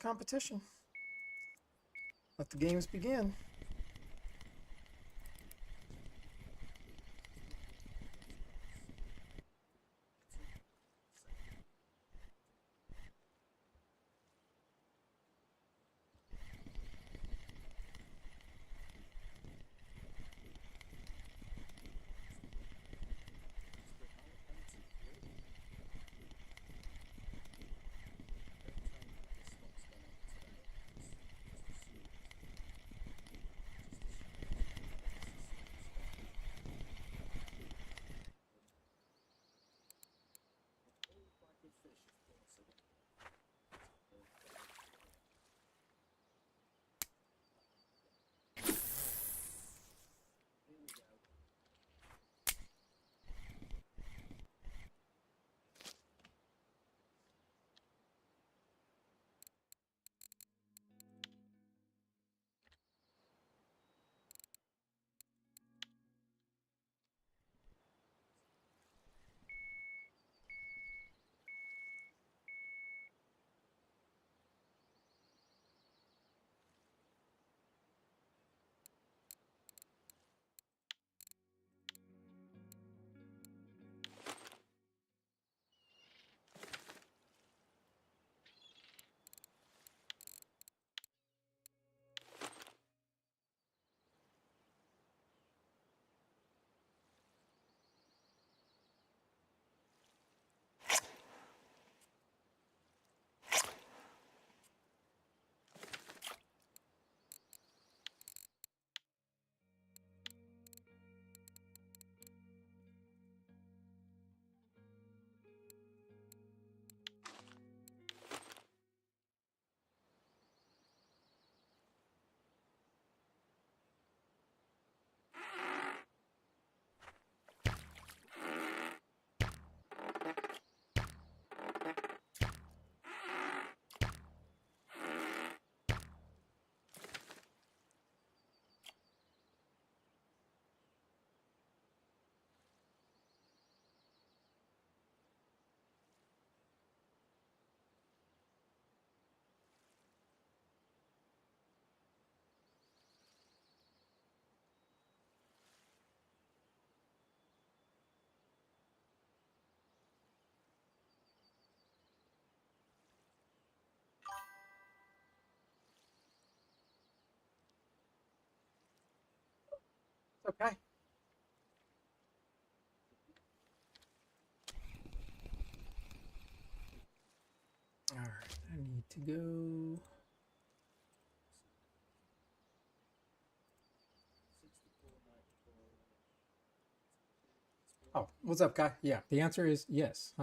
competition. Let the games begin. Okay. All right, I need to go. Oh, what's up, guy? Yeah, the answer is yes.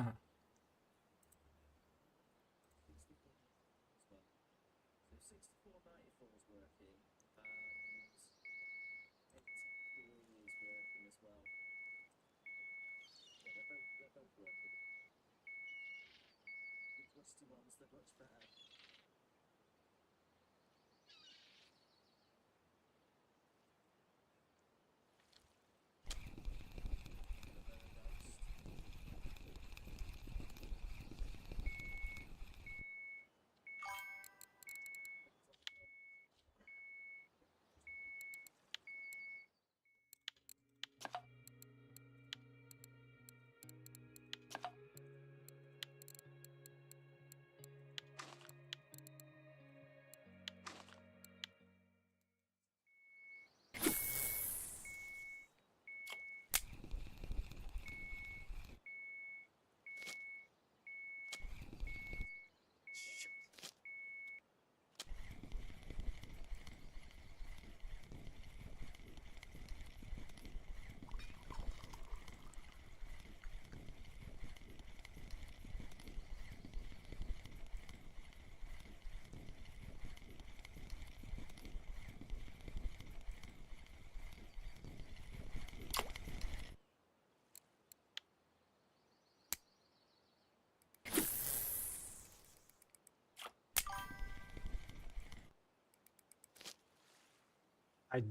I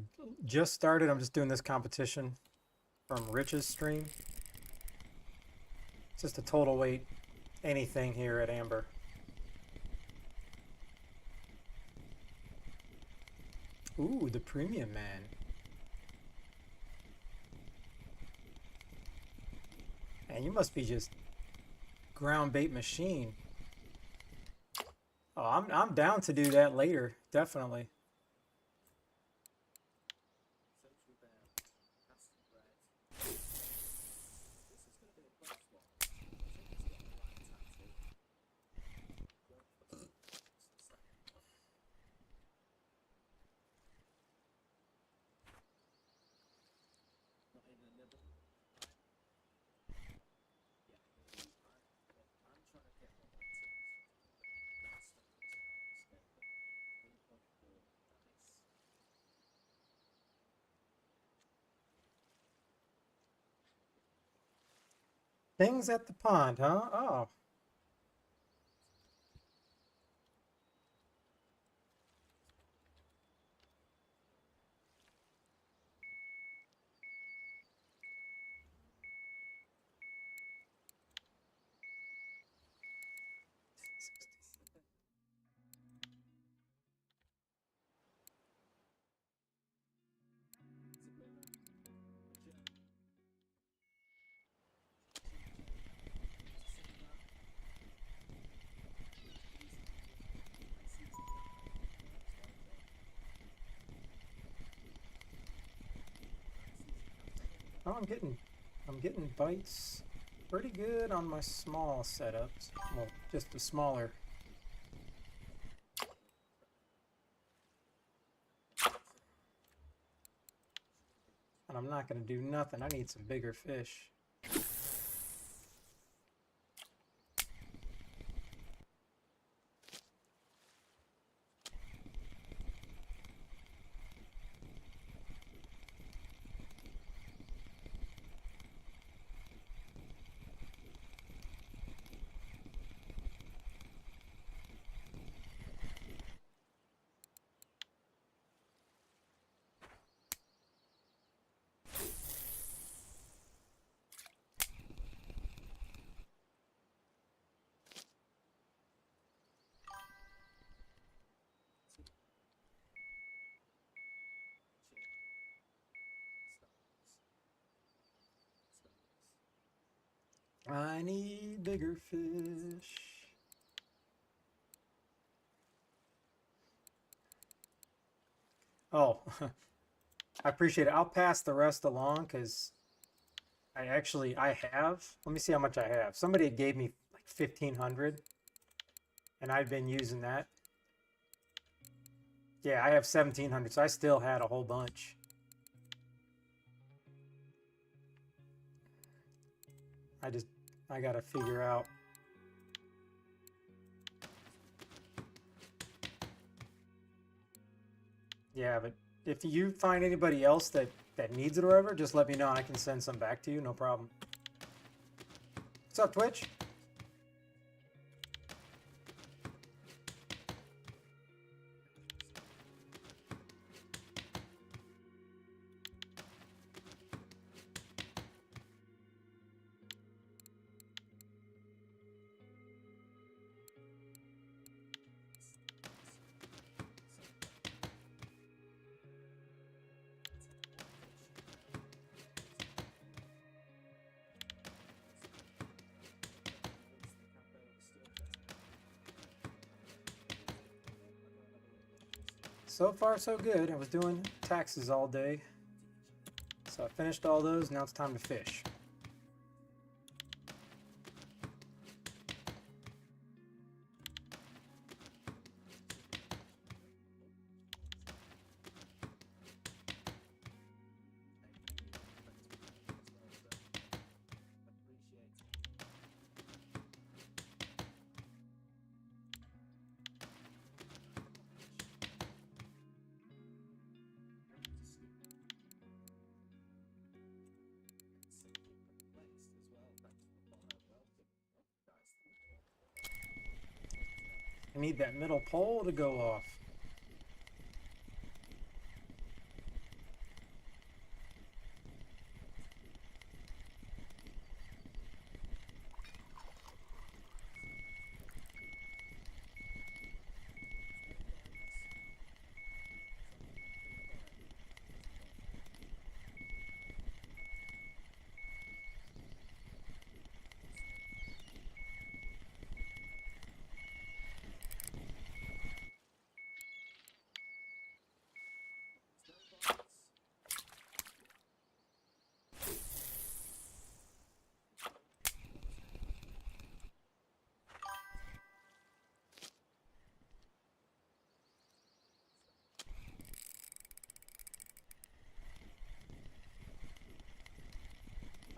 just started. I'm just doing this competition from Rich's stream. It's just a total weight anything here at Amber. Ooh, the premium man. Man, you must be just ground bait machine. Oh, I'm down to do that later, definitely. Things at the pond, huh? Oh. Oh, I'm getting bites pretty good on my small setups. Well, just the smaller. And I'm not gonna do nothing. I need some bigger fish. I need bigger fish. Oh, I appreciate it. I'll pass the rest along because I have. Let me see how much I have. Somebody gave me like 1,500, and I've been using that. Yeah, I have 1,700, so I still had a whole bunch. I gotta figure out. Yeah, but if you find anybody else that needs it or whatever, just let me know and I can send some back to you. No problem. What's up, Twitch? So far, so good. I was doing taxes all day. So I finished all those. Now it's time to fish. I need that middle pole to go off.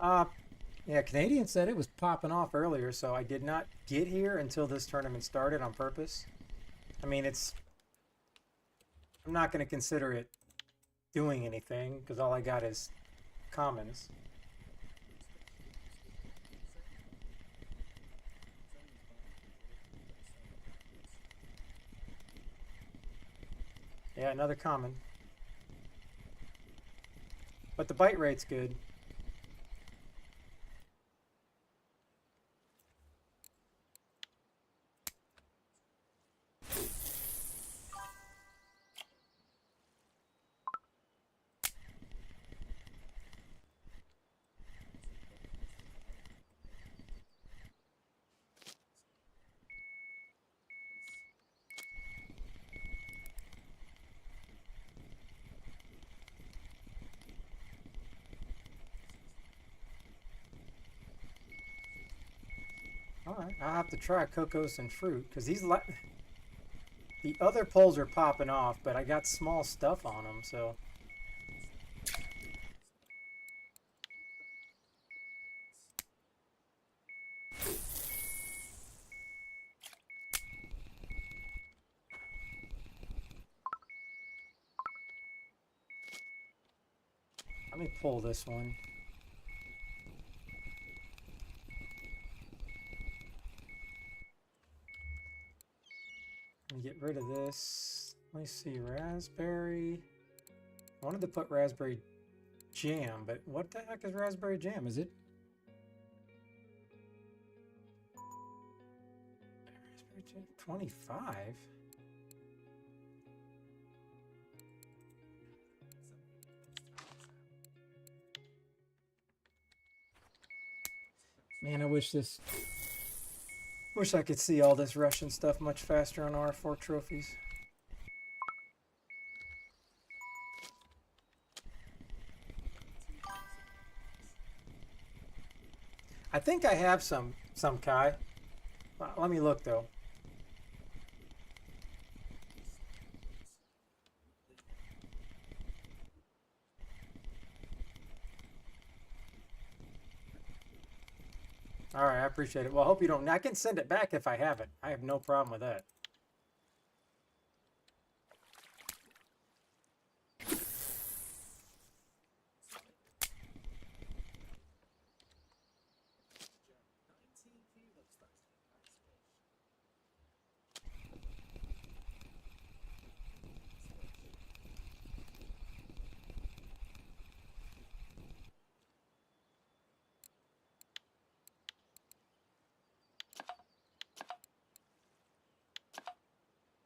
Uh, yeah, Canadian said it was popping off earlier, so I did not get here until this tournament started on purpose. I mean, I'm not going to consider it doing anything because all I got is commons. Yeah, another common. But the bite rate's good. All right, I'll have to try cocos and fruit because the other poles are popping off, but I got small stuff on them, so. Let me pull this one. Let me get rid of this. Let me see, raspberry. I wanted to put raspberry jam, but what the heck is raspberry jam? Is it? Raspberry jam 25? Man, I wish I could see all this Russian stuff much faster on R4 trophies. I think I have some Kai. Let me look though. All right, I appreciate it. Well, I hope you don't. I can send it back if I have it. I have no problem with that.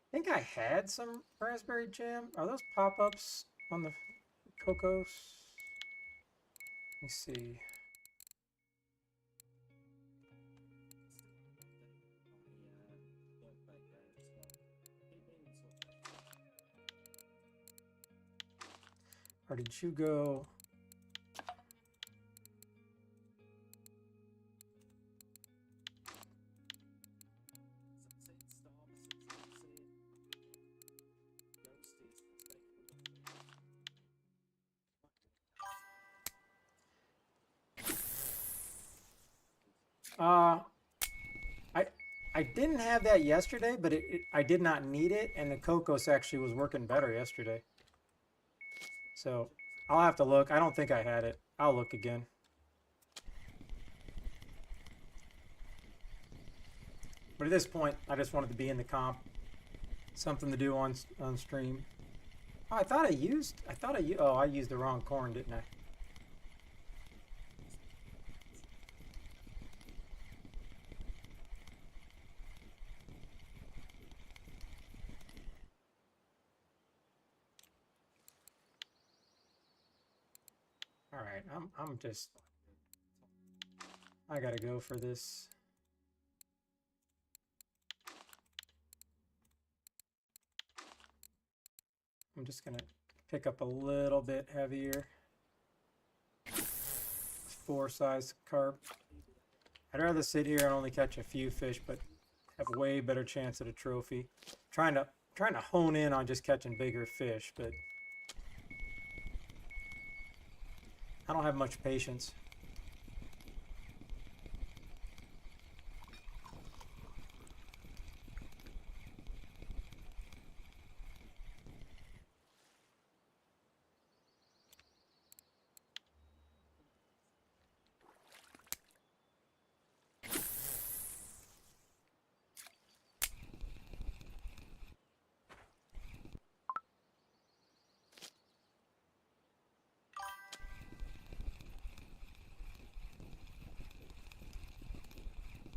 I think I had some raspberry jam. Are those pop-ups on the Cocos? Let me see. Or did you go? Uh, I didn't have that yesterday, but I did not need it, and the Cocos actually was working better yesterday. So I'll have to look. I don't think I had it. I'll look again. But at this point, I just wanted to be in the comp. Something to do on stream. Oh, oh, I used the wrong corn, didn't I? All right, I gotta go for this. I'm just gonna pick up a little bit heavier. 4-size carp. I'd rather sit here and only catch a few fish, but have a way better chance at a trophy. Trying to hone in on just catching bigger fish, but I don't have much patience.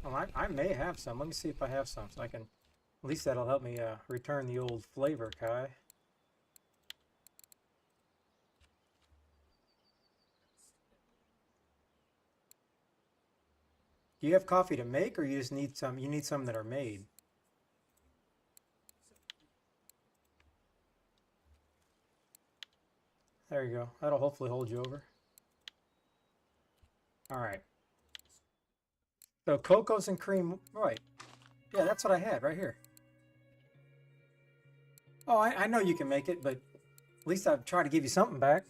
Well, I may have some. Let me see if I have some, so I can. At least that'll help me return the old flavor, Kai. Do you have coffee to make, or you just need some? You need some that are made. There you go. That'll hopefully hold you over. All right. So cocos and cream, right? Yeah, that's what I had right here. Oh, I know you can make it, but at least I've tried to give you something back.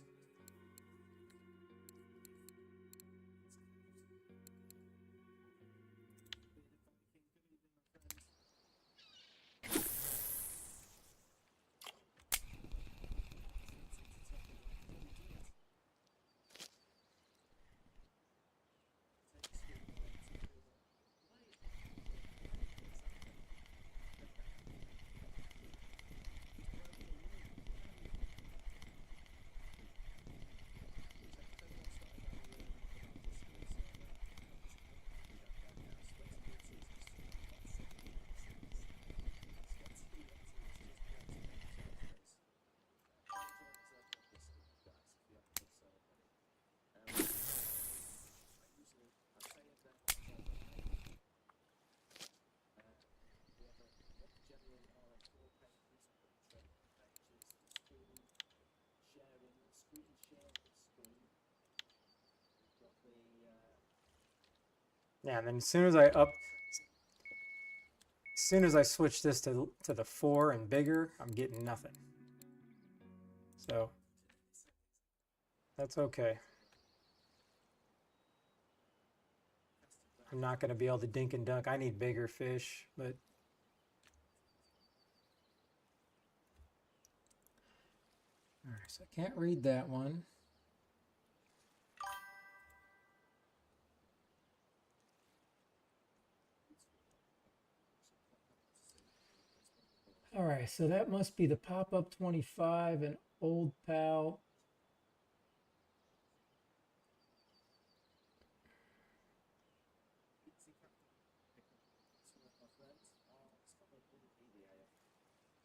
Yeah, and then as soon as I switch this to the 4 and bigger, I'm getting nothing. So that's okay. I'm not going to be able to dink and dunk. I need bigger fish, but all right, so I can't read that one. All right, so that must be the pop-up 25 and old pal.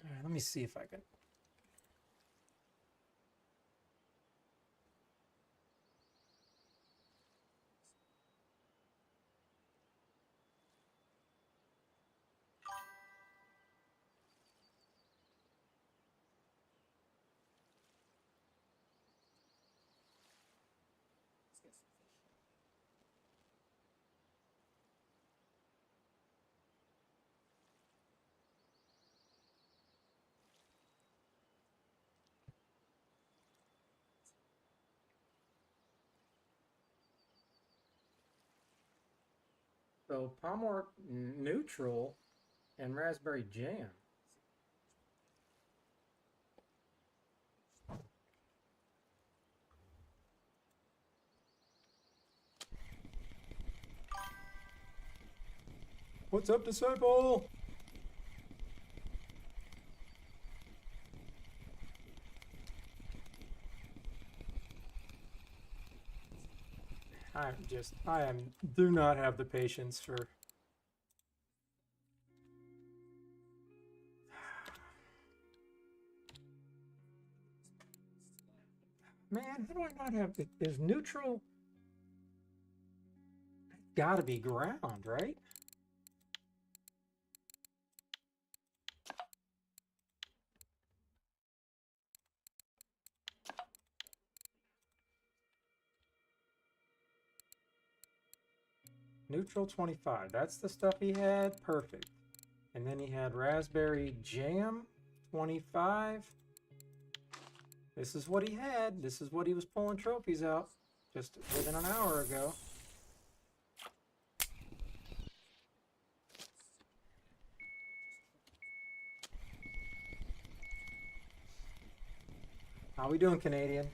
All right, let me see if I can. So Palmer neutral and raspberry jam. What's up, disciple? Do not have the patience for. Man, how do I not have it? Is neutral gotta be ground, right? Neutral 25. That's the stuff he had. Perfect. And then he had raspberry jam 25. This is what he had. This is what he was pulling trophies out just within an hour ago. How we doing, Canadian?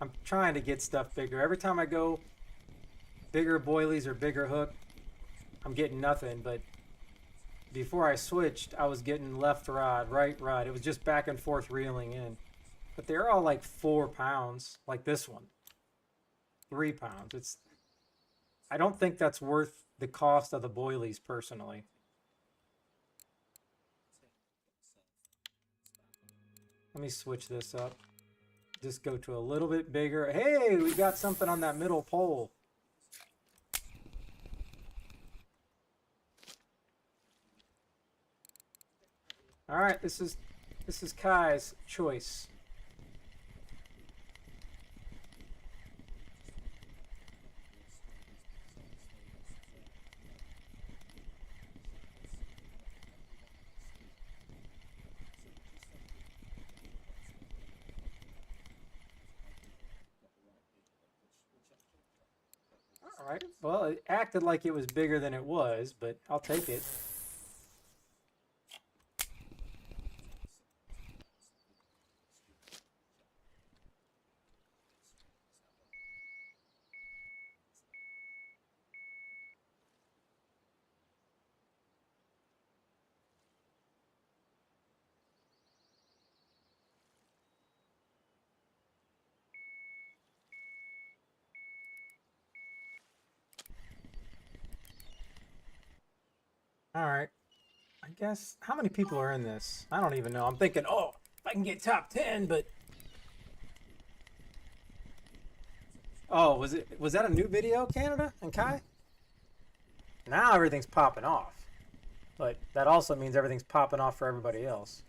I'm trying to get stuff bigger. Every time I go bigger boilies or bigger hook, I'm getting nothing. But before I switched, I was getting left rod, right rod. It was just back and forth reeling in. But they're all like 4 pounds, like this one. 3 pounds. I don't think that's worth the cost of the boilies personally. Let me switch this up. Just go to a little bit bigger. Hey, we got something on that middle pole. All right, this is Kai's choice. All right. Well, it acted like it was bigger than it was, but I'll take it. All right. I guess, how many people are in this? I don't even know. I'm thinking, oh, if I can get top 10, but... Oh, was that a new video, Canada and Kai? Now everything's popping off. But that also means everything's popping off for everybody else.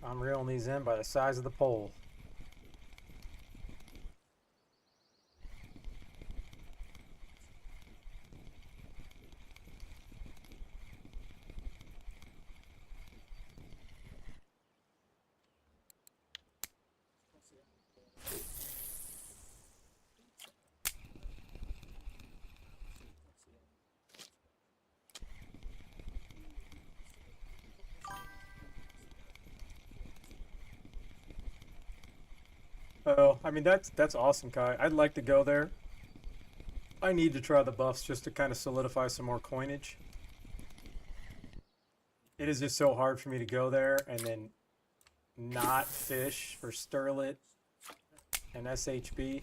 I'm reeling these in by the size of the pole. Oh, I mean that's awesome, Kai. I'd like to go there. I need to try the buffs just to kind of solidify some more coinage. It is just so hard for me to go there and then not fish for sterlet and SHB.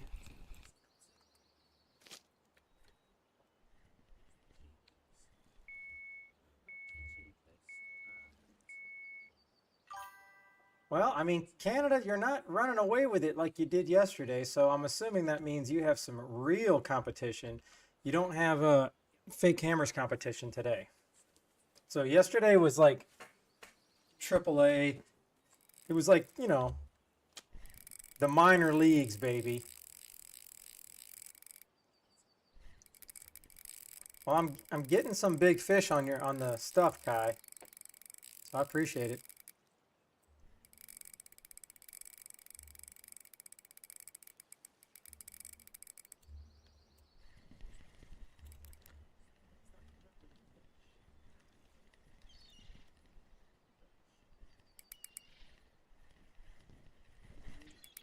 Well, I mean, Canada, you're not running away with it like you did yesterday, so I'm assuming that means you have some real competition. You don't have a fake hammers competition today. So yesterday was like AAA. It was like, you know, the minor leagues, baby. Well, I'm getting some big fish on the stuff, Kai. So I appreciate it.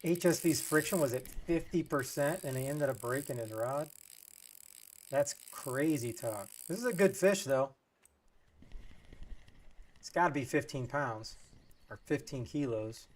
HSV's friction was at 50% and he ended up breaking his rod. That's crazy talk. This is a good fish though. It's got to be 15 pounds or 15 kilos.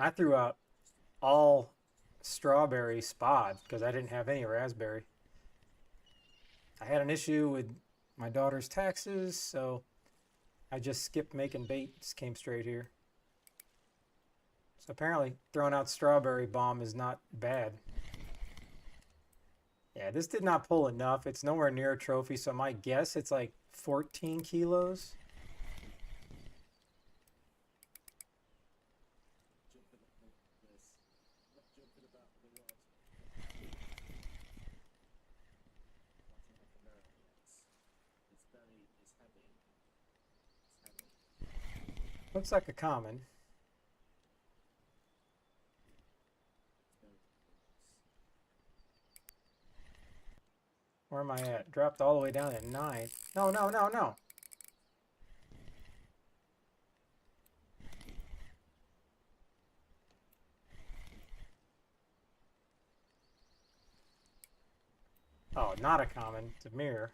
I threw out all strawberry spod because I didn't have any raspberry. I had an issue with my daughter's taxes, so I just skipped making bait, just came straight here. So apparently throwing out strawberry bomb is not bad. Yeah, this did not pull enough. It's nowhere near a trophy, so my guess it's like 14 kilos. Looks like a common. Where am I at? Dropped all the way down at 9. No, no, no, no. Oh, not a common. It's a mirror.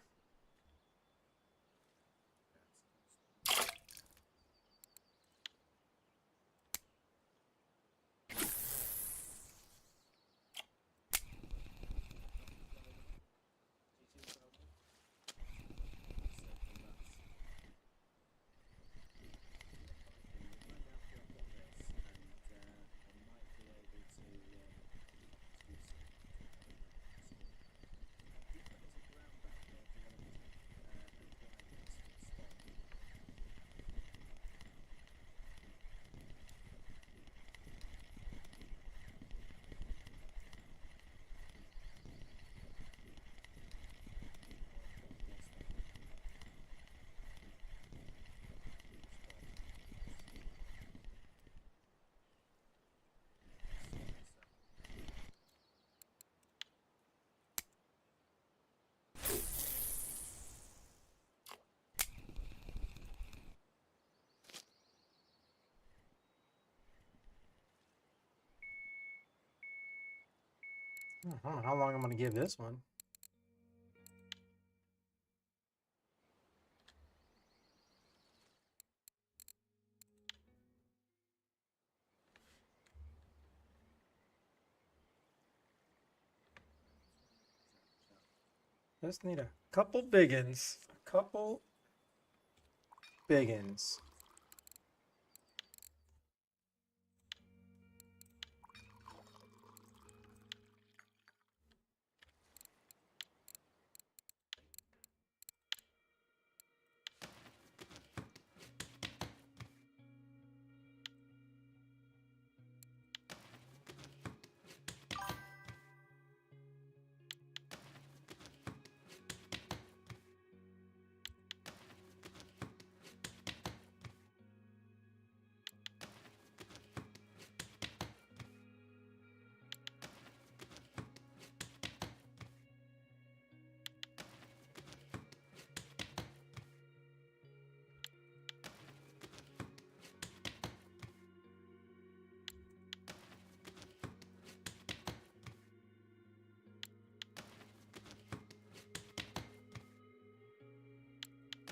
I don't know how long I'm going to give this one. Just need a couple biggins. A couple biggins.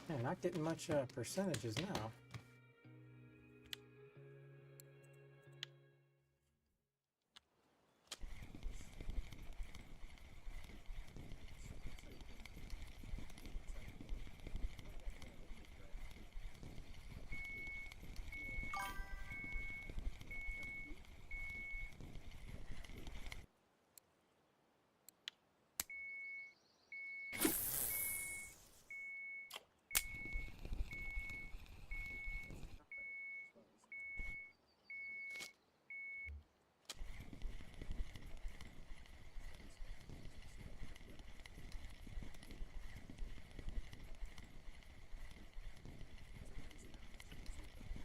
Man, not getting much percentages now.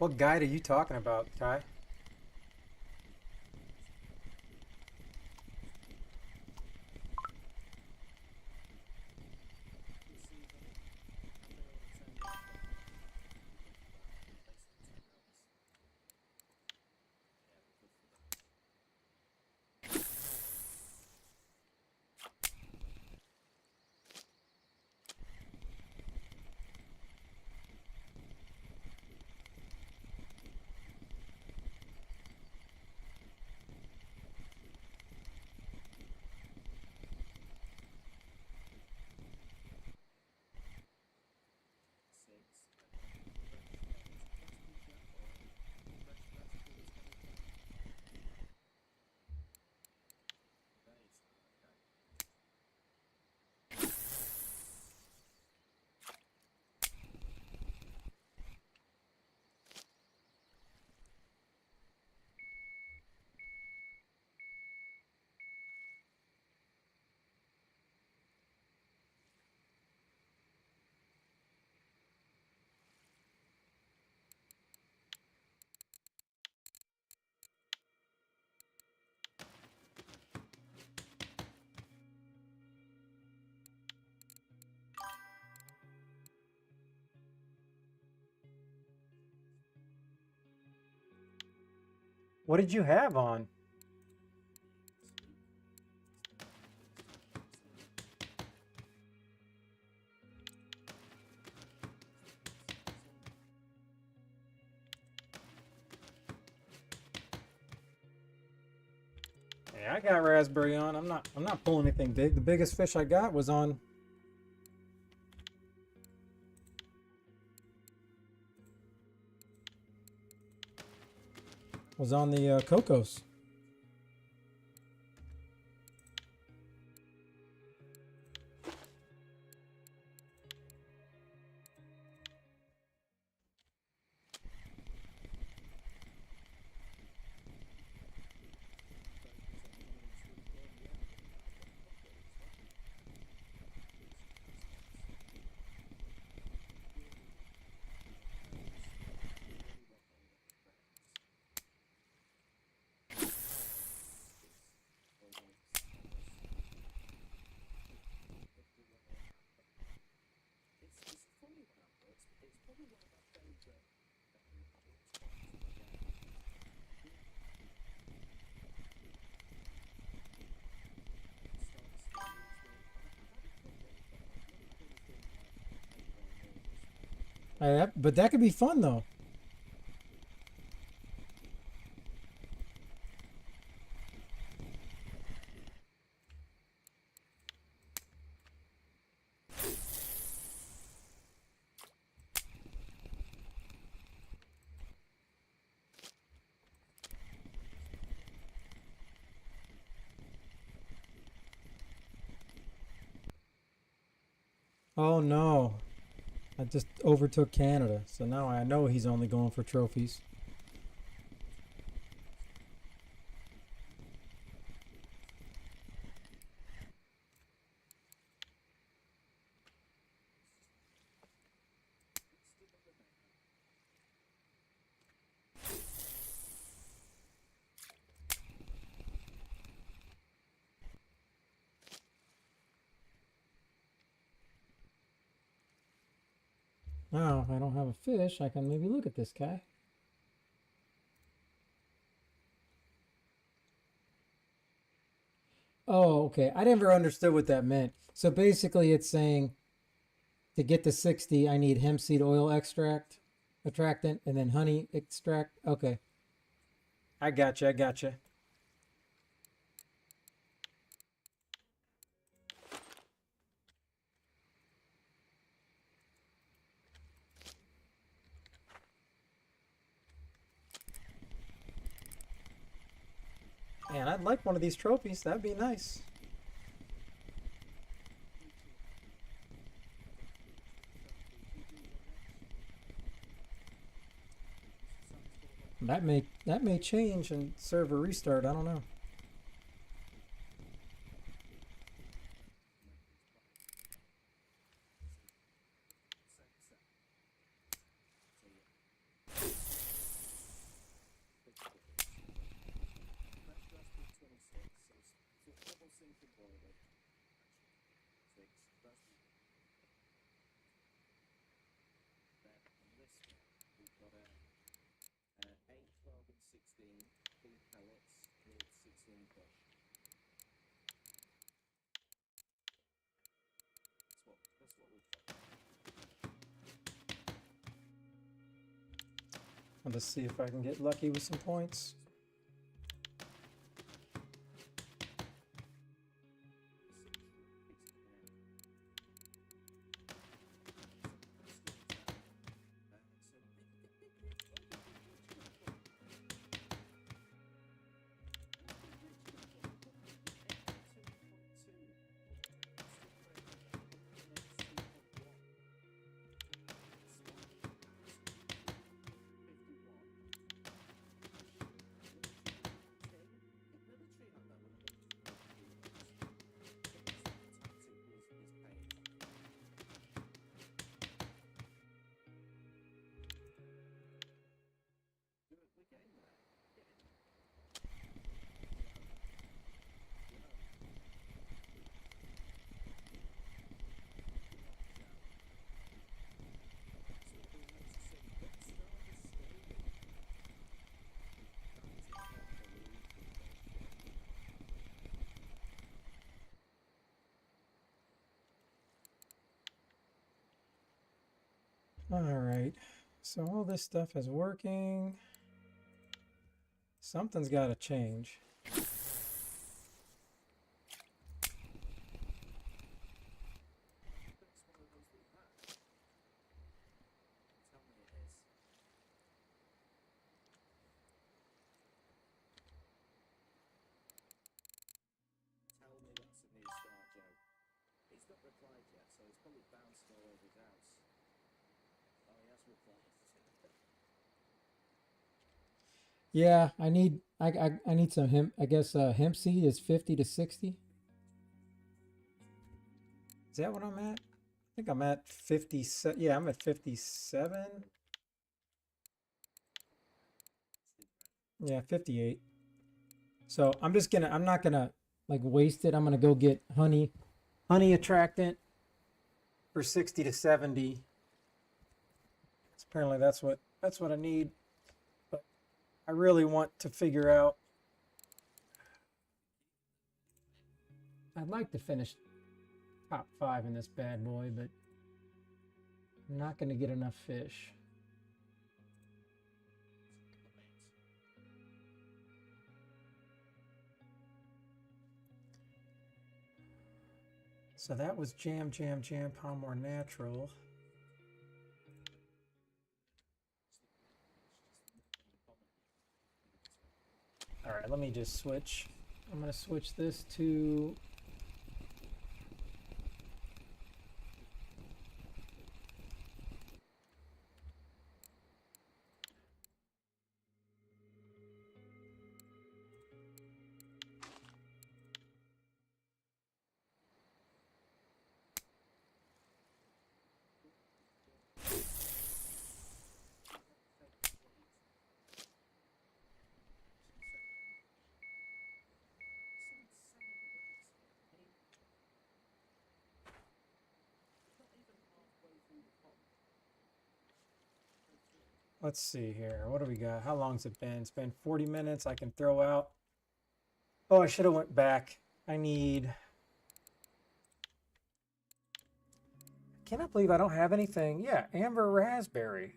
What guide are you talking about, Kai? What did you have on? Yeah, I got raspberry on. I'm not pulling anything big. The biggest fish I got was on the Cocos. But that could be fun though. Oh no. I just overtook Canada, so now I know he's only going for trophies. Now, if I don't have a fish, I can maybe look at this guy. Oh, okay. I never understood what that meant. So basically it's saying to get to 60, I need hemp seed oil extract, attractant, and then honey extract. Okay. I gotcha, I gotcha. Man, I'd like one of these trophies. That'd be nice. That may change and server restart. I don't know. Let's see if I can get lucky with some points. All right. So all this stuff is working. Something's got to change. Yeah, I need some hemp. I guess hemp seed is 50 to 60. Is that what I'm at? I think I'm at 57. Yeah, I'm at 57. Yeah, 58. So I'm not gonna like waste it. I'm gonna go get honey attractant for 60 to 70. Apparently that's what I need. But I really want to figure out. I'd like to finish top 5 in this bad boy, but I'm not gonna get enough fish. So that was jam, Palmore natural. All right, let me just switch. I'm going to switch this to let's see here. What do we got? How long's it been? It's been 40 minutes. I can throw out. Oh, I should have went back. I cannot believe I don't have anything. Yeah, amber raspberry.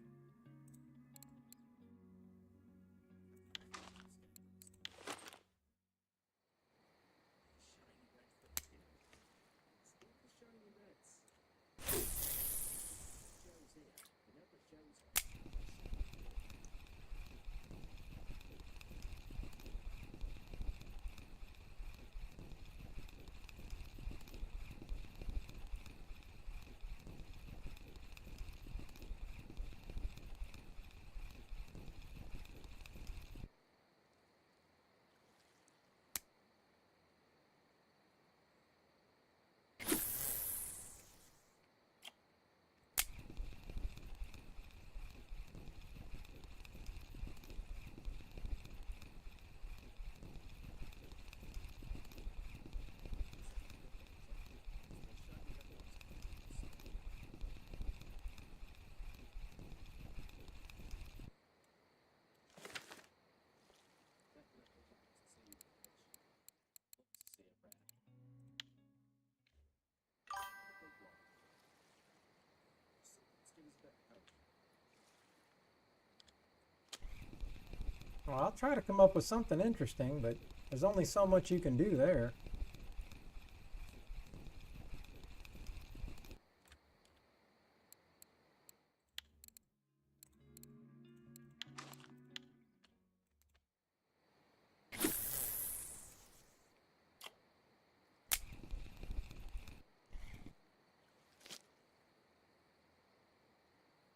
Well, I'll try to come up with something interesting, but there's only so much you can do there.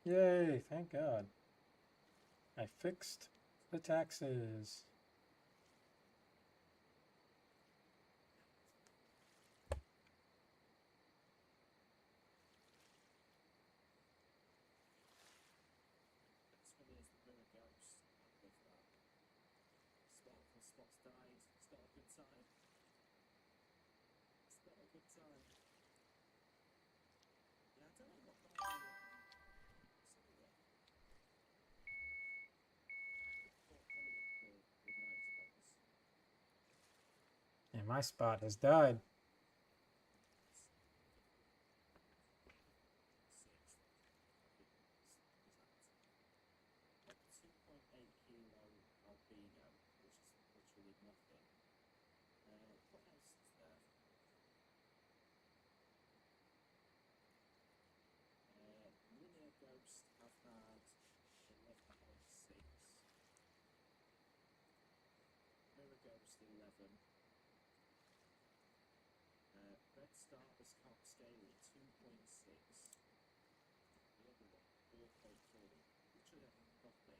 Yay, thank God. I fixed the taxes. And my spot has died. Red Star was Carp Scaly 2.6. The other one 4.4. Which are roughly?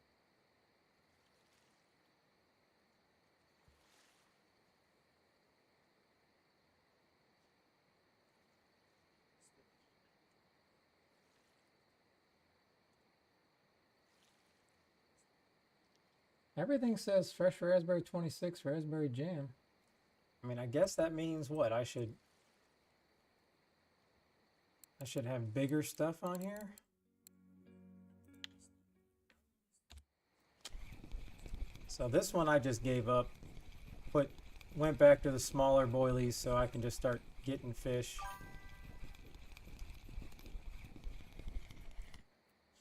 Everything says fresh raspberry 26 raspberry jam. I mean, I guess that means what? I should have bigger stuff on here. So this one I just gave up. Went back to the smaller boilies so I can just start getting fish.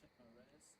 Check my rares.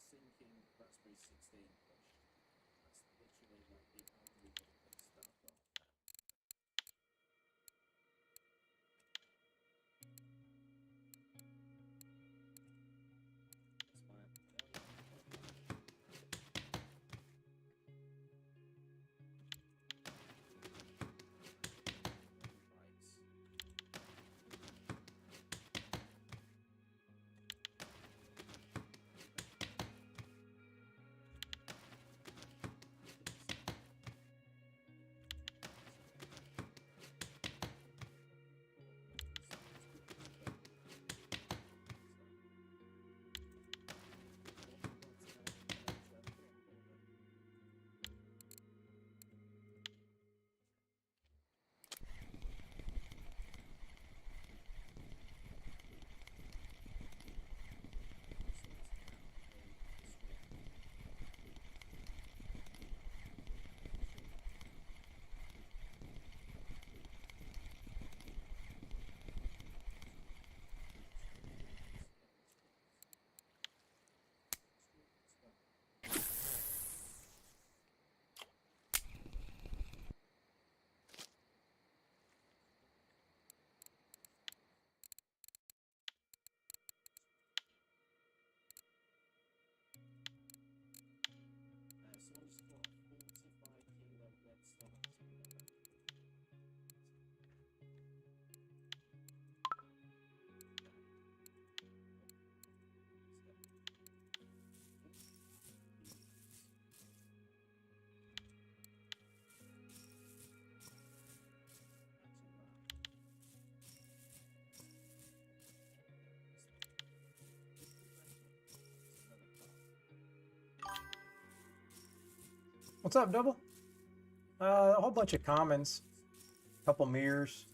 Sinking raspberry 16 push. That's literally like the only bit of stuff I've got. What's up, Double? A whole bunch of commons, couple mirrors.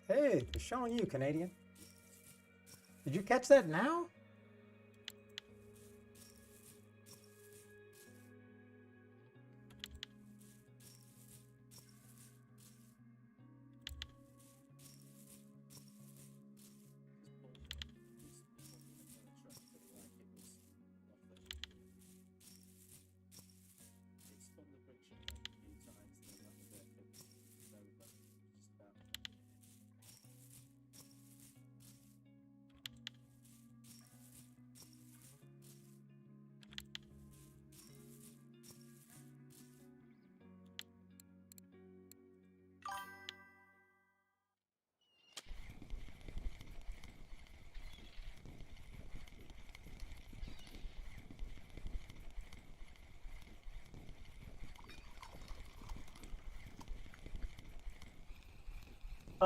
Hey, they're showing you, Canadian. Did you catch that now?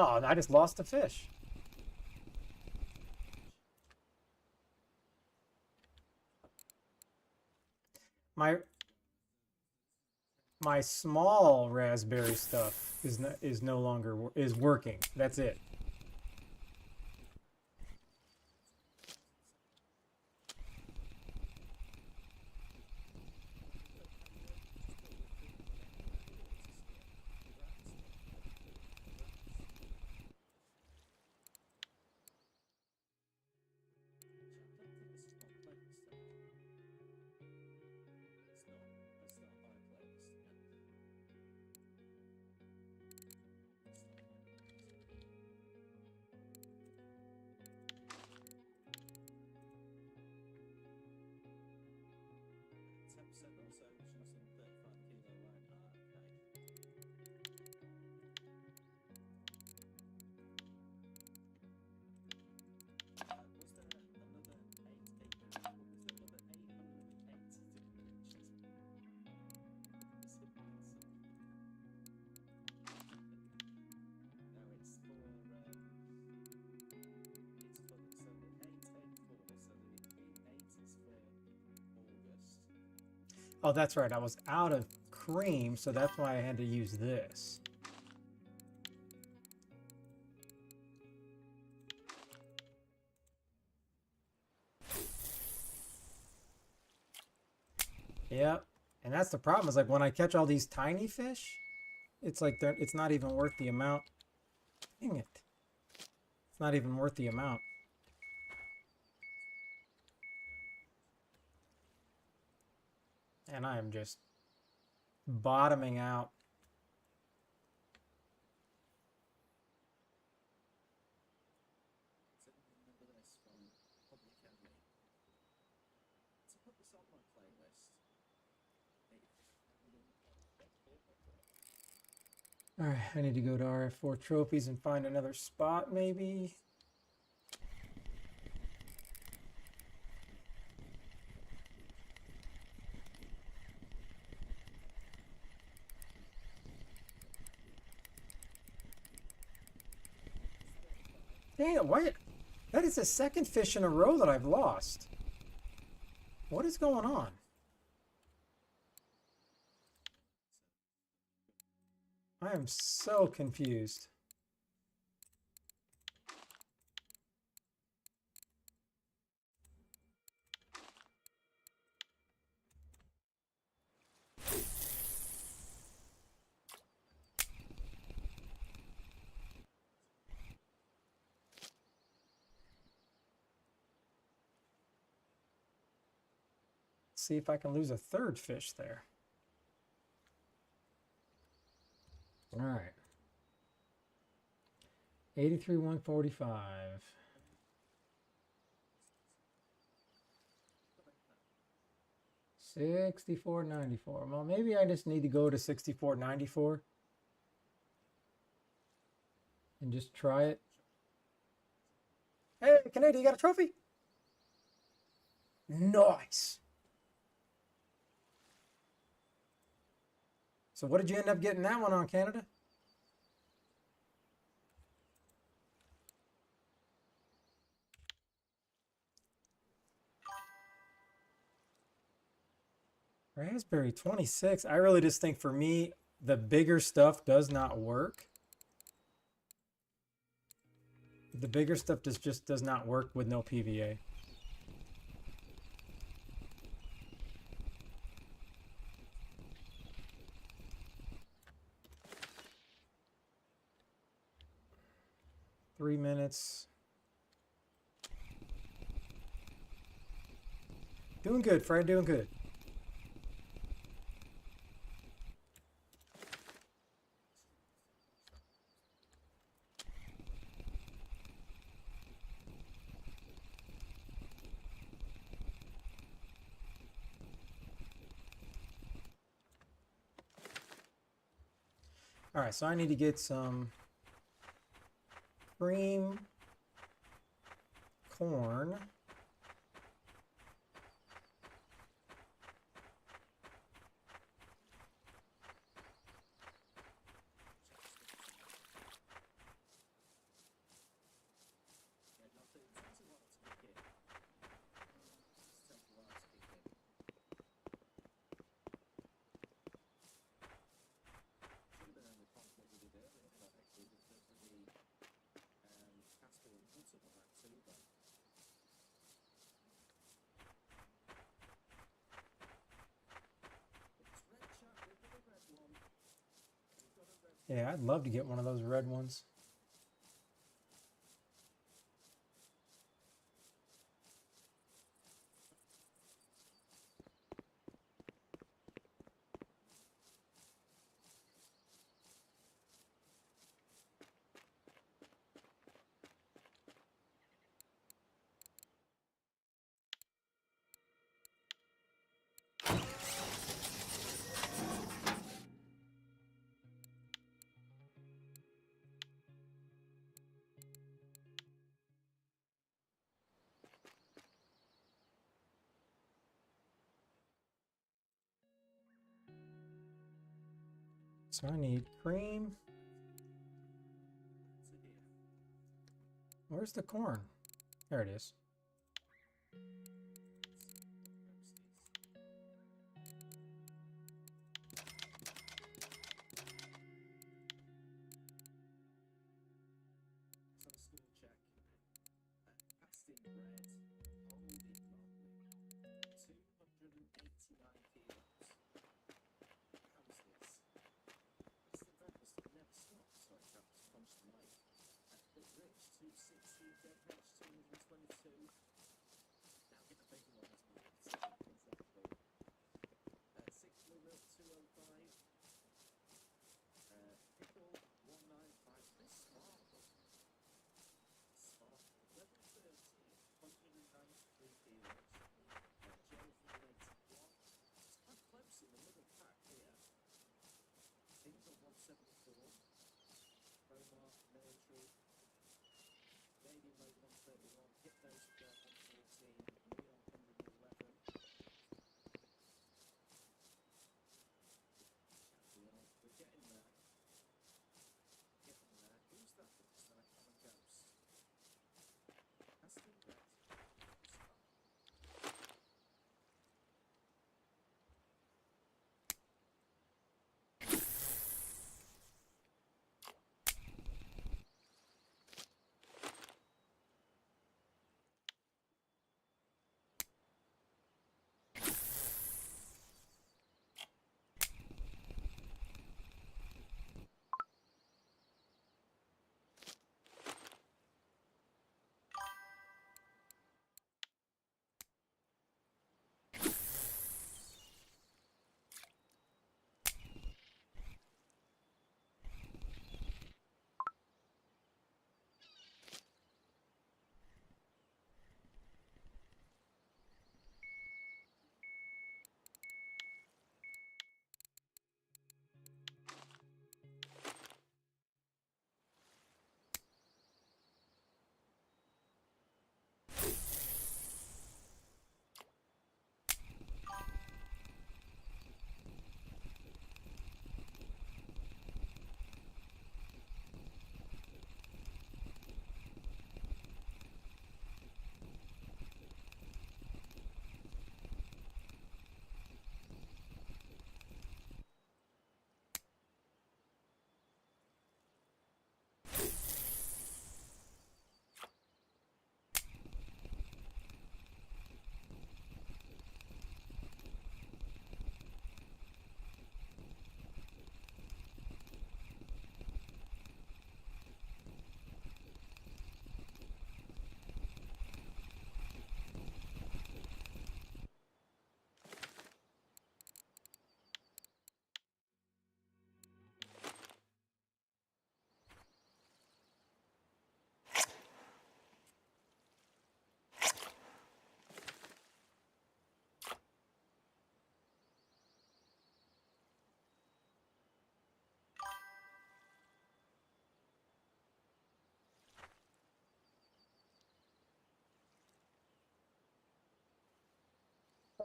Oh, I just lost a fish. My small raspberry stuff is no longer is working. That's it. Oh, that's right. I was out of cream, so that's why I had to use this. Yep. And that's the problem, is like when I catch all these tiny fish, it's like it's not even worth the amount. Dang it. It's not even worth the amount. And I am just bottoming out. All right, I need to go to RF4 trophies and find another spot, maybe. Dang it, what? That is the second fish in a row that I've lost. What is going on? I am so confused. See if I can lose a third fish there. All right. 83, 145. $64.94. Well, maybe I just need to go to $64.94 and just try it. Hey, Canadian, you got a trophy? Nice. So what did you end up getting that one on, Canada? Raspberry 26. I really just think for me, the bigger stuff does not work. The bigger stuff just does not work with no PVA. Three minutes. Doing good, Fred. Doing good. All right, so I need to get some cream corn. Yeah, no, so it takes a while to kick in. It takes a while to kick in. Should have been on the conflict we did earlier, but actually the Casper and Hudson on that too, though. It's red chat, we've got a red one. We've got a red one. Yeah, I'd love to get one of those red ones. So I need cream. So here. Where's the corn? There it is. So the school check. Passed in bread. Holy moly. 289 kilos. How is this? It's the bread must have never stopped. Sorry, I just punched the mic. Bit rich, 260, dead rich, 222. Now get the bigger one as well. Exactly. 6 blue milk, 205. Pickle, 195. Chris Smart. Smart. Level 30, 193 kilos. Joe from the 81. It's quite close in the middle pack here. Things at 174. Promar, military. Canadian mode 131. Hypno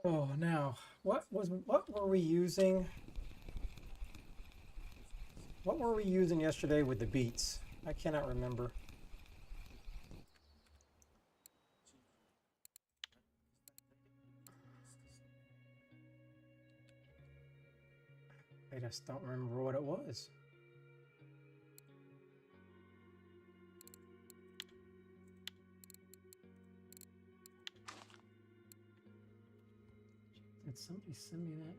Oh, now what were we using? What were we using yesterday with the beats? I cannot remember. I just don't remember what it was. Did somebody send me that?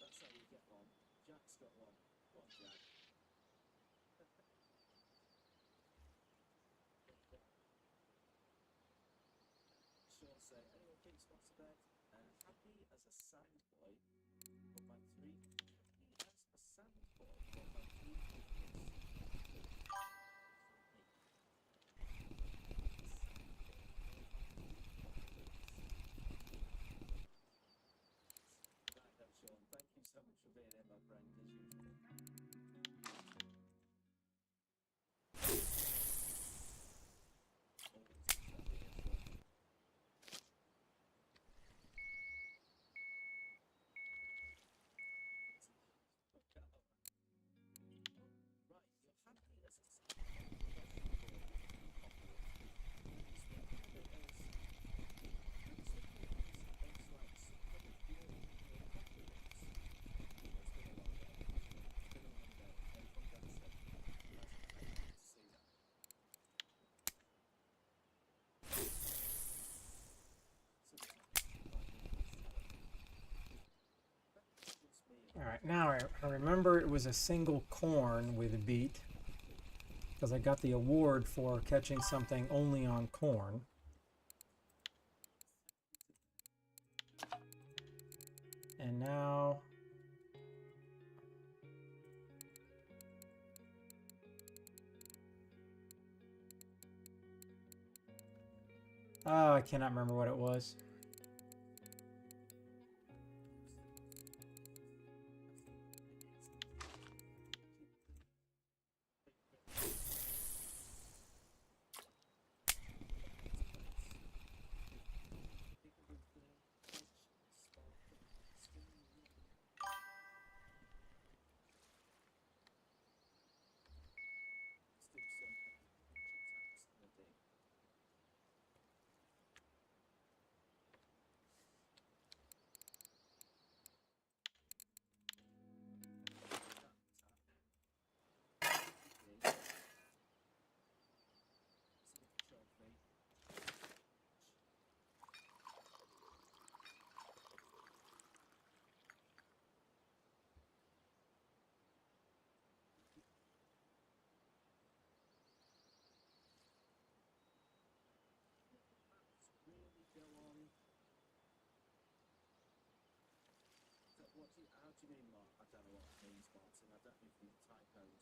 That's how you get on. Jack's got one. Go on, Jack. Sean say, anyone keep spots to bed? Happy as a sand boy, but my three. Happy as a sand boy, but my three Sean, thank you so much for being here, my friend, as usual. All right, now I remember it was a single corn with a beat because I got the award for catching something only on corn. And now oh, I cannot remember what it was. How do you mean, Mark? I don't know what it means, Martin. I don't know if you've typoed.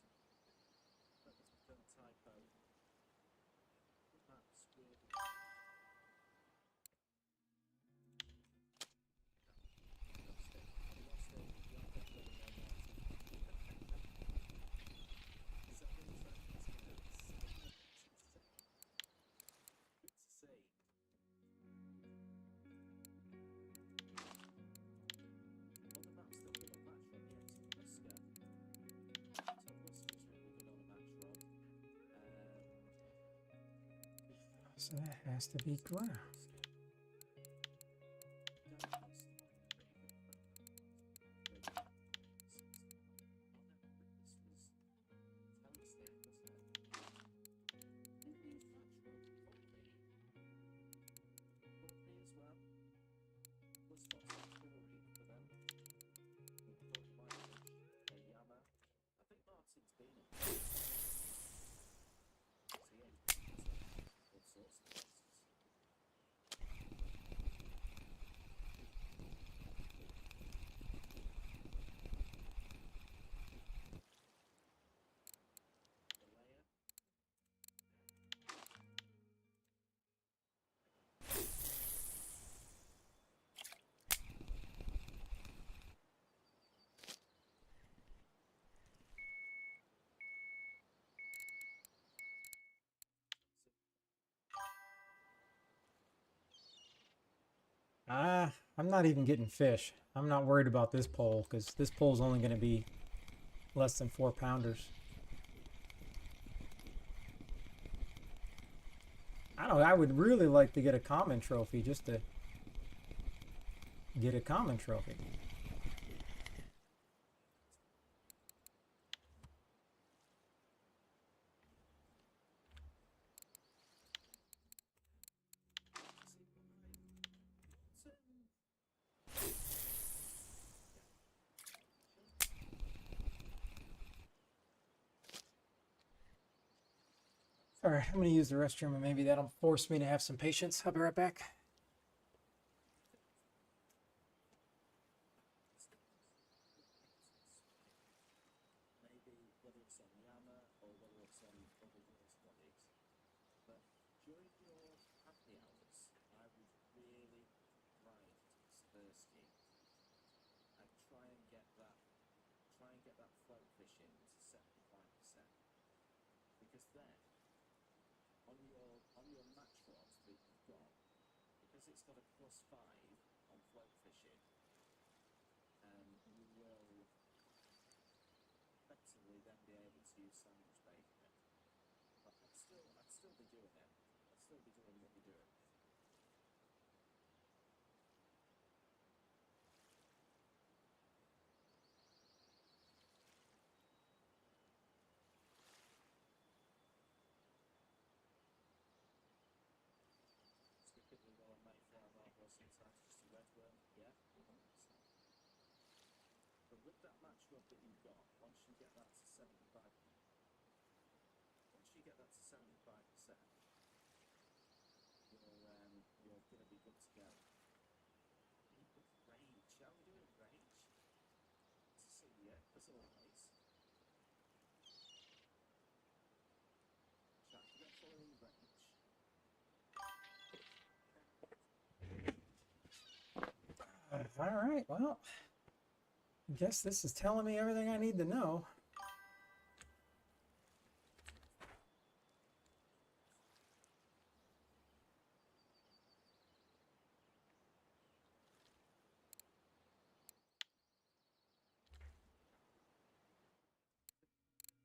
That must have done a typo. That's really. So that has to be ground. I'm not even getting fish. I'm not worried about this pole because this pole's only going to be less than 4-pounders. I don't know. I would really like to get a common trophy just to get a common trophy. All right, I'm going to use the restroom and maybe that'll force me to have some patience. I'll be right back. Maybe whether it's on Yama or whether it's on other water bodies. But during your happy hours, I would really grind thirsty and try and get that float fishing to 75%. Because then on your match rod that you've got, because it's got a +5 on float fishing, you will effectively then be able to use sandwich bait in it. But I'd still be doing it. I'd still be doing what you're doing. Typically, while I might fly Marlboro sometimes just a red worm, yeah, 100%. But with that match rod that you've got, once you get that to 75%, you're going to be good to go. Range, shall we do it range? To see, yeah, as always. Chat, you don't follow in range. All right, well, I guess this is telling me everything I need to know.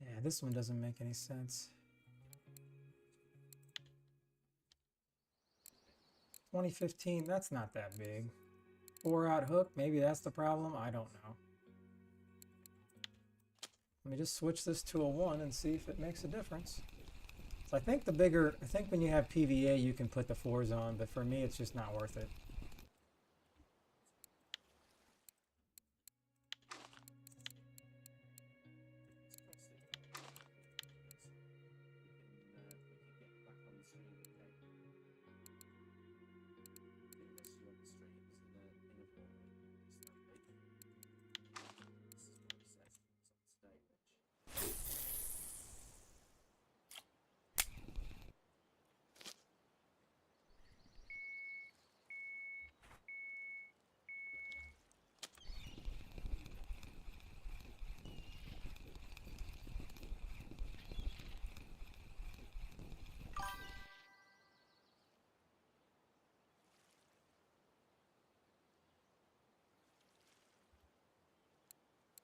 Yeah, this one doesn't make any sense. 2015, that's not that big. 4-aught hook, maybe that's the problem. I don't know. Let me just switch this to a 1 and see if it makes a difference. So I think when you have PVA, you can put the 4s on, but for me, it's just not worth it.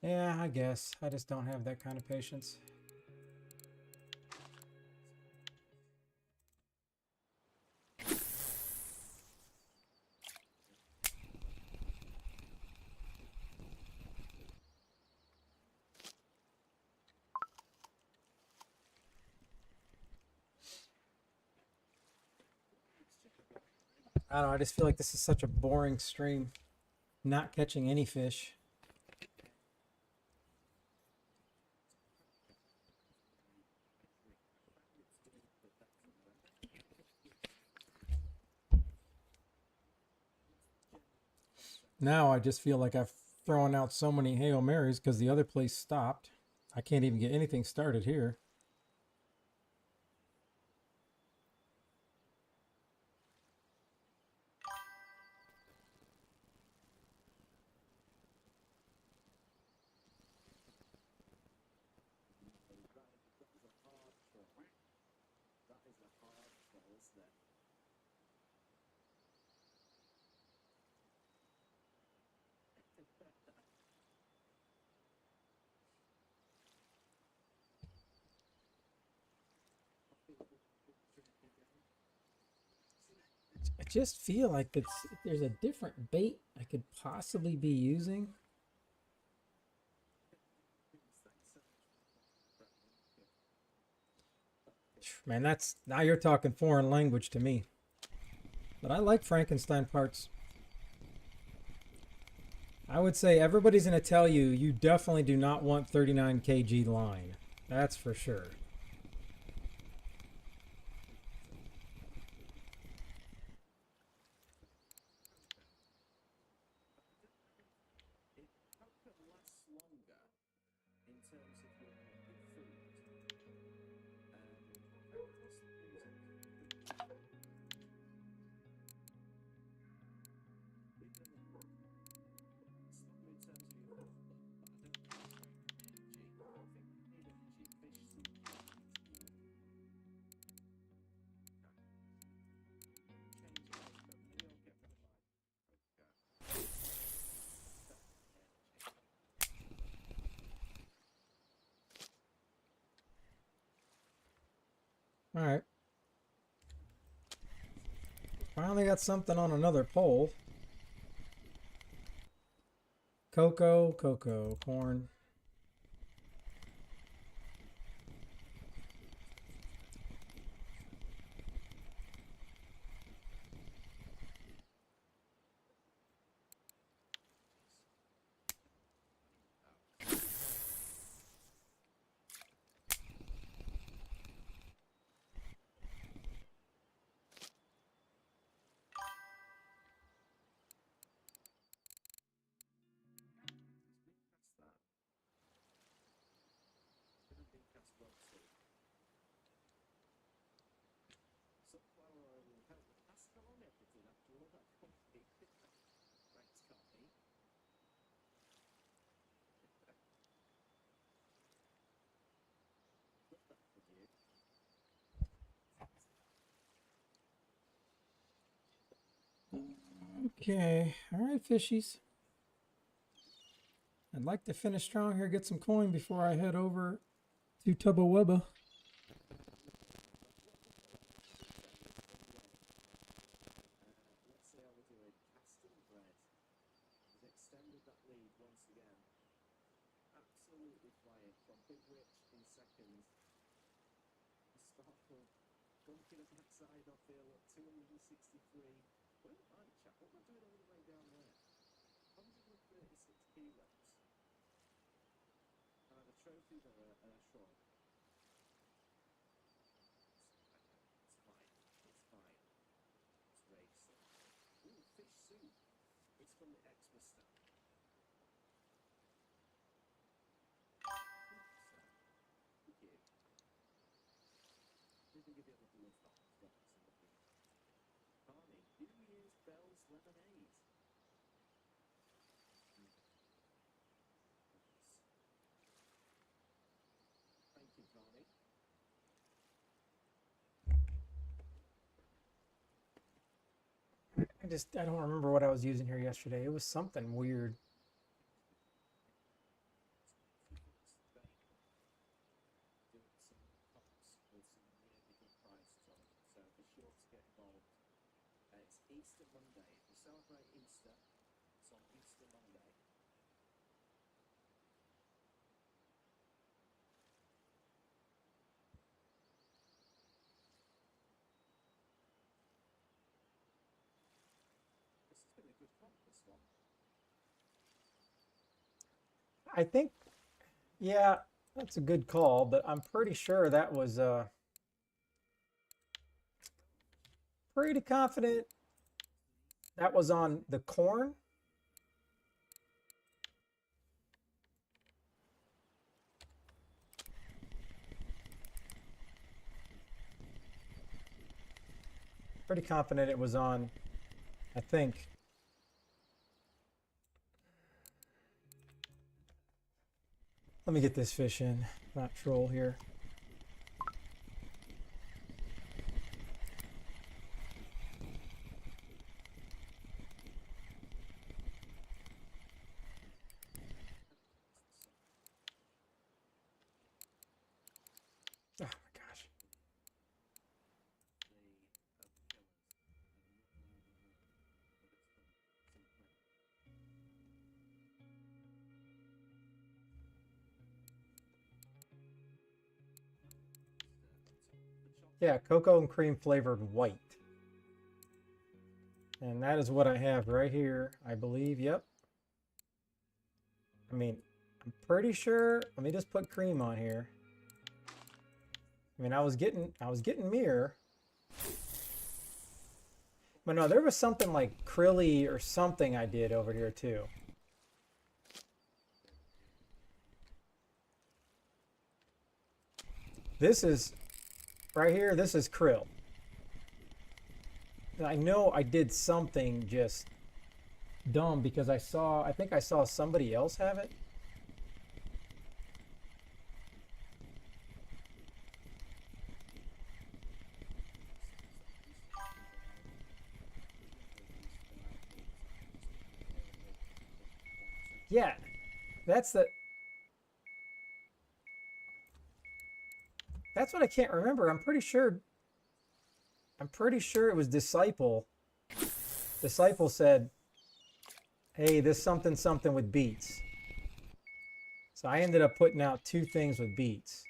Yeah, I guess. I just don't have that kind of patience. I don't know, I just feel like this is such a boring stream. Not catching any fish. Now I just feel like I've thrown out so many Hail Marys because the other place stopped. I can't even get anything started here. I just feel like there's a different bait I could possibly be using. Man, that's now you're talking foreign language to me. But I like Frankenstein parts. I would say everybody's going to tell you you definitely do not want 39 kg line. That's for sure. How can it last longer in terms of your food? How cost music? In terms of your food, but I don't think it's very energy. I think you need energy fish soup. Change it up, but maybe I'll get rid of my All right. Finally got something on another pole. Cocoa, corn. Sunflower oil will help with pasta on everything after all that coffee. Thanks, Carp. Love that for you. Okay. All right, fishies. I'd like to finish strong here, get some coin before I head over to Tubba Wubba. Let's see how we're doing. Casting bread has extended that lead once again. Absolutely flying from Big Rich in second. Sparkle bumping a backside off here at 263. Where am I, chap? What am I doing all the way down there? 136 kilos. The trophies are a shrug. It's fine. It's fine. It's racing. Ooh, fish soup. It's from the Exma stand. Thank you. Maybe give you a little love back as well. Barney, New Year's Bells Lemonade. Thank you, Barney. I don't remember what I was using here yesterday. It was something weird. Doing some pops with some really good prices on them, so be sure to get involved. It's Easter Monday. If you celebrate Easter, it's on Easter Monday. This has been a good comp, this one. I think, yeah, that's a good call, but I'm pretty sure that was pretty confident that was on the corn. Pretty confident it was on, I think. Let me get this fish in, not troll here. Oh my gosh. Yeah, cocoa and cream flavored white. And that is what I have right here, I believe. Yep. I mean, I'm pretty sure. Let me just put cream on here. I mean, I was getting mirror. But no, there was something like Krilly or something I did over here too. This is right here. This is krill. I know I did something just dumb because I think I saw somebody else have it. Yeah, that's what I can't remember. I'm pretty sure it was Disciple. Disciple said, "Hey, this something something with beets." So I ended up putting out 2 things with beets.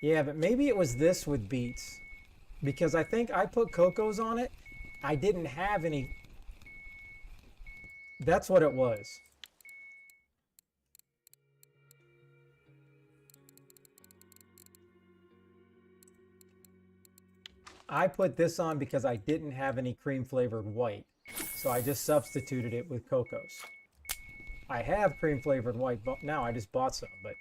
Yeah, but maybe it was this with beets because I think I put cocos on it. I didn't have any. That's what it was. I put this on because I didn't have any cream flavored white. So I just substituted it with cocos. I have cream flavored white now. I just bought some, but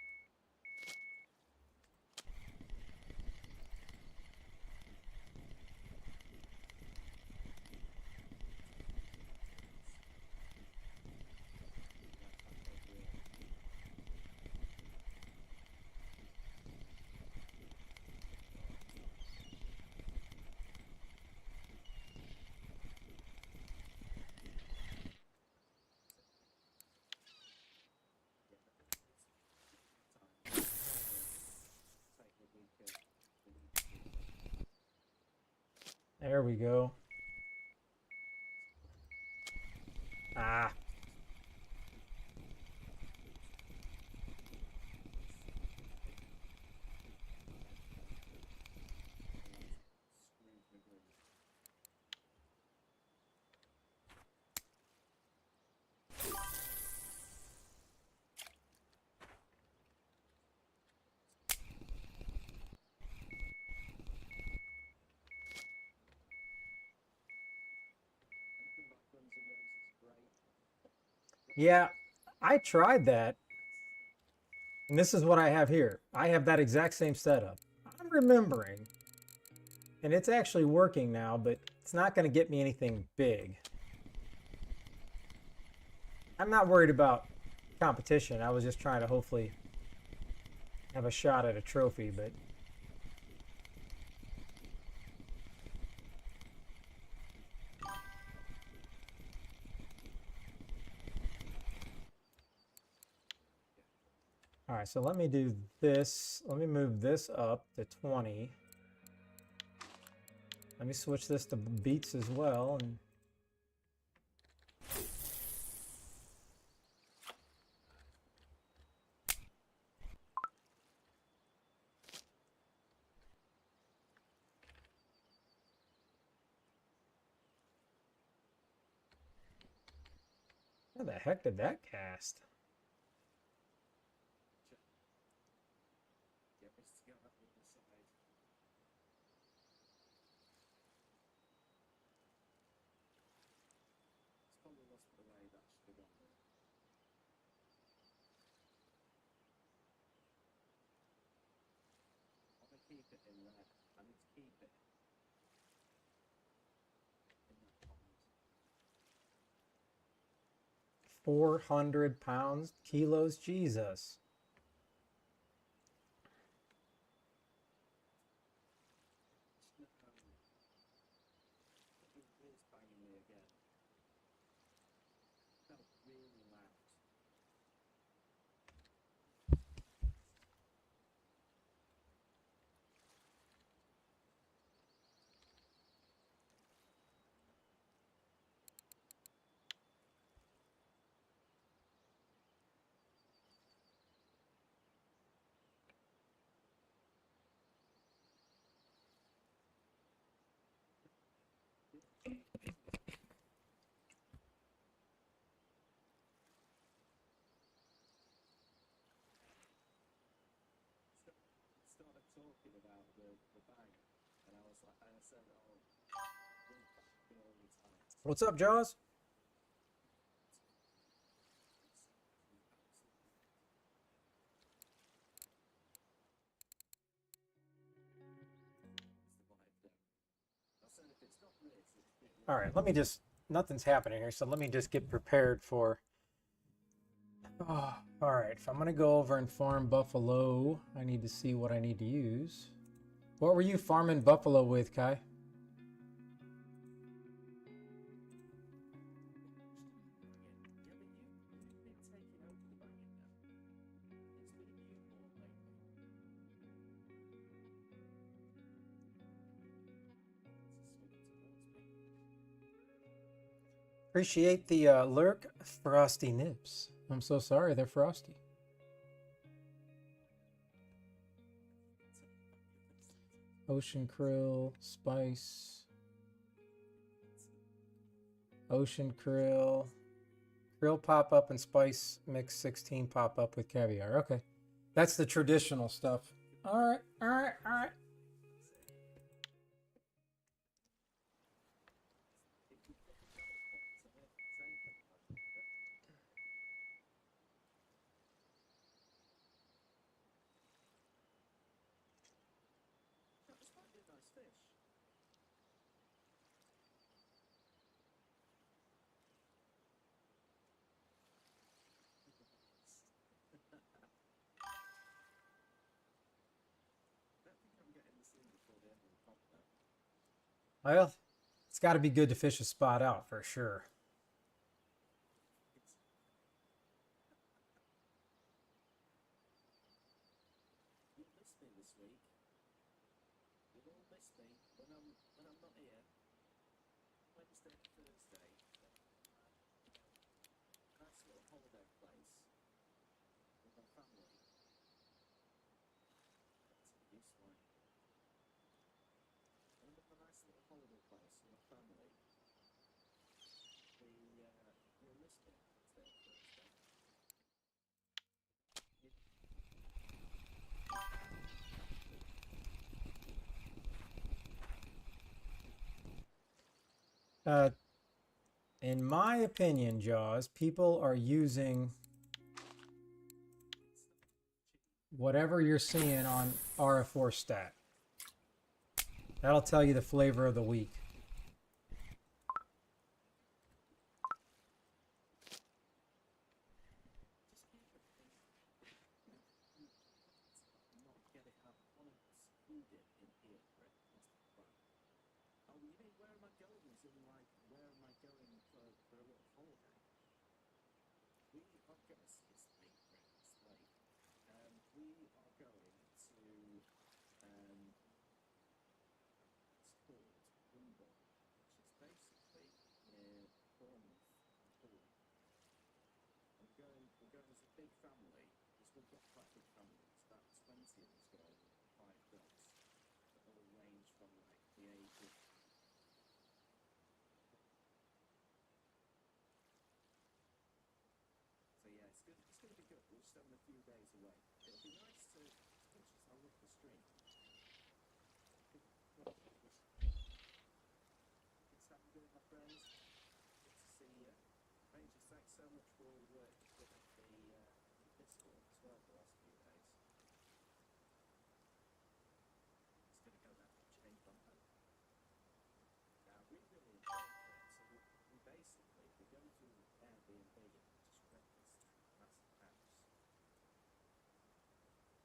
there we go. Ah. Yeah, I tried that. And this is what I have here. I have that exact same setup. I'm remembering. And it's actually working now, but it's not going to get me anything big. I'm not worried about competition. I was just trying to hopefully have a shot at a trophy, but all right, so let me do this. Let me move this up to 20. Let me switch this to beats as well. And how the heck did that cast? Keep it in there. I need to keep it in that pond. 400 pounds, kilos, Jesus. It is banging me again. Felt really loud. talking about the bag, and I was like, I said, oh, we're all retired. What's up, Jaws? All right, let me just, nothing's happening here, so let me just get prepared for. Oh, all right, if I'm going to go over and farm buffalo, I need to see what I need to use. What were you farming buffalo with, Kai? Appreciate the lurk, Frosty Nips. I'm so sorry, they're frosty. Ocean krill, spice. Ocean krill. Krill pop up and spice mix 16 pop up with caviar. Okay. That's the traditional stuff. All right, all right, all right. Well, it's got to be good to fish a spot out for sure. You miss me this week. You all miss me when I'm not here. Wednesday and Thursday. Nice little holiday place with my family. That's useful. I live a nice little holiday place with my family. You'll miss me Wednesday and Thursday. In my opinion, Jaws, people are using whatever you're seeing on RF4 stat. That'll tell you the flavor of the week. Oh, you mean where am I going? As in, like, where am I going for a little holiday? We are going, it's late, Brett, it's late. We are going to, it's called Wimble, which is basically near Bournemouth and Hull. We're going as a big family, because we've got quite a big family. It's about 20 of us going, 5 dogs, that all range from, like, the age of it's going to be good. We're just having a few days away. It'll be nice to, as much as I love the stream, it's having good, my friends. Good to see you. Rangers, thanks so much for all the work you've done at the Discord as well the last few days. It's going to go that much change on that. Now, we really enjoy it. So we basically, we're going to Airbnb and just rent this massive house.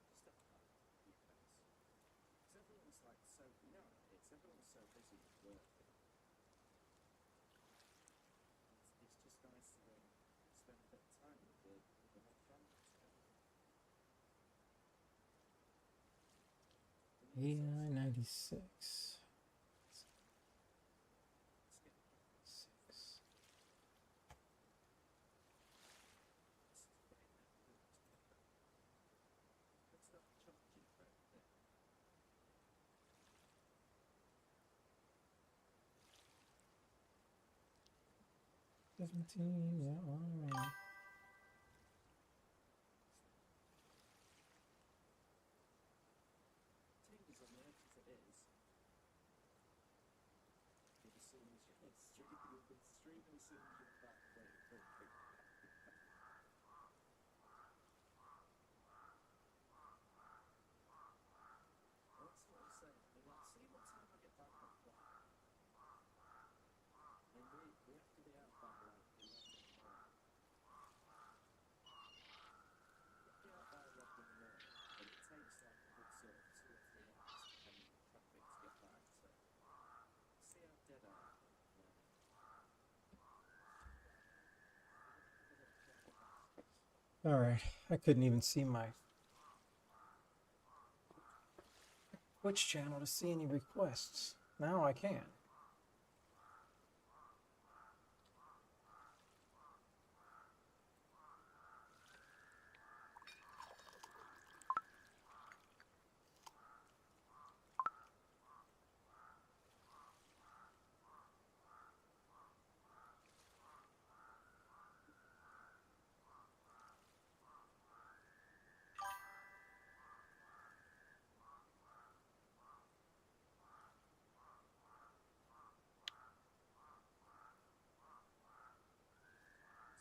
Just at home, a few days. Because everyone's like so, everyone's so busy with work. It's just nice to spend a bit of time with the whole family together. AI 96. Yeah, all right. streaming as soon as you're back. Wait for it. Well, that's what I'm saying. I mean, I'll see what time I get back on flight. I mean, we have to be out by like 11 in the morning. We have to be out by 11 in the morning, but it takes like a good sort of 2 or 3 hours depending on traffic to get back. So see how dead I am. All right, I couldn't even see my Twitch channel to see any requests. Now I can.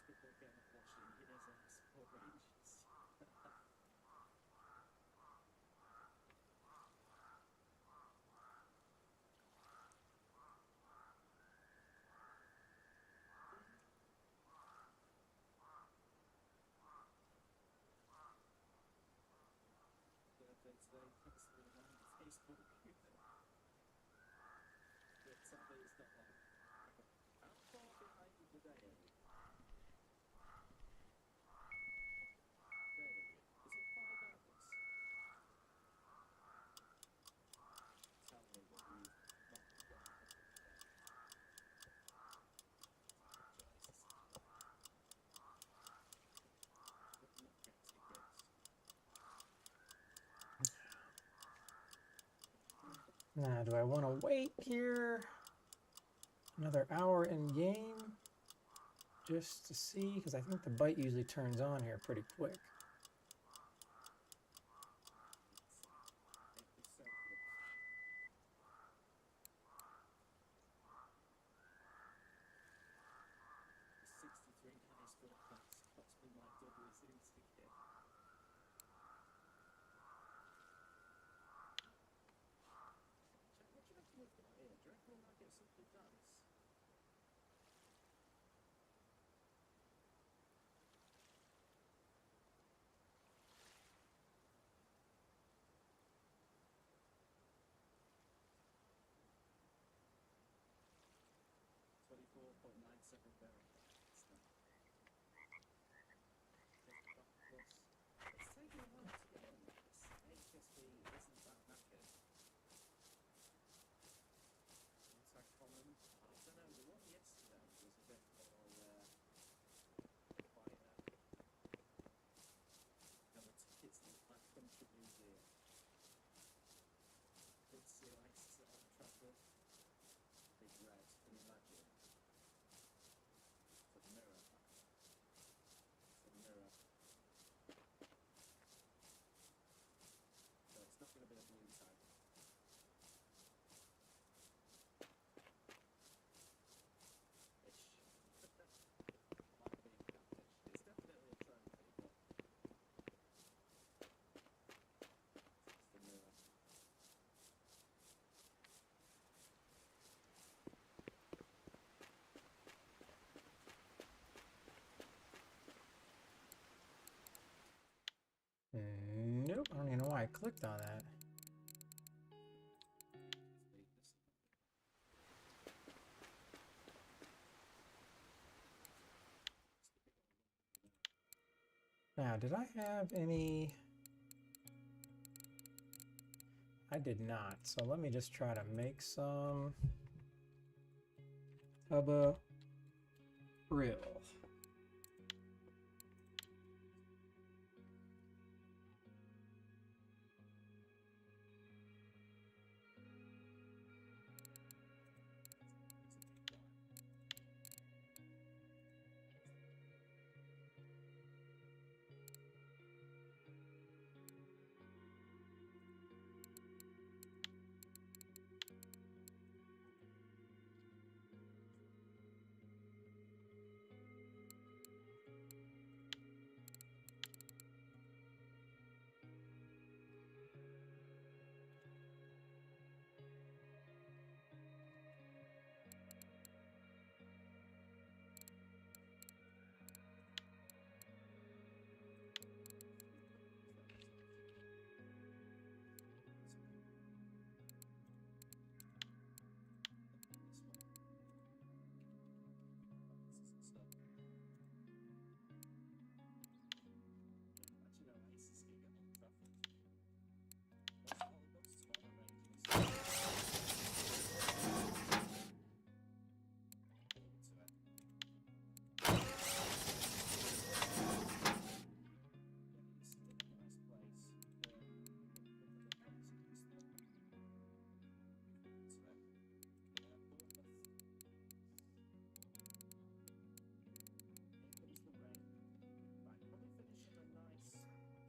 People again have watched it in years and support ranges. Birthday today, thanks for the reminder, Facebook. But sadly it's not long. How far behind the day are we? Day, is it 5 hours? Tell me that we've not gone ahead of the day. Jesus. But not get tickets. Now, do I want to wait here another hour in game just to see? Because I think the bite usually turns on here pretty quick. It'd be so good. The 63 nice good points cost me my double zoom ticket. What do you reckon we've got here? Do you reckon we might get something nice? $24.97 very nice. It's taking a while to get on this. HSB isn't that knackered. Tag column. I don't know, the one yesterday was a bit more quieter. And the tickets look like Country Museum. Big sea lights on Trafford. Big red, can you imagine? It's a mirror. It's a mirror. So it's not going to be a blue tag. Ish. Like being catfish. It's definitely a trophy, but it's the mirror. Nope, I don't even know why I clicked on that. Now, did I have any? I did not. So let me just try to make some Tubba Brill.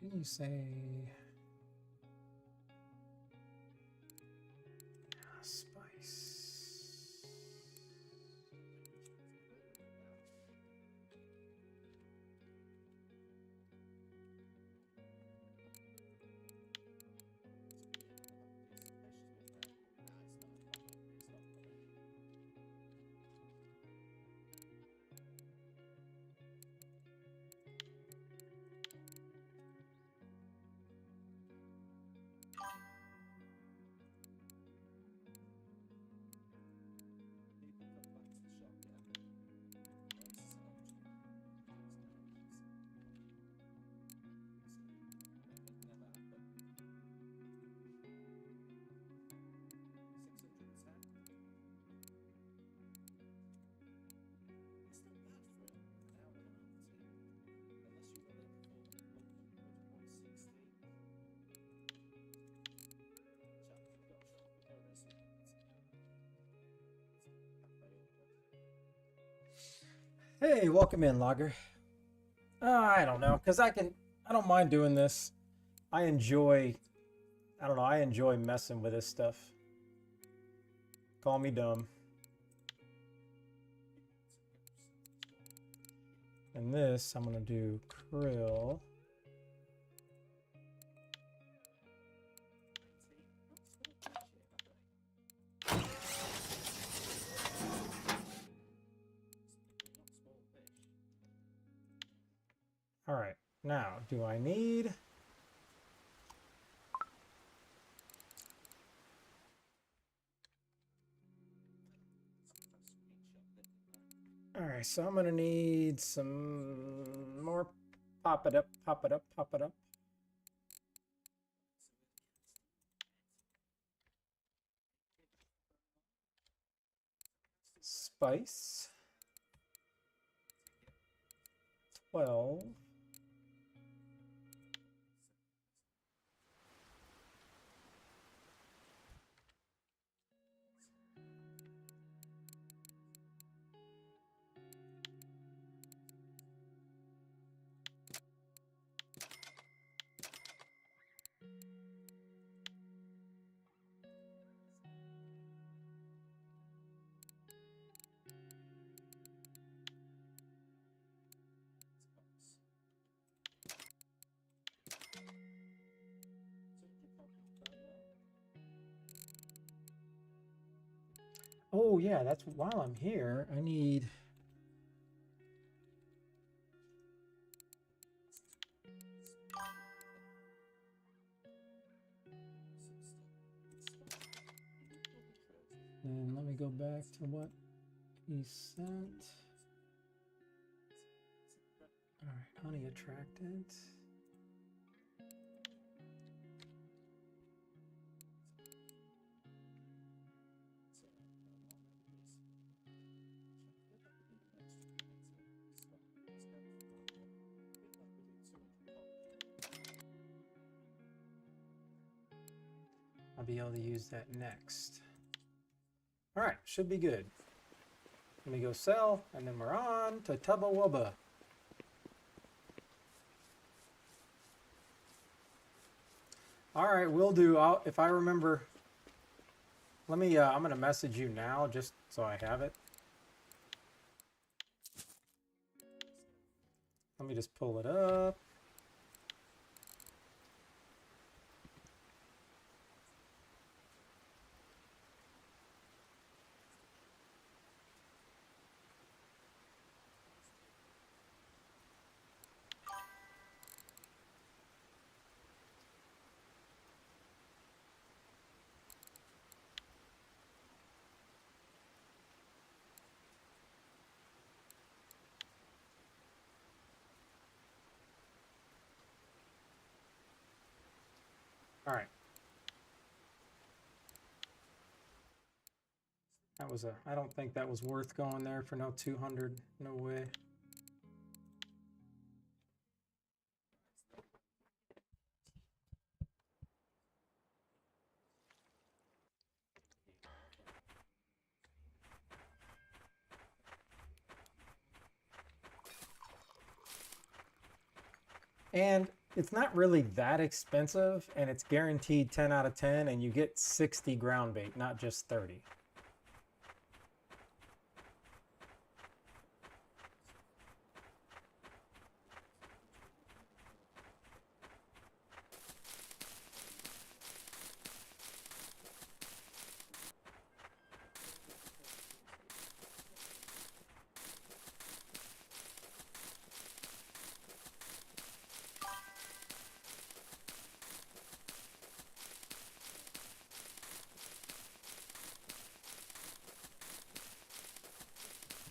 didn't you say? Spice. Hey, welcome in, Logger. I don't know, cause I don't mind doing this. I don't know, I enjoy messing with this stuff. Call me dumb. And this, I'm gonna do krill. All right, now, do I need... All right, so I'm gonna need some more. Pop it up, pop it up, pop it up. Spice. 12. Oh yeah, that's while I'm here, I need... And let me go back to what he sent. All right, honey attractant. I'll be able to use that next. All right, should be good. Let me go sell, and then we're on to Tubba Wubba. All right, will do. If I remember, let me, I'm gonna message you now just so I have it. Let me just pull it up. All right. That was I don't think that was worth going there for no 200. No way. And it's not really that expensive, and it's guaranteed 10 out of 10, and you get 60 ground bait, not just 30.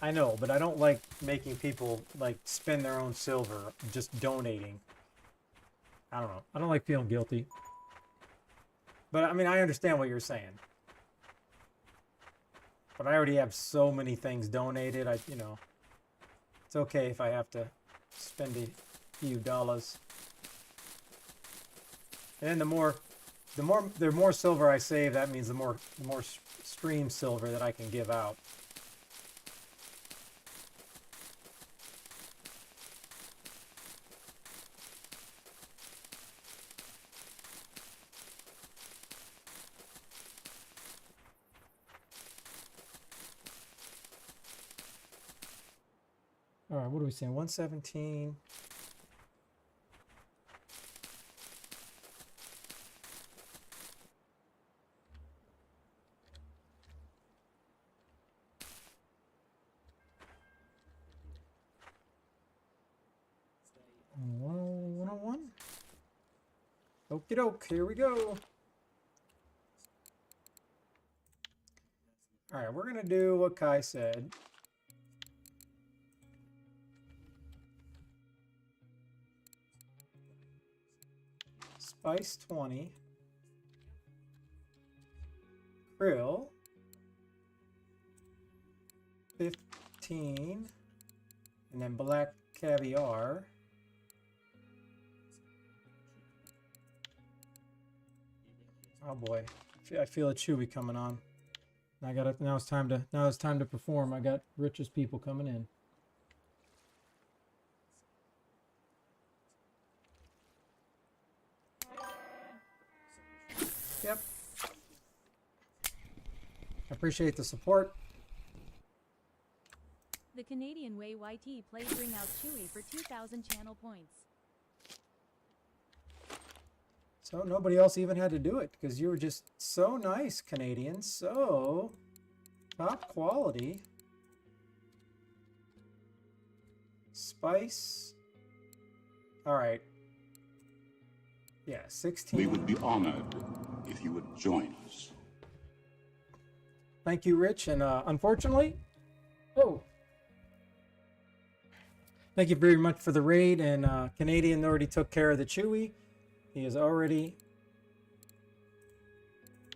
I know, but I don't like making people like spend their own silver just donating. I don't know. I don't like feeling guilty. But I mean, I understand what you're saying. But I already have so many things donated. You know, it's okay if I have to spend a few dollars. And then the more silver I save, that means the more stream silver that I can give out. All right, what are we saying? 117. Stay 101. Okie doke, here we go. All right, we're gonna do what Kai said. Spice 20. Krill 15. And then black caviar. Oh boy, I feel a chewy coming on. Now it's time to perform. I got richest people coming in. Yep. I appreciate the support. The Canadian Way YT plays Ring Out Chewy for 2,000 channel points. So nobody else even had to do it because you were just so nice, Canadian. So top quality. Spice. All right. Yeah, 16. We would be honored if you would join us. Thank you, Rich. And unfortunately, oh, thank you very much for the raid. And Canadian already took care of the Chewy. He's already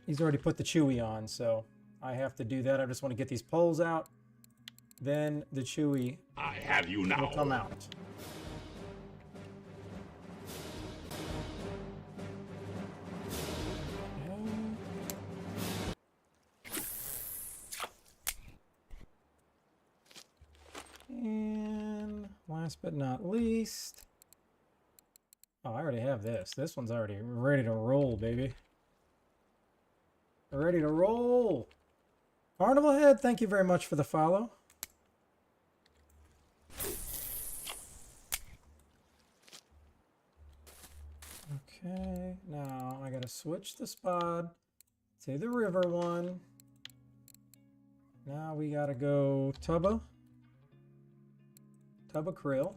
put the Chewy on, so I have to do that. I just want to get these poles out. Then the Chewy I have you now. will come out. And last but not least, oh, I already have this. This one's already ready to roll, baby. Ready to roll. Carnival Head, thank you very much for the follow. Okay, now I gotta switch the spot to the river one. Now we gotta go Tubba Krill.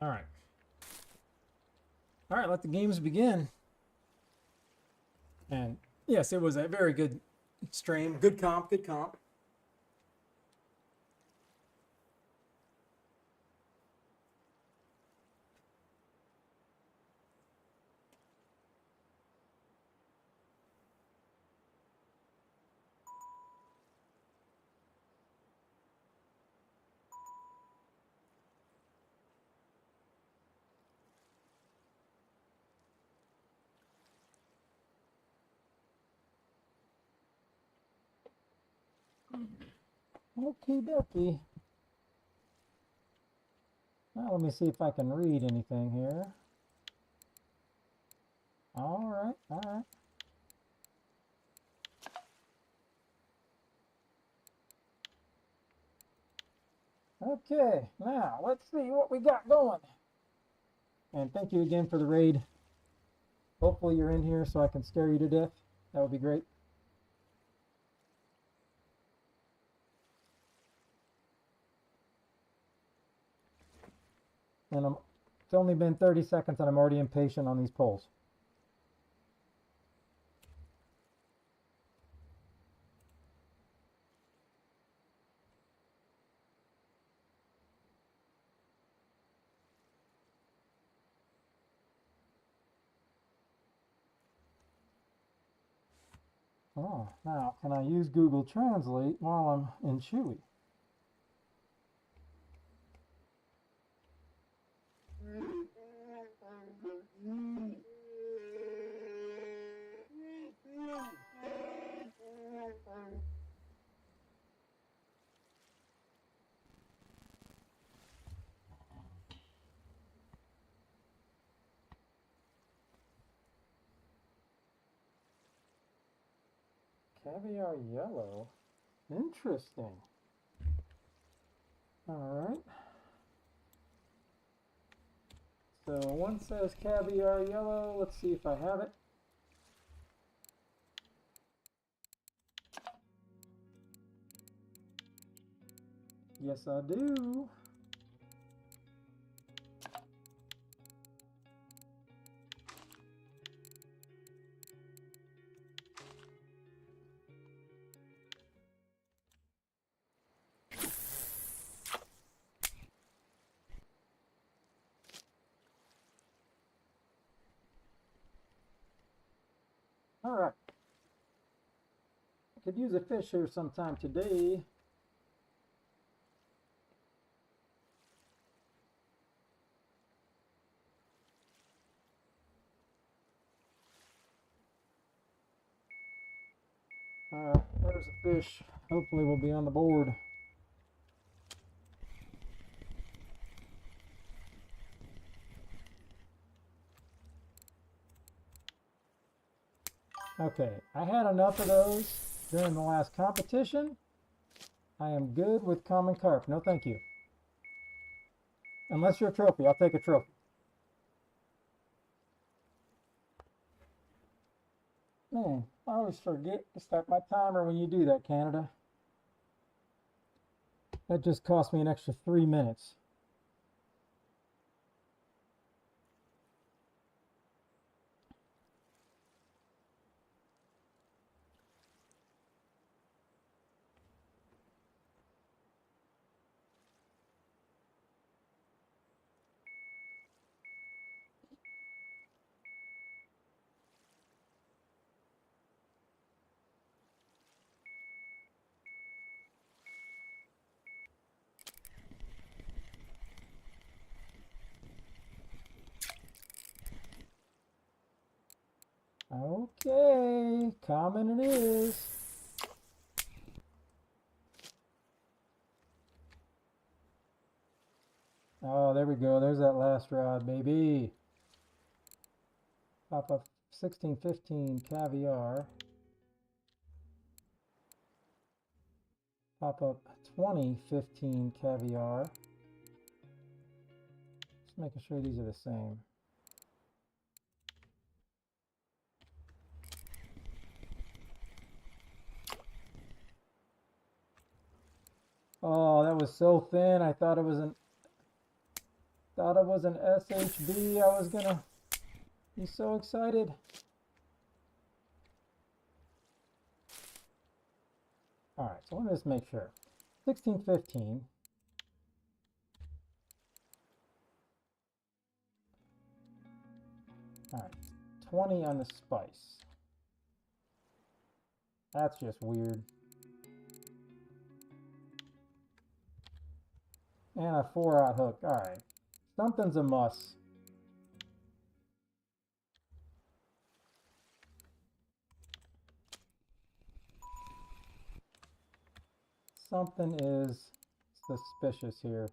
All right. All right, let the games begin. And yes, it was a very good stream. Good comp, good comp. Okie dokie. Now let me see if I can read anything here. All right, all right. Okay, now let's see what we got going. And thank you again for the raid. Hopefully you're in here so I can scare you to death. That would be great. And it's only been 30 seconds and I'm already impatient on these polls. Oh, now can I use Google Translate while I'm in Chewy? Caviar yellow. Interesting. All right. So one says caviar yellow. Let's see if I have it. Yes, I do. All right. I could use a fish here sometime today. All right, there's a fish. Hopefully we'll be on the board. Okay, I had enough of those during the last competition. I am good with common carp. No, thank you. Unless you're a trophy, I'll take a trophy. Man, I always forget to start my timer when you do that, Canada. That just cost me an extra 3 minutes. Okay, common it is. Oh, there we go. There's that last rod, baby. Pop up 1615 caviar. Pop up 2015 caviar. Just making sure these are the same. Oh, that was so thin. I thought it was an SHB. I was gonna be so excited. All right, so let me just make sure. 1615. All right, 20 on the spice. That's just weird. And a 4-aught hook. All right, something's a must. Something is suspicious here.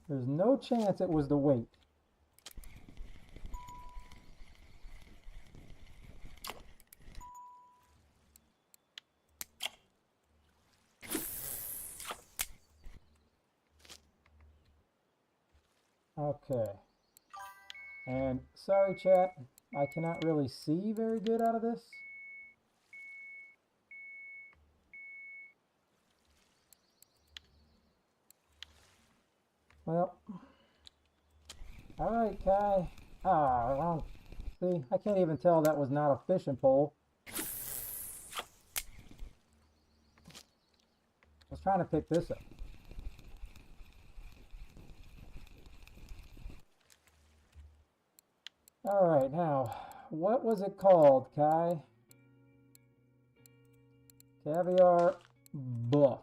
There's no chance it was the weight. Okay. And sorry, chat, I cannot really see very good out of this. Well, all right, Kai. Ah, wrong. See, I can't even tell that was not a fishing pole. I was trying to pick this up. All right, now, what was it called, Kai? Caviar buff.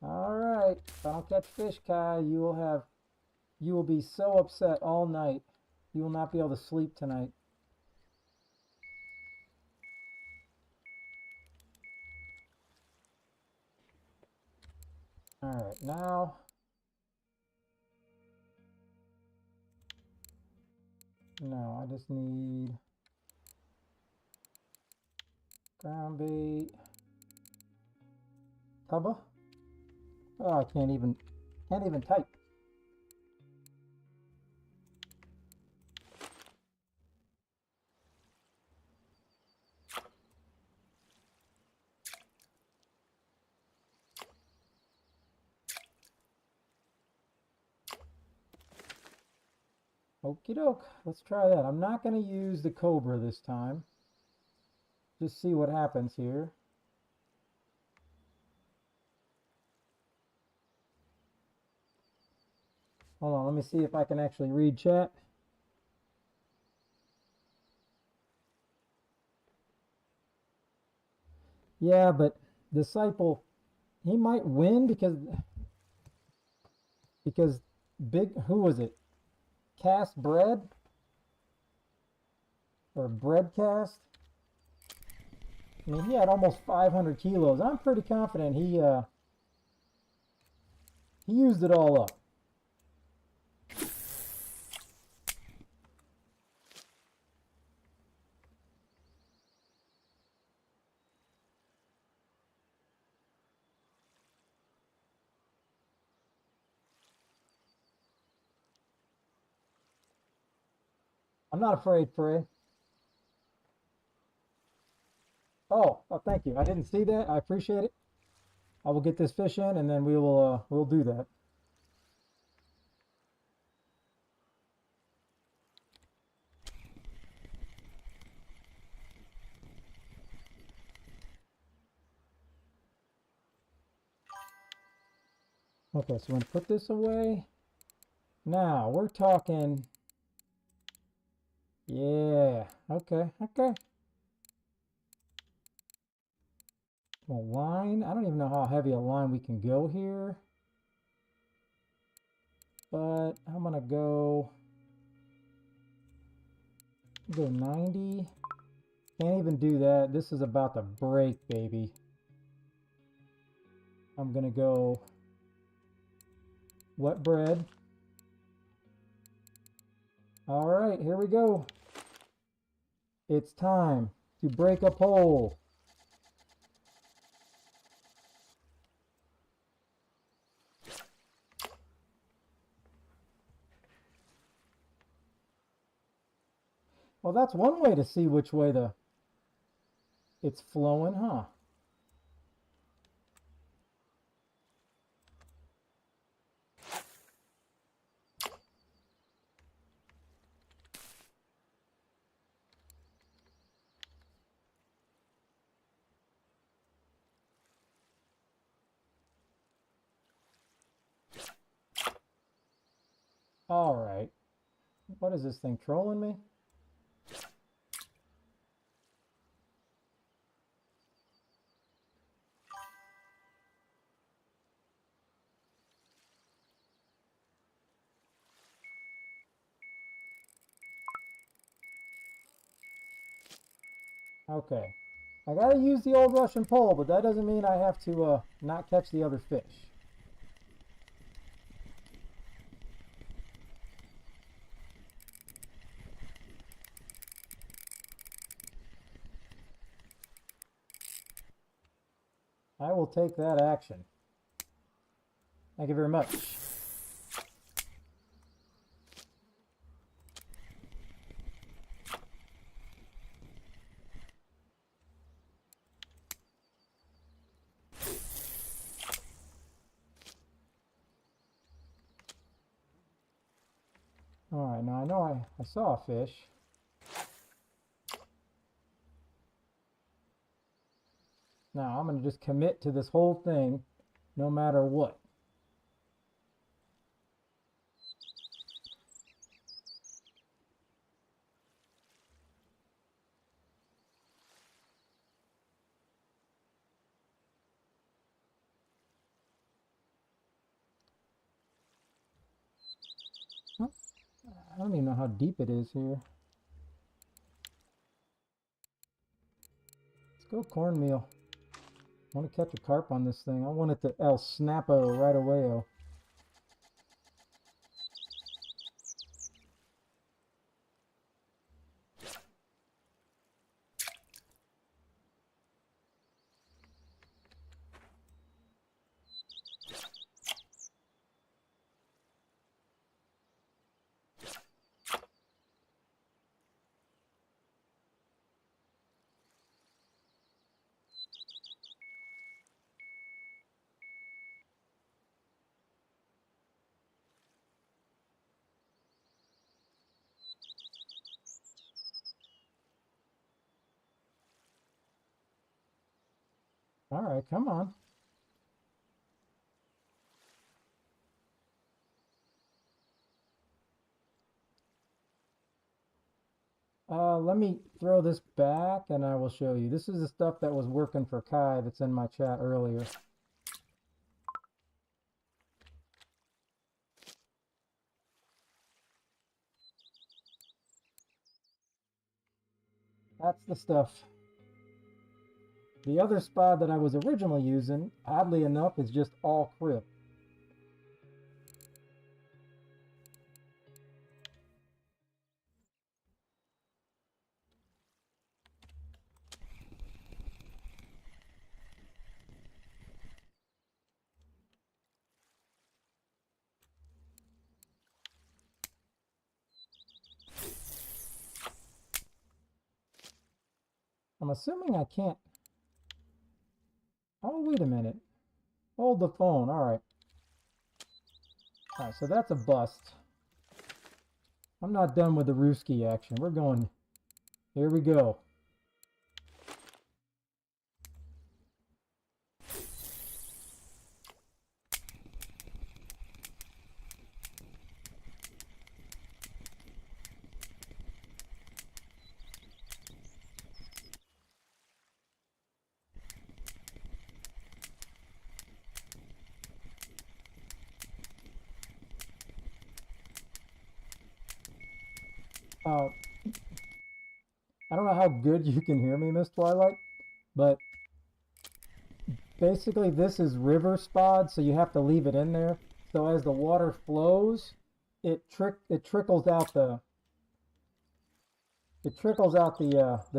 All right, if I don't catch fish, Kai, you will be so upset all night. You will not be able to sleep tonight. All right, now. No, I just need ground bait. Tubba? Oh, I can't even type. Okie doke, let's try that. I'm not going to use the Cobra this time. Just see what happens here. Hold on, let me see if I can actually read chat. Yeah, but Disciple, he might win because big, who was it? Cast Bread? Or Breadcast? I mean, he had almost 500 kilos. I'm pretty confident he used it all up. I'm not afraid, Frey. Oh, thank you. I didn't see that. I appreciate it. I will get this fish in, and then we'll do that. Okay, so I'm going to put this away. Now, we're talking... Yeah, okay. A line. I don't even know how heavy a line we can go here. But I'm going to go 90. Can't even do that. This is about to break, baby. I'm going to go wet bread. All right, here we go. It's time to break a pole. Well, that's one way to see which way it's flowing, huh? All right. What is this thing, trolling me? Okay. I gotta use the old Russian pole, but that doesn't mean I have to not catch the other fish. I will take that action. Thank you very much. Alright, now I know I saw a fish. Now I'm going to just commit to this whole thing no matter what. I don't even know how deep it is here. Let's go cornmeal. I want to catch a carp on this thing. I want it to El Snapo right away. -o. All right, come on. Let me throw this back and I will show you. This is the stuff that was working for Kai that's in my chat earlier. That's the stuff. The other spot that I was originally using, oddly enough, is just all crib. I'm assuming I can't. Oh, wait a minute. Hold the phone. All right. All right, so that's a bust. I'm not done with the Ruski action. We're going. Here we go. I don't know how good you can hear me, Miss Twilight, but basically this is river spod, so you have to leave it in there. So as the water flows, it trickles out the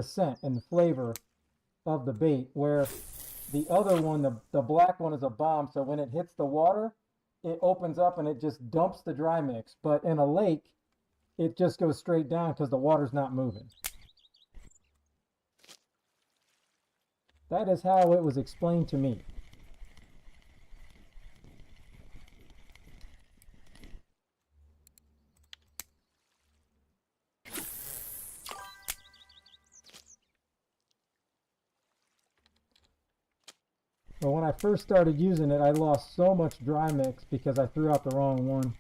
scent and the flavor of the bait, where the other one, the black one, is a bomb, so when it hits the water, it opens up and it just dumps the dry mix. But in a lake, it just goes straight down because the water's not moving. That is how it was explained to me. But when I first started using it, I lost so much dry mix because I threw out the wrong one.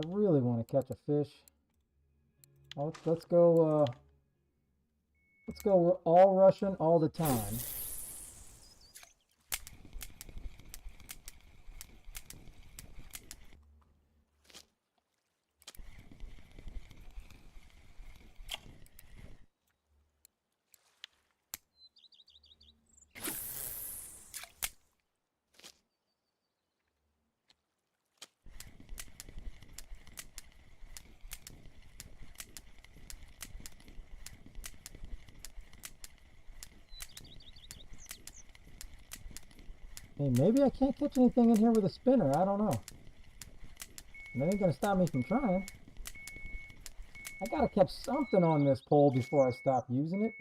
really want to catch a fish. Oh, let's go. Let's go all Russian all the time. Hey, maybe I can't catch anything in here with a spinner. I don't know. That ain't gonna stop me from trying. I gotta catch something on this pole before I stop using it.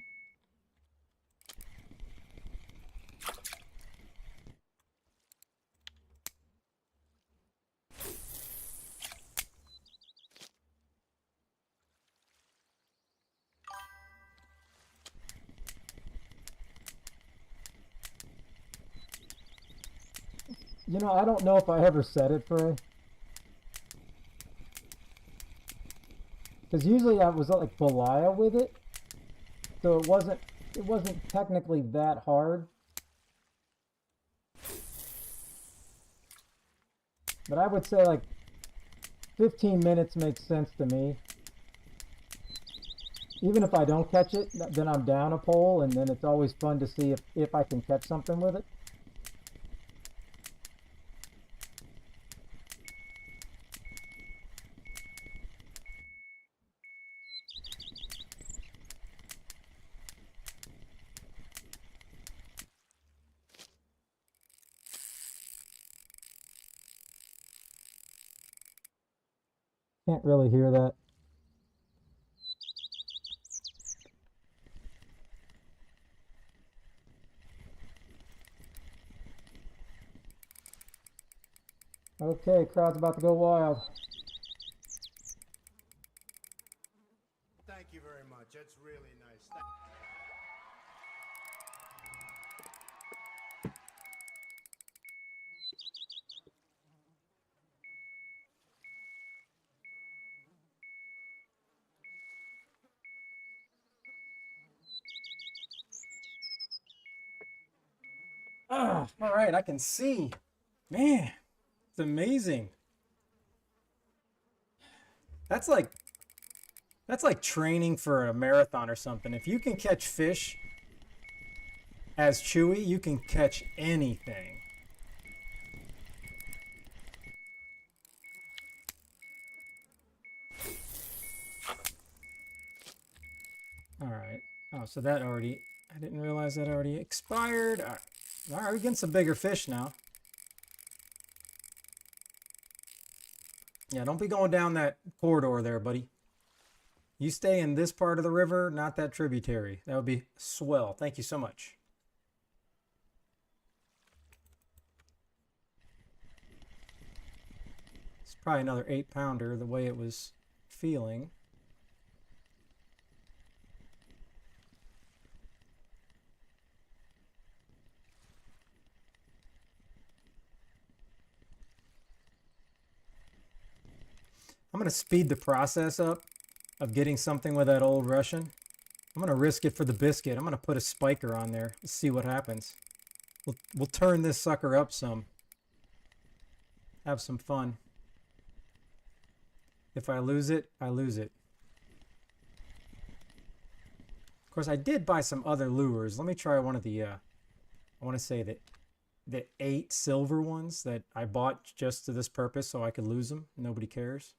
You know, I don't know if I ever said it, Frey. Because usually I was like Belia with it, so it wasn't technically that hard. But I would say like 15 minutes makes sense to me. Even if I don't catch it, then I'm down a pole, and then it's always fun to see if I can catch something with it. Can't really hear that. Okay, crowd's about to go wild. Thank you very much. That's really nice. Ah, all right, I can see. Man, it's amazing. That's like training for a marathon or something. If you can catch fish as Chewy, you can catch anything. All right. Oh, so that already, I didn't realize that already expired. All right, we're getting some bigger fish now. Yeah, don't be going down that corridor there, buddy. You stay in this part of the river, not that tributary. That would be swell. Thank you so much. It's probably another 8-pounder the way it was feeling. I'm going to speed the process up of getting something with that old Russian. I'm going to risk it for the biscuit. I'm going to put a spiker on there. Let's see what happens. We'll turn this sucker up some. Have some fun. If I lose it, I lose it. Of course, I did buy some other lures. Let me try one of the, I want to say that the 8 silver ones that I bought just to this purpose so I could lose them. Nobody cares.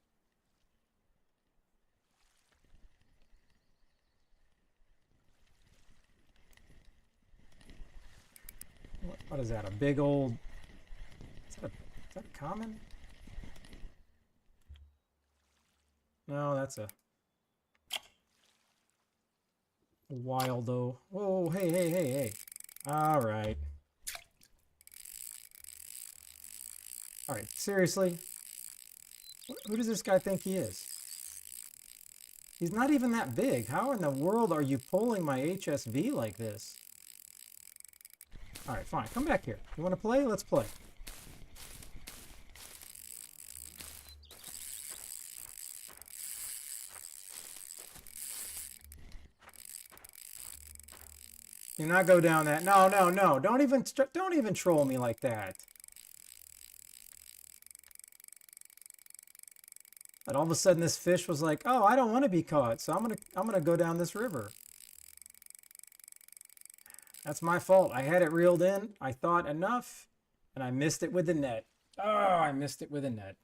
What is that? A big old... Is that a common? No, that's a wildo. Whoa, hey. All right. All right, seriously? Who does this guy think he is? He's not even that big. How in the world are you pulling my HSV like this? All right, fine. Come back here. You want to play? Let's play. Do not go down that. No, no, no. Don't even troll me like that. And all of a sudden this fish was like, "Oh, I don't want to be caught, so I'm going to go down this river." That's my fault. I had it reeled in. I thought enough, and I missed it with the net. Oh, I missed it with a net.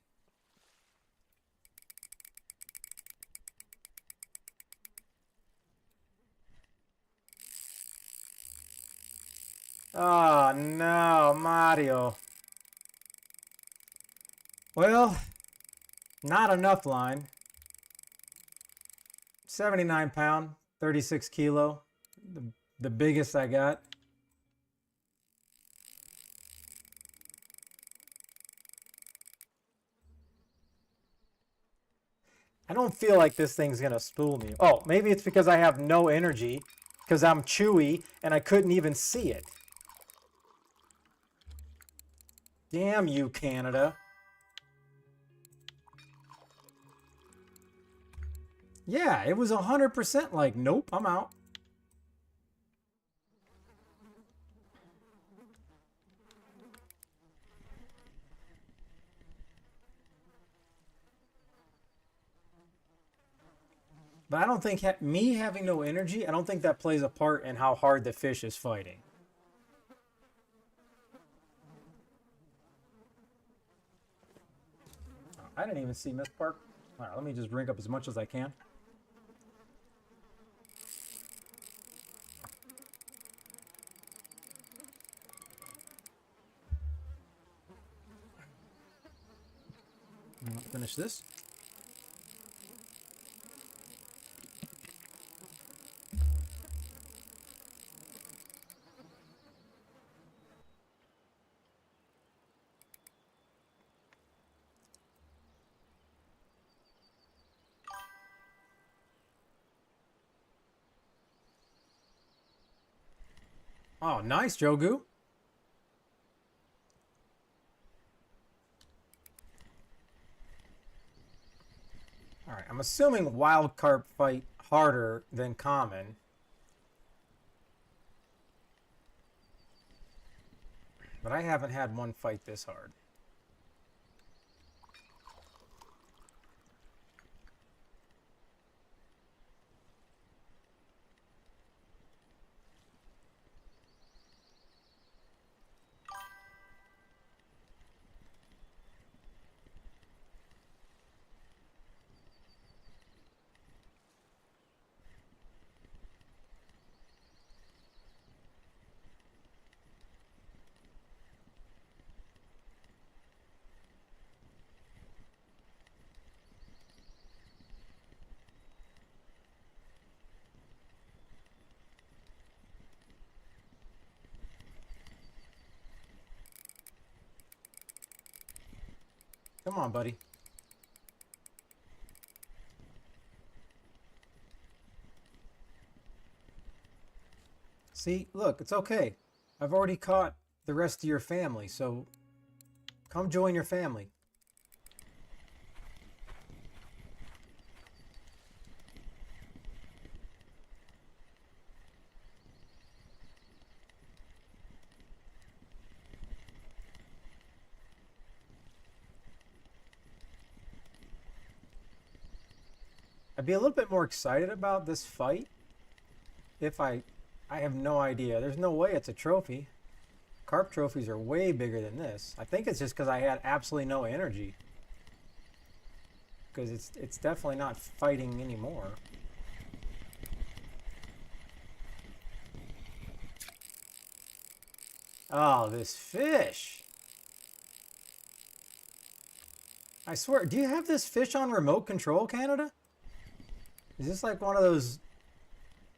Oh, no, Mario. Well, not enough line. 79 pound, 36 kilo. The biggest I got. I don't feel like this thing's gonna spool me. Oh, maybe it's because I have no energy, because I'm chewy and I couldn't even see it. Damn you, Canada. Yeah, it was 100% like, nope, I'm out. But I don't think me having no energy, I don't think that plays a part in how hard the fish is fighting. Oh, I didn't even see Miss Park. All right, let me just drink up as much as I can. Finish this. Oh, nice, Jogu. All right, I'm assuming wild carp fight harder than common. But I haven't had one fight this hard. Come on, buddy. See, look, it's okay. I've already caught the rest of your family, so come join your family. I'd be a little bit more excited about this fight if I have no idea. There's no way it's a trophy. Carp trophies are way bigger than this. I think it's just because I had absolutely no energy. Because it's definitely not fighting anymore. Oh, this fish. I swear, do you have this fish on remote control, Canada? Is this like one of those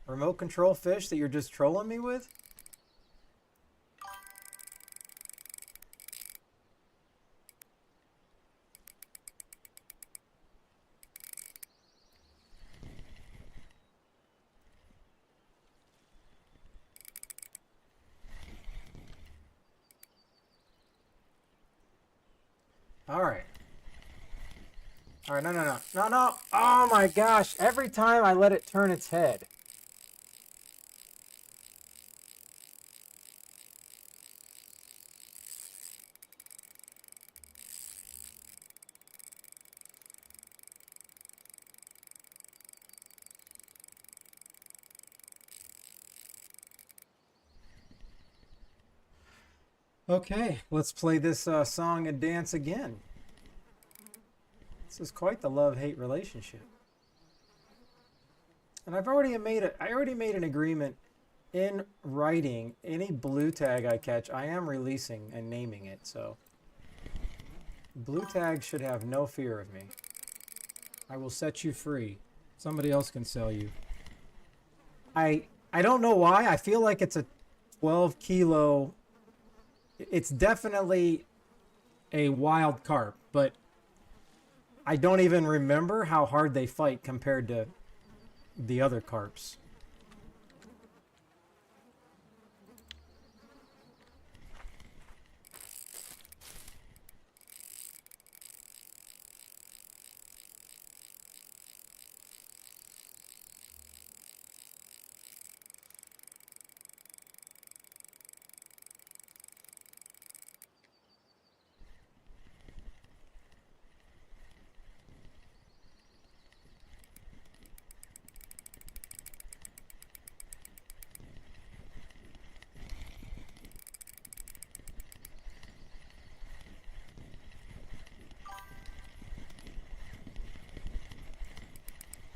remote control fish that you're just trolling me with? All right. All right, no, no, no. No, no. Oh my gosh. Every time I let it turn its head. Okay, let's play this song and dance again. This is quite the love-hate relationship. And I already made an agreement in writing. Any blue tag I catch, I am releasing and naming it. So blue tag should have no fear of me. I will set you free. Somebody else can sell you. I don't know why. I feel like it's a 12 kilo. It's definitely a wild carp, but I don't even remember how hard they fight compared to the other carps.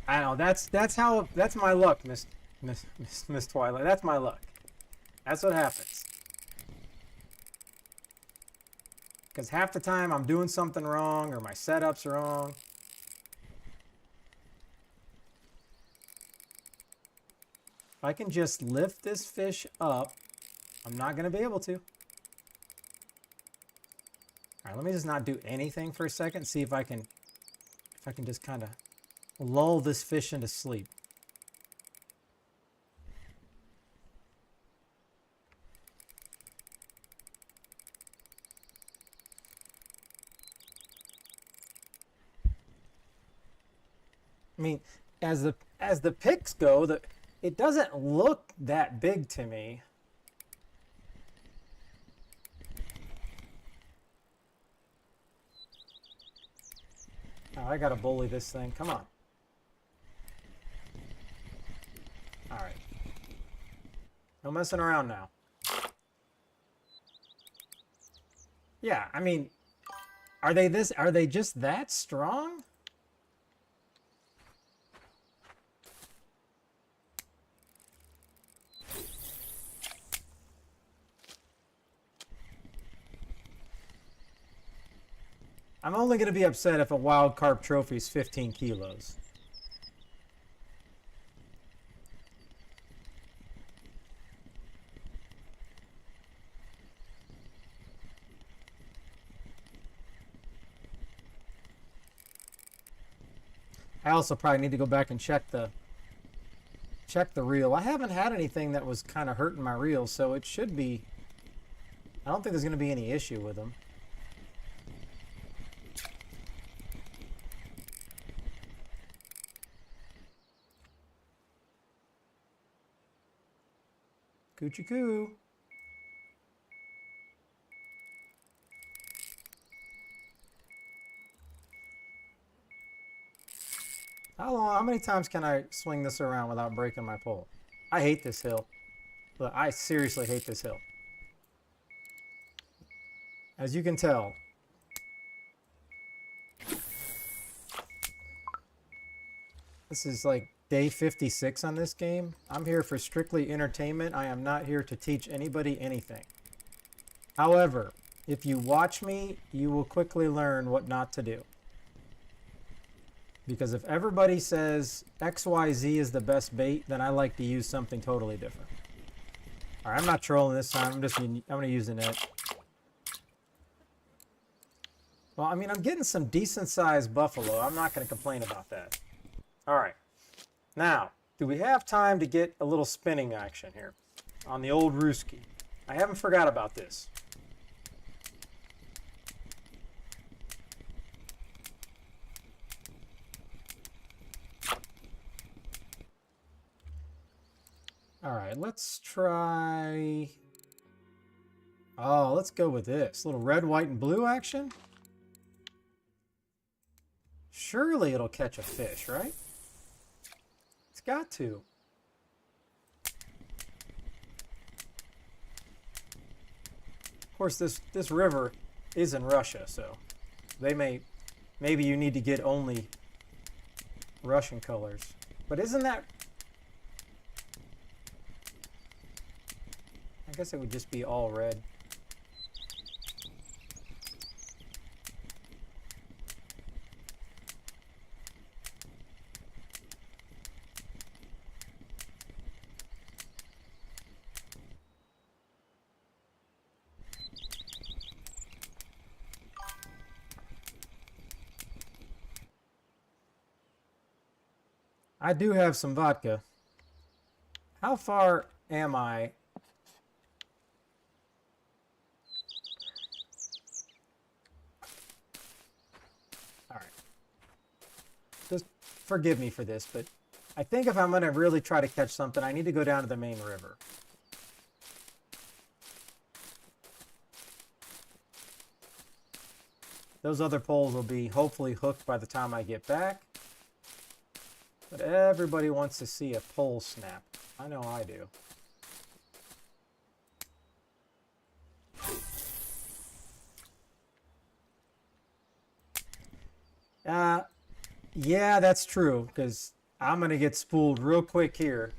I know that's my luck, Miss Twilight. That's my luck. That's what happens. Because half the time I'm doing something wrong or my setup's wrong. If I can just lift this fish up, I'm not going to be able to. All right, let me just not do anything for a second. See if I can just kind of lull this fish into sleep. I mean, as the pics go, it doesn't look that big to me. Oh, I gotta bully this thing. Come on. All right. No messing around now. Yeah, I mean, are they just that strong? I'm only going to be upset if a wild carp trophy is 15 kilos. I also probably need to go back and check the reel. I haven't had anything that was kind of hurting my reel, so it should be. I don't think there's going to be any issue with them. Coochie coo. How many times can I swing this around without breaking my pole? I hate this hill. Look, I seriously hate this hill. As you can tell. This is like day 56 on this game. I'm here for strictly entertainment. I am not here to teach anybody anything. However, if you watch me, you will quickly learn what not to do. Because if everybody says XYZ is the best bait, then I like to use something totally different. All right, I'm not trolling this time. I'm going to use the net. Well, I mean, I'm getting some decent-sized buffalo. I'm not going to complain about that. All right. Now, do we have time to get a little spinning action here on the old Rooski? I haven't forgot about this. All right, let's try. Oh, let's go with this. A little red, white, and blue action. Surely it'll catch a fish, right? It's got to. Of course, this river is in Russia, so maybe you need to get only Russian colors. But isn't that... I guess it would just be all red. I do have some vodka. How far am I? All right. Just forgive me for this, but I think if I'm going to really try to catch something, I need to go down to the main river. Those other poles will be hopefully hooked by the time I get back. But everybody wants to see a pole snap. I know I do. Yeah, that's true, because I'm going to get spooled real quick here.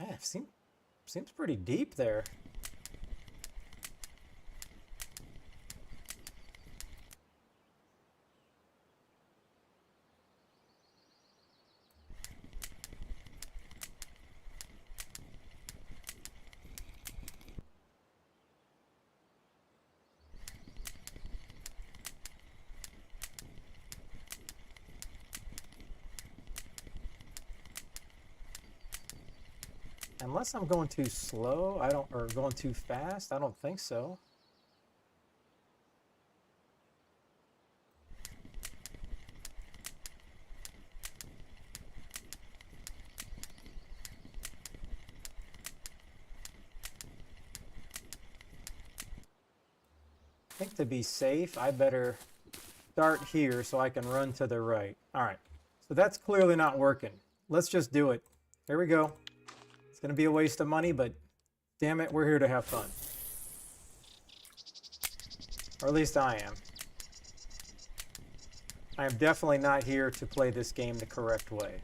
Man, it seems pretty deep there. Unless I'm going too slow, or going too fast, I don't think so. I think to be safe, I better start here so I can run to the right. All right, so that's clearly not working. Let's just do it. Here we go. It's going to be a waste of money, but damn it, we're here to have fun. Or at least I am. I am definitely not here to play this game the correct way.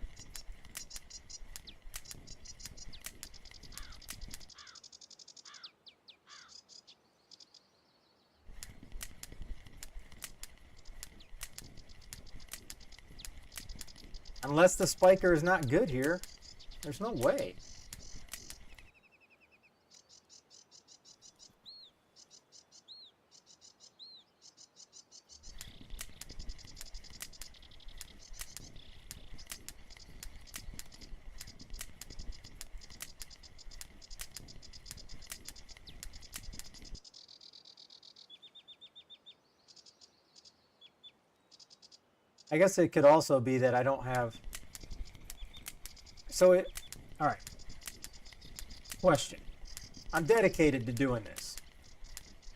Unless the spiker is not good here, there's no way. I guess it could also be that I don't have... So it... Alright. Question. I'm dedicated to doing this.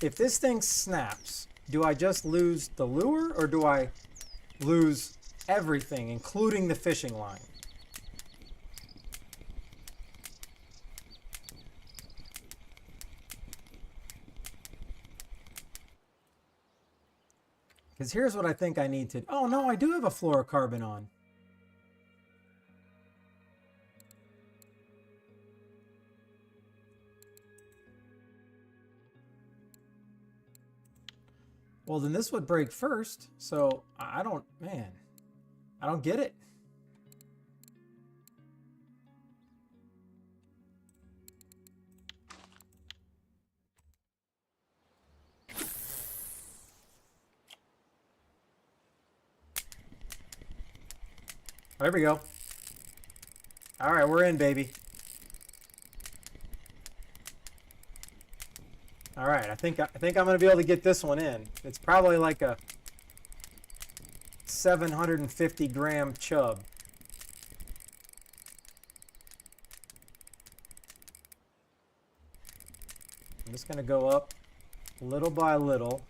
If this thing snaps, do I just lose the lure, or do I lose everything, including the fishing line? Because here's what I think I need to... Oh, no, I do have a fluorocarbon on. Well, then this would break first, so I don't... Man, I don't get it. There we go. All right, we're in, baby. All right, I think I'm gonna be able to get this one in. It's probably like a 750 gram chub. I'm just gonna go up little by little.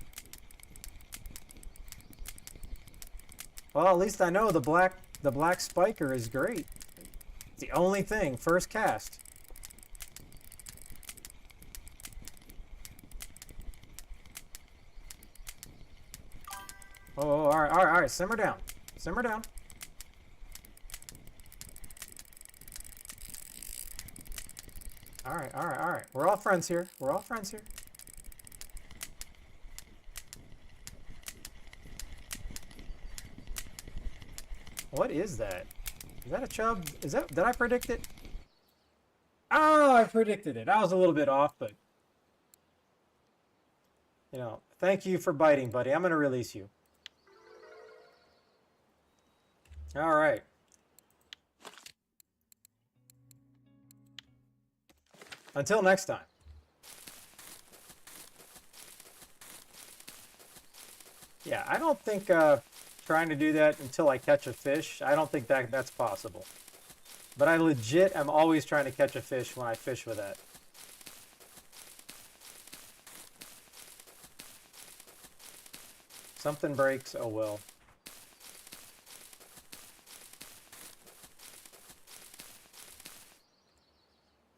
Well, at least I know the black spiker is great. It's the only thing. First cast. Oh, all right, all right, all right. Simmer down. Simmer down. All right, all right, all right. We're all friends here. We're all friends here. What is that? Is that a chub? Is that, did I predict it? Oh, I predicted it. I was a little bit off, but you know, thank you for biting, buddy. I'm going to release you. All right. Until next time. Yeah, I don't think trying to do that until I catch a fish, I don't think that's possible. But I legit am always trying to catch a fish when I fish with that. Something breaks, oh well.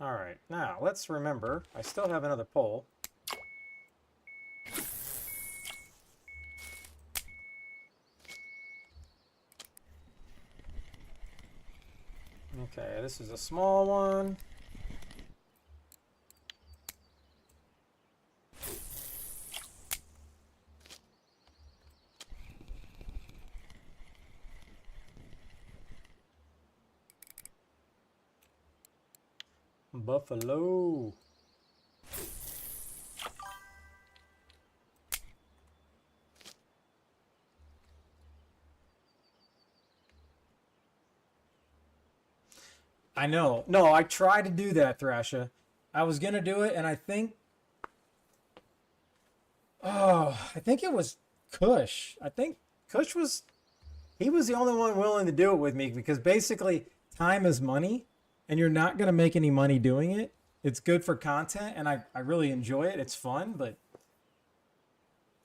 Alright, now let's remember, I still have another pole. Okay, this is a small one. Buffalo. I know. No, I tried to do that, Thrasher. I was gonna do it, and I think... Oh, I think it was Kush. I think Kush was... He was the only one willing to do it with me, because basically, time is money, and you're not gonna make any money doing it. It's good for content, and I really enjoy it. It's fun, but...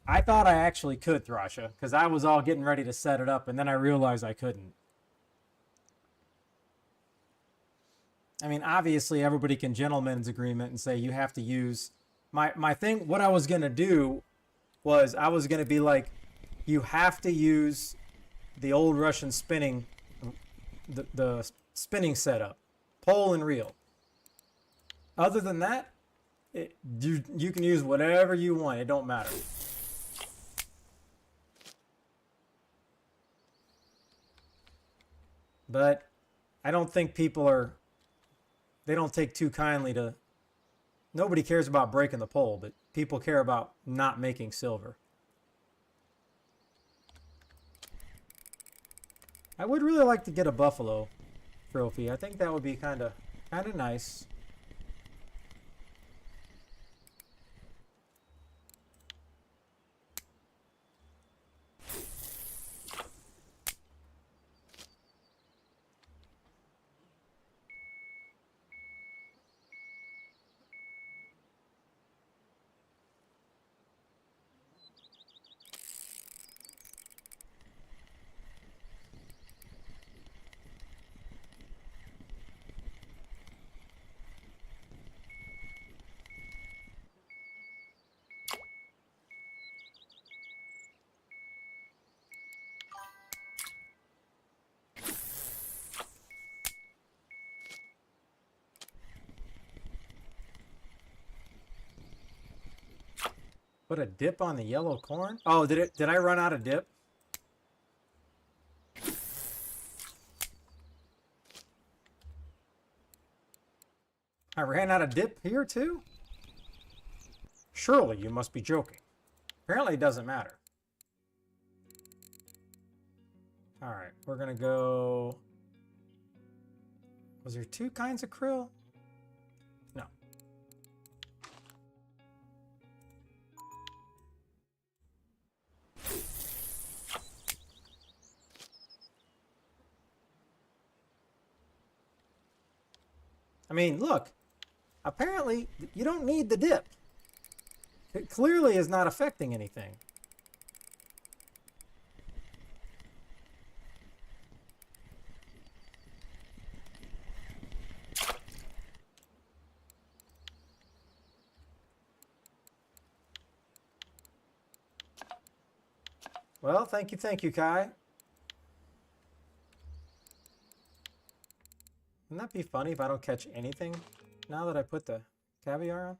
I thought I actually could, Thrasher, because I was all getting ready to set it up, and then I realized I couldn't. I mean, obviously, everybody can gentleman's agreement and say you have to use... My thing, what I was going to do was I was going to be like, you have to use the old Russian spinning, the spinning setup, pole and reel. Other than that, you can use whatever you want. It don't matter. But I don't think people are... They don't take too kindly to... Nobody cares about breaking the pole, but people care about not making silver. I would really like to get a buffalo trophy. I think that would be kind of nice. Put a dip on the yellow corn? Oh, did I run out of dip? I ran out of dip here too? Surely you must be joking. Apparently it doesn't matter. Alright, we're gonna go... Was there two kinds of krill? No. I mean, look. Apparently, you don't need the dip. It clearly is not affecting anything. Well, thank you, Kai. Wouldn't that be funny if I don't catch anything now that I put the caviar on?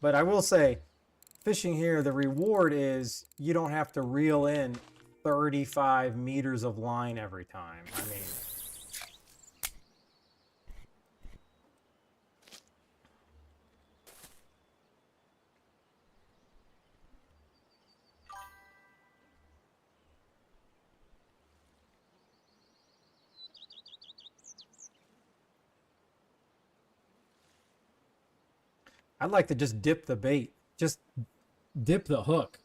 But I will say, fishing here, the reward is you don't have to reel in 35 meters of line every time. I mean, I'd like to just dip the bait. Just dip the hook.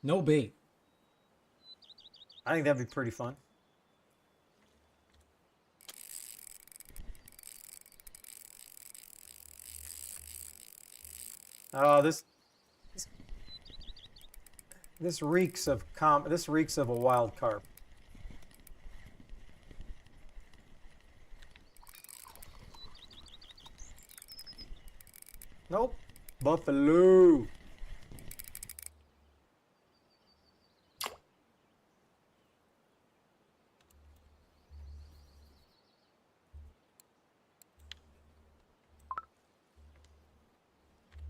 No bait. I think that'd be pretty fun. Oh, this reeks of a wild carp. Nope. Buffalo.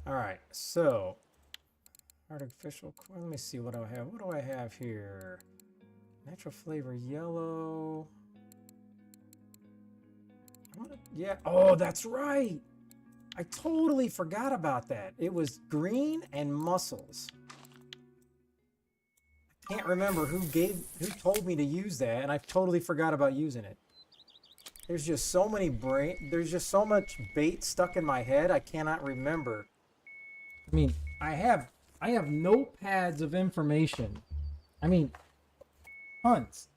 All right, so artificial. Let me see what do I have. What do I have here? Natural flavor yellow. Yeah. Oh, that's right. I totally forgot about that. It was green and mussels. I can't remember who told me to use that, and I totally forgot about using it. There's just so much bait stuck in my head. I cannot remember. I mean, I have notepads of information. I mean, tons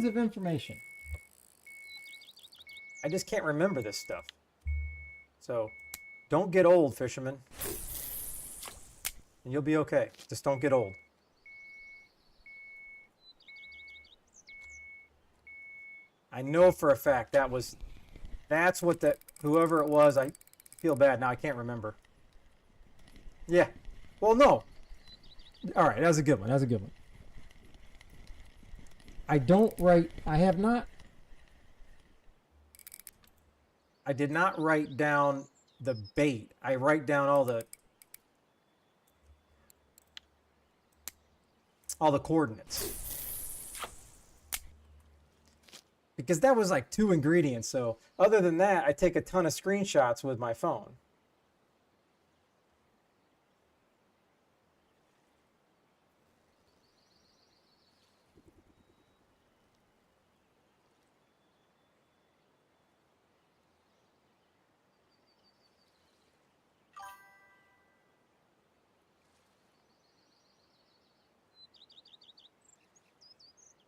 of information. I just can't remember this stuff. So, don't get old, fishermen. And you'll be okay. Just don't get old. I know for a fact that's what whoever it was, I feel bad now, I can't remember. Yeah. Well, no. All right, that was a good one. I did not write down the bait. I write down all the coordinates. Because that was like 2 ingredients. So other than that, I take a ton of screenshots with my phone.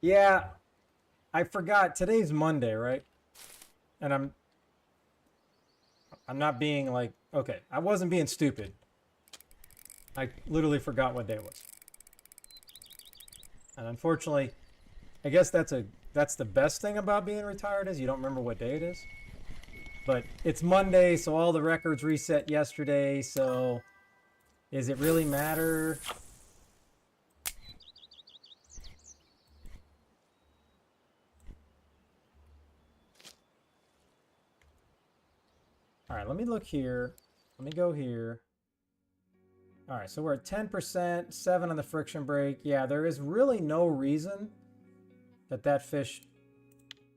Yeah, I forgot. Today's Monday, right? And I'm not being like, okay, I wasn't being stupid. I literally forgot what day it was. And unfortunately, I guess that's the best thing about being retired is you don't remember what day it is. But it's Monday, so all the records reset yesterday, so does it really matter? All right, let me look here. Let me go here. All right, so we're at 10%, 7 on the friction brake. Yeah, there is really no reason that fish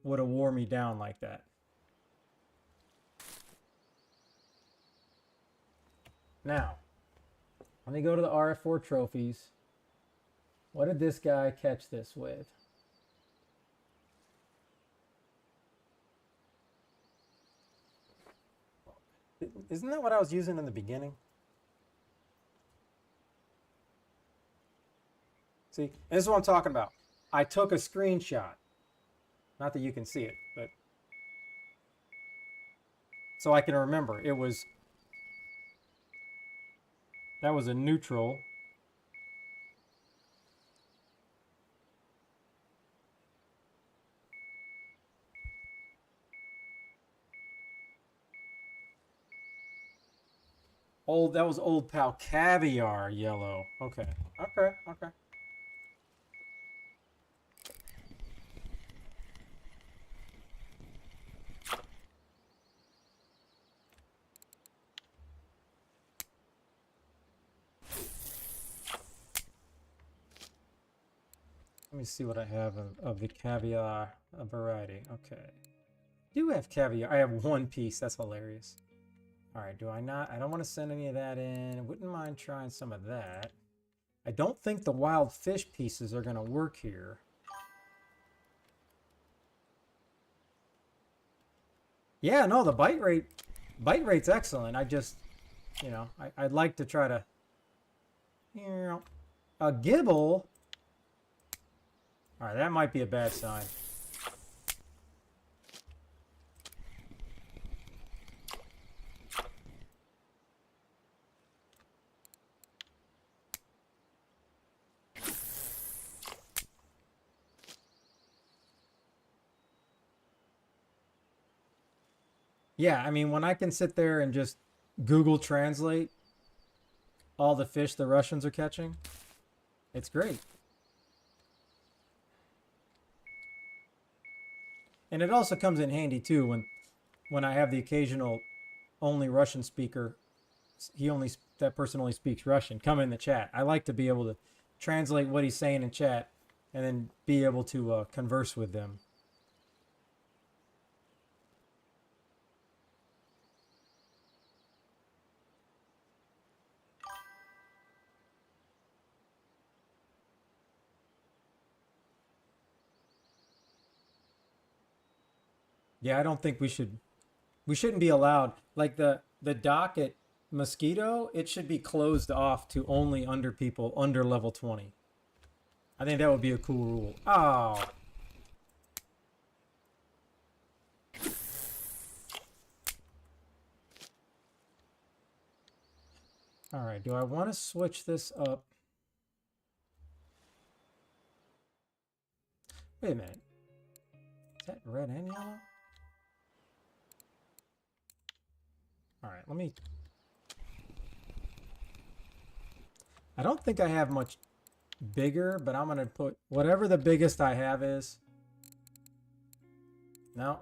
would have wore me down like that. Now, let me go to the RF4 trophies. What did this guy catch this with? Isn't that what I was using in the beginning? See, this is what I'm talking about. I took a screenshot. Not that you can see it, but so I can remember. That was a neutral. That was Old Pal Caviar yellow. Okay. Okay. Okay. Let me see what I have of the caviar variety. Okay. Do have caviar. I have one piece. That's hilarious. All right. Do I not? I don't want to send any of that in. Wouldn't mind trying some of that. I don't think the wild fish pieces are going to work here. Yeah, no, the bite rate's excellent. I just, you know, I'd like to try to, you know, a gibble. All right, that might be a bad sign. Yeah, I mean, when I can sit there and just Google Translate all the fish the Russians are catching, it's great. And it also comes in handy too when I have the occasional only Russian speaker. That person only speaks Russian. Come in the chat. I like to be able to translate what he's saying in chat and then be able to converse with them. Yeah, I don't think we shouldn't be allowed, like the dock at Mosquito, it should be closed off to only under people under level 20. I think that would be a cool rule. Oh. All right, do I want to switch this up? Wait a minute. Is that red and yellow? All right, let me... I don't think I have much bigger, but I'm going to put whatever the biggest I have is. No.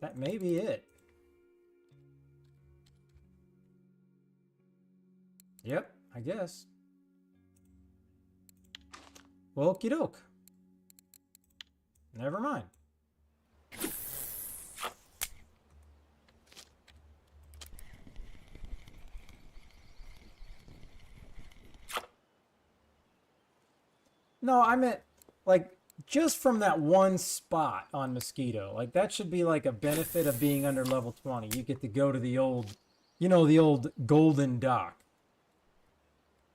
That may be it. Yep, I guess. Well, okie doke. Never mind. No, I meant like just from that one spot on Mosquito. Like that should be like a benefit of being under level 20. You get to go to the old, you know, the old Golden Dock.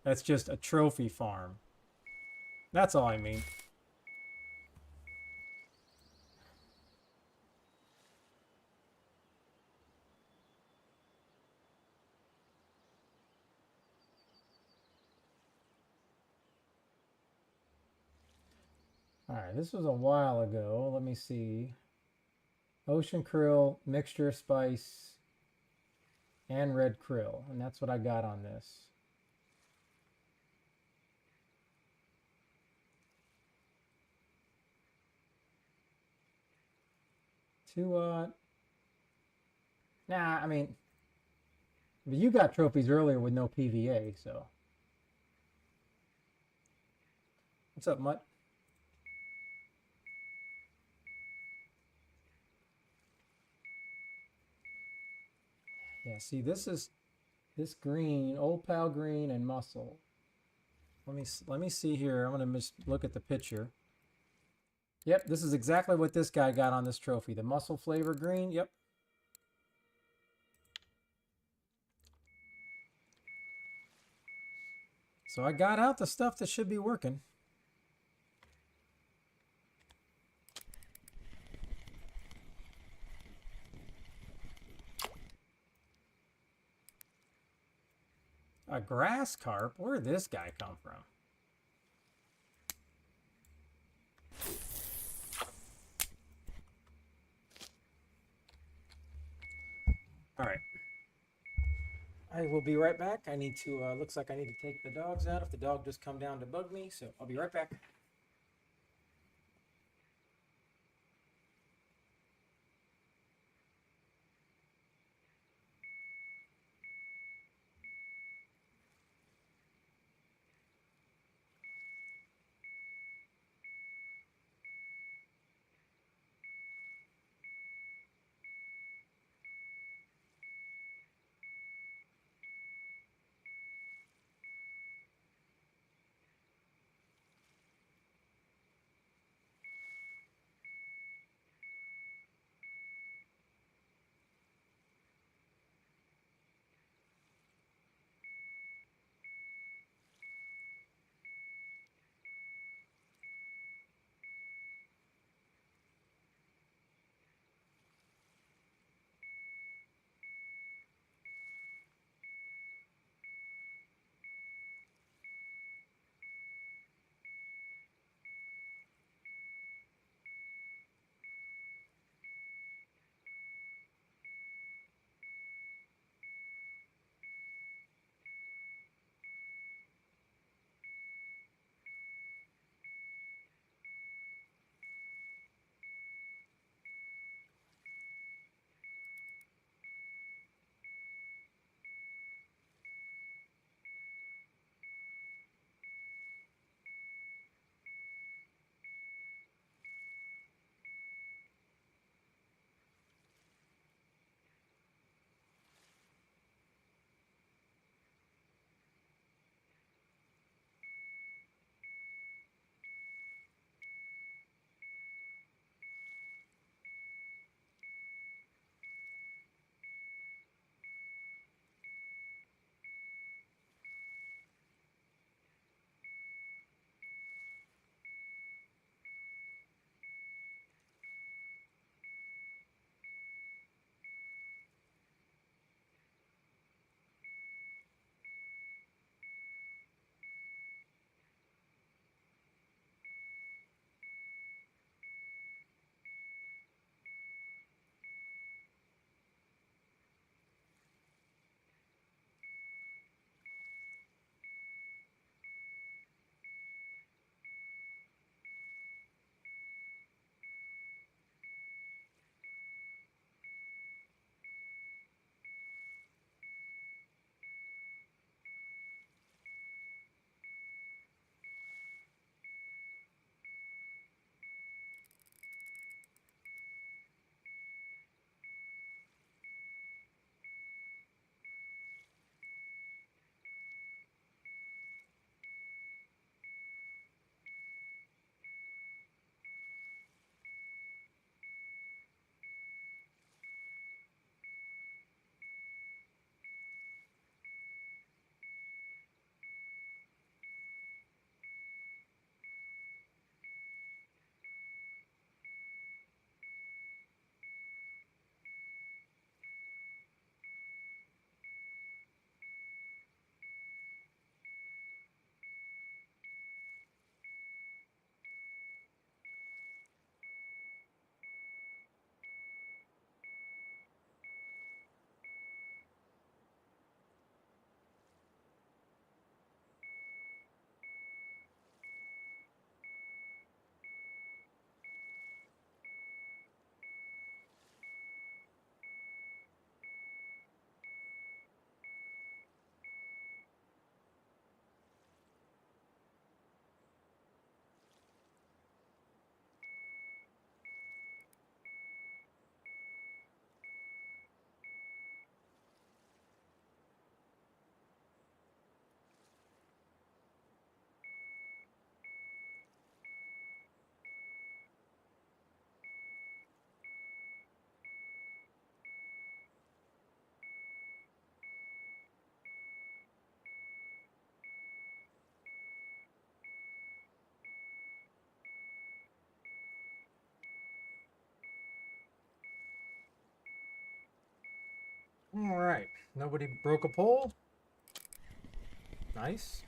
That's just a trophy farm. That's all I mean. All right, this was a while ago. Let me see. Ocean krill, mixture spice, and red krill. And that's what I got on this. Nah, I mean, but you got trophies earlier with no PVA, so. What's up, Mutt? Yeah, see, this green, Old Pal green, and muscle. Let me see here. I'm gonna look at the picture. Yep, this is exactly what this guy got on this trophy. The muscle flavor green. Yep. So I got out the stuff that should be working. A grass carp? Where did this guy come from? All right. I will be right back. I need to, looks like I need to take the dogs out if the dog just come down to bug me, so I'll be right back. All right, nobody broke a pole. Nice.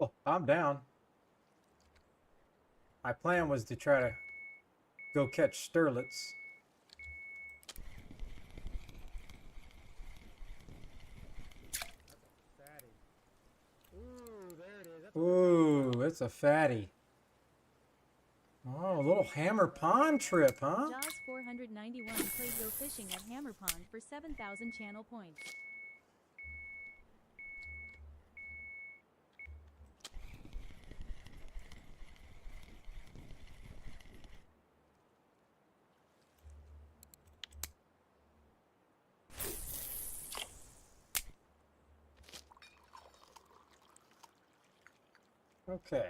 Oh, I'm down. My plan was to try to go catch sterlets. Fatty. Ooh, there it is. Ooh, it's a fatty. Oh, a little Hammer Pond trip, huh? Jaws 491 played Go Fishing at Hammer Pond for 7,000 channel points. Okay.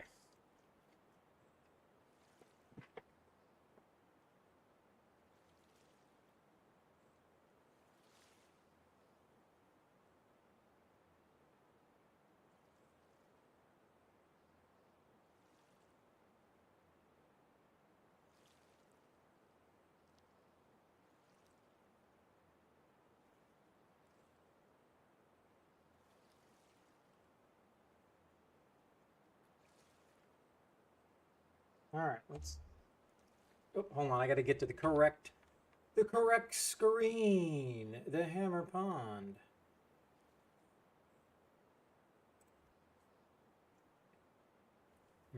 All right, let's. Oh, hold on, I got to get to the correct screen. The Hammer Pond.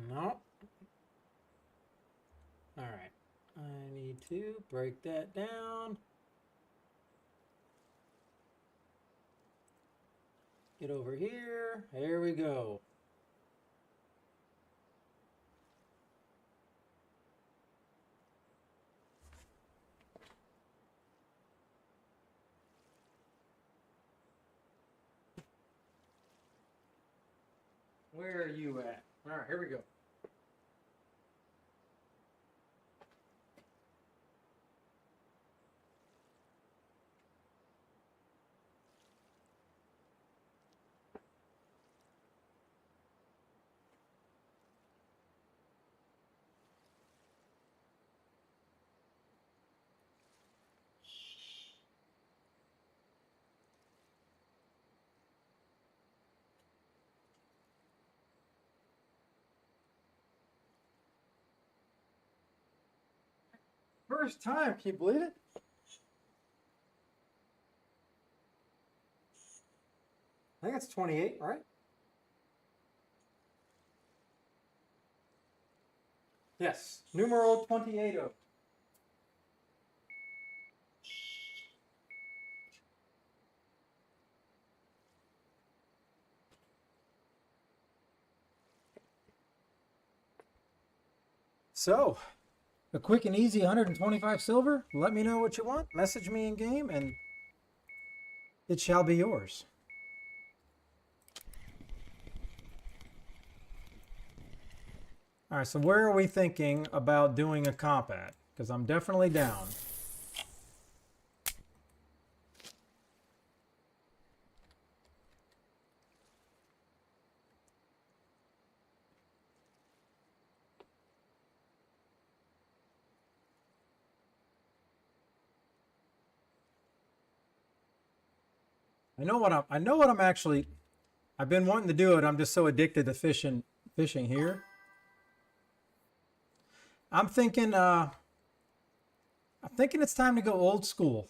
No. All right, I need to break that down. Get over here. There we go. Where are you at? All right, here we go. First time, can you believe it? I think it's 28, right? Yes, numero 28. So, a quick and easy 125 silver. Let me know what you want. Message me in game, and it shall be yours. All right, so where are we thinking about doing a comp at? Because I'm definitely down. I know what I'm actually. I've been wanting to do it. I'm just so addicted to fishing here. I'm thinking it's time to go old school.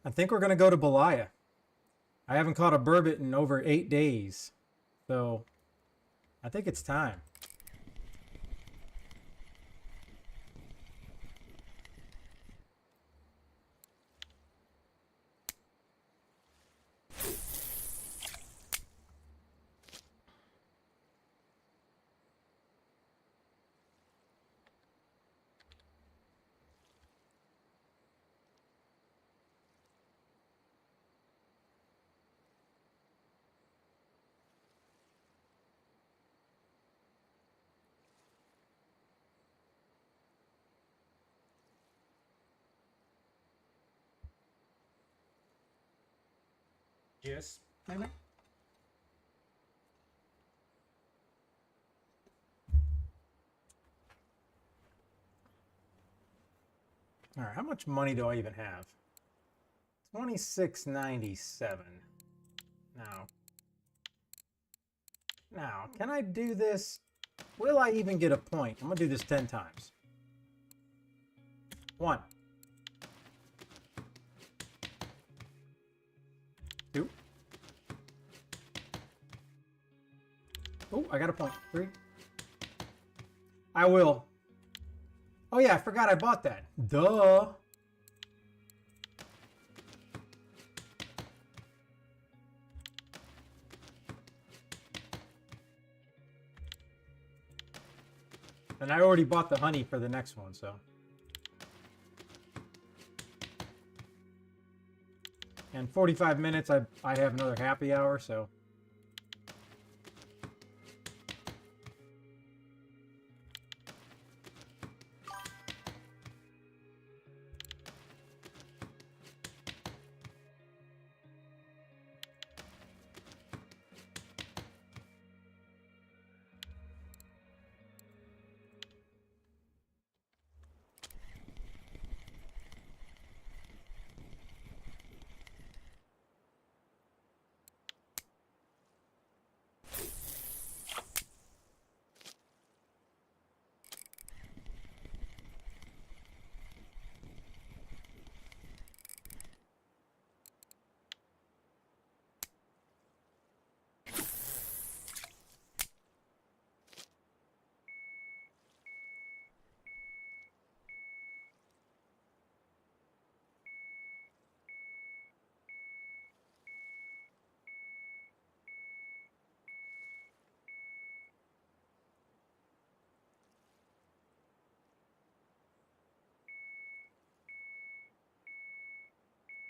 I think we're gonna go to Belaya. I haven't caught a burbot in over 8 days. So I think it's time. Yes. Maybe. All right, how much money do I even have? 26.97. Now, Now, can I do this? Will I even get a point? I'm going to do this 10 times. 1. 2. Oh, I got a point. 3. I will. Oh yeah, I forgot I bought that. Duh. And I already bought the honey for the next one, so. And 45 minutes, I have another happy hour, so.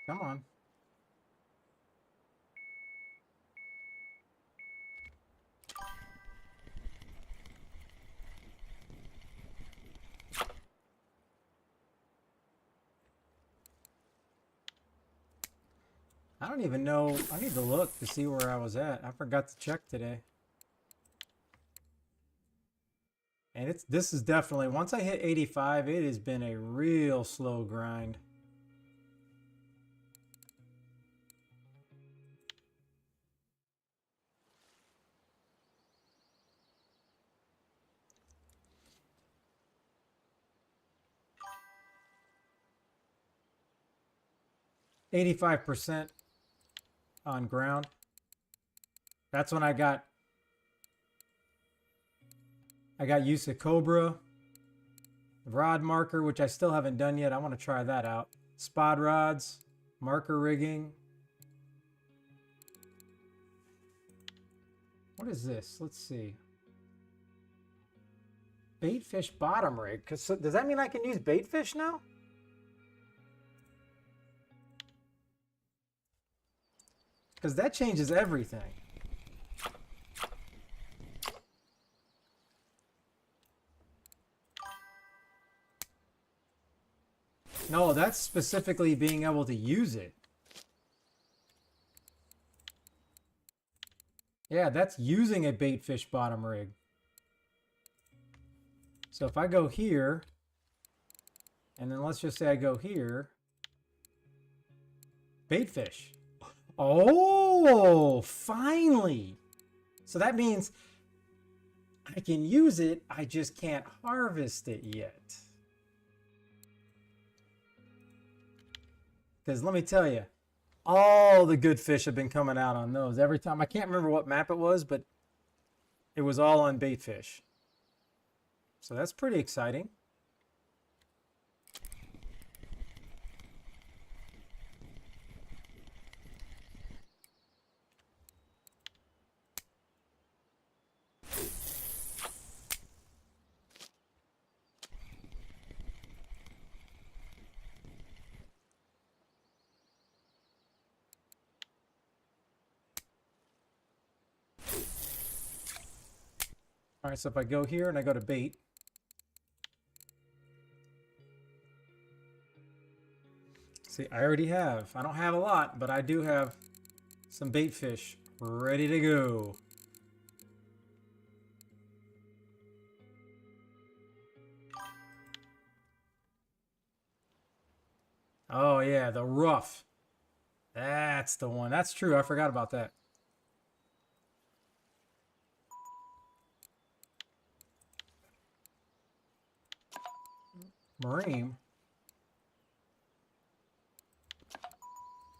Come on. I don't even know. I need to look to see where I was at. I forgot to check today. And this is definitely, once I hit 85, it has been a real slow grind. %85 on ground. That's when I got use of Cobra, rod marker, which I still haven't done yet. I want to try that out. Spot rods, marker rigging. What is this? Let's see. Baitfish bottom rig. Does that mean I can use baitfish now? Because that changes everything. No, that's specifically being able to use it. Yeah, that's using a baitfish bottom rig. So if I go here, and then let's just say I go here, baitfish. Oh, finally. So that means I can use it, I just can't harvest it yet. Because let me tell you, all the good fish have been coming out on those. Every time, I can't remember what map it was, but it was all on baitfish. So that's pretty exciting. All right, so if I go here and I go to bait, see, I already have, I don't have a lot, but I do have some bait fish ready to go. Oh yeah, the rough. That's the one. That's true. I forgot about that. Marine.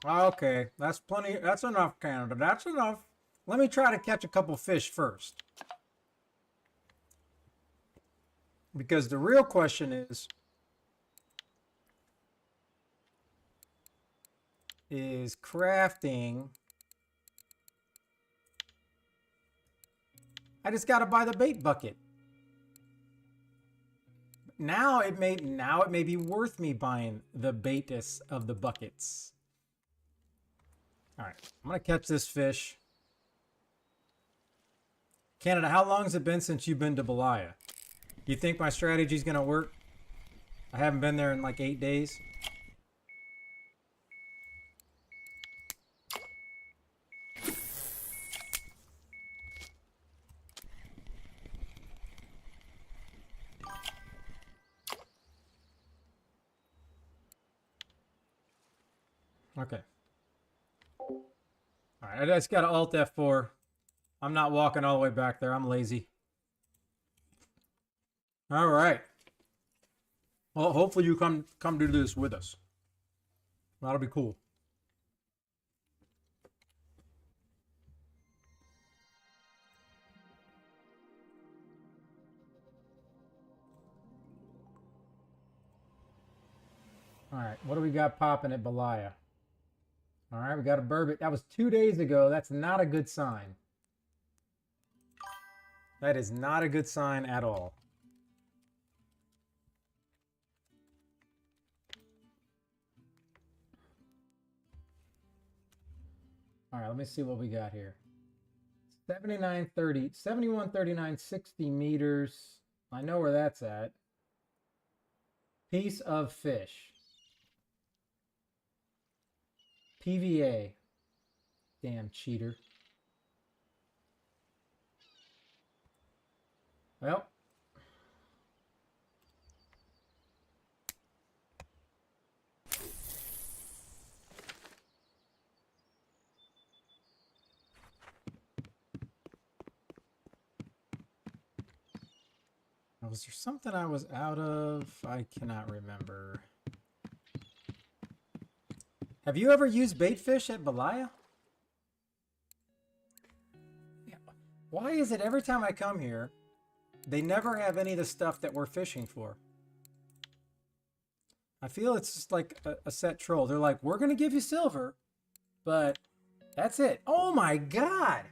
Okay, that's plenty. That's enough, Canada. That's enough. Let me try to catch a couple fish first. Because the real question is crafting. I just got to buy the bait bucket. Now it may be worth me buying the baitus of the buckets. All right, I'm gonna catch this fish. Canada, how long has it been since you've been to Belaya? You think my strategy's gonna work? I haven't been there in like 8 days. Okay. All right, I just got to Alt F4. I'm not walking all the way back there. I'm lazy. All right. Well, hopefully you come do this with us. That'll be cool. All right, what do we got popping at Belaya? All right, we got a burbot. That was 2 days ago. That's not a good sign. That is not a good sign at all. All right, let me see what we got here. 79.30, 71.39, 60 meters. I know where that's at. Piece of fish. PVA. Damn cheater. Well. Was there something I was out of? I cannot remember. Have you ever used bait fish at Belaya? Yeah. Why is it every time I come here, they never have any of the stuff that we're fishing for? I feel it's just like a set troll. They're like, we're going to give you silver, but that's it. Oh my God.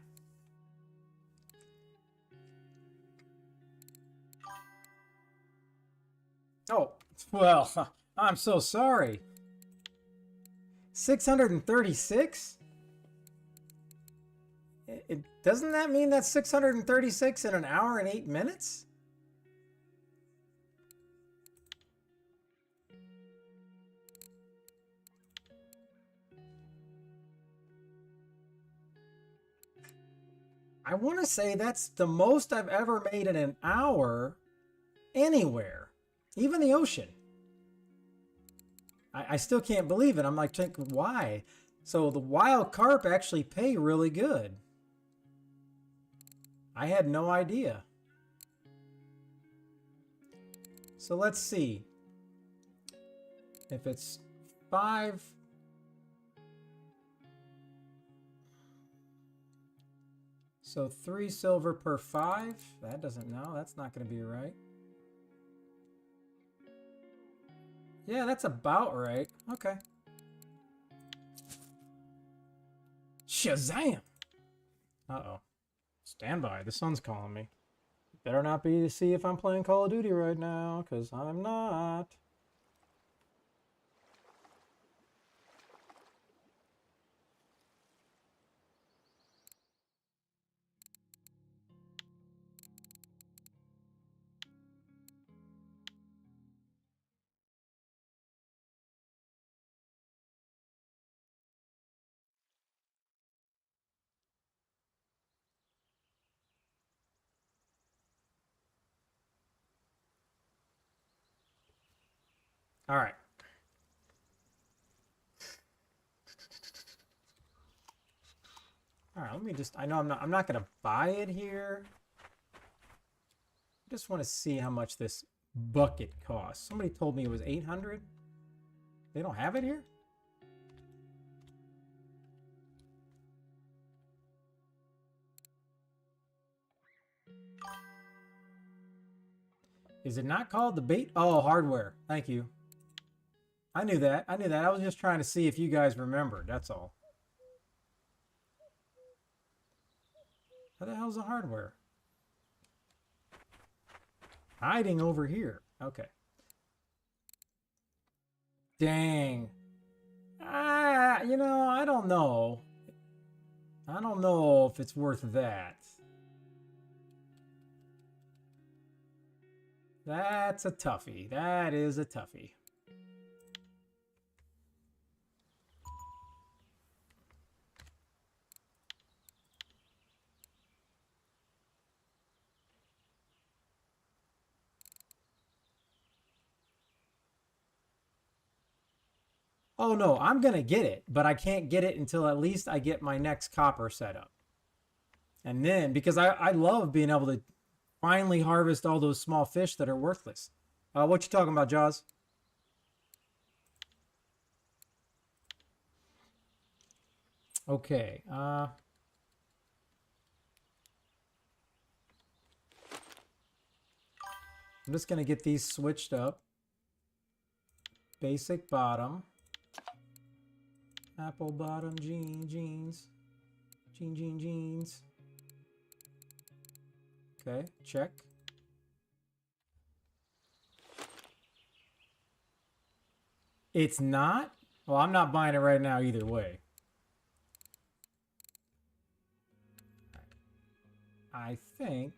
Oh, well, I'm so sorry. 636? Doesn't that mean that's 636 in an hour and 8 minutes? I want to say that's the most I've ever made in an hour anywhere. Even the ocean. I still can't believe it. I'm like, why? So the wild carp actually pay really good. I had no idea. So let's see. If it's 5... So 3 silver per 5? That doesn't know. That's not going to be right. Yeah, that's about right. Okay. Shazam! Uh-oh. Stand by. The sun's calling me. Better not be to see if I'm playing Call of Duty right now, because I'm not. All right. All right, let me just, I know I'm not going to buy it here. I just want to see how much this bucket cost? Somebody told me it was 800. They don't have it here? Is it not called the bait? Oh, hardware. Thank you. I knew that. I knew that. I was just trying to see if you guys remembered. That's all. How the hell's the hardware? Hiding over here. Okay. Dang. You know, I don't know. I don't know if it's worth that. That's a toughie. That is a toughie. Oh no, I'm gonna get it, but I can't get it until at least I get my next copper set up. And then, because I love being able to finally harvest all those small fish that are worthless. What you talking about, Jaws? Okay. I'm just gonna get these switched up. Basic bottom. Apple bottom jeans. Jeans. Okay, check. It's not? Well, I'm not buying it right now either way. I think.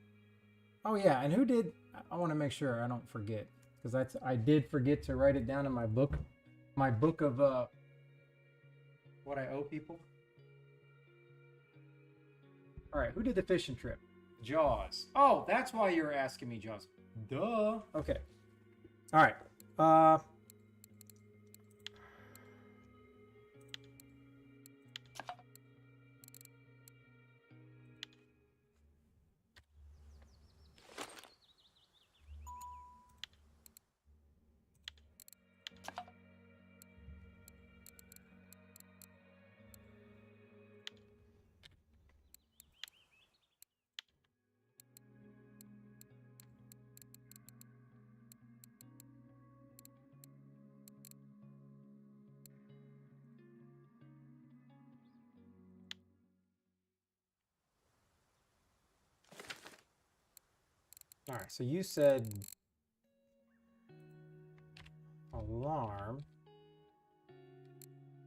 Oh yeah, and who did? I want to make sure I don't forget, because I did forget to write it down in my book of what I owe people. All right, who did the fishing trip? Jaws. Oh, that's why you were asking me, Jaws. Duh. Okay. All right. All right, so you said alarm.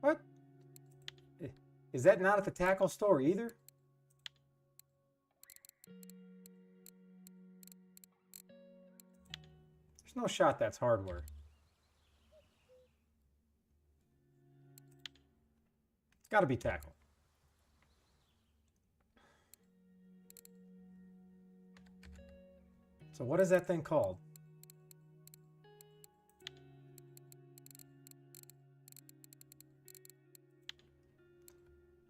What? Is that not at the tackle store either? There's no shot that's hardware. It's got to be tackle. So what is that thing called?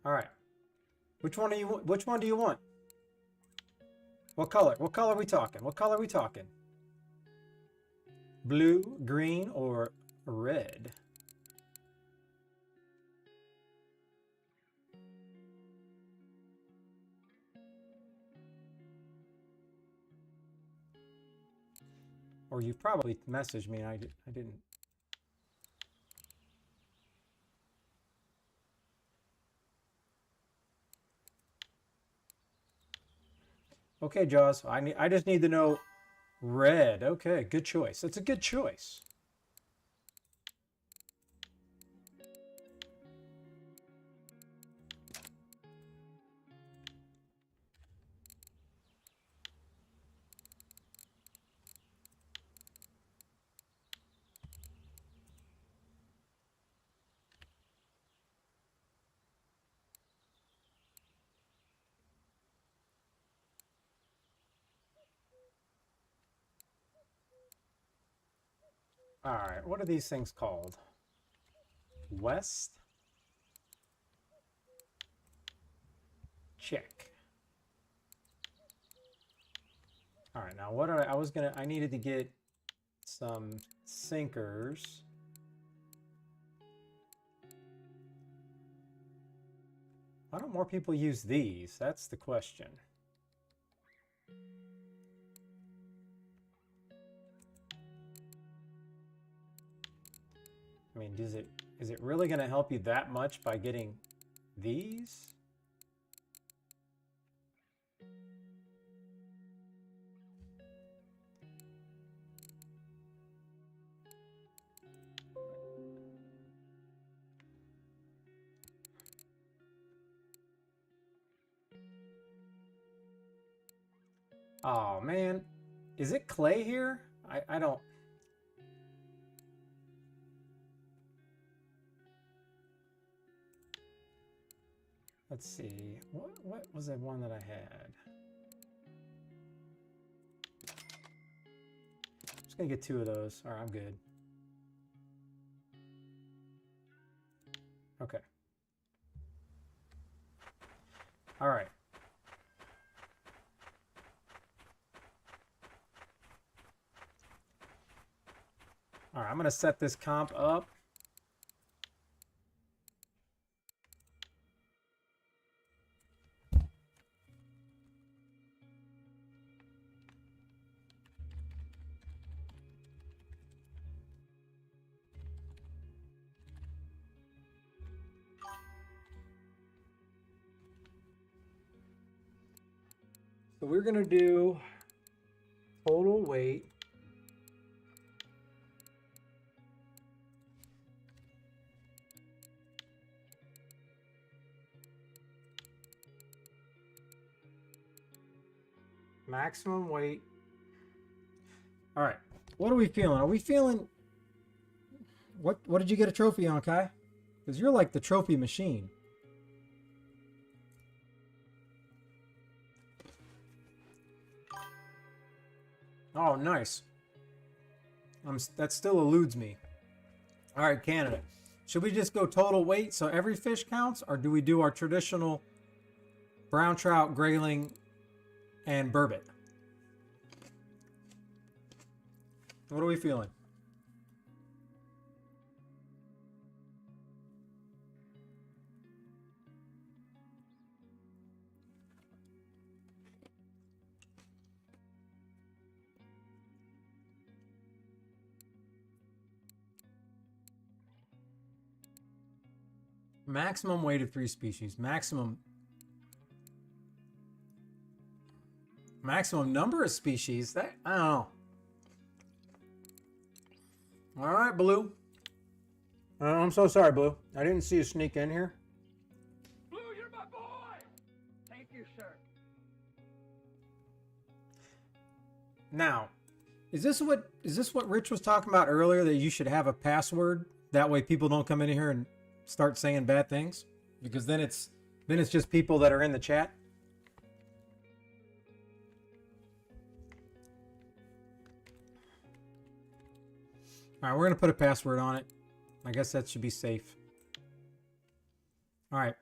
All right. Which one do you want? What color? What color are we talking? What color are we talking? Blue, green, or red? Or you probably messaged me and I didn't. Okay, Jaws. I just need to know red. Okay, good choice. That's a good choice. All right, what are these things called? West? Check. All right, now what I needed to get some sinkers. Why don't more people use these? That's the question. I mean, is it really going to help you that much by getting these? Oh man, is it clay here? I don't. Let's see. What was the one that I had? I'm just gonna get 2 of those. All right, I'm good. Okay. All right. All right, I'm gonna set this comp up. So we're gonna do total weight. Maximum weight. All right. What are we feeling? Are we feeling what did you get a trophy on, Kai? Because you're like the trophy machine. Oh, nice. That still eludes me. All right, Canada. Should we just go total weight so every fish counts, or do we do our traditional brown trout, grayling, and burbot? What are we feeling? Maximum weight of 3 species. Maximum number of species. That I don't know. All right, Blue. I'm so sorry, Blue. I didn't see you sneak in here. Blue, you're my boy! Thank you, sir. Now, is this what Rich was talking about earlier, that you should have a password? That way people don't come in here and start saying bad things? Because then it's just people that are in the chat. All right, we're going to put a password on it. I guess that should be safe. All right.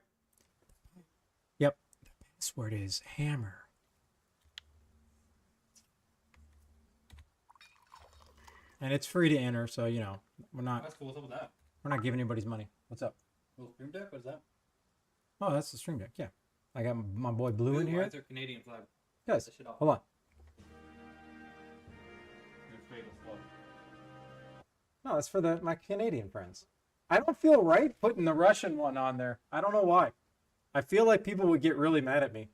Yep. The password is hammer. And it's free to enter, so you know, That's cool. What's up with that? we're not giving anybody's money. What's up? Little stream deck? What is that? Oh, that's the stream deck. Yeah. I got my boy Blue in Why here. is there a Canadian flag? Guys, That shit off. hold on. You're afraid of flood. No, that's for my Canadian friends. I don't feel right putting the Russian one on there. I don't know why. I feel like people would get really mad at me.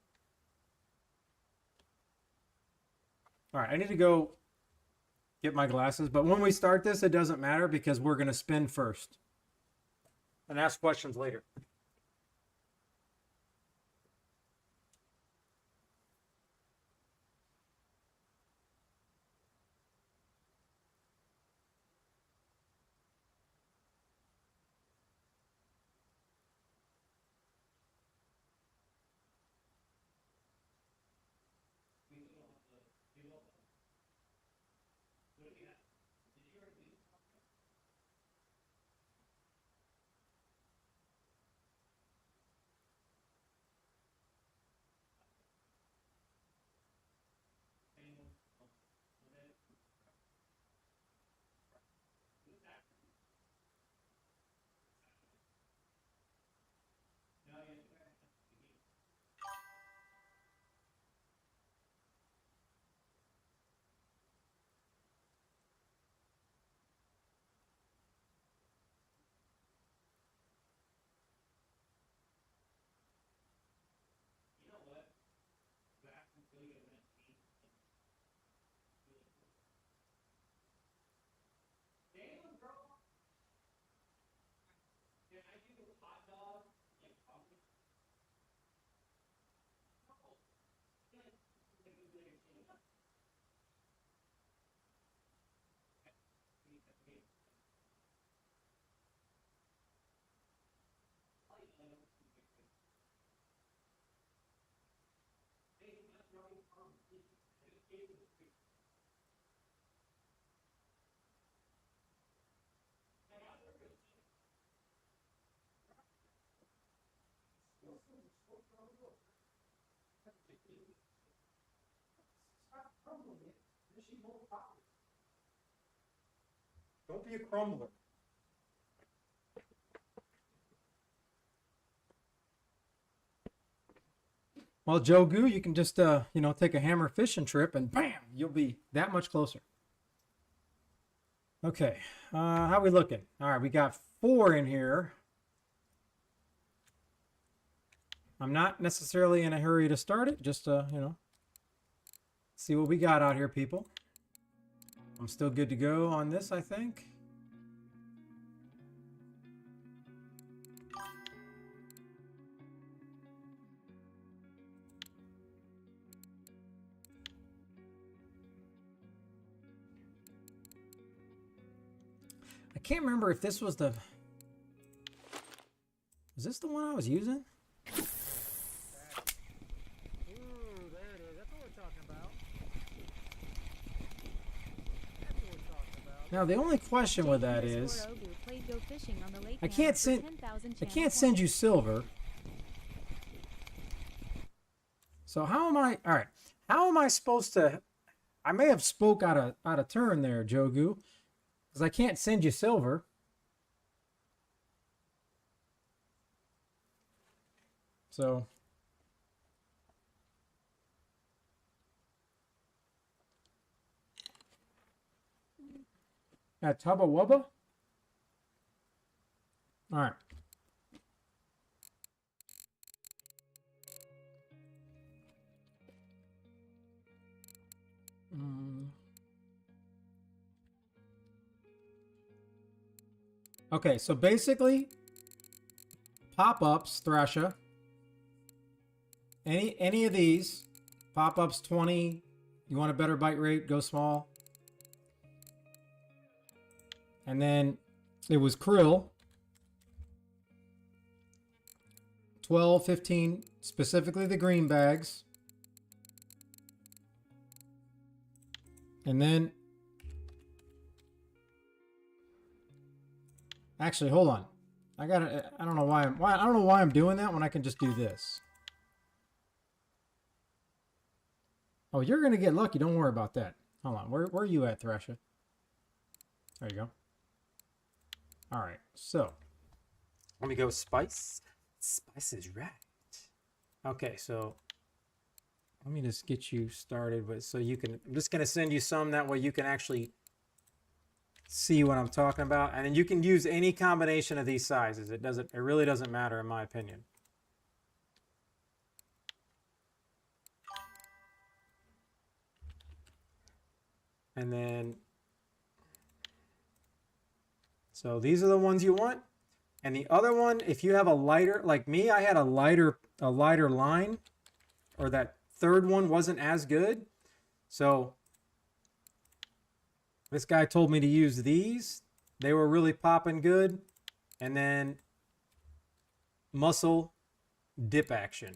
All right, I need to go get my glasses. But when we start this, it doesn't matter because we're going to spin first and ask questions later. Don't be a crumbler. Well, Joe Goo, you can just take a hammer fishing trip and bam, you'll be that much closer. Okay, how we looking? All right, we got 4 in here. I'm not necessarily in a hurry to start it, just see what we got out here, people. I'm still good to go on this, I think. I can't remember if this was the... Was this the one I was using? Ooh, there it is. That's what we're talking about. That's what we're talking about. Now the only question with that is, I can't send you silver. So how am I? All right, how am I supposed to? I may have spoke out of turn there, Jogu, because I can't send you silver. So. At Tubba Wubba? All right. Okay, so basically, pop-ups, Thrasher. Any of these, pop-ups 20. You want a better bite rate? Go small. And then it was krill. 12, 15, specifically the green bags. And then, actually, hold on. I don't know why I'm doing that when I can just do this. Oh, you're gonna get lucky. Don't worry about that. Hold on. Where are you at, Thrasher? There you go. All right. So let me go spice. Spice is right. Okay. So let me just get you started with, so you can, I'm just gonna send you some, that way you can actually see what I'm talking about, and then you can use any combination of these sizes. It really doesn't matter in my opinion. And then, so these are the ones you want. And the other one, if you have a lighter, like me, I had a lighter line, or that third one wasn't as good. So this guy told me to use these. They were really popping good. And then muscle dip action.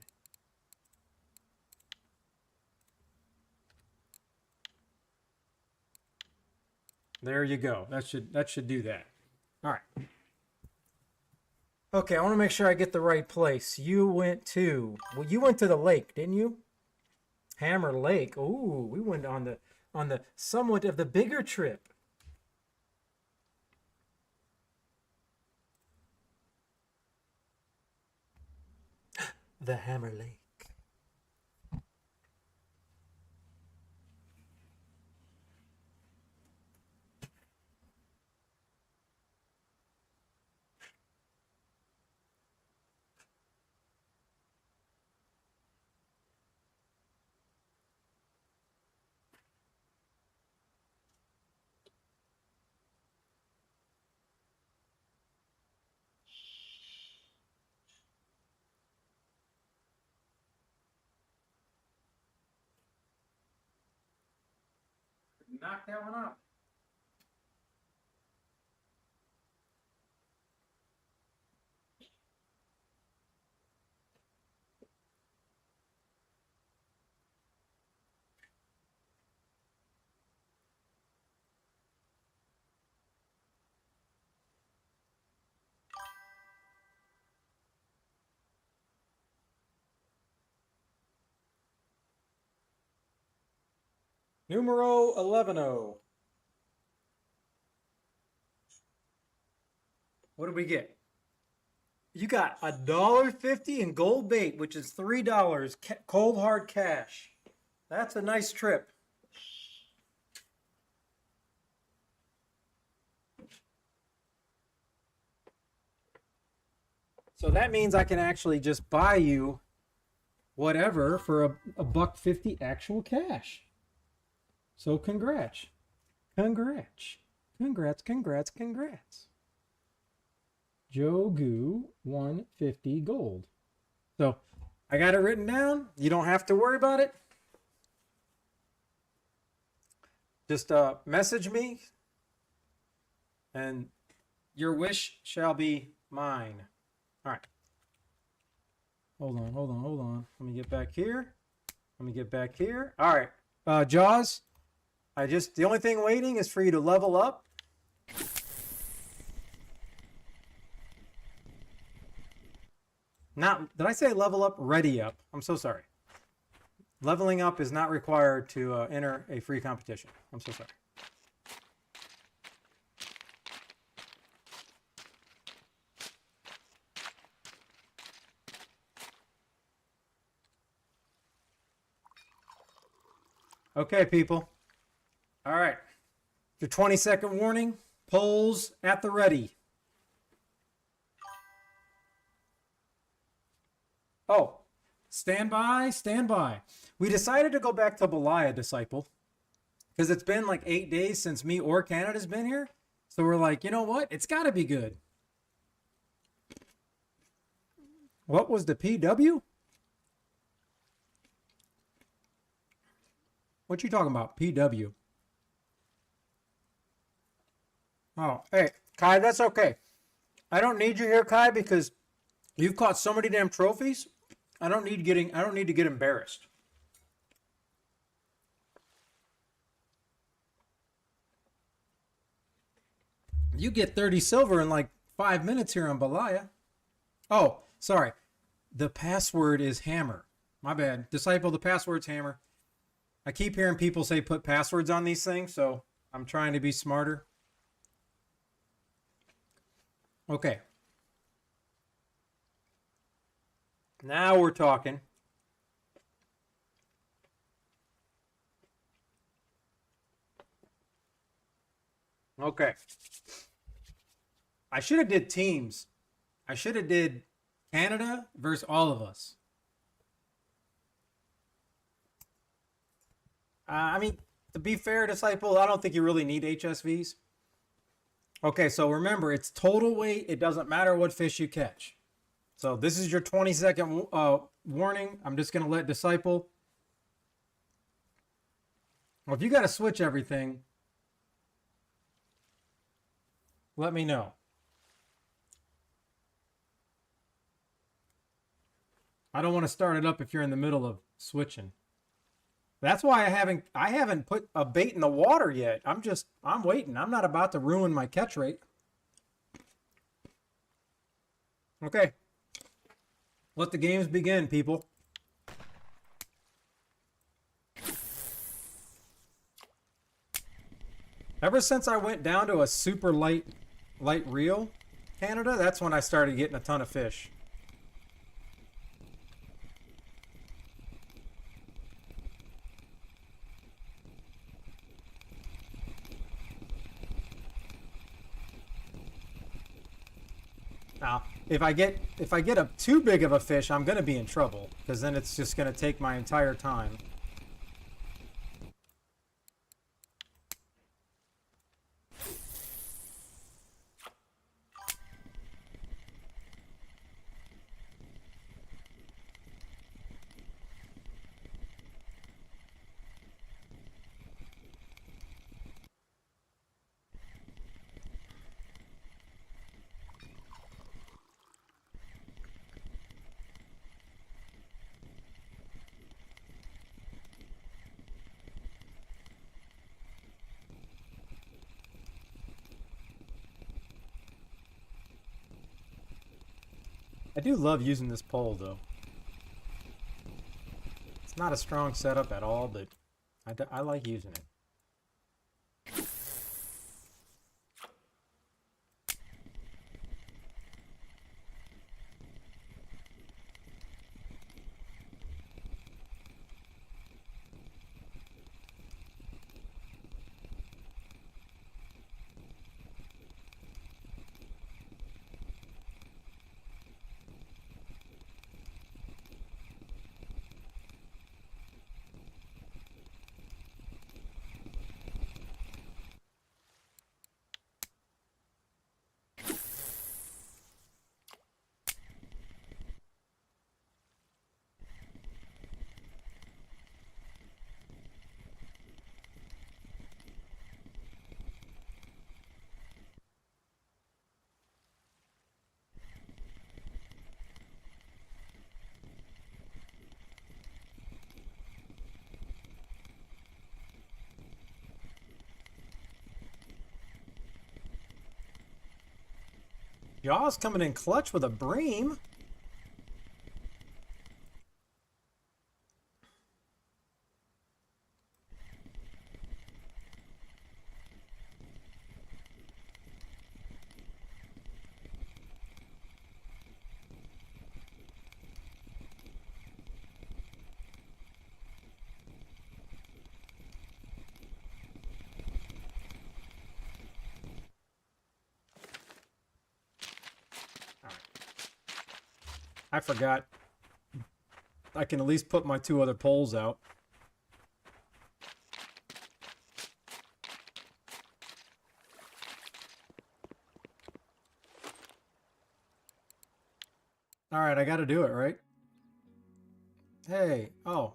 There you go. That should do that. All right. Okay, I want to make sure I get the right place. You went to the lake, didn't you? Hammer Lake. Ooh, we went on the somewhat of the bigger trip. The Hammer Lake. Knock that one out. Numero 11. What did we get? You got $1.50 in gold bait, which is $3 cold hard cash. That's a nice trip. So that means I can actually just buy you whatever for a $1.50 actual cash. So congrats. Congrats. Congrats, congrats, congrats. Joe Goo 150 gold. So I got it written down. You don't have to worry about it. Just message me and your wish shall be mine. All right. Hold on. Let me get back here. All right. Jaws, the only thing waiting is for you to level up. Did I say level up? Ready up. I'm so sorry. Leveling up is not required to enter a free competition. I'm so sorry. Okay, people. All right. Your 20-second warning. Polls at the ready. Oh, stand by. We decided to go back to Belaya, Disciple, because it's been like 8 days since me or Canada's been here. So we're like, you know what? It's got to be good. What was the PW? What you talking about? PW. Oh, hey, Kai, that's okay. I don't need you here, Kai, because you've caught so many damn trophies. I don't need to get embarrassed. You get 30 silver in like 5 minutes here on Belaya. Oh, sorry. The password is hammer. My bad. Disciple, the password's hammer. I keep hearing people say put passwords on these things, so I'm trying to be smarter. Okay. Now we're talking. Okay. I should have did teams. I should have did Canada versus all of us. I mean, to be fair, Disciple, I don't think you really need HSVs. Okay, so remember, it's total weight. It doesn't matter what fish you catch. So this is your 20-second warning. I'm just going to let Disciple. Well, if you got to switch everything, let me know. I don't want to start it up if you're in the middle of switching. That's why I haven't put a bait in the water yet. I'm waiting. I'm not about to ruin my catch rate. Okay. Let the games begin, people. Ever since I went down to a super light reel, Canada, that's when I started getting a ton of fish. Now, if I get a too big of a fish, I'm going to be in trouble, because then it's just going to take my entire time. I do love using this pole, though. It's not a strong setup at all, but I like using it. Y'all's coming in clutch with a bream. I forgot. I can at least put my 2 other poles out. All right, I got to do it, right? Hey, oh.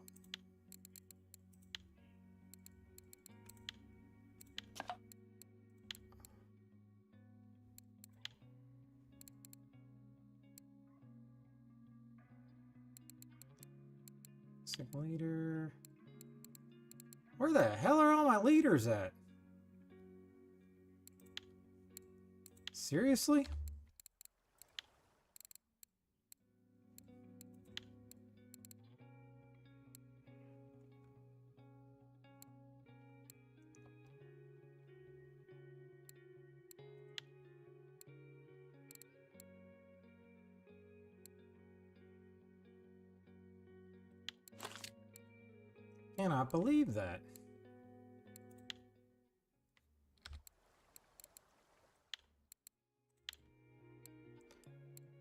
Leader. Where the hell are all my leaders at? Seriously? Cannot believe that.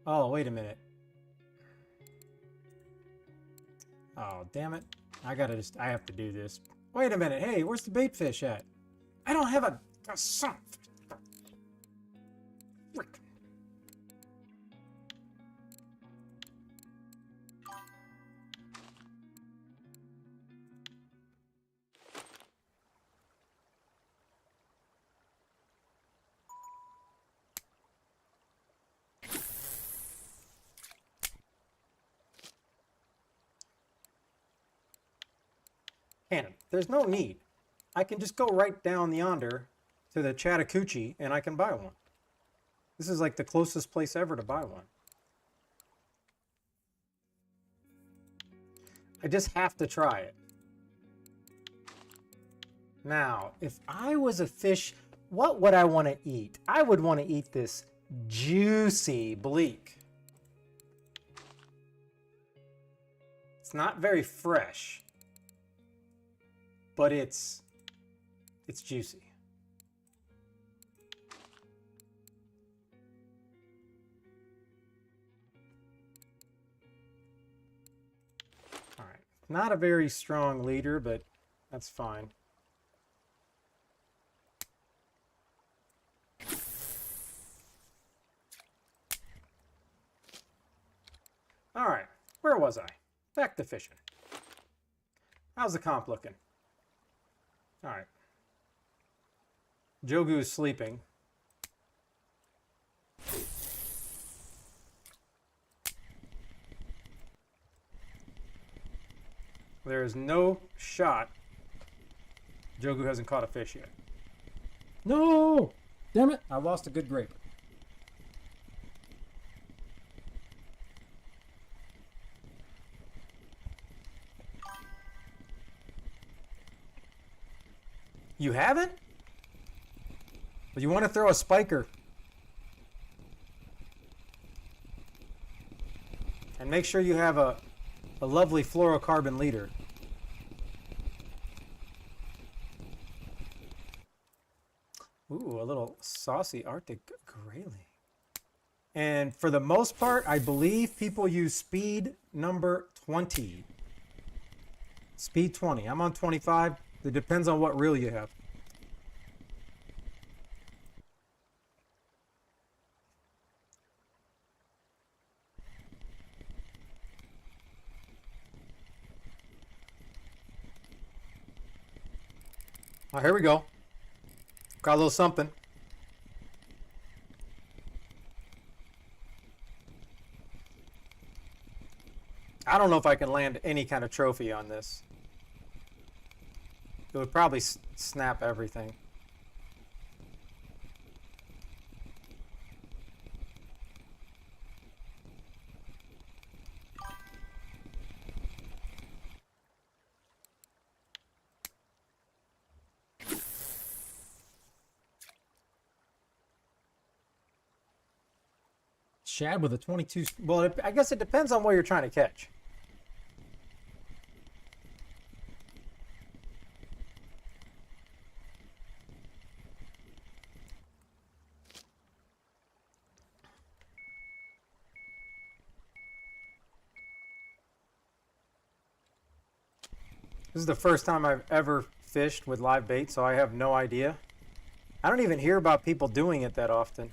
Oh, wait a minute. Oh, damn it. I have to do this. Wait a minute. Hey, where's the bait fish at? I don't have a son. Frick. Cannon, there's no need. I can just go right down yonder to the Chattahoochee and I can buy one. This is like the closest place ever to buy one. I just have to try it. Now, if I was a fish, what would I want to eat? I would want to eat this juicy bleak. It's not very fresh, but it's juicy. All right, not a very strong leader, but that's fine. All right, where was I? Back to fishing. How's the comp looking? All right. Jogu is sleeping. There is no shot Jogu hasn't caught a fish yet. No! Damn it! I lost a good grape. You haven't? But you want to throw a spiker. And make sure you have a lovely fluorocarbon leader. Ooh, a little saucy Arctic grayling. And for the most part, I believe people use speed number 20. Speed 20. I'm on 25. It depends on what reel you have. Oh, here we go. Got a little something. I don't know if I can land any kind of trophy on this. It would probably snap everything. Shad with a 22. Well, I guess it depends on what you're trying to catch. This is the first time I've ever fished with live bait, so I have no idea. I don't even hear about people doing it that often.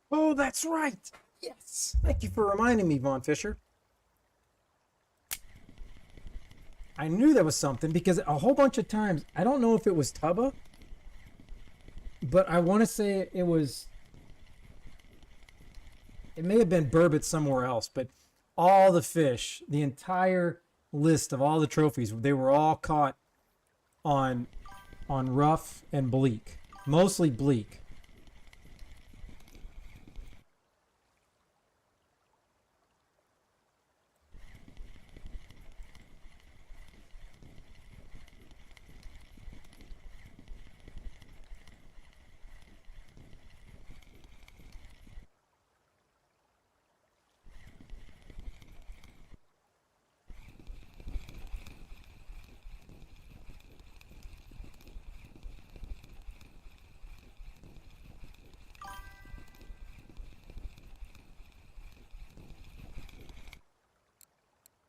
Oh, that's right. Yes. Thank you for reminding me, Vaughn Fisher. I knew there was something because a whole bunch of times, I don't know if it was Tubba, but I want to say it may have been Burbot somewhere else, but all the fish, the entire list of all the trophies, they were all caught on rough and bleak, mostly bleak.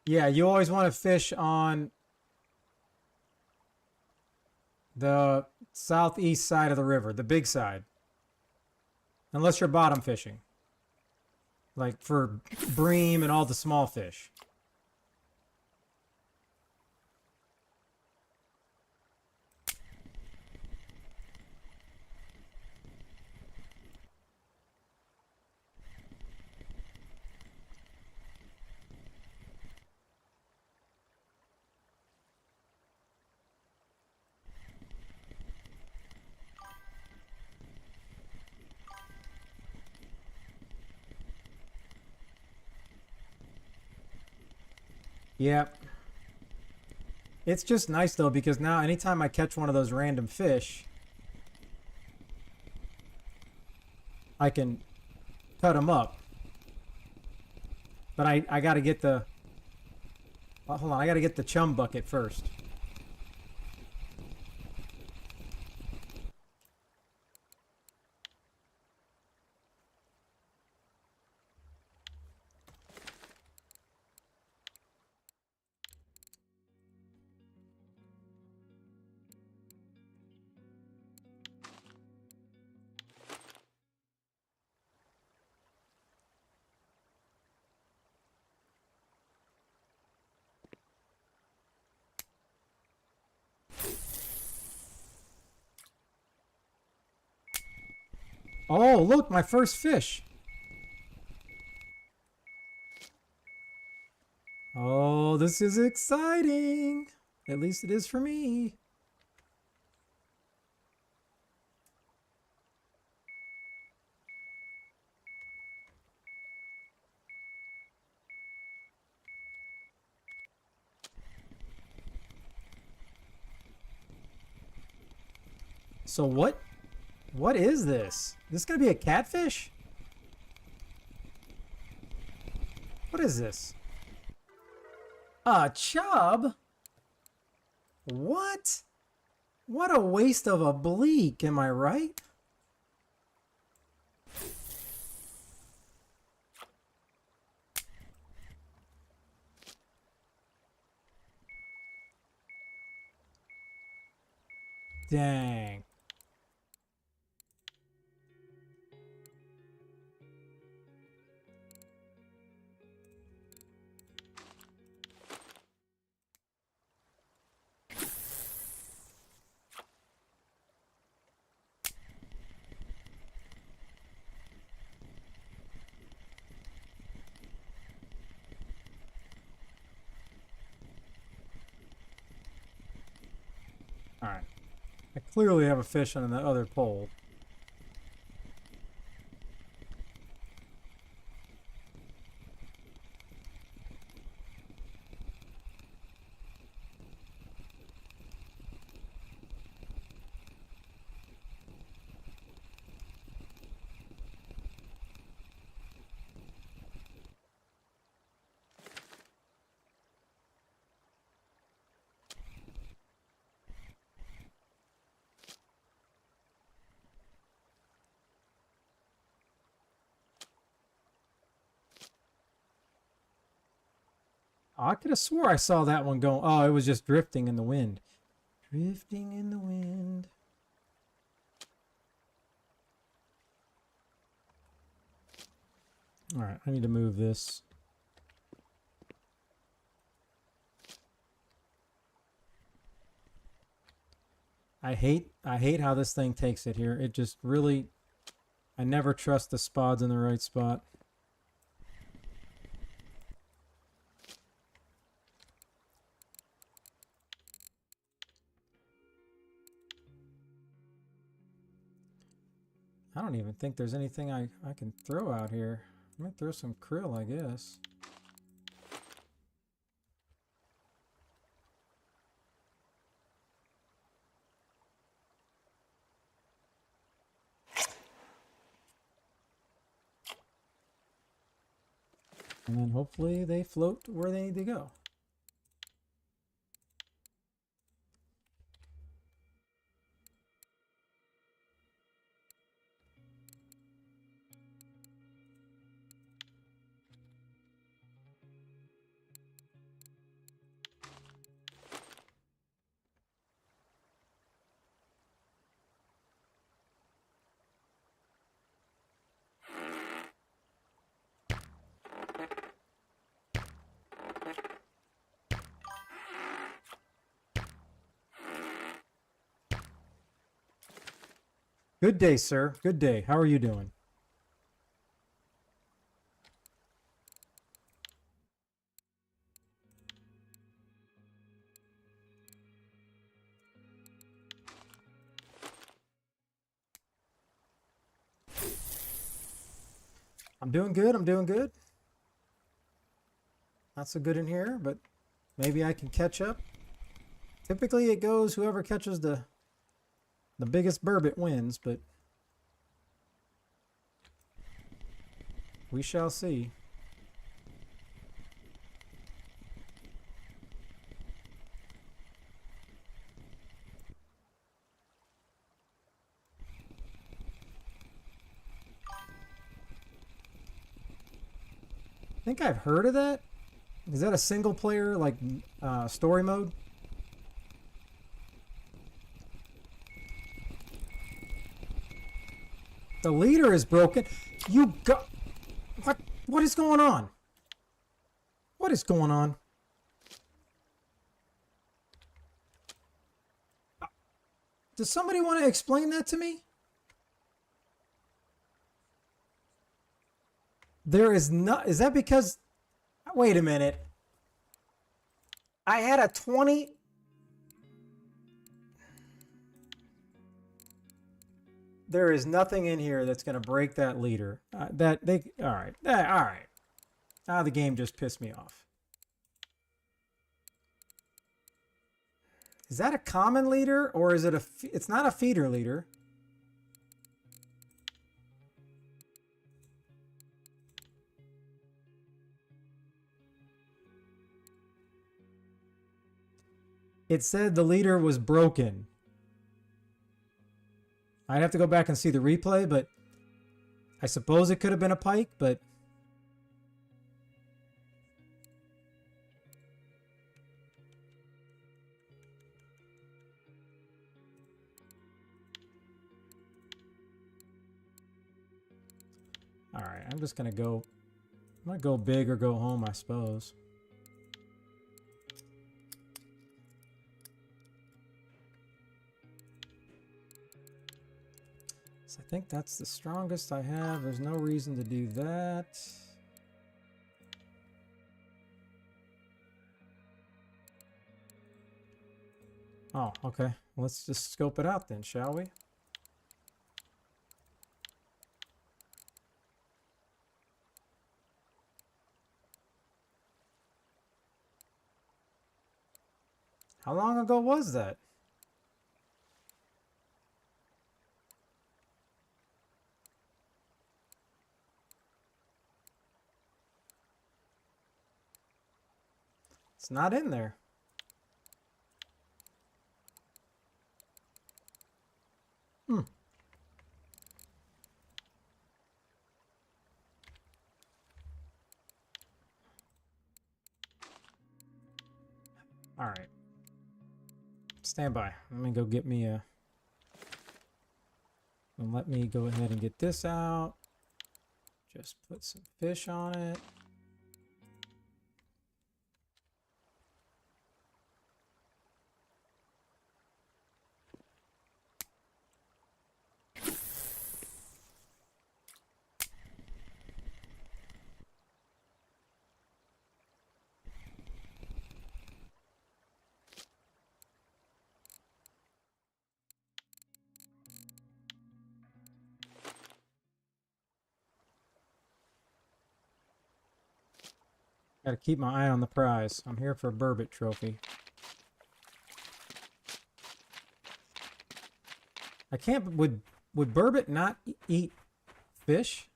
Yeah, you always want to fish on the southeast side of the river, the big side. Unless you're bottom fishing. Like for bream and all the small fish. Yep. It's just nice though because now anytime I catch one of those random fish, I can cut them up. But I got to get the... Well, hold on, I got to get the chum bucket first. Oh, look, my first fish. Oh, this is exciting. At least it is for me. So what is this? This gonna be a catfish? What is this? A chub? What? What a waste of a bleak, am I right? Dang. All right. I clearly have a fish on the other pole. Oh, I could have swore I saw that one go. Oh, it was just drifting in the wind. Drifting in the wind. All right, I need to move this. I hate how this thing takes it here. It just really, I never trust the spods in the right spot. I don't even think there's anything I can throw out here. I might throw some krill, I guess. And then hopefully they float where they need to go. Good day, sir. Good day. How are you doing? I'm doing good. I'm doing good. Not so good in here, but maybe I can catch up. Typically it goes whoever catches the biggest burbot wins, but we shall see. I think I've heard of that. Is that a single player, like, story mode? The leader is broken. You got... What is going on? What is going on? Does somebody want to explain that to me? There is not. Is that because? Wait a minute. I had a 20. There is nothing in here that's going to break that leader. All right. All right. Now the game just pissed me off. Is that a common leader or is it a? It's not a feeder leader. It said the leader was broken. I'd have to go back and see the replay, but I suppose it could have been a pike, but all right, I'm just gonna go. I'm gonna go big or go home, I suppose. So I think that's the strongest I have. There's no reason to do that. Oh, okay. Let's just scope it out then, shall we? How long ago was that? It's not in there. Hmm. All right. Stand by. Let me go get me a... And let me go ahead and get this out. Just put some fish on it. Gotta keep my eye on the prize. I'm here for a burbot trophy. I can't... Would burbot not eat fish?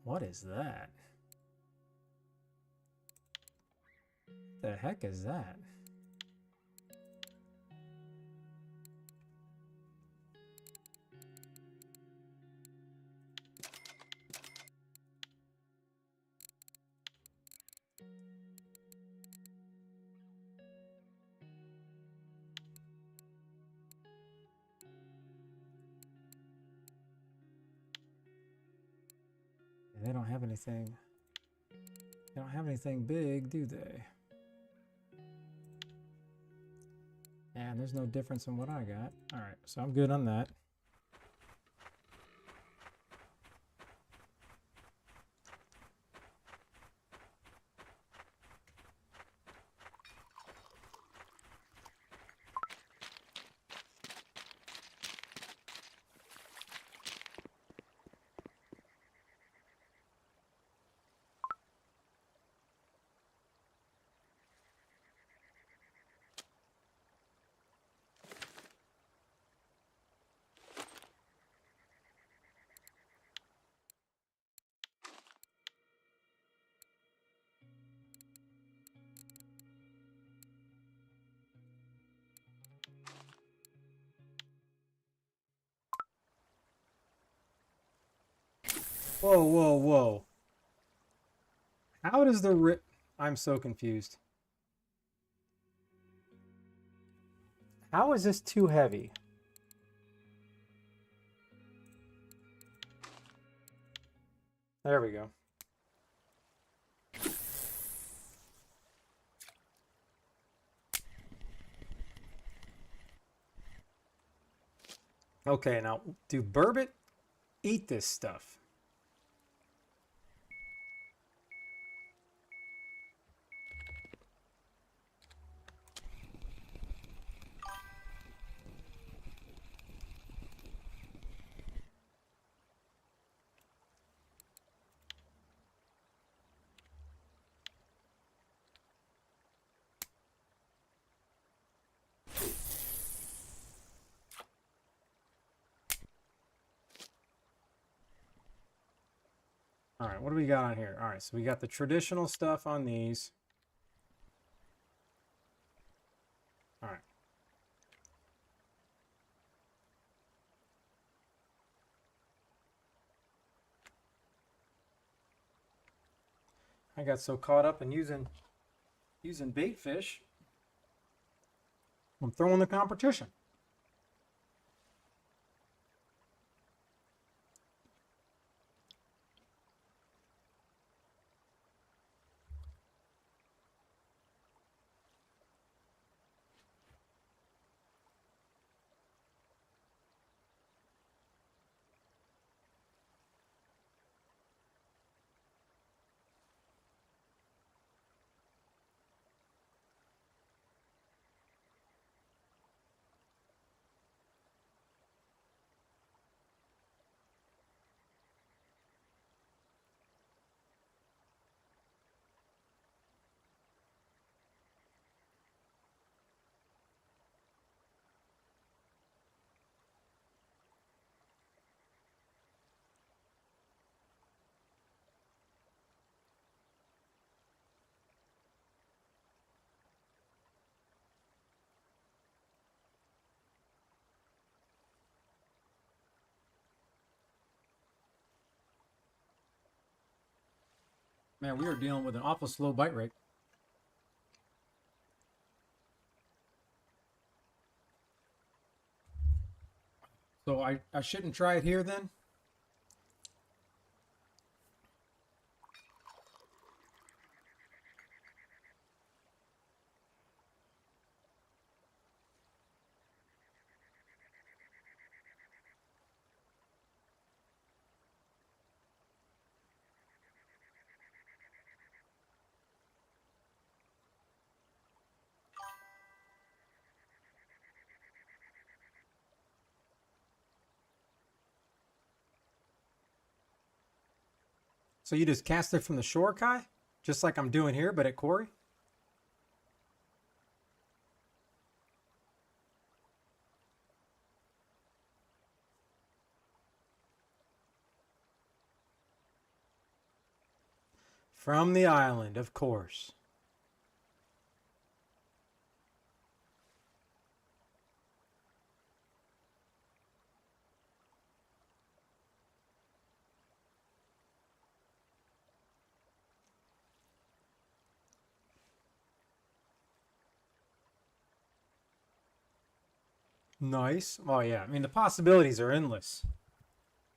What is that? The heck is that? They don't have anything. They don't have anything big, do they? And there's no difference in what I got. All right, so I'm good on that. Whoa, whoa, whoa. How does the rip... I'm so confused. How is this too heavy? There we go. Okay, now do burbot eat this stuff? All right, what do we got on here? All right, so we got the traditional stuff on these. All right. I got so caught up in using bait fish, I'm throwing the competition. Man, we are dealing with an awful slow bite rate. So I shouldn't try it here then? So you just cast it from the shore, Kai? Just like I'm doing here, but at Corey? From the island, of course. Nice. Oh, yeah. I mean, the possibilities are endless.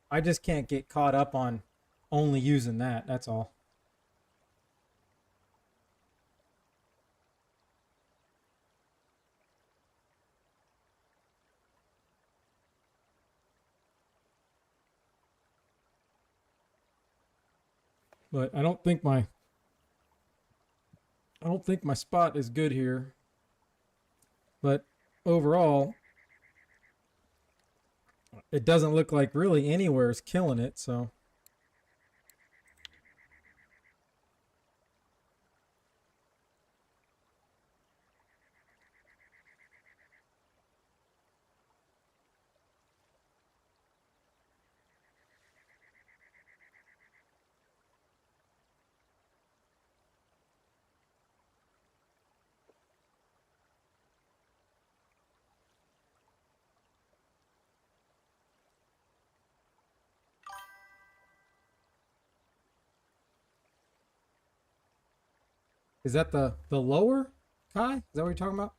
I just can't get caught up on only using that. That's all. But I don't think my spot is good here. But overall, it doesn't look like really anywhere is killing it, so is that the lower, Kai? Is that what you're talking about?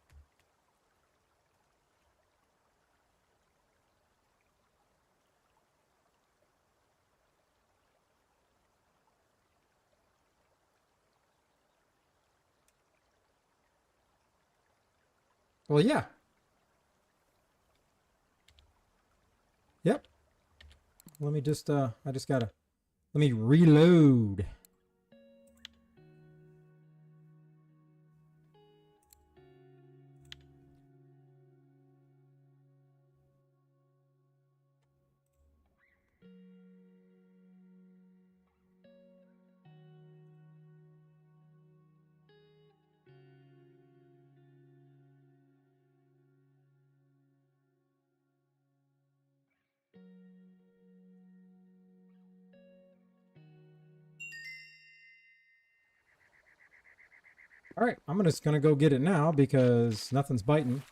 Well, yeah. Yep. Let me just, I just gotta, let me reload. All right, I'm just gonna go get it now because nothing's biting.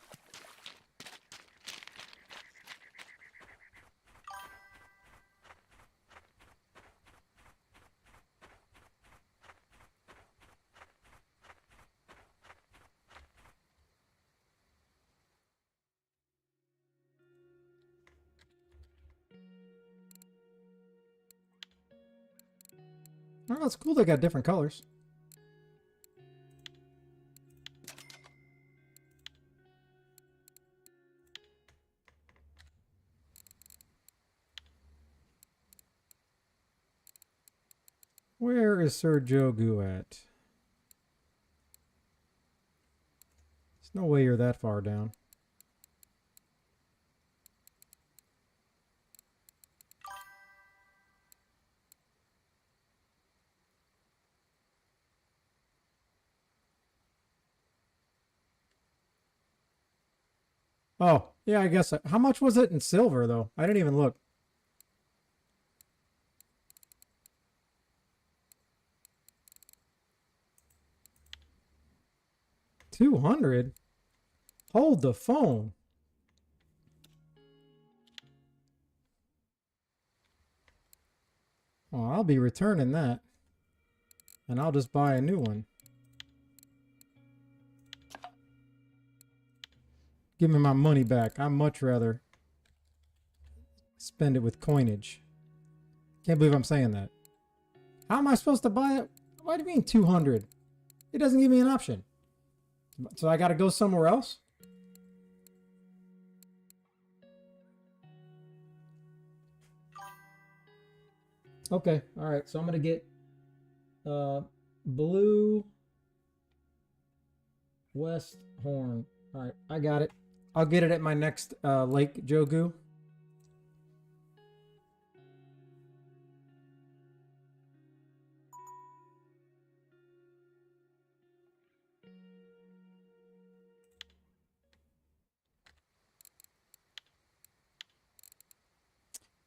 Oh, that's cool. They got different colors. Where is Sir Jogu at? There's no way you're that far down. Oh, yeah, I guess. How much was it in silver, though? I didn't even look. $200? Hold the phone. Oh, I'll be returning that. And I'll just buy a new one. Give me my money back. I'd much rather spend it with coinage. Can't believe I'm saying that. How am I supposed to buy it? What do you mean 200? It doesn't give me an option. So I got to go somewhere else? Okay, all right. So I'm going to get blue West Horn. All right, I got it. I'll get it at my next Lake Jogu.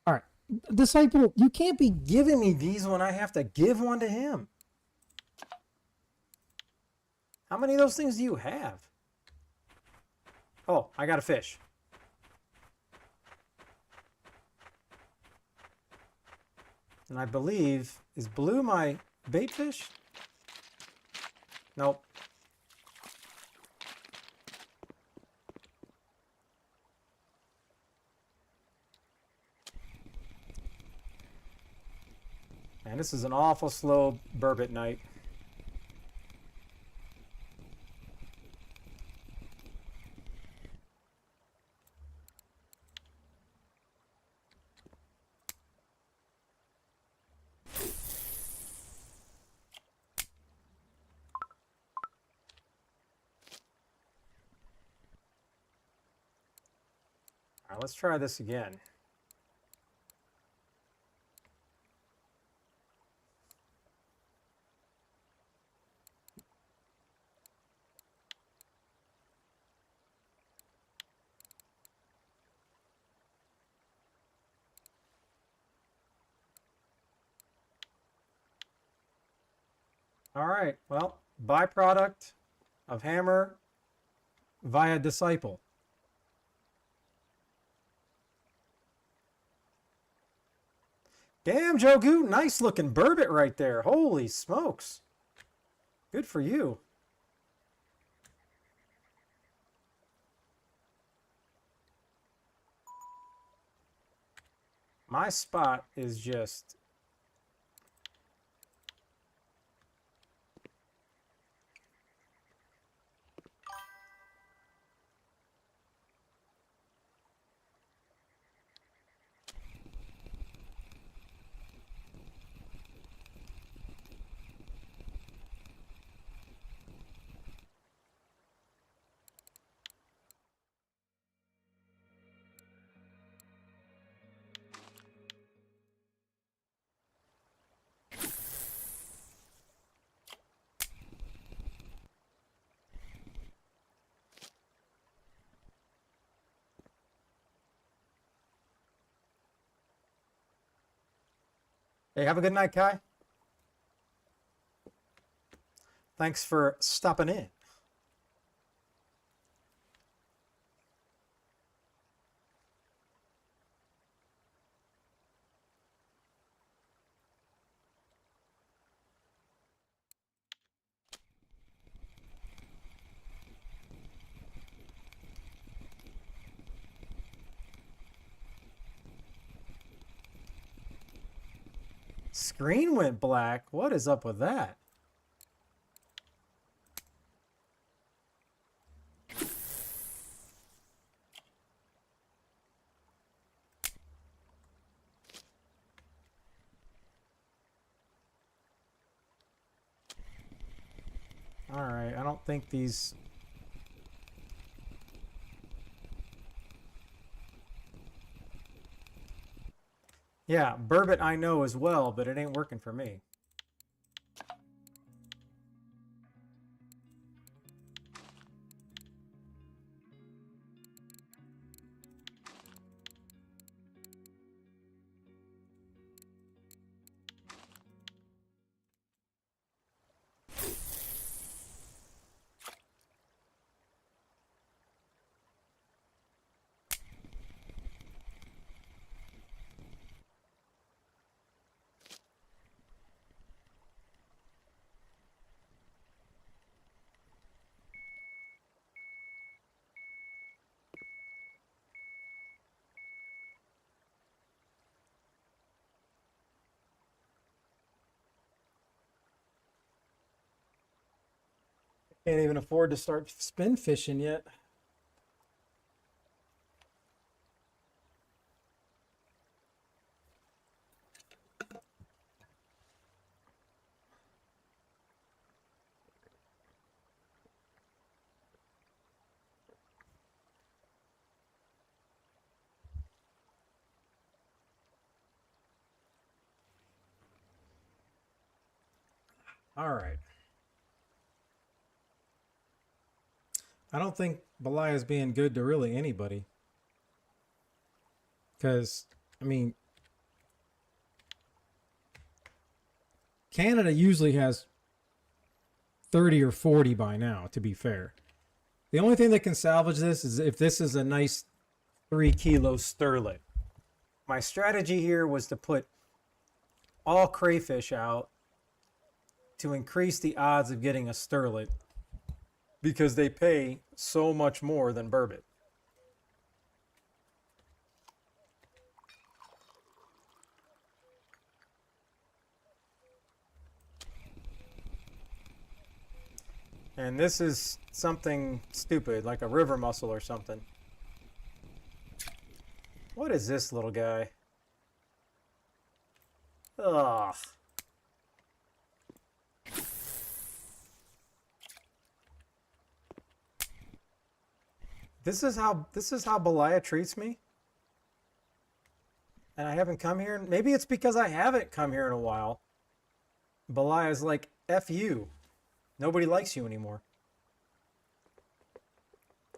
All right, Disciple, you can't be giving me these when I have to give one to him. How many of those things do you have? Oh, I got a fish. And I believe, is blue my bait fish? Nope. Man, this is an awful slow burbot night. All right, let's try this again. All right, well, byproduct of hammer via disciple. Damn, Jogu, nice looking burbot right there. Holy smokes. Good for you. My spot is just... Hey, have a good night, Kai. Thanks for stopping in. Screen went black. What is up with that? All right, I don't think these... Yeah, Burbot I know as well, but it ain't working for me. Can't even afford to start spin fishing yet. All right. I don't think Belaya is being good to really anybody. Because, I mean, Canada usually has 30 or 40 by now, to be fair. The only thing that can salvage this is if this is a nice 3-kilo sterlet. My strategy here was to put all crayfish out to increase the odds of getting a sterlet because they pay so much more than burbot. And this is something stupid, like a river mussel or something. What is this little guy? Ugh. This is how Belaya treats me? And I haven't come here. Maybe it's because I haven't come here in a while. Belaya's like, F you. Nobody likes you anymore.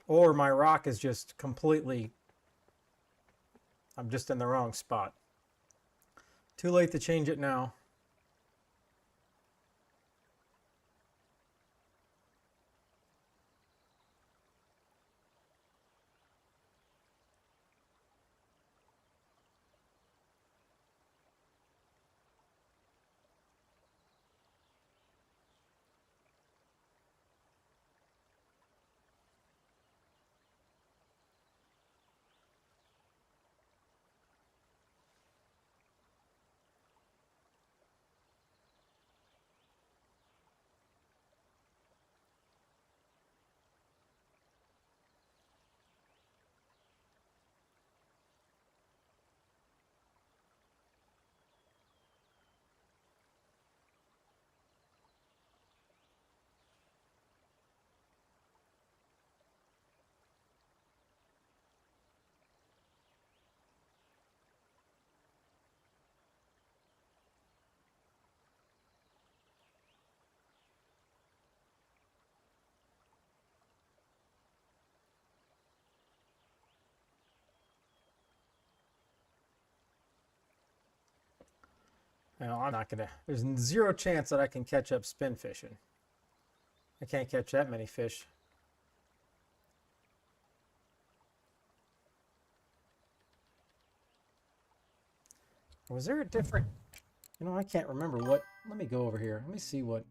Or my rock is just completely... I'm just in the wrong spot. Too late to change it now. Well, I'm not gonna. There's zero chance that I can catch up spin fishing. I can't catch that many fish. Was there a different? You know, I can't remember what. Let me go over here. Let me see what.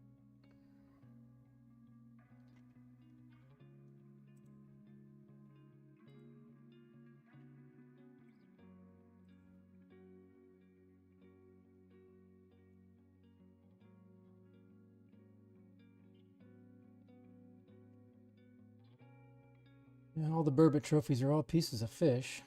Yeah, all the burbot trophies are all pieces of fish.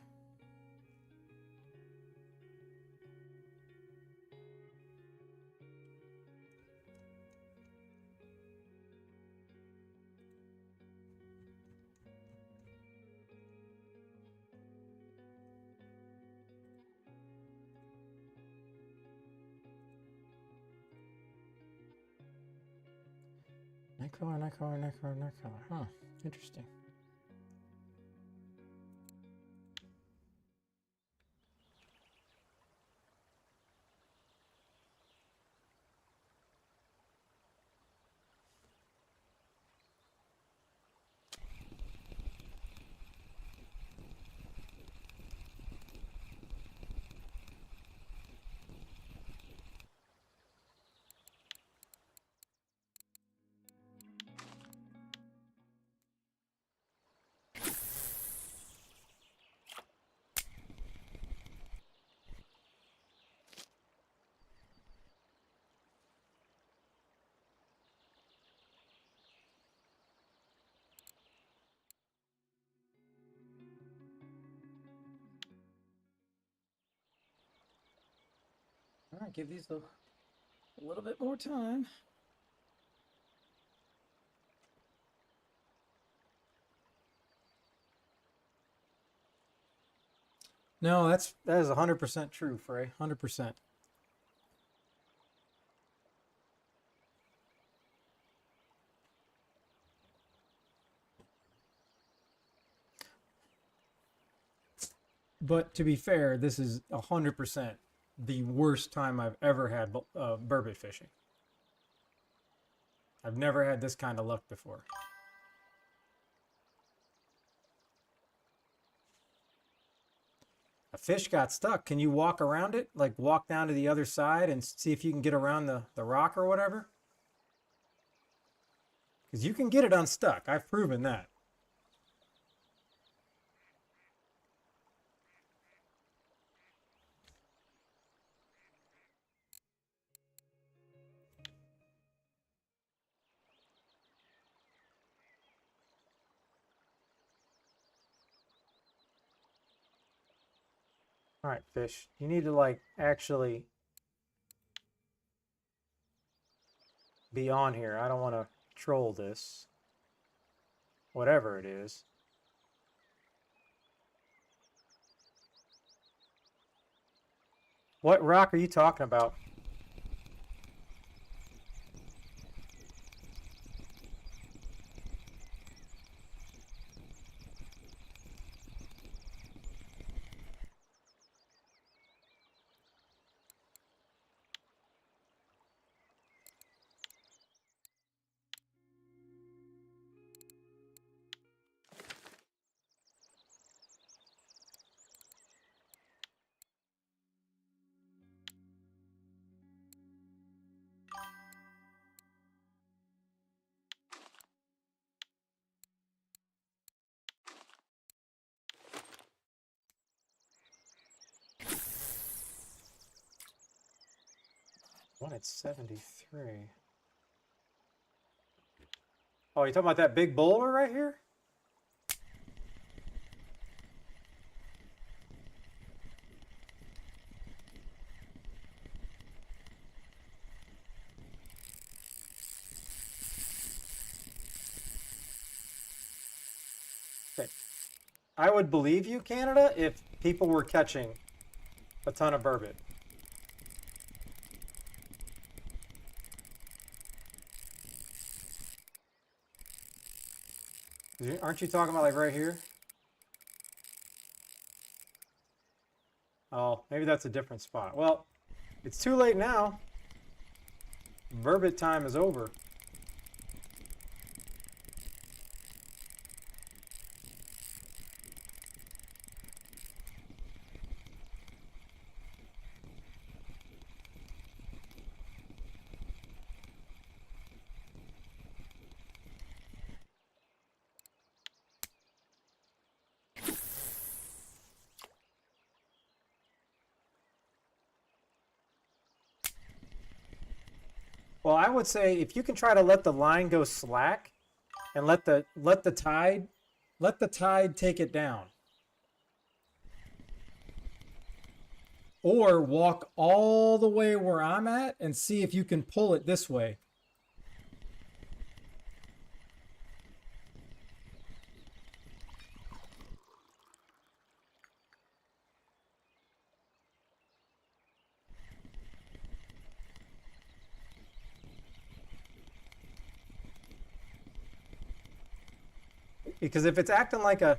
Nightcrawler, Nightcrawler, Nightcrawler, Nightcrawler. Huh. Interesting. All right, give these a little bit more time. No, that is 100% true, Frey. 100%. But to be fair, this is 100% the worst time I've ever had burbot fishing. I've never had this kind of luck before. A fish got stuck. Can you walk around it? Like walk down to the other side and see if you can get around the rock or whatever? Because you can get it unstuck. I've proven that. All right, fish. You need to like actually be on here. I don't want to troll this. Whatever it is. What rock are you talking about? One at 73. Oh, you talking about that big boulder right here? Okay. I would believe you, Canada, if people were catching a ton of burbot. Aren't you talking about like right here? Oh, maybe that's a different spot. Well, It's too late now. Verbit time is over. Well, I would say if you can try to let the line go slack and let the tide take it down. Or walk all the way where I'm at and see if you can pull it this way. Because if it's acting like a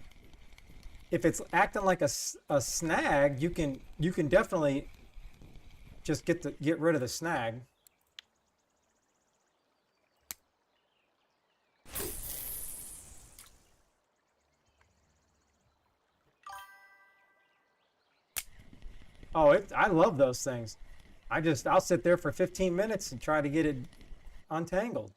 a snag, you can definitely just get rid of the snag. Oh, I love those things. I'll sit there for 15 minutes and try to get it untangled.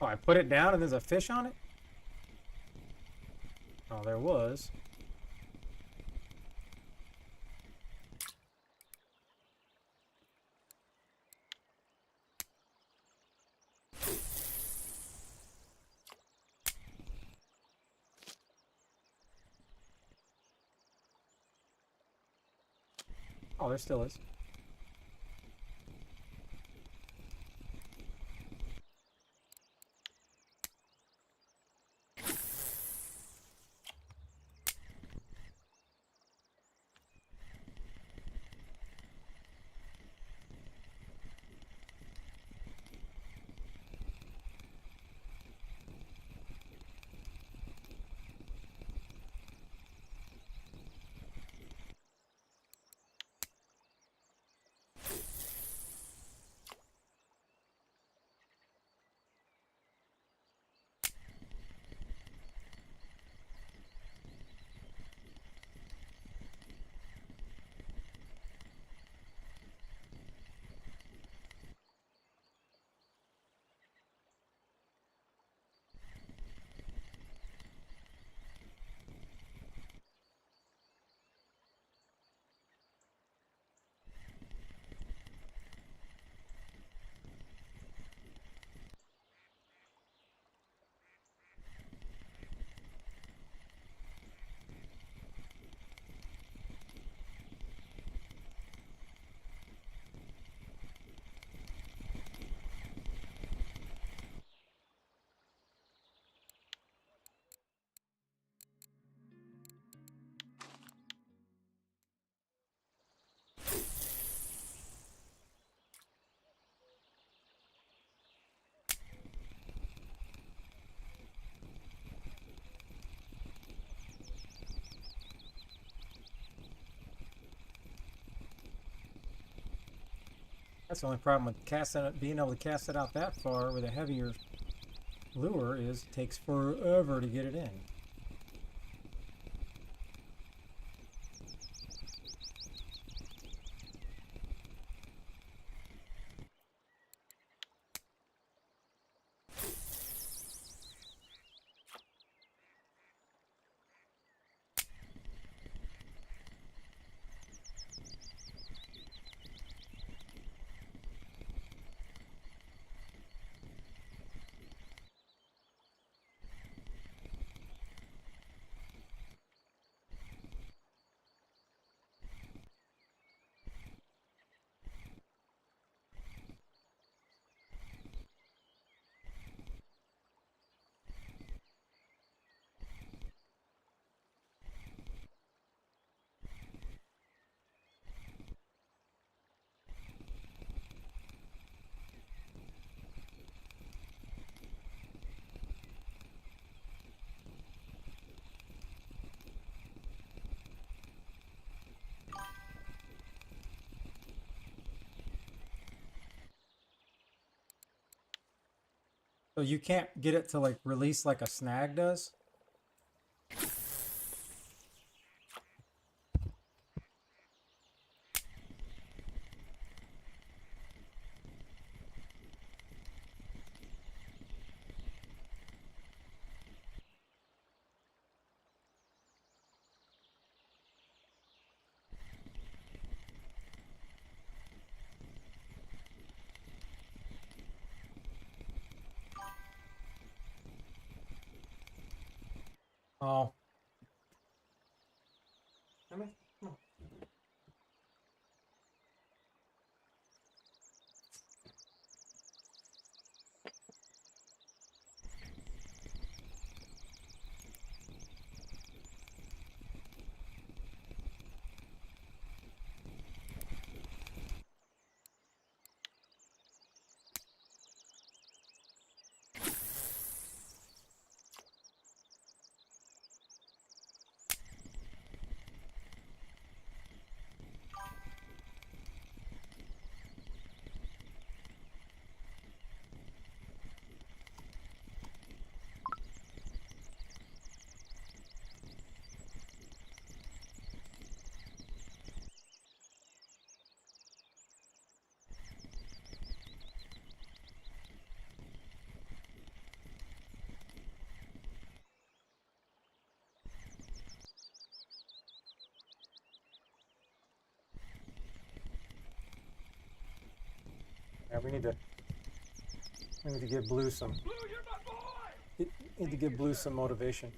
Oh, I put it down and there's a fish on it? Oh, there was. Oh, there still is. That's the only problem with being able to cast it out that far with a heavier lure is it takes forever to get it in. So you can't get it to like release like a snag does? Oh. Come here. Come on. Yeah, we need to give Blue some Blue, you're my boy! need to give Blue some motivation.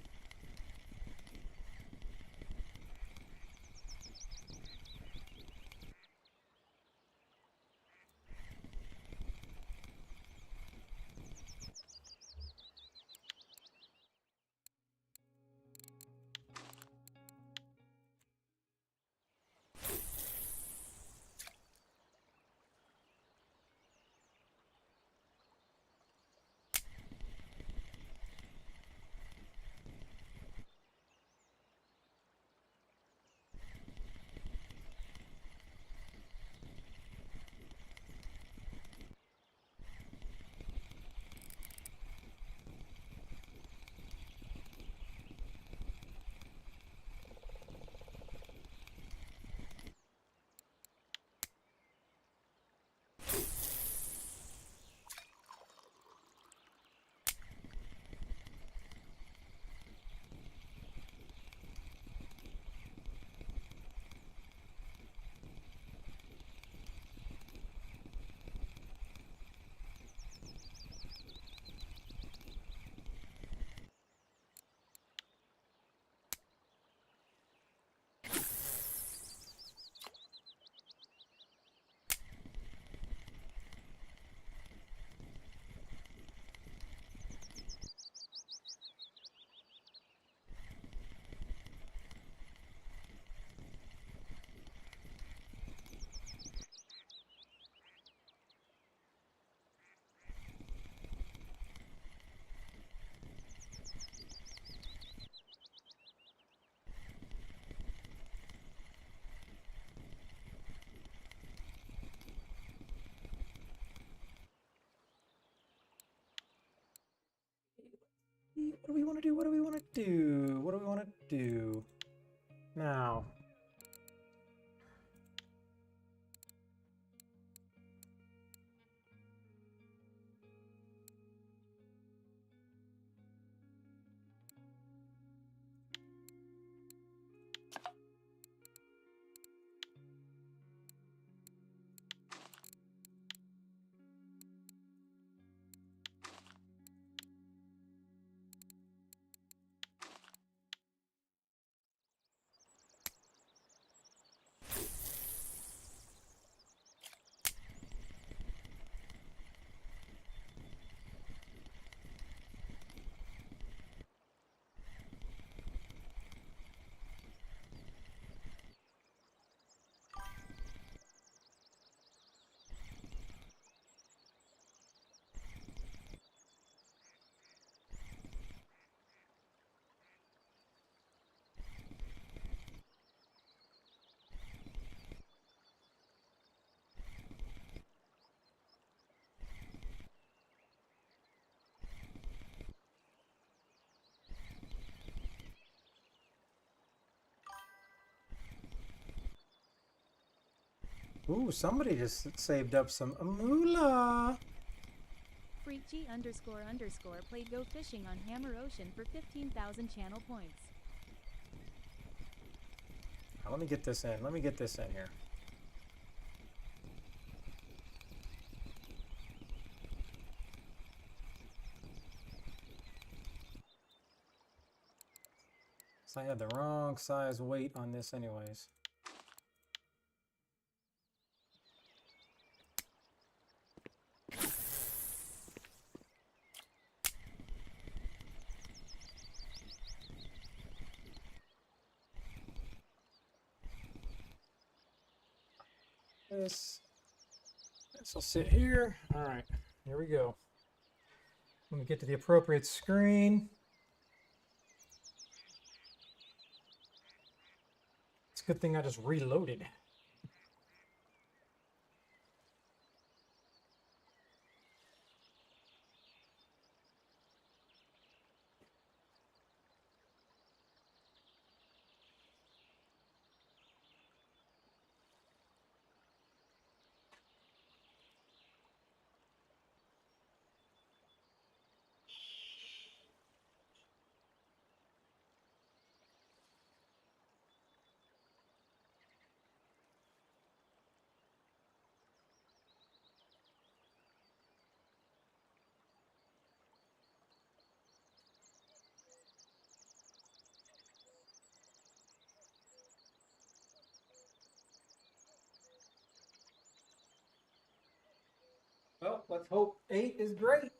What do we want to do? What do we want to do? What do we want to do? Now. Ooh, somebody just saved up some moolah. Freakg __ played Go Fishing on Hammer Ocean for 15,000 channel points. Now, let me get this in. Let me get this in here. So I had the wrong size weight on this anyways. This will sit here. All right, here we go. Let me get to the appropriate screen. It's a good thing I just reloaded. Well, let's hope 8 is great.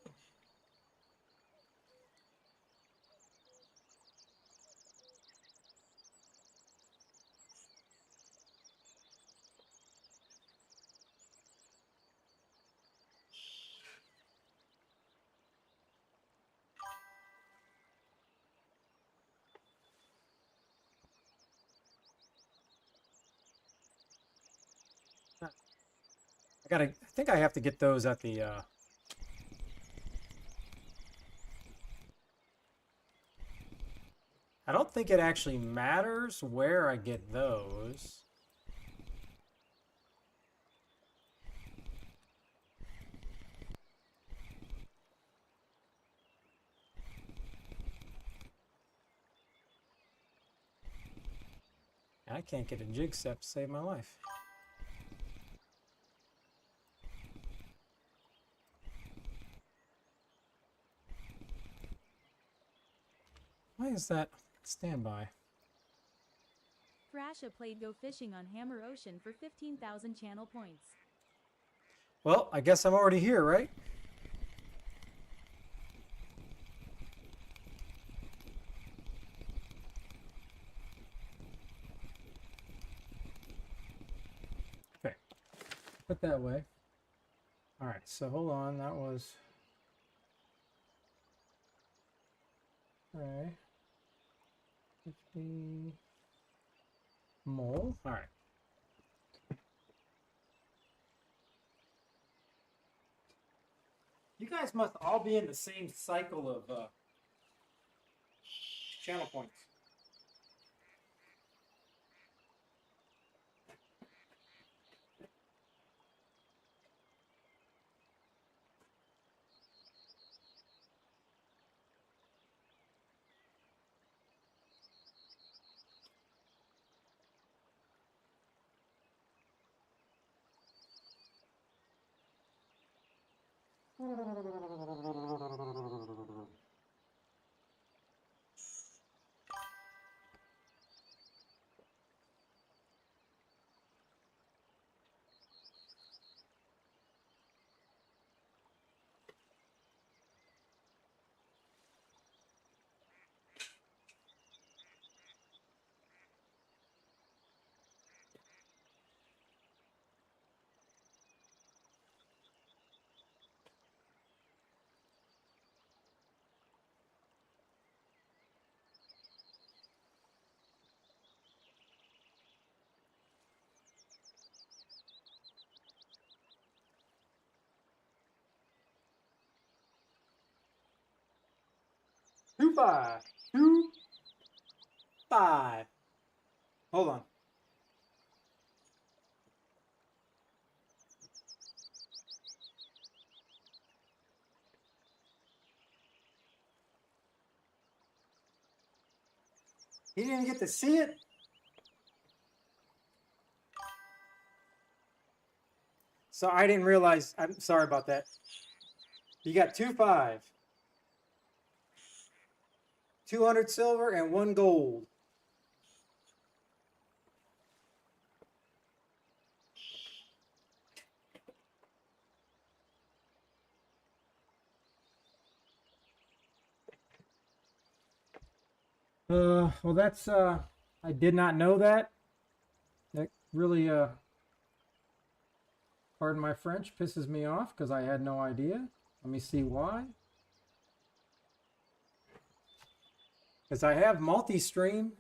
I think I have to get those at the, I don't think it actually matters where I get those. I can't get a jig set to save my life. Why is that standby? Thrasha played Go Fishing on Hammer Ocean for 15,000 channel points. Well, I guess I'm already here, right? Okay, put that way. All right, so hold on, that was... Okay. 50 mole. All right. You guys must all be in the same cycle of channel points. Two five. 2 5. Hold on. He didn't even get to see it? So I didn't realize. I'm sorry about that. You got 2-5. 200 silver and 1 gold. Well, that's, I did not know that. That really, pardon my French, pisses me off because I had no idea. Let me see why. Because I have multi-stream.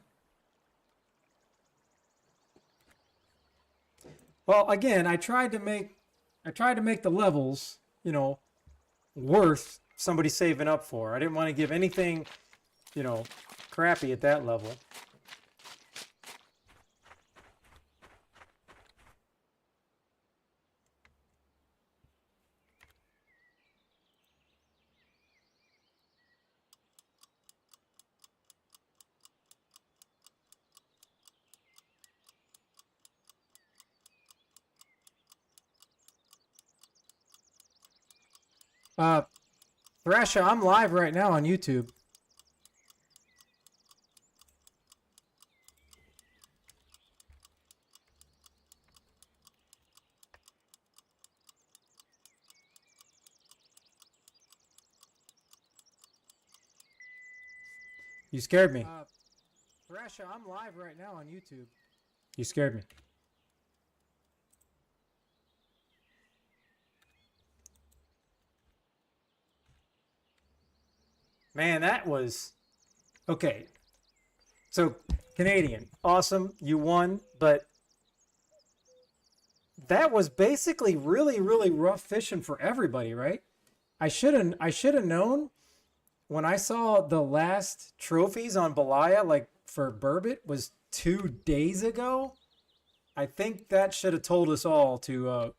Well, again, I tried to make the levels, you know, worth somebody saving up for. I didn't want to give anything, you know, crappy at that level. Thrasher, I'm live right now on YouTube. You scared me. Thrasher, I'm live right now on YouTube. You scared me. Man, that was okay. So Canadian, awesome, you won, but that was basically really, really rough fishing for everybody, right? I should have known when I saw the last trophies on Belaya, like for Burbot, was 2 days ago. I think that should have told us all to,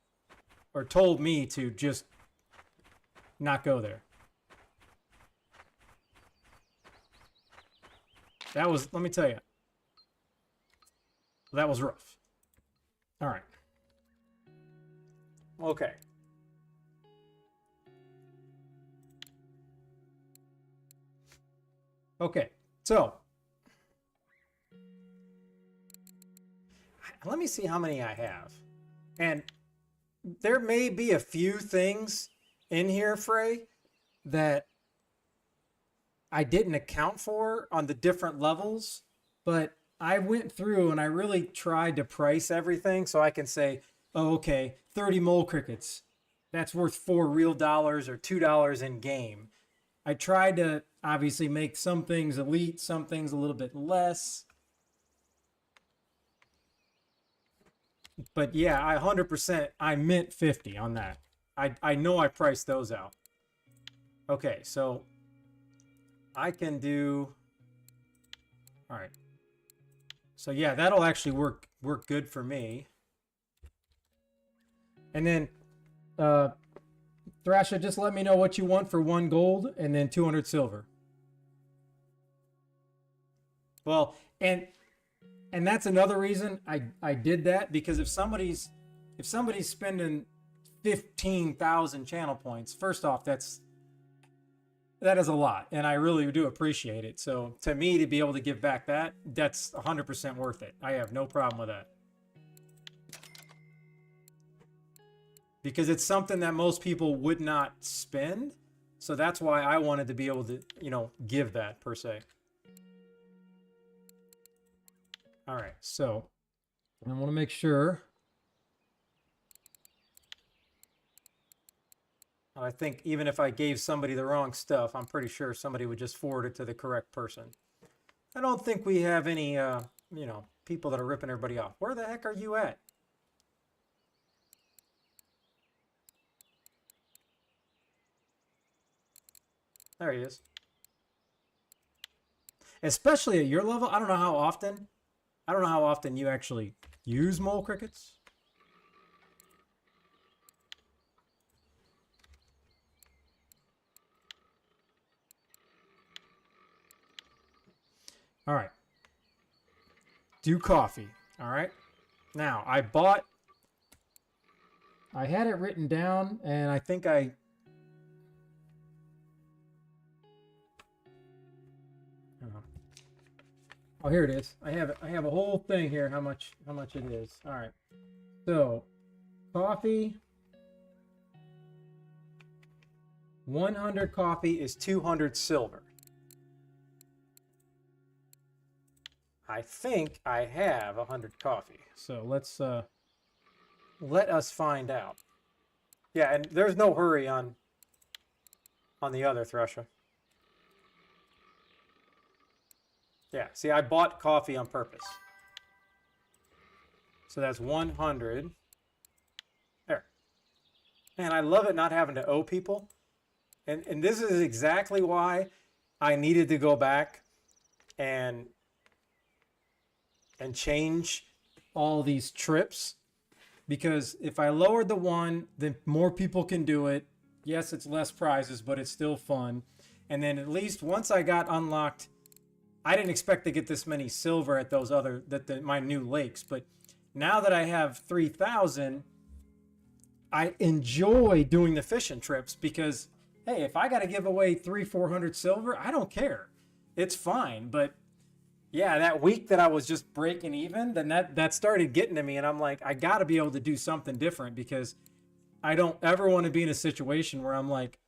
or told me to just not go there. That was, let me tell you, that was rough. All right. Okay. Okay, so let me see how many I have. And there may be a few things in here, Frey, that I didn't account for on the different levels, but I went through and I really tried to price everything so I can say, oh, okay, 30 mole crickets, that's worth $4 real or $2 in game. I tried to obviously make some things elite, some things a little bit less. But yeah, I 100%, I meant 50 on that. I know I priced those out. Okay, so I can do, all right. So yeah, that'll actually work good for me. And then Thrasher, just let me know what you want for 1 gold and then 200 silver. Well, and that's another reason I did that, because if somebody's spending 15,000 channel points, first off, that is a lot, and I really do appreciate it. So to me, to be able to give back that's 100% worth it. I have no problem with that. Because it's something that most people would not spend. So that's why I wanted to be able to, you know, give that per se. All right, so I want to make sure. I think even if I gave somebody the wrong stuff, I'm pretty sure somebody would just forward it to the correct person. I don't think we have any, you know, people that are ripping everybody off. Where the heck are you at? There he is. Especially at your level, I don't know how often you actually use mole crickets. All right. do coffee. All right. Now, I had it written down, and I think oh, here it is. I have a whole thing here. How much it is? All right. So, coffee. 100 coffee is 200 silver. I think I have 100 coffee. So let us find out. Yeah, and there's no hurry on the other Thresher. Yeah, see, I bought coffee on purpose. So that's 100. There. Man, I love it not having to owe people. And this is exactly why I needed to go back and change all these trips. Because if I lowered the one, then more people can do it. Yes, it's less prizes, but it's still fun. And then at least once I got unlocked, I didn't expect to get this many silver at those my new lakes. But now that I have 3,000, I enjoy doing the fishing trips because, hey, if I got to give away 400 silver, I don't care. It's fine. But yeah, that week that I was just breaking even, then that started getting to me, and I'm like, I got to be able to do something different because I don't ever want to be in a situation where I'm like,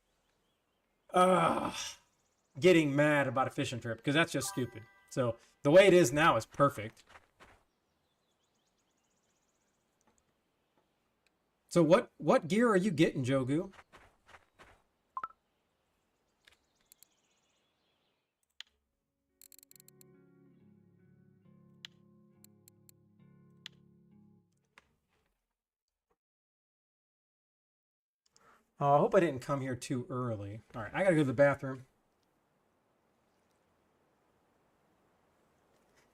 getting mad about a fishing trip because that's just stupid. So the way it is now is perfect. So what gear are you getting, Jogu? Oh, I hope I didn't come here too early. All right, I gotta go to the bathroom.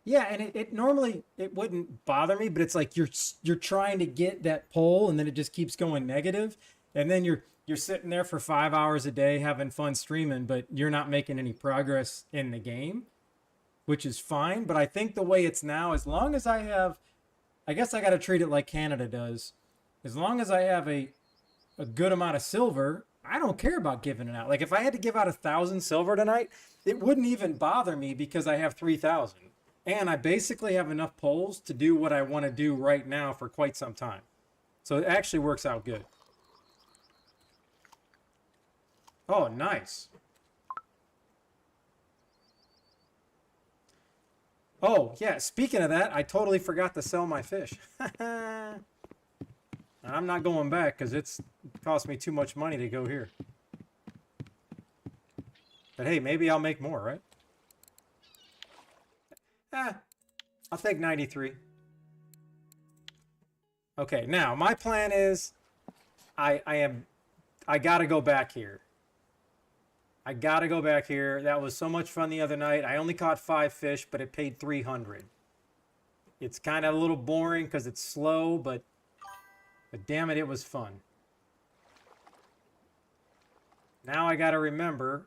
Yeah, and it normally it wouldn't bother me, but it's like you're trying to get that pole, and then it just keeps going negative, and then you're sitting there for 5 hours a day having fun streaming, but you're not making any progress in the game, which is fine. But I think the way it's now, as long as I guess I got to treat it like Canada does. As long as I have a good amount of silver, I don't care about giving it out. Like if I had to give out 1,000 silver tonight, it wouldn't even bother me because I have 3,000. And I basically have enough poles to do what I want to do right now for quite some time. So it actually works out good. Oh, nice. Oh, yeah, speaking of that, I totally forgot to sell my fish. And I'm not going back because it cost me too much money to go here. But hey, maybe I'll make more, right? I'll take 93. Okay, now my plan is I gotta go back here. I gotta go back here. That was so much fun the other night. I only caught 5 fish, but it paid 300. It's kind of a little boring because it's slow, but damn it, it was fun. Now I gotta remember.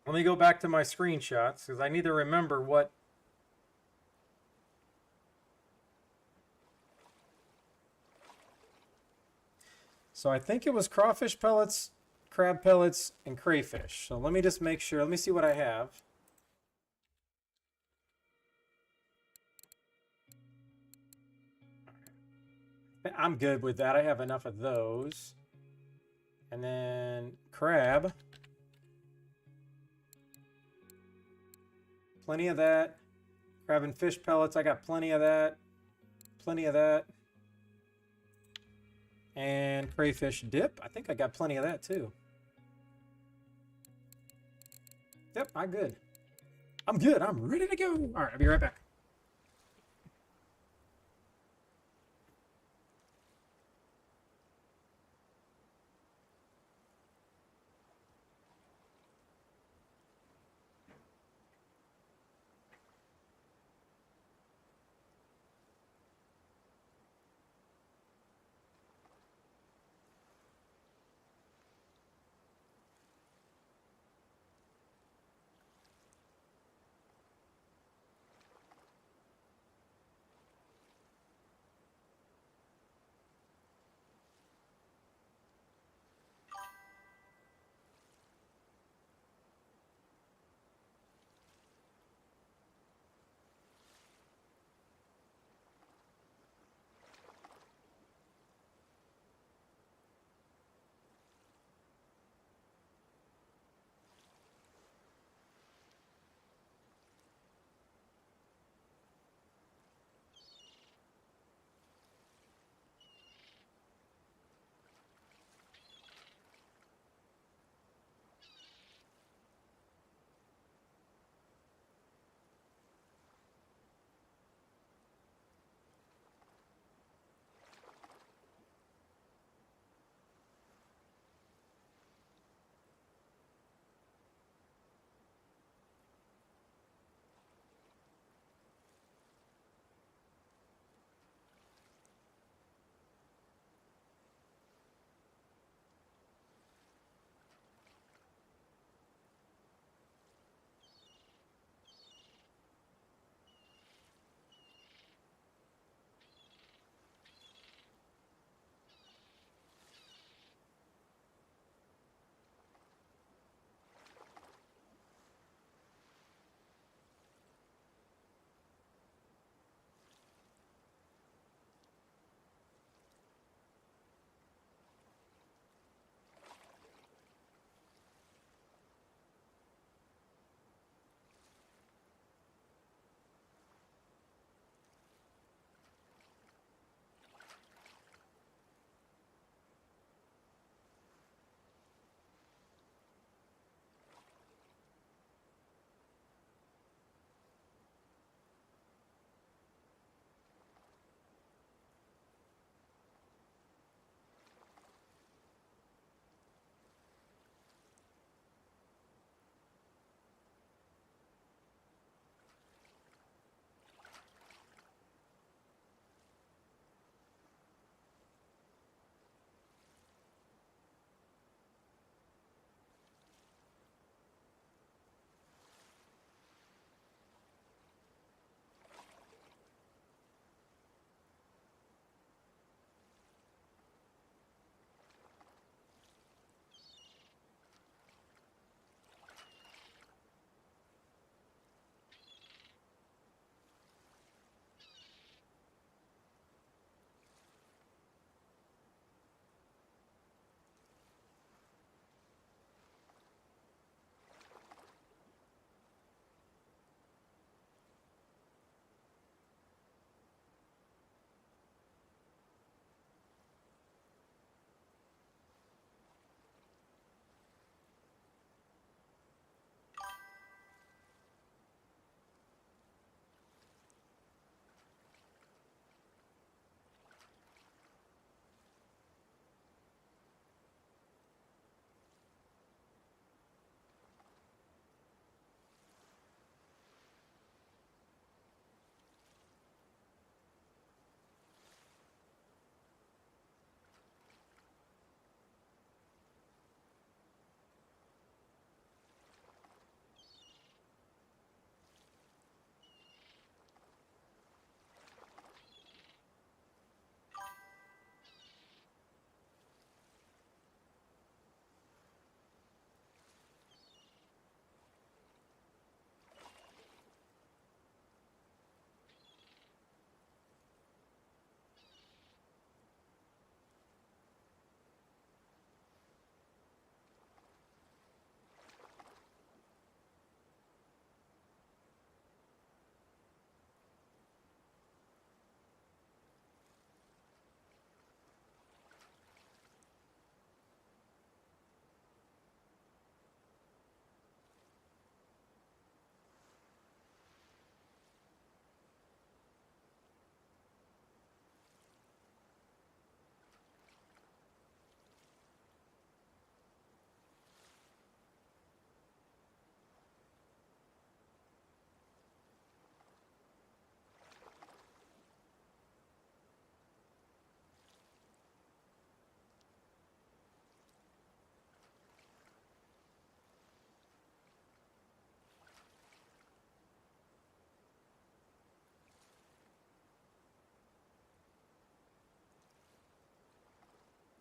Let me go back to my screenshots because I need to remember what. So I think it was crawfish pellets, crab pellets, and crayfish. So let me just make sure. Let me see what I have. I'm good with that. I have enough of those. And then crab. Plenty of that. Crab and fish pellets. I got plenty of that. Plenty of that. And crayfish dip. I think I got plenty of that too. Yep, I'm good. I'm good. I'm ready to go. All right, I'll be right back.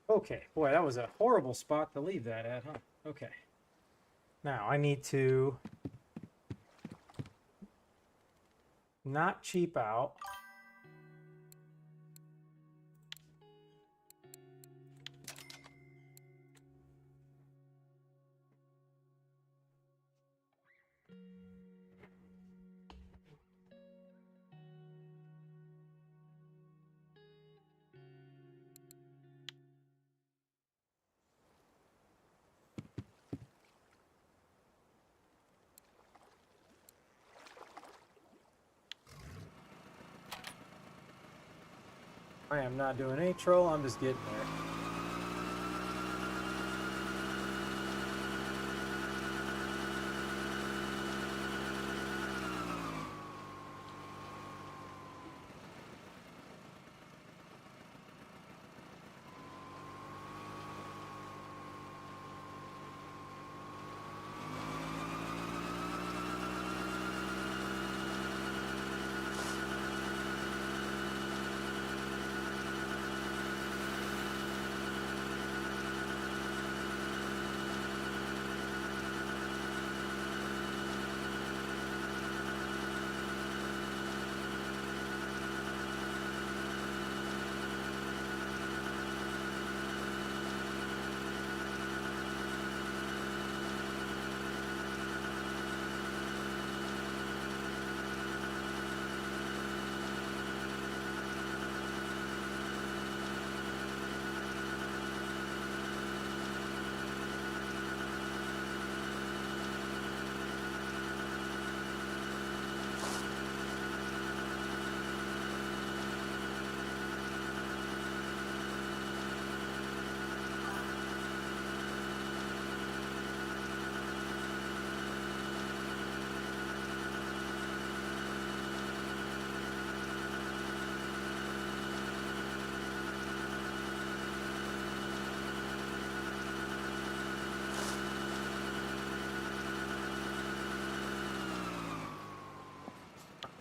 Okay, boy, that was a horrible spot to leave that at, huh? Okay. Now I need to not cheap out. I am not doing any troll, I'm just getting there.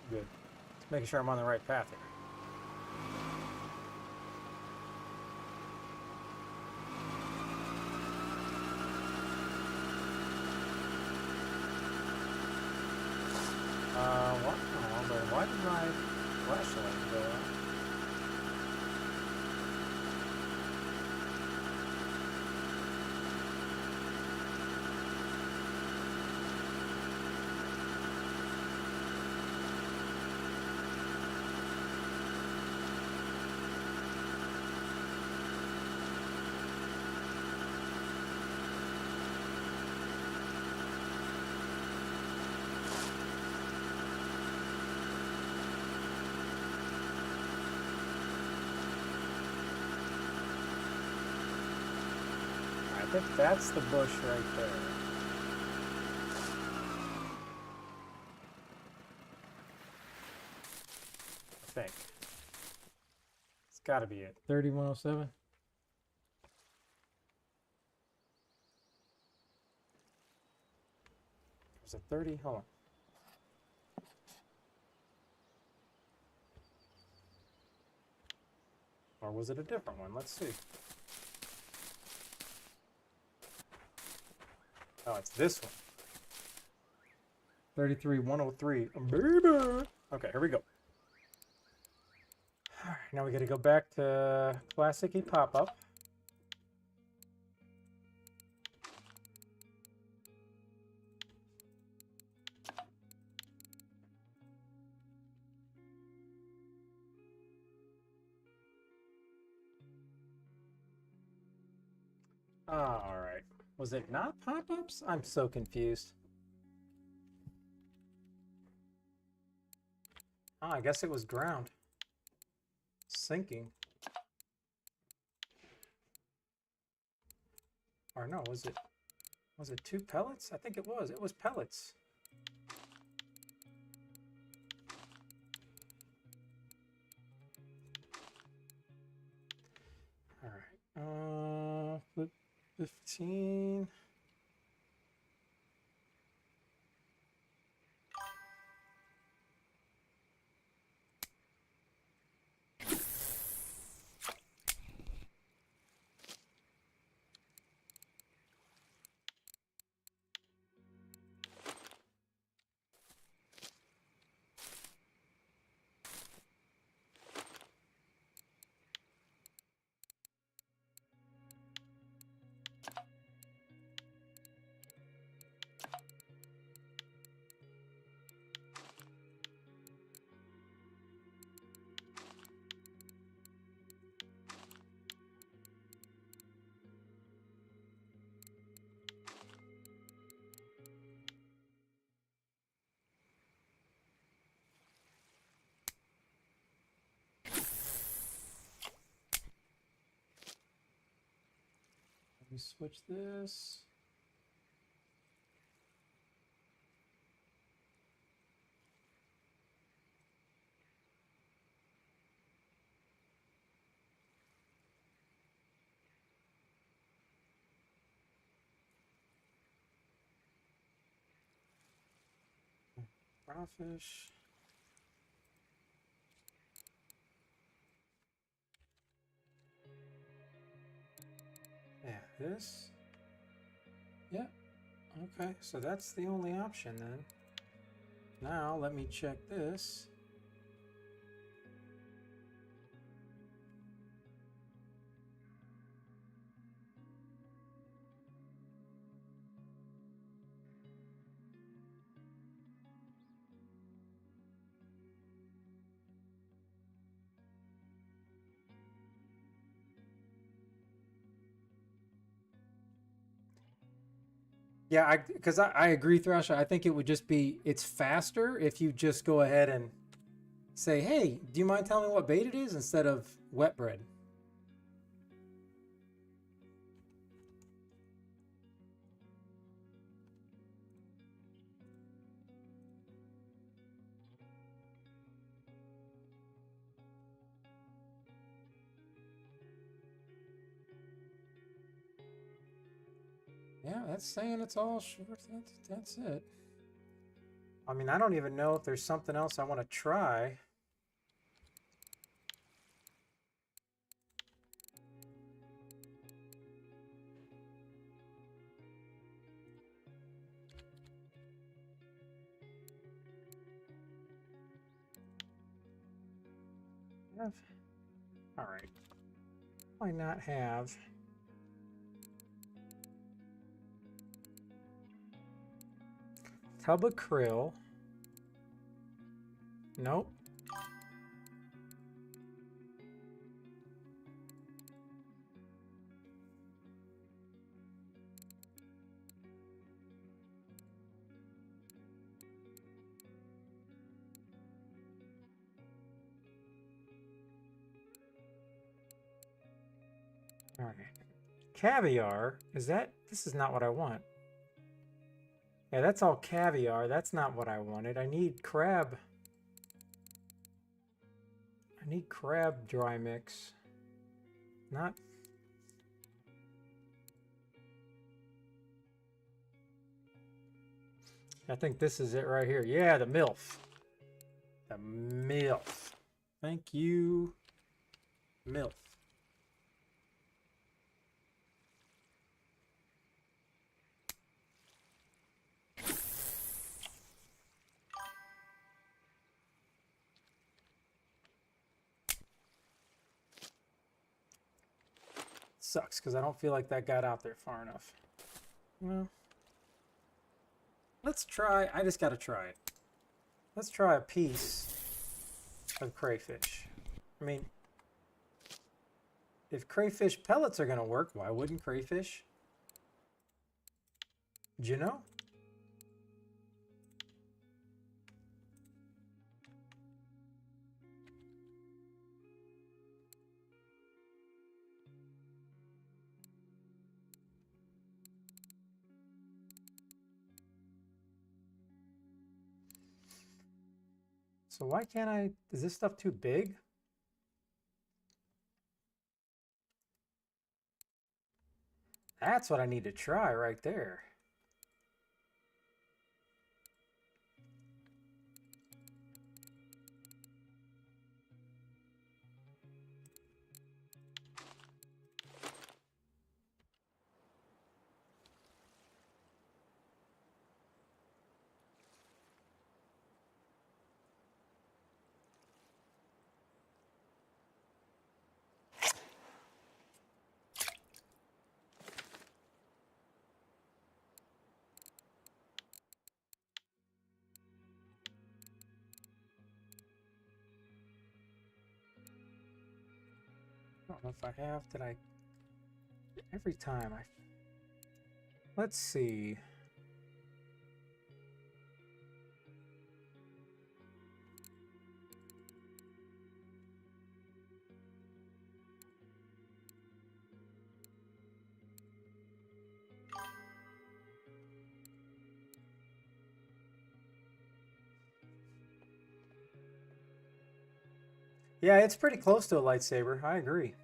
Good. Just making sure I'm on the right path here. What? Oh, but why did my flashlight go out? I think that's the bush right there. I think. It's gotta be it. 3107. Was it 30? Hold on. Or was it a different one? Let's see. Oh, it's this one. 33103. Baby. Okay, here we go. All right, now we got to go back to classic pop-up. All right. Was it not pop-ups? I'm so confused. Oh, I guess it was ground. Sinking. Or no, was it 2 pellets? I think it was. It was pellets. All right. 15. me switch this. Crawfish. Yeah, this. Yeah. Okay, so that's the only option then. Now let me check this. Yeah, because I agree, Thrasher. I think it would just be, it's faster if you just go ahead and say, hey, do you mind telling me what bait it is instead of wet bread? Yeah, that's saying it's all short. That's it. I mean, I don't even know if there's something else I want to try. All right. Why not have? Tub of krill. Nope. All right. Caviar. Is that? This is not what I want. Yeah, that's all caviar. That's not what I wanted. I need crab. I need crab dry mix. Not. I think this is it right here. Yeah, the MILF. The MILF. Thank you, MILF. Sucks because I don't feel like that got out there far enough. Well, let's try. I just got to try it. Let's try a piece of crayfish. I mean, if crayfish pellets are going to work, why wouldn't crayfish? Do you know? So why can't I? Is this stuff too big? That's what I need to try right there. I don't know if I have. Did I? Every time I. Let's see. Yeah, it's pretty close to a lightsaber. I agree.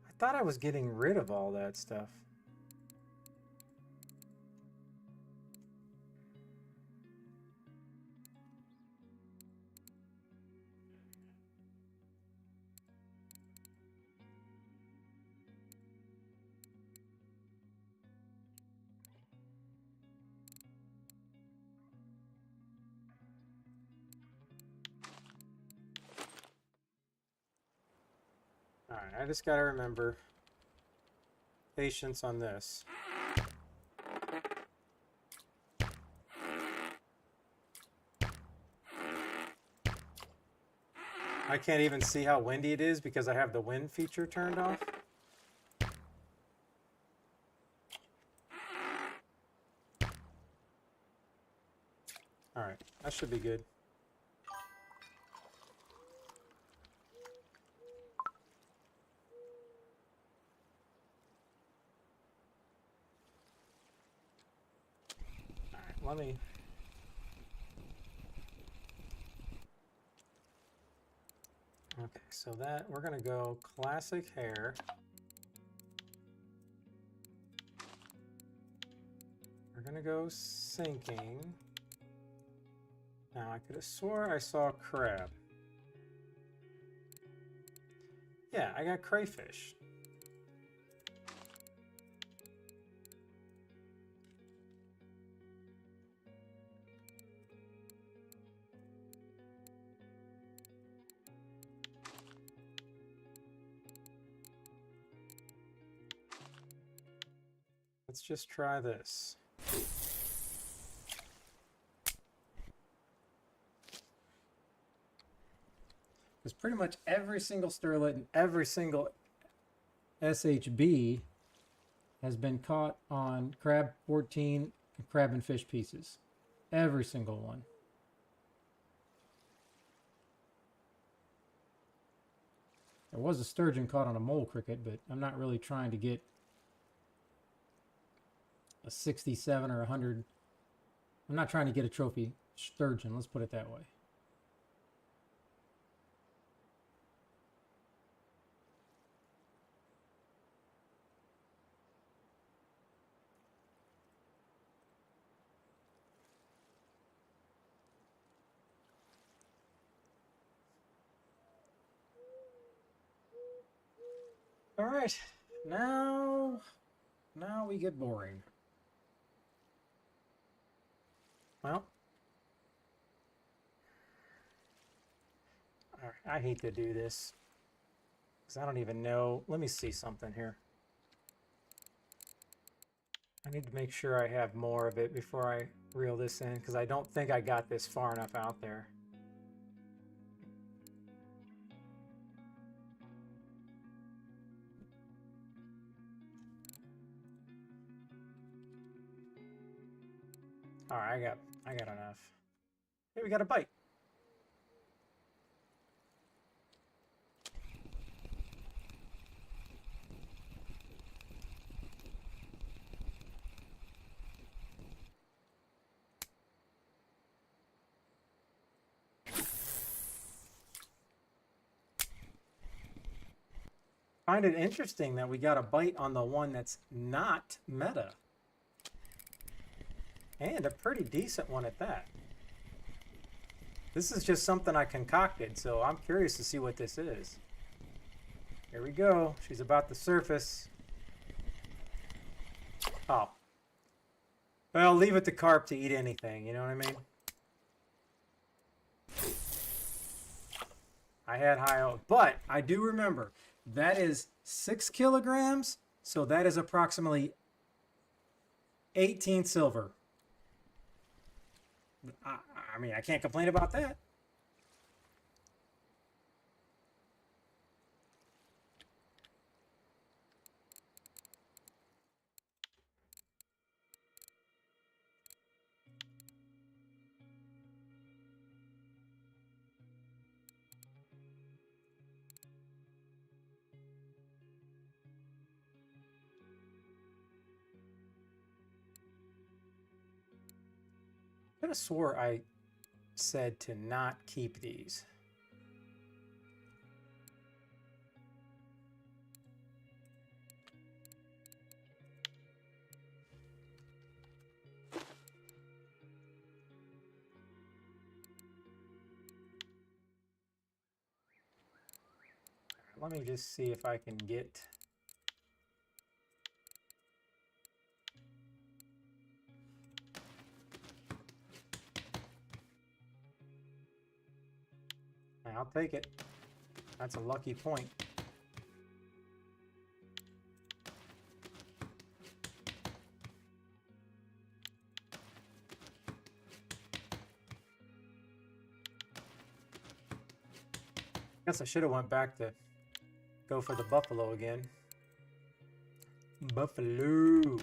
I thought I was getting rid of all that stuff. Alright, I just gotta remember patience on this. I can't even see how windy it is because I have the wind feature turned off. Alright, that should be good. Alright, let me... Okay, so that, we're gonna go classic hair. We're gonna go sinking. Now, I could have swore I saw crab. Yeah, I got crayfish. Let's just try this. Because pretty much every single sterlet and every single SHB has been caught on crab 14 and crab and fish pieces. Every single one. There was a sturgeon caught on a mole cricket, but I'm not really trying to get a 67 or 100. I'm not trying to get a trophy sturgeon, let's put it that way. All right, now we get boring. Well, all right, I hate to do this because I don't even know. Let me see something here. I need to make sure I have more of it before I reel this in because I don't think I got this far enough out there. All right, I got enough. Hey, we got a bite. Find it interesting that we got a bite on the one that's not meta. And a pretty decent one at that. This is just something I concocted, so I'm curious to see what this is. Here we go. She's about to surface. Oh. Well, leave it to Carp to eat anything, you know what I mean? I had high hope, but I do remember that is 6 kilograms, so that is approximately 18 silver. I mean, I can't complain about that. could have swore I said to not keep these. Let me just see if I can get... I'll take it. That's a lucky point. Guess I should have went back to go for the buffalo again. Buffalo.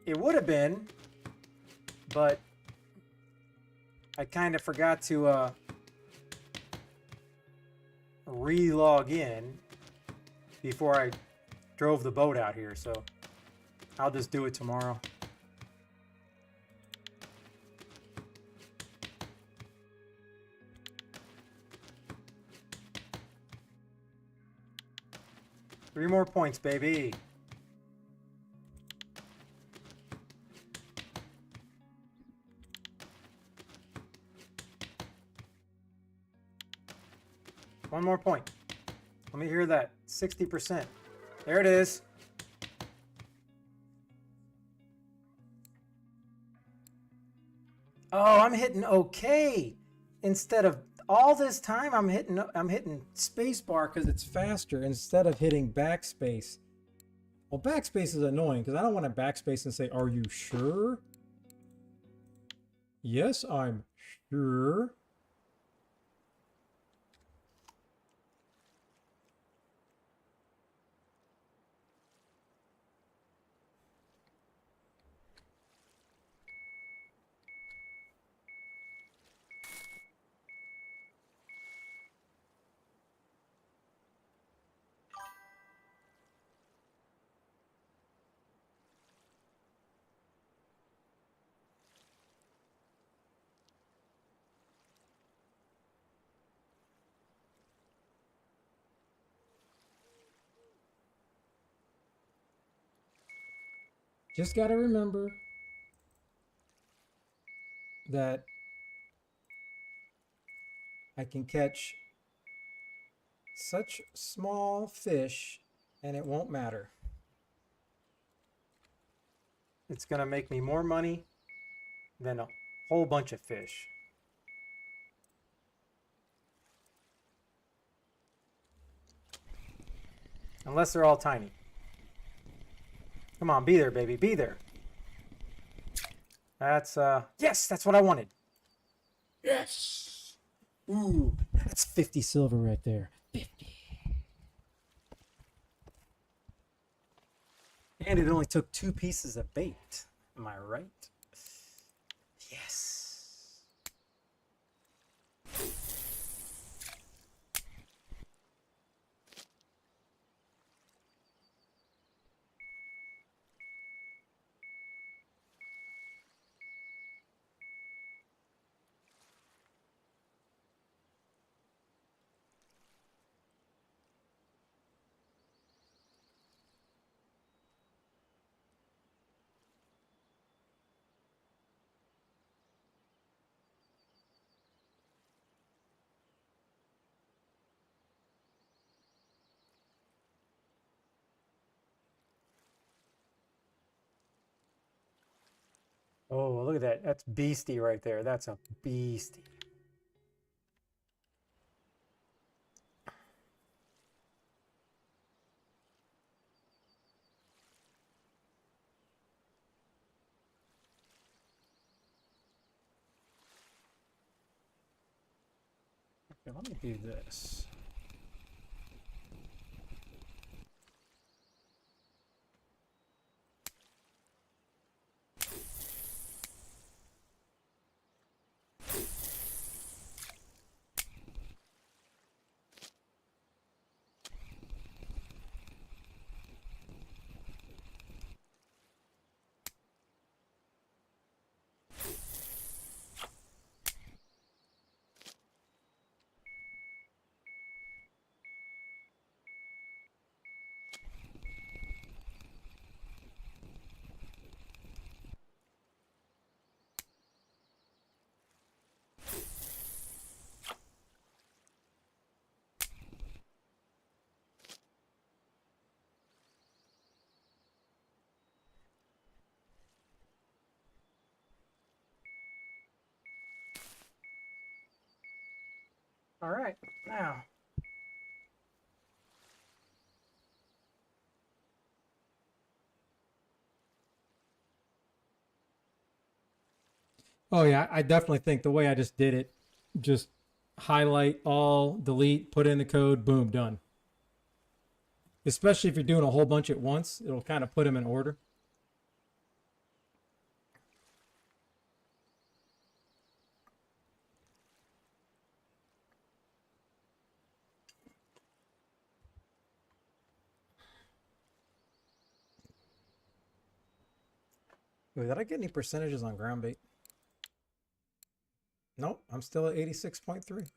It would have been, but I kind of forgot to re-log in before I drove the boat out here, so I'll just do it tomorrow. Three more points, baby. One more point. Let me hear that. 60%. There it is. Oh, I'm hitting okay. Instead of all this time, I'm hitting spacebar because it's faster instead of hitting backspace. Well, backspace is annoying because I don't want to backspace and say, "Are you sure?" Yes, I'm sure. Just got to remember that I can catch such small fish and it won't matter. It's going to make me more money than a whole bunch of fish. Unless they're all tiny. Come on, be there, baby, be there. That's, yes, that's what I wanted. Yes! Ooh, that's 50 silver right there. 50. And it only took 2 pieces of bait. Am I right? Yes. Oh, look at that. That's beastie right there. That's a beastie. Okay, let me do this. All right, now. Oh yeah, I definitely think the way I just did it, just highlight all, delete, put in the code, boom, done. Especially if you're doing a whole bunch at once, it'll kind of put them in order. Wait, did I get any percentages on ground bait? Nope, I'm still at 86.3.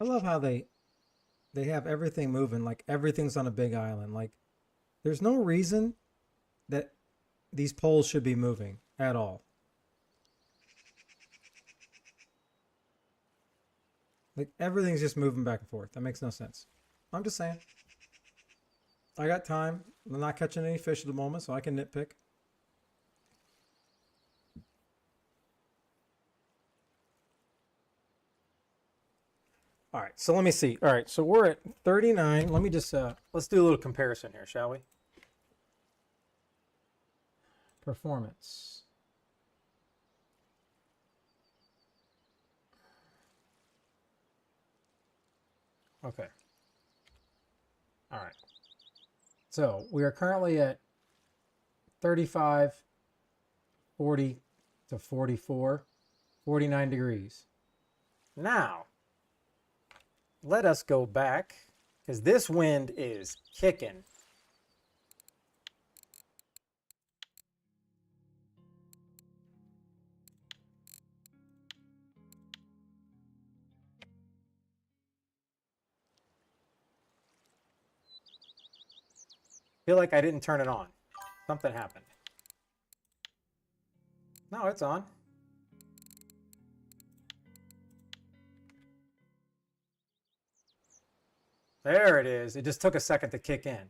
I love how they have everything moving, like everything's on a big island. Like there's no reason that these poles should be moving at all. Like everything's just moving back and forth. That makes no sense. I'm just saying. I got time. I'm not catching any fish at the moment, so I can nitpick. All right, so let me see. All right, so we're at 39. Let me just Let's do a little comparison here, shall we? performance. Okay. All right. So we are currently at 35, 40 to 44, 49 degrees. Now, let us go back because this wind is kicking. Feel like I didn't turn it on. Something happened. No, it's on. There it is. It just took a second to kick in.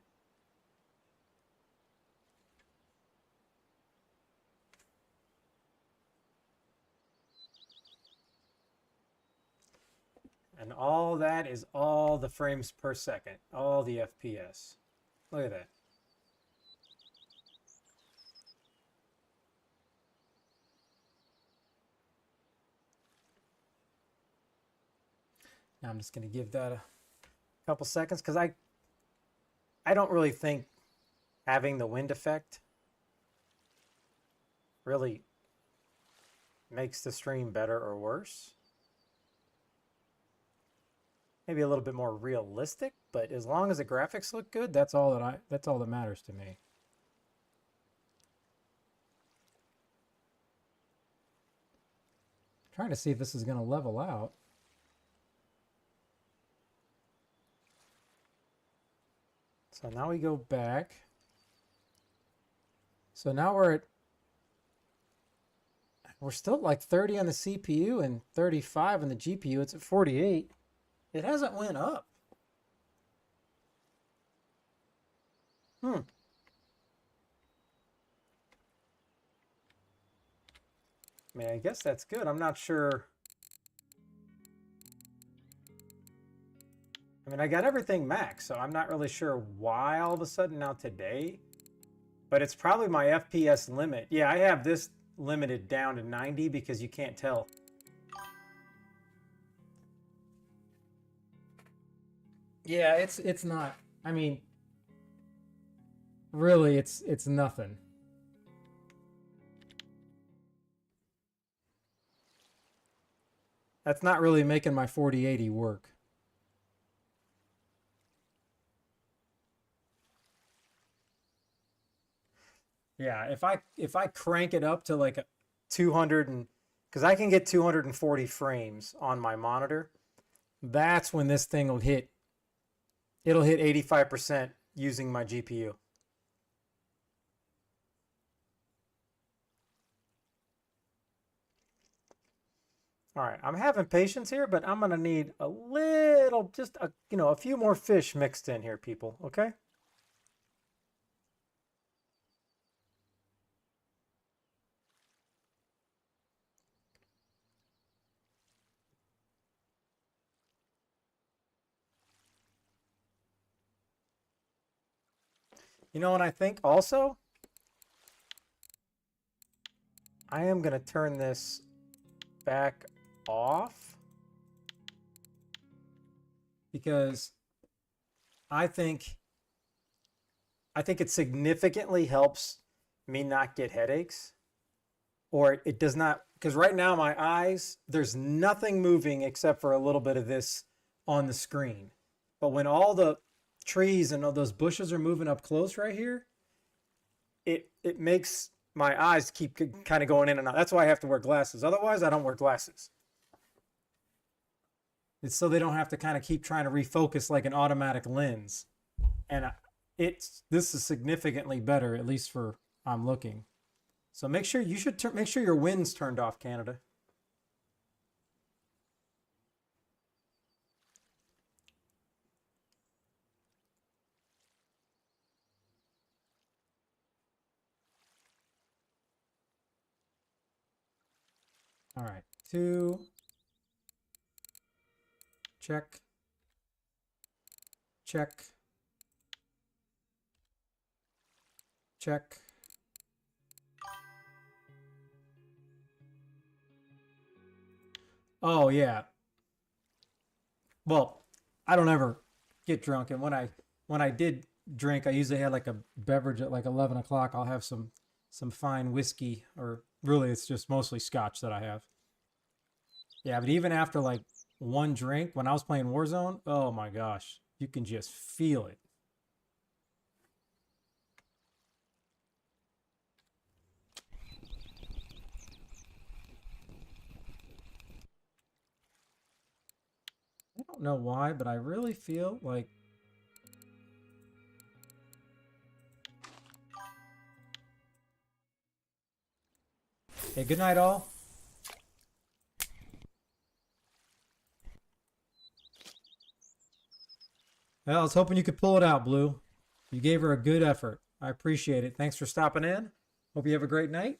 And all that is all the frames per second, all the FPS. Look at that. Now I'm just going to give that a couple seconds because I don't really think having the wind effect really makes the stream better or worse. Maybe a little bit more realistic, but as long as the graphics look good, that's all that matters to me. I'm trying to see if this is going to level out. So now we go back. So now we're still at like 30 on the CPU and 35 on the GPU. It's at 48. It hasn't went up. I mean, I guess that's good. I'm not sure. I mean, I got everything max, so I'm not really sure why all of a sudden now today, but it's probably my FPS limit. Yeah, I have this limited down to 90 because you can't tell. Yeah, it's not. I mean, really, it's nothing. That's not really making my 4080 work. Yeah, if I crank it up to like a 200 and because I can get 240 frames on my monitor, that's when this thing will hit. It'll hit 85% using my GPU. All right, I'm having patience here, but I'm gonna need a little, just a few more fish mixed in here, people. Okay. You know what I think also? I am gonna turn this back off because I think it significantly helps me not get headaches, or it does not, because right now my eyes, there's nothing moving except for a little bit of this on the screen. But when all the trees and all those bushes are moving up close right here, it makes my eyes keep kind of going in and out. That's why I have to wear glasses. Otherwise, I don't wear glasses. It's so they don't have to kind of keep trying to refocus like an automatic lens. And this is significantly better, at least for I'm looking. So make sure make sure your wind's turned off, Canada. All right, 2. Check. Check. Check. Oh yeah. Well, I don't ever get drunk, and when I did drink, I usually had like a beverage at like 11 o'clock. I'll have some fine whiskey, or really it's just mostly scotch that I have. Yeah, but even after like one drink, when I was playing Warzone, oh my gosh, you can just feel it. I don't know why, but I really feel like hey, good night all. Well, I was hoping you could pull it out, Blue. You gave her a good effort. I appreciate it. Thanks for stopping in. Hope you have a great night.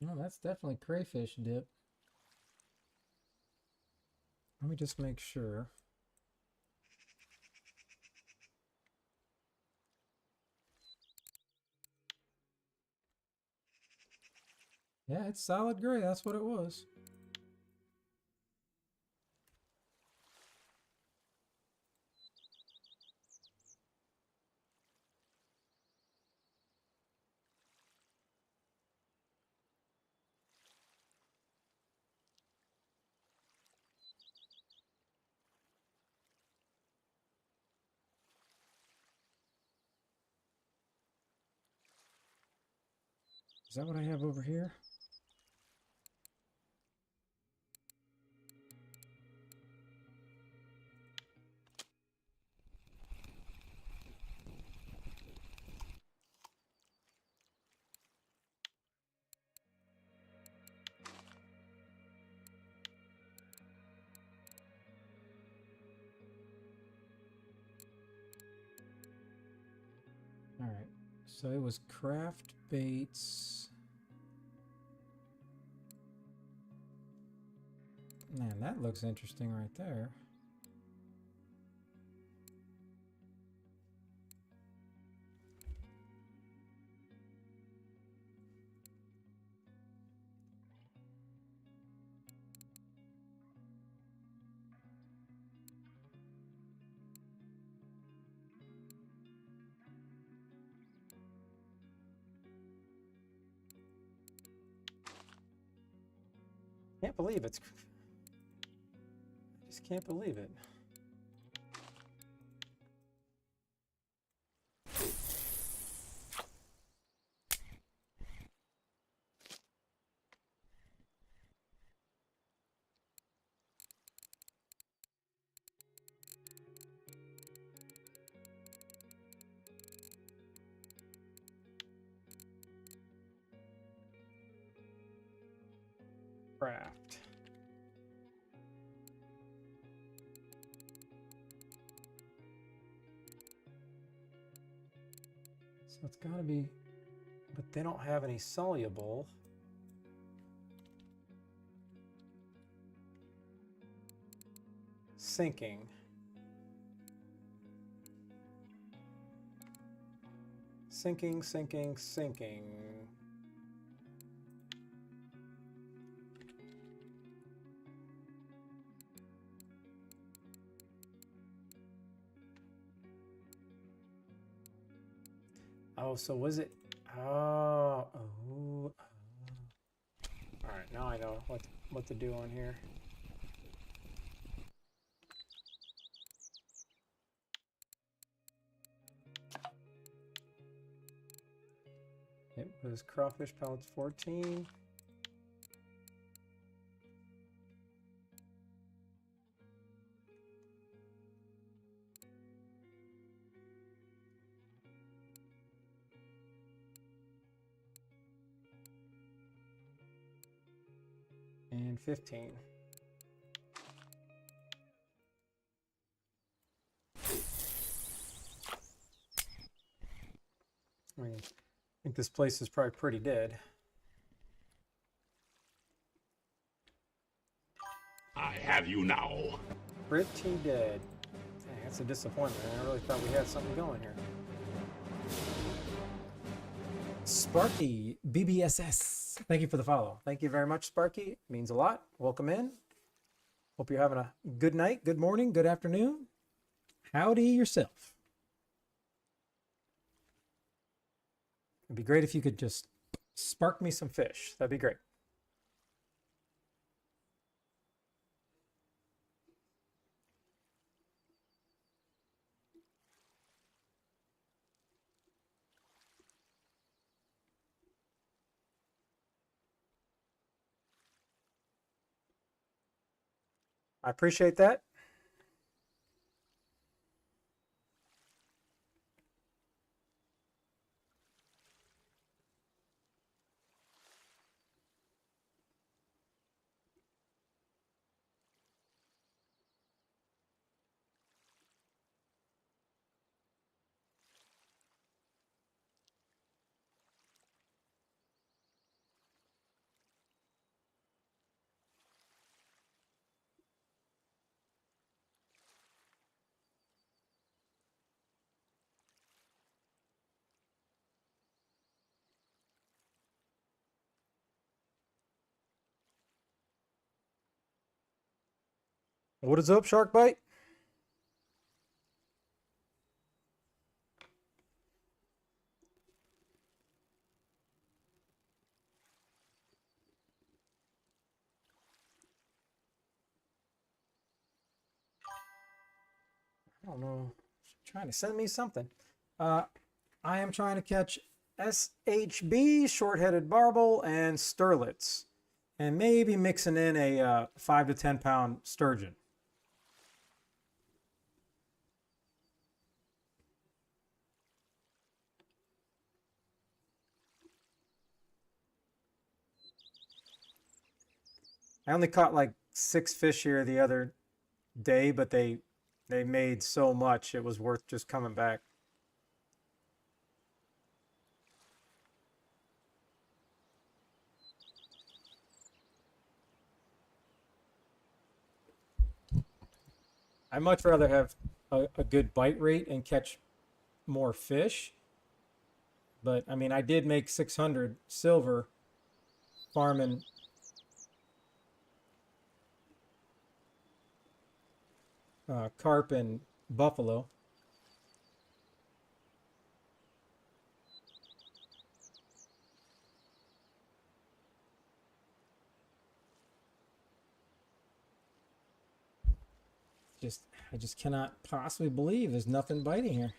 No, that's definitely crayfish dip. Let me just make sure. Yeah, it's solid gray. That's what it was. Is that what I have over here? All right. So it was craft baits. Man, that looks interesting right there. can't believe it's. I just can't believe it. Craft. So it's got to be, but they don't have any soluble. Sinking. Sinking, sinking, sinking. Oh, so was it? Oh. All right, now I know what to do on here. It was crawfish pellets 14. And 15. I mean, I think this place is probably pretty dead. I have you now. Pretty dead. Dang, that's a disappointment. I really thought we had something going here. Sparky BBSS. Thank you for the follow. Thank you very much, Sparky. It means a lot. Welcome in. Hope you're having a good night, good morning, good afternoon. Howdy yourself. It'd be great if you could just spark me some fish. That'd be great. I appreciate that. What is up, Shark Bite? I don't know. Trying to send me something. I am trying to catch SHB, short-headed barbel, and sterlets, and maybe mixing in a 5 to 10 pound sturgeon. I only caught like 6 fish here the other day, but they made so much it was worth just coming back. I'd much rather have a good bite rate and catch more fish. But I mean, I did make 600 silver farming carp and buffalo. I just cannot possibly believe there's nothing biting here.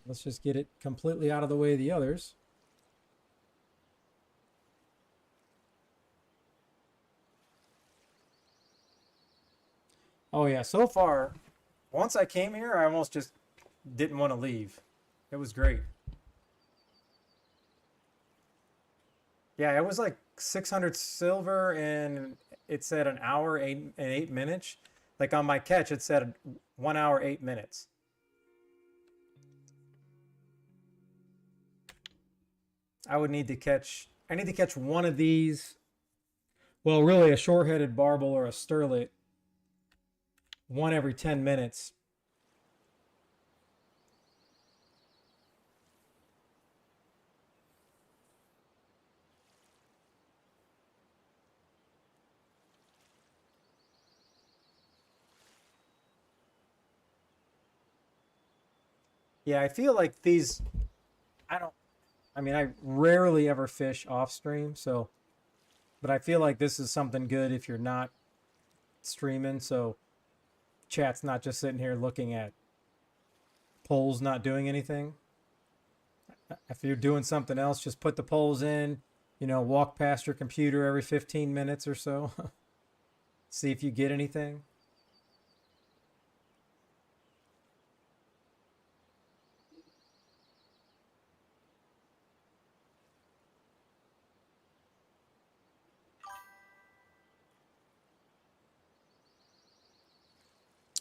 Let's just get it completely out of the way of the others. Oh yeah, so far, Once I came here, I almost just didn't want to leave. It was great. Yeah, it was like 600 silver, and it said an hour, 8 minutes. Like on my catch, it said 1 hour, 8 minutes. I need to catch one of these. Well, really a short-headed barbel or a sterlet, one every 10 minutes. Yeah, I feel like these, I mean, I rarely ever fish off stream, so, but I feel like this is something good if you're not streaming, so chat's not just sitting here looking at polls not doing anything. If you're doing something else, just put the polls in, walk past your computer every 15 minutes or so. See if you get anything.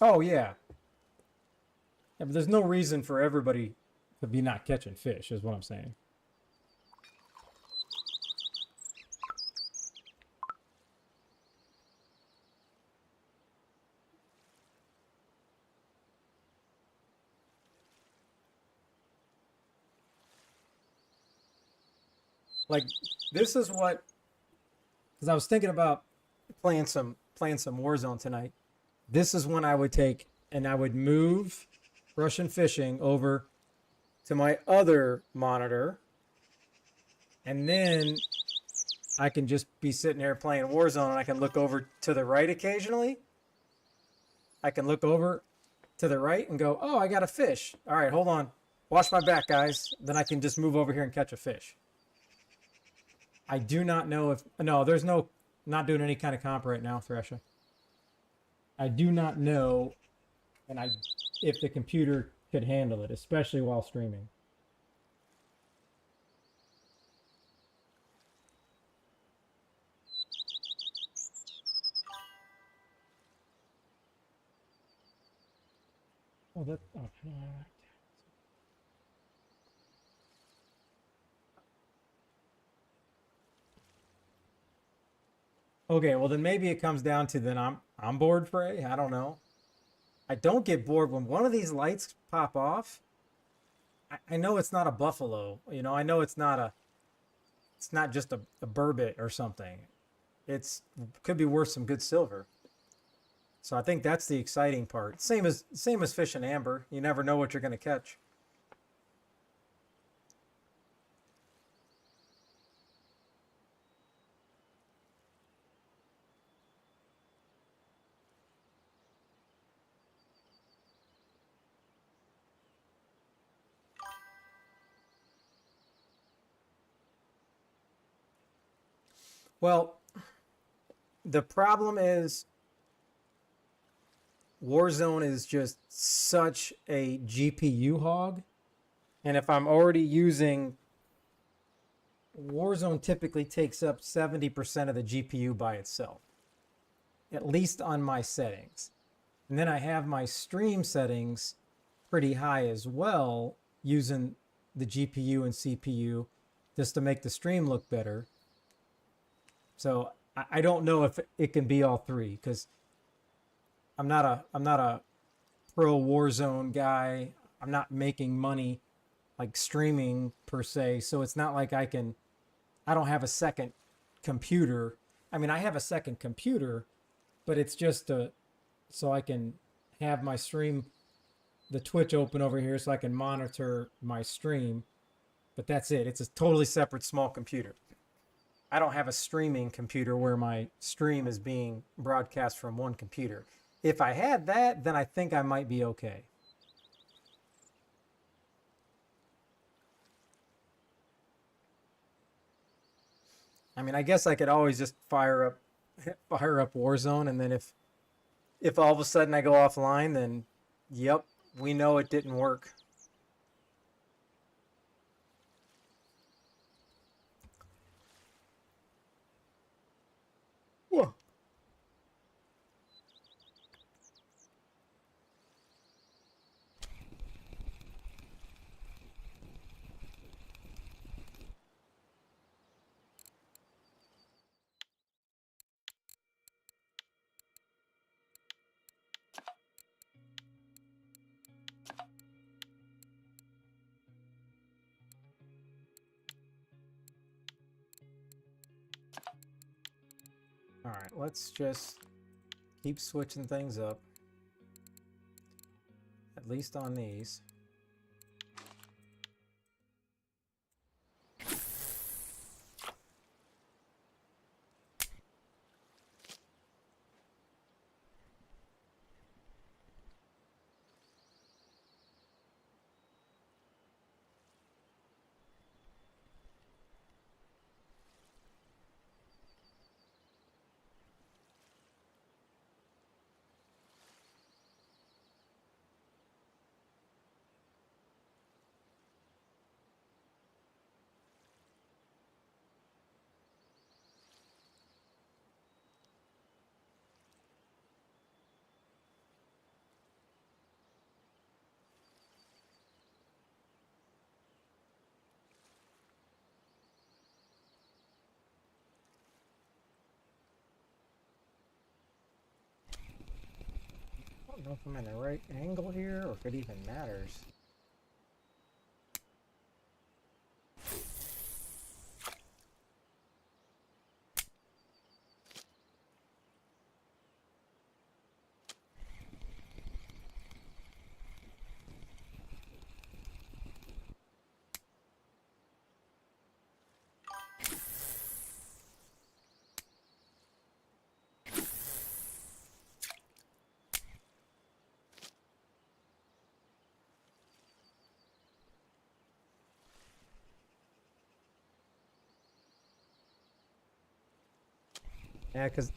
Oh, yeah. Yeah, but there's no reason for everybody to be not catching fish, is what I'm saying. Like, this is what, because I was thinking about playing some Warzone tonight. This is when I would take and I would move Russian fishing over to my other monitor, and then I can just be sitting here playing Warzone, and I can look over to the right occasionally. I can look over to the right and go, oh, I got a fish. All right, hold on. Watch my back, guys. Then I can just move over here and catch a fish. I do not know if... No, there's no... Not doing any kind of comp right now, Thresha. I do not know if the computer could handle it, especially while streaming. Oh, that... Oh, okay, well then maybe it comes down to then I'm bored, Frey. I don't know. I don't get bored when one of these lights pop off. I know it's not a buffalo. I know it's not just a burbot or something. Could be worth some good silver. So I think that's the exciting part. Same as fishing amber. You never know what you're going to catch. Well, the problem is Warzone is just such a GPU hog. And if I'm already using... Warzone typically takes up 70% of the GPU by itself. At least on my settings. And then I have my stream settings pretty high as well, using the GPU and CPU just to make the stream look better. So I don't know if it can be all three, because I'm not a pro Warzone guy. I'm not making money like streaming per se. So it's not like I don't have a second computer. I mean, I have a second computer, but it's just so I can have my stream the Twitch open over here so I can monitor my stream, but that's it. It's a totally separate small computer. I don't have a streaming computer where my stream is being broadcast from one computer. If I had that, then I think I might be okay. I mean, I guess I could always just fire up Warzone, and then if all of a sudden I go offline, then yep, we know it didn't work. Whoa. All right, let's just keep switching things up. At least on these. I don't know if I'm in the right angle here or if it even matters. Yeah, because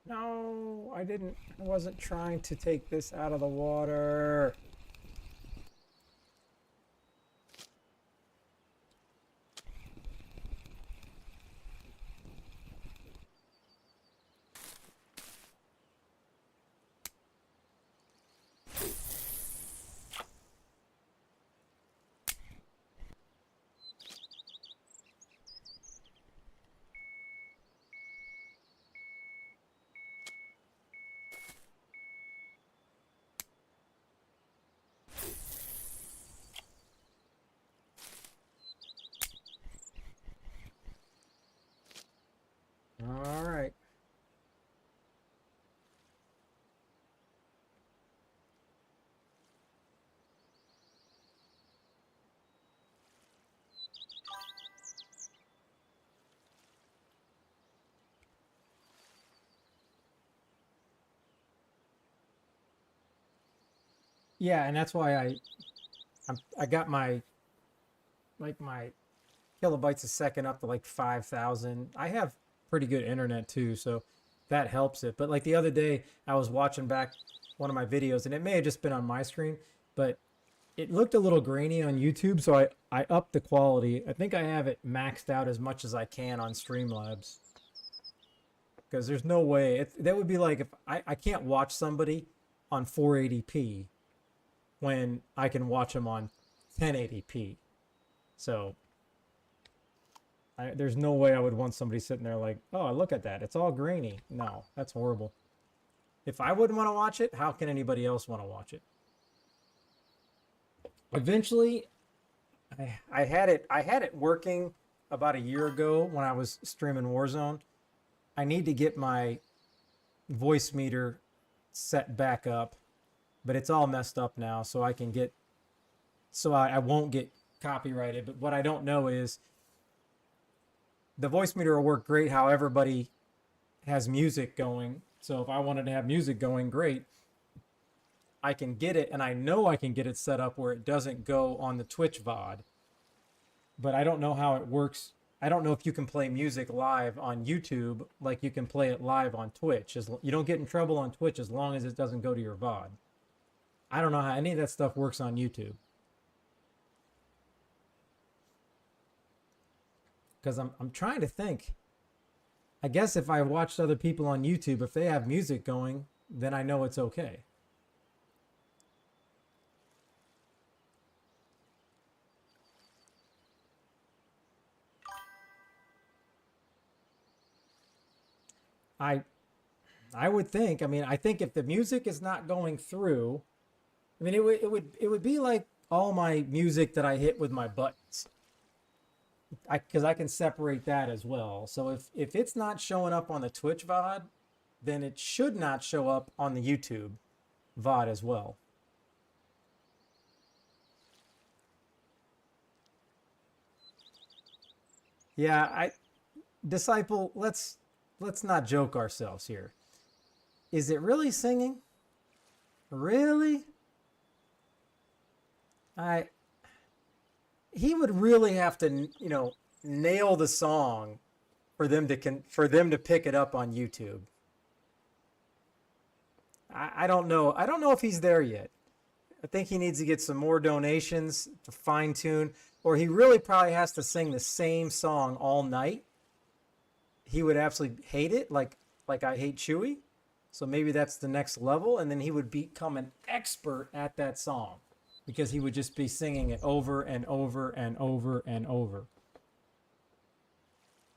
no, I didn't. I wasn't trying to take this out of the water. All right. Yeah, and that's why I got my my kilobytes a second up to like 5,000. I have pretty good internet too, so that helps it. But like the other day, I was watching back one of my videos, and it may have just been on my screen, but it looked a little grainy on YouTube, so I upped the quality. I think I have it maxed out as much as I can on Streamlabs. Because there's no way, that would be like if I can't watch somebody on 480p when I can watch them on 1080p. So there's no way I would want somebody sitting there like, oh, look at that. It's all grainy. No, that's horrible. If I wouldn't want to watch it, how can anybody else want to watch it? Eventually, I had it working about a year ago when I was streaming Warzone. I need to get my voice meter set back up but it's all messed up now, so I won't get copyrighted. But what I don't know is the voice meter will work great how everybody has music going. So if I wanted to have music going, great. I can get it, and I know I can get it set up where it doesn't go on the Twitch VOD. But I don't know how it works. I don't know if you can play music live on YouTube like you can play it live on Twitch. You don't get in trouble on Twitch as long as it doesn't go to your VOD. I don't know how any of that stuff works on YouTube. Because I'm trying to think. I guess if I watched other people on YouTube, if they have music going, then I know it's okay. I would think. I mean, I think if the music is not going through, I mean, it would be like all my music that I hit with my buttons. Because I can separate that as well. So if it's not showing up on the Twitch VOD, then it should not show up on the YouTube VOD as well. Yeah, Disciple, let's not joke ourselves here. Is it really singing? Really? He would really have to, nail the song for them to pick it up on YouTube. I don't know. I don't know if he's there yet. I think he needs to get some more donations to fine tune, or he really probably has to sing the same song all night. He would absolutely hate it, like I hate Chewy. So maybe that's the next level, and then he would become an expert at that song because he would just be singing it over and over and over and over.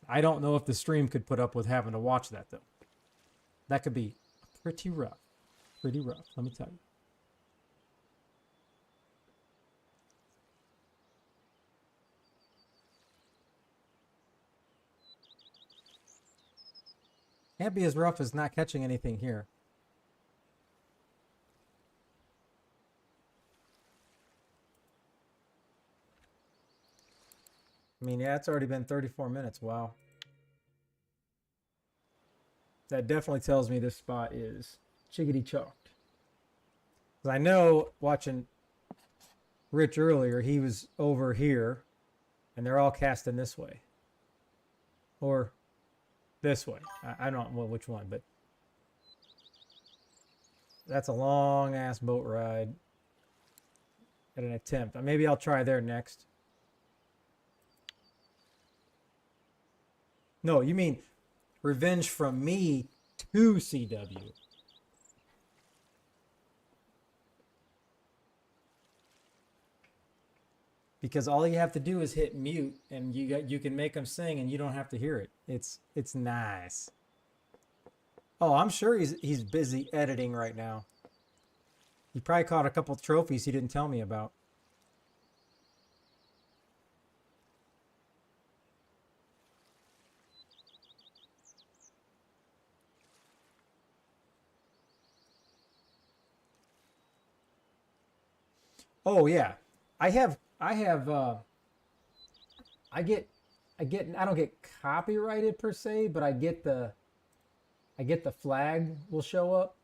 I don't know if the stream could put up with having to watch that, though. That could be pretty rough. Pretty rough, let me tell you. Can't be as rough as not catching anything here. I mean, yeah, it's already been 34 minutes. Wow. That definitely tells me this spot is chickadee chalked. Because I know, watching Rich earlier, he was over here, and they're all casting this way. Or this way. I don't know which one, but that's a long ass boat ride at an attempt. Maybe I'll try there next. No, you mean revenge from me to CW. Because all you have to do is hit mute, and you can make them sing, and you don't have to hear it. It's nice. Oh, I'm sure he's busy editing right now. He probably caught a couple trophies he didn't tell me about. Oh yeah, I don't get copyrighted per se, but I get the flag will show up.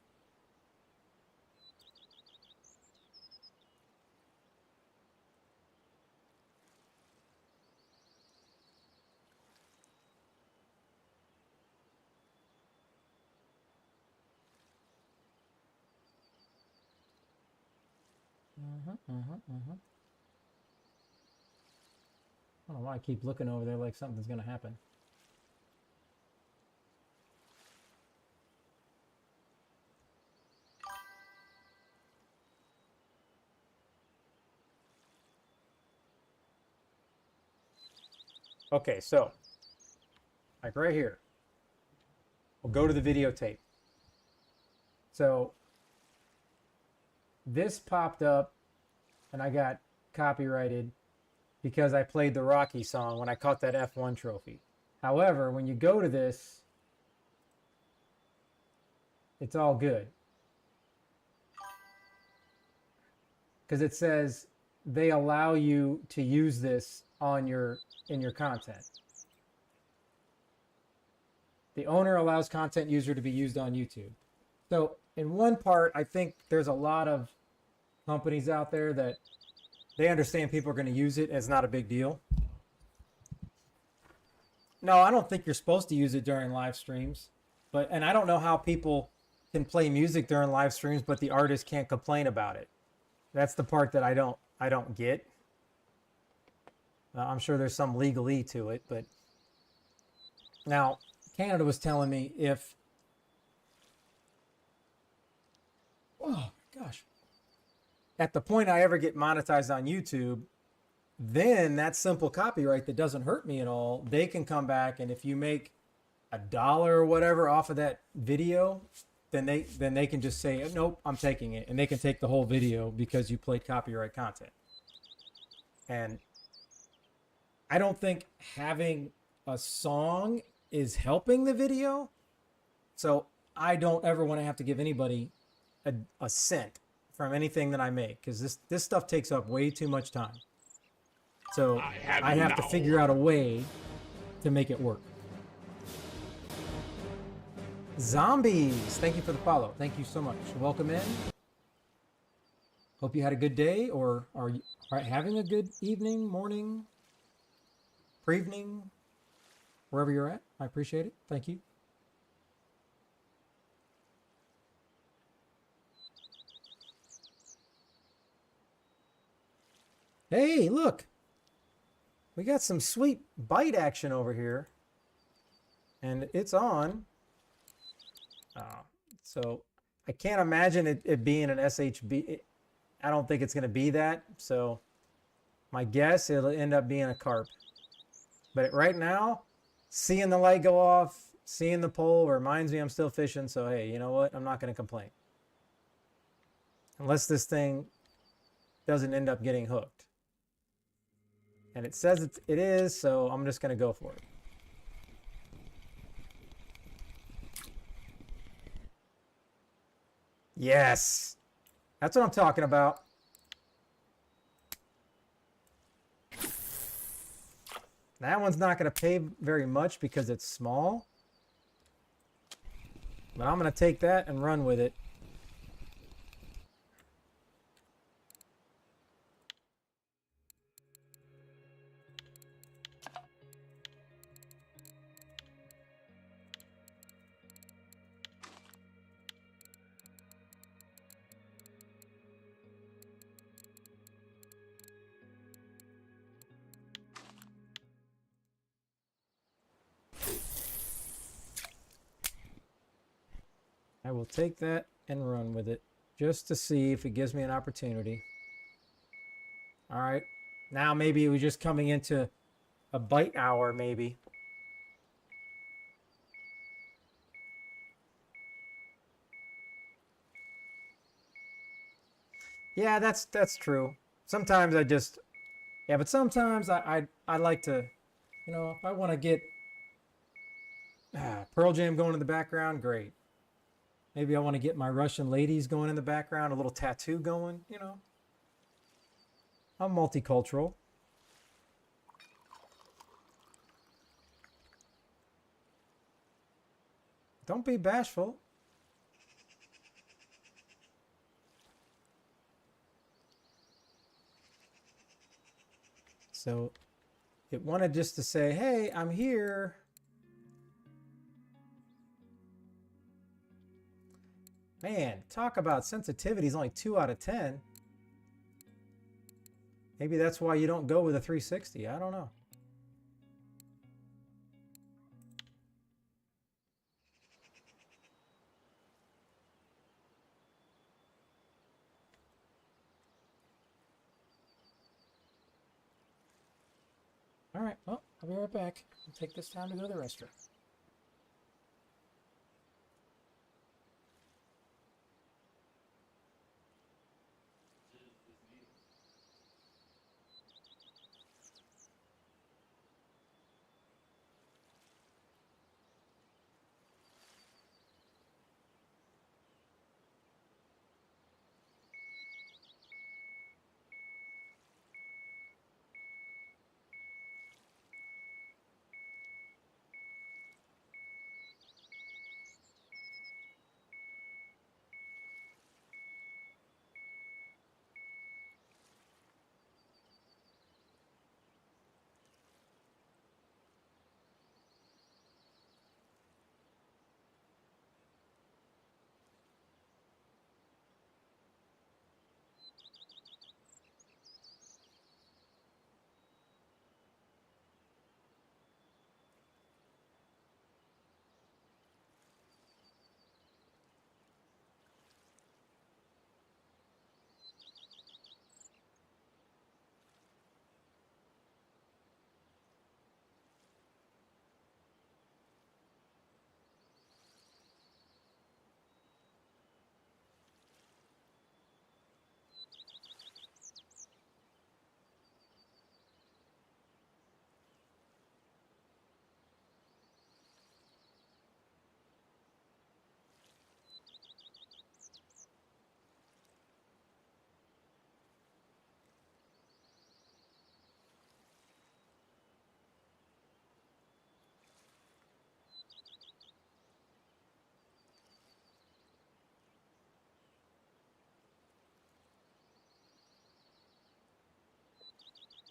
I don't know why I keep looking over there like something's gonna happen. Okay, so like right here, we'll go to the videotape. So this popped up and I got copyrighted because I played the Rocky song when I caught that F1 trophy. However, when you go to this, it's all good. because it says they allow you to use this on in your content. The owner allows content user to be used on YouTube. So in one part, I think there's a lot of companies out there that they understand people are going to use it. And it's not a big deal. No, I don't think you're supposed to use it during live streams, and I don't know how people can play music during live streams, but the artist can't complain about it. That's the part that I don't get. I'm sure there's some legalese to it, but now Canada was telling me if, oh my gosh, at the point I ever get monetized on YouTube, then that simple copyright that doesn't hurt me at all, they can come back, and if you make $1 or whatever off of that video, then they can just say, nope, I'm taking it, and they can take the whole video because you played copyright content. And I don't think having a song is helping the video, so I don't ever want to have to give anybody a cent from anything that I make, because this stuff takes up way too much time. So I have to figure out a way to make it work. Zombies, thank you for the follow. Thank you so much. Welcome in. Hope you had a good day, or are you having a good evening, morning, pre-evening, wherever you're at. I appreciate it. Thank you. Hey, look. We got some sweet bite action over here. And it's on. So I can't imagine it being an SHB. I don't think it's going to be that. So my guess, it'll end up being a carp. But right now, seeing the light go off, seeing the pole reminds me I'm still fishing. So hey, you know what? I'm not going to complain. Unless this thing doesn't end up getting hooked. And it says it is, so I'm just going to go for it. Yes. That's what I'm talking about. That one's not going to pay very much because it's small. But I'm going to take that and run with it. I will take that and run with it just to see if it gives me an opportunity. All right. Now maybe we're just coming into a bite hour maybe. Yeah, that's true. Sometimes I just, yeah, but sometimes I like to, you know, if I want to get Pearl Jam going in the background, great. Maybe I want to get my Russian ladies going in the background, a little tattoo going, you know. I'm multicultural. Don't be bashful. So it wanted just to say, hey, I'm here. Man, talk about sensitivity is only 2 out of 10. Maybe that's why you don't go with a 360. I don't know. All right, well, I'll be right back. I'll take this time to go to the restroom.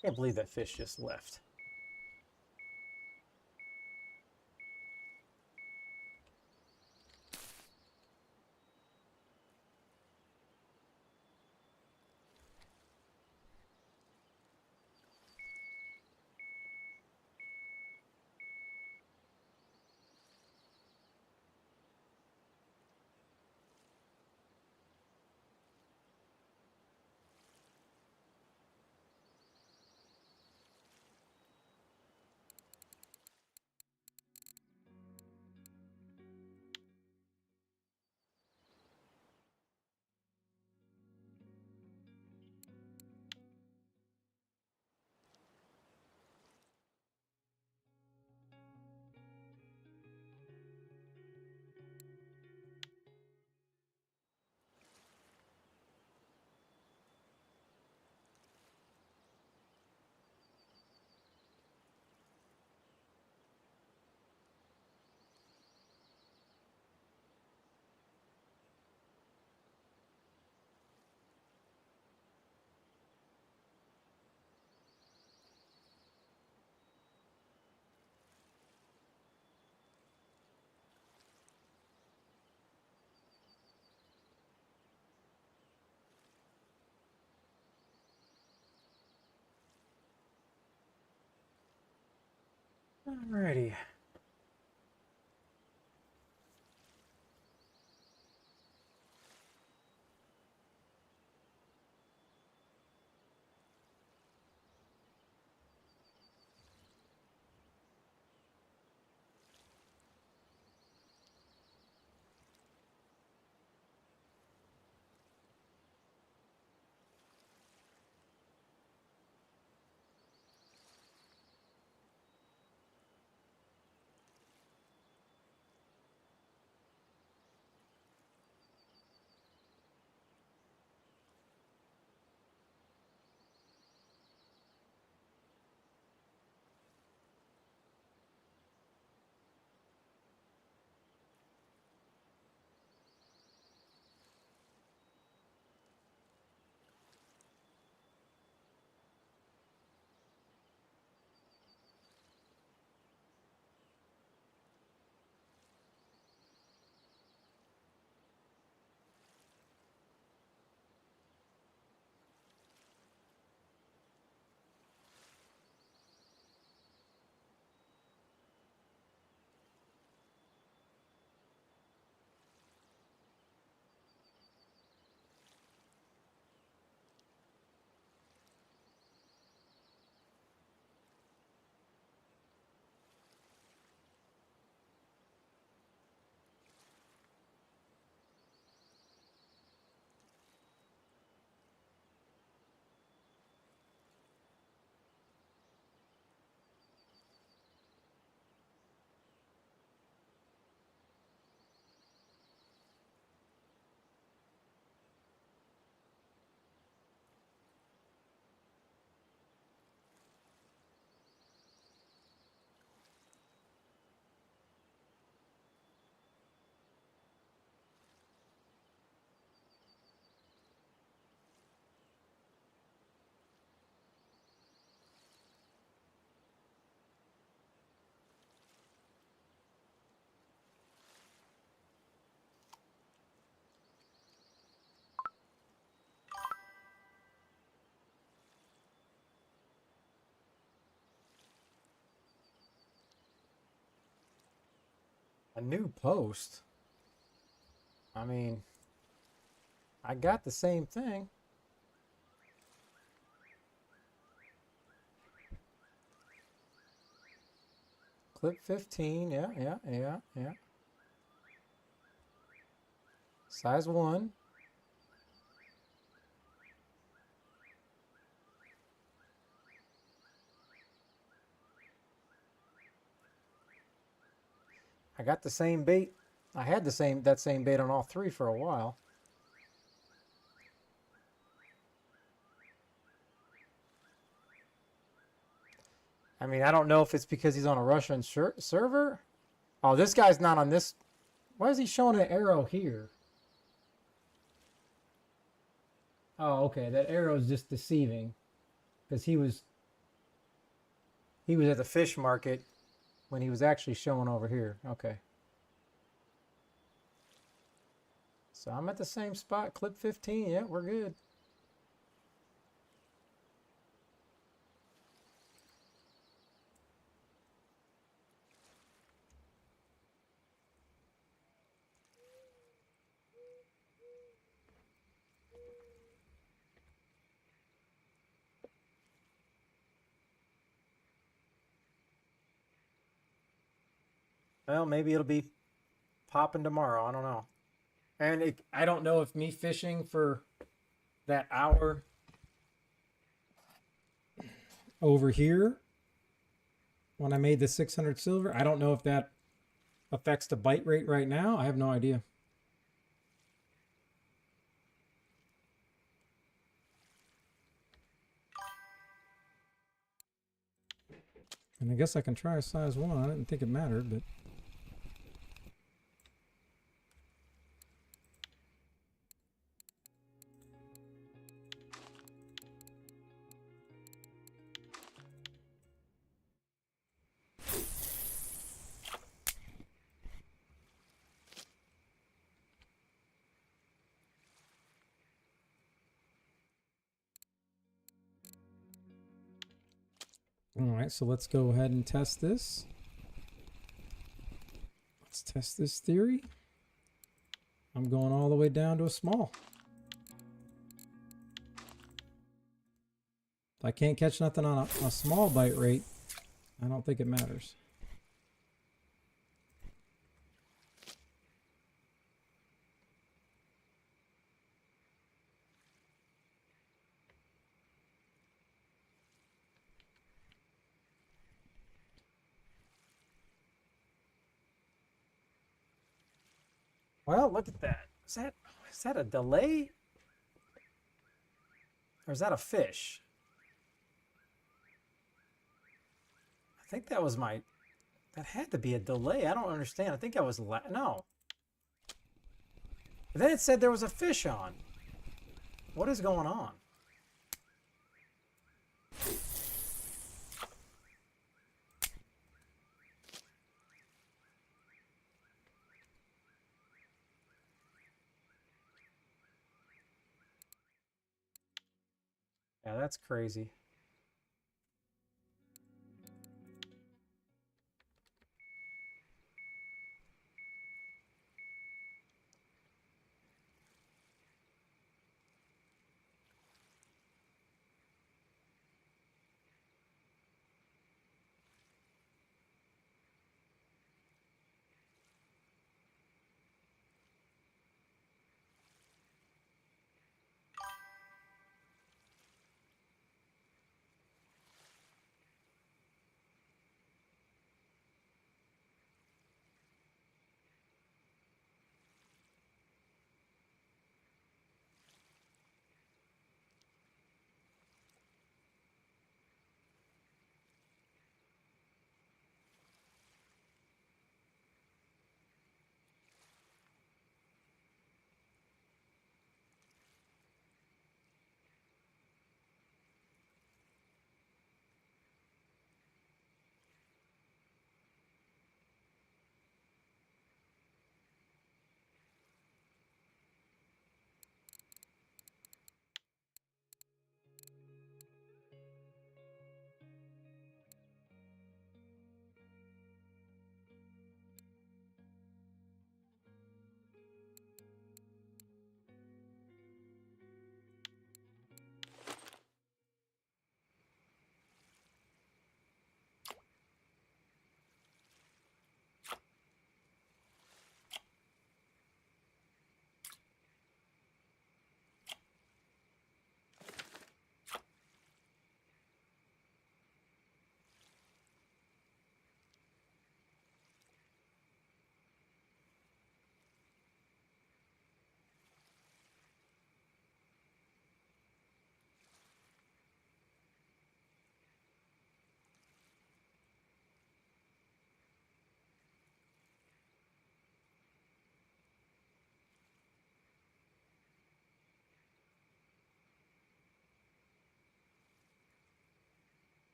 Can't believe that fish just left. Alrighty. A new post? I mean, I got the same thing. Clip 15, yeah. Size 1. I got the same bait. I had that same bait on all 3 for a while. I mean, I don't know if it's because he's on a Russian server. Oh, this guy's not on this. Why is he showing an arrow here? Oh, okay. That arrow is just deceiving. Because he was He was at the fish market when he was actually showing over here. Okay. So I'm at the same spot. Clip 15. Yeah, we're good. Well, maybe it'll be popping tomorrow. I don't know. And I don't know if me fishing for that hour over here when I made the 600 silver, I don't know if that affects the bite rate right now. I have no idea. And I guess I can try a size 1. I didn't think it mattered, but... All right, so let's go ahead and test this. Let's test this theory. I'm going all the way down to a small. If I can't catch nothing on a small bite rate, I don't think it matters. Well, look at that. Is that a delay? Or is that a fish? I think that was my... That had to be a delay. I don't understand. I think I was... No. But then it said there was a fish on. What is going on? Yeah, that's crazy.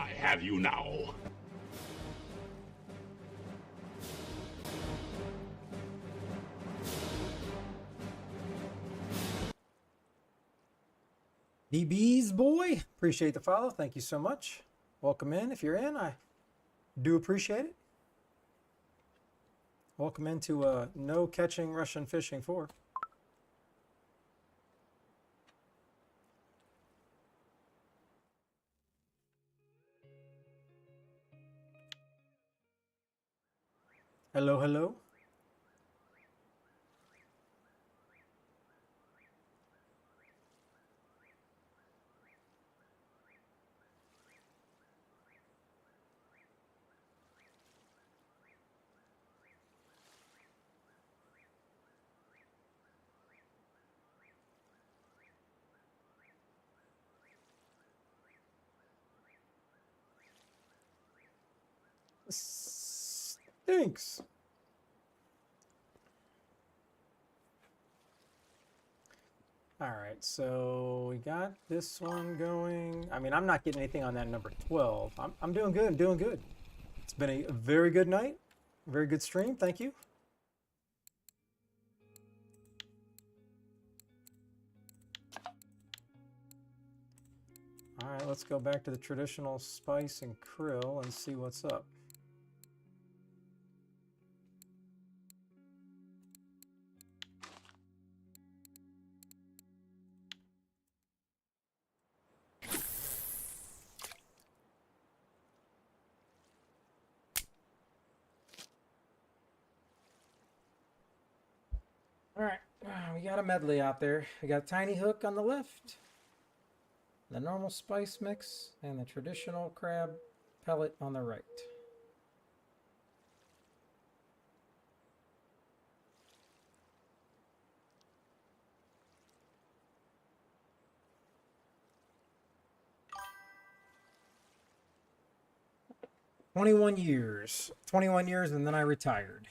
I have you now. DB's boy, appreciate the follow. Thank you so much. Welcome in. If you're in, I do appreciate it. Welcome into No Catching Russian Fishing 4. Hello, hello. Stinks. All right, so we got this one going. I mean, I'm not getting anything on that number 12. I'm doing good. I'm doing good. It's been a very good night. Very good stream. Thank you. All right, let's go back to the traditional spice and krill and see what's up. All right, we got a medley out there. We got a tiny hook on the left, the normal spice mix, and the traditional crab pellet on the right. "21 years. 21 years, and then I retired.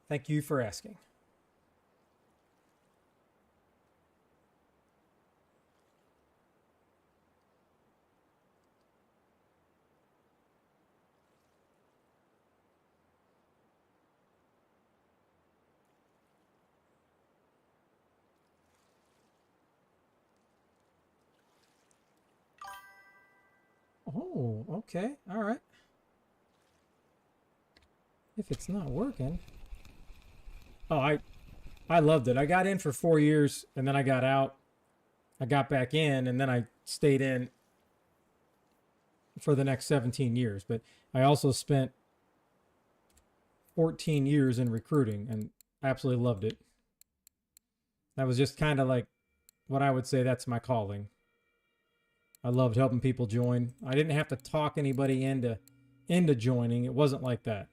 Thank you for asking." Oh, okay. All right. If it's not working. Oh, I loved it. I got in for 4 years and then I got out. I got back in and then I stayed in for the next 17 years. But I also spent 14 years in recruiting and absolutely loved it. That was just kind of like what I would say that's my calling. I loved helping people join. I didn't have to talk anybody into joining. It wasn't like that.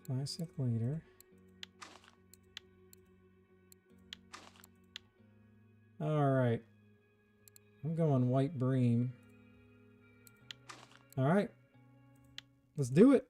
Classic leader. All right. I'm going white bream. All right. Let's do it.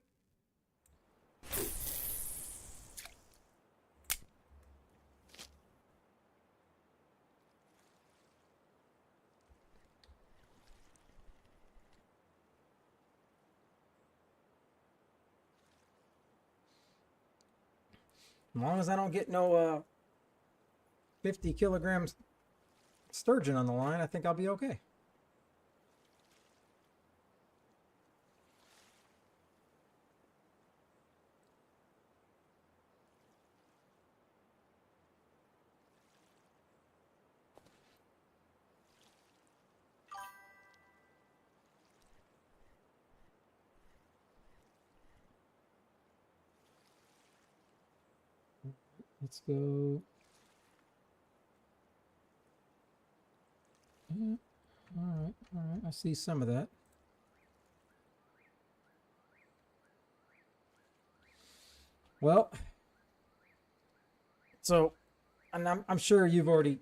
As long as I don't get no 50 kilograms sturgeon on the line, I think I'll be okay. Let's go. Yeah. All right. I see some of that. Well, so, and I'm sure you've already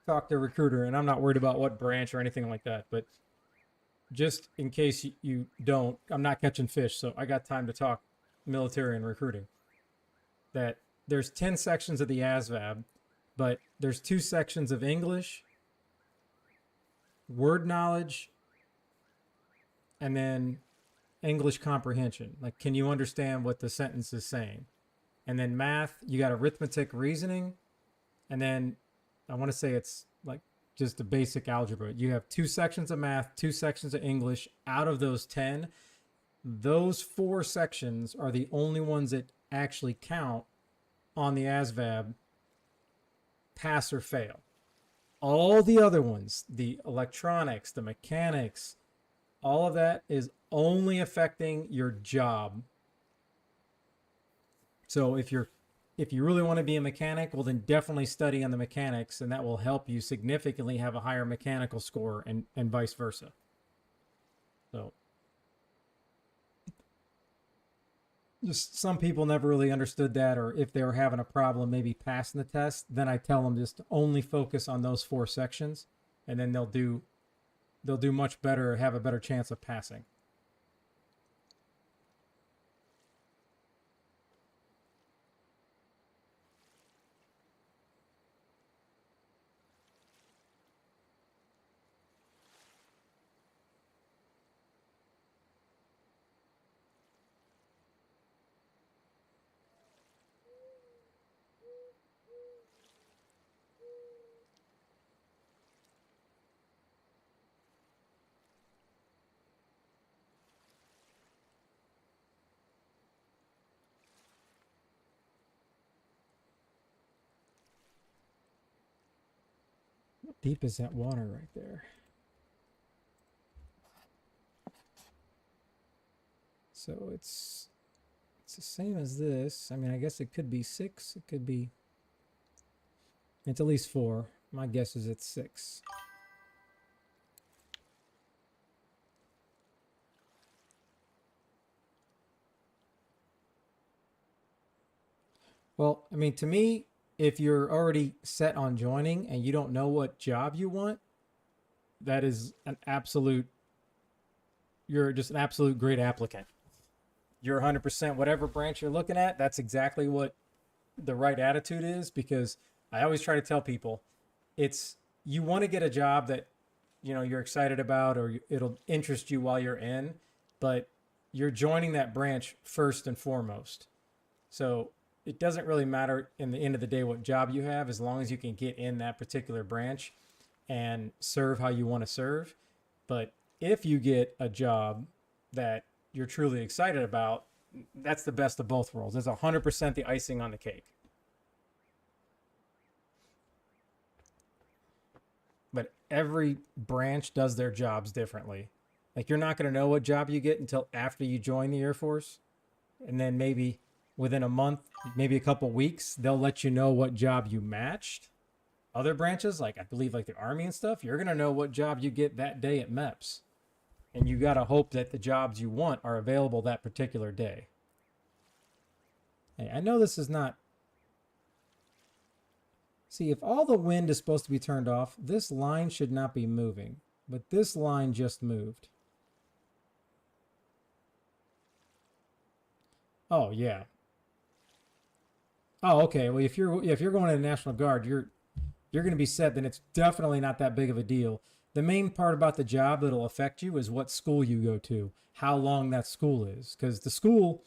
talked to a recruiter, and I'm not worried about what branch or anything like that, but just in case you don't, I'm not catching fish, so I got time to talk military and recruiting. That there's 10 sections of the ASVAB, but there's 2 sections of English, word knowledge, and then English comprehension. Like, can you understand what the sentence is saying? And then math, you got arithmetic, reasoning, and then I want to say it's like just the basic algebra. You have 2 sections of math, 2 sections of English. Out of those 10, those 4 sections are the only ones that actually count on the ASVAB, pass or fail. All the other ones, the electronics, the mechanics, all of that is only affecting your job. So if you really want to be a mechanic, well, then definitely study on the mechanics, and that will help you significantly have a higher mechanical score, and vice versa. So just some people never really understood that, or if they were having a problem maybe passing the test, then I tell them just to only focus on those 4 sections, and then they'll do much better, have a better chance of passing. How deep is that water right there? So it's the same as this. I mean, I guess it could be 6. It could be. It's at least 4. My guess is it's 6. Well, I mean, to me, if you're already set on joining and you don't know what job you want, that is you're just an absolute great applicant. You're 100% whatever branch you're looking at. That's exactly what the right attitude is, because I always try to tell people you want to get a job that, you're excited about, or it'll interest you while you're in, but you're joining that branch first and foremost. So it doesn't really matter in the end of the day what job you have, as long as you can get in that particular branch and serve how you want to serve. But if you get a job that you're truly excited about, that's the best of both worlds. It's 100% the icing on the cake. But every branch does their jobs differently. Like, you're not going to know what job you get until after you join the Air Force. And then maybe within a month, maybe a couple weeks, they'll let you know what job you matched. Other branches, like I believe like the Army and stuff, you're going to know what job you get that day at MEPS. And you got to hope that the jobs you want are available that particular day. Hey, I know this is not... See, if all the wind is supposed to be turned off, this line should not be moving. But this line just moved. Oh, yeah. Oh, okay. Well, if you're going to the National Guard, you're going to be set. Then it's definitely not that big of a deal. The main part about the job that'll affect you is what school you go to, how long that school is, because the school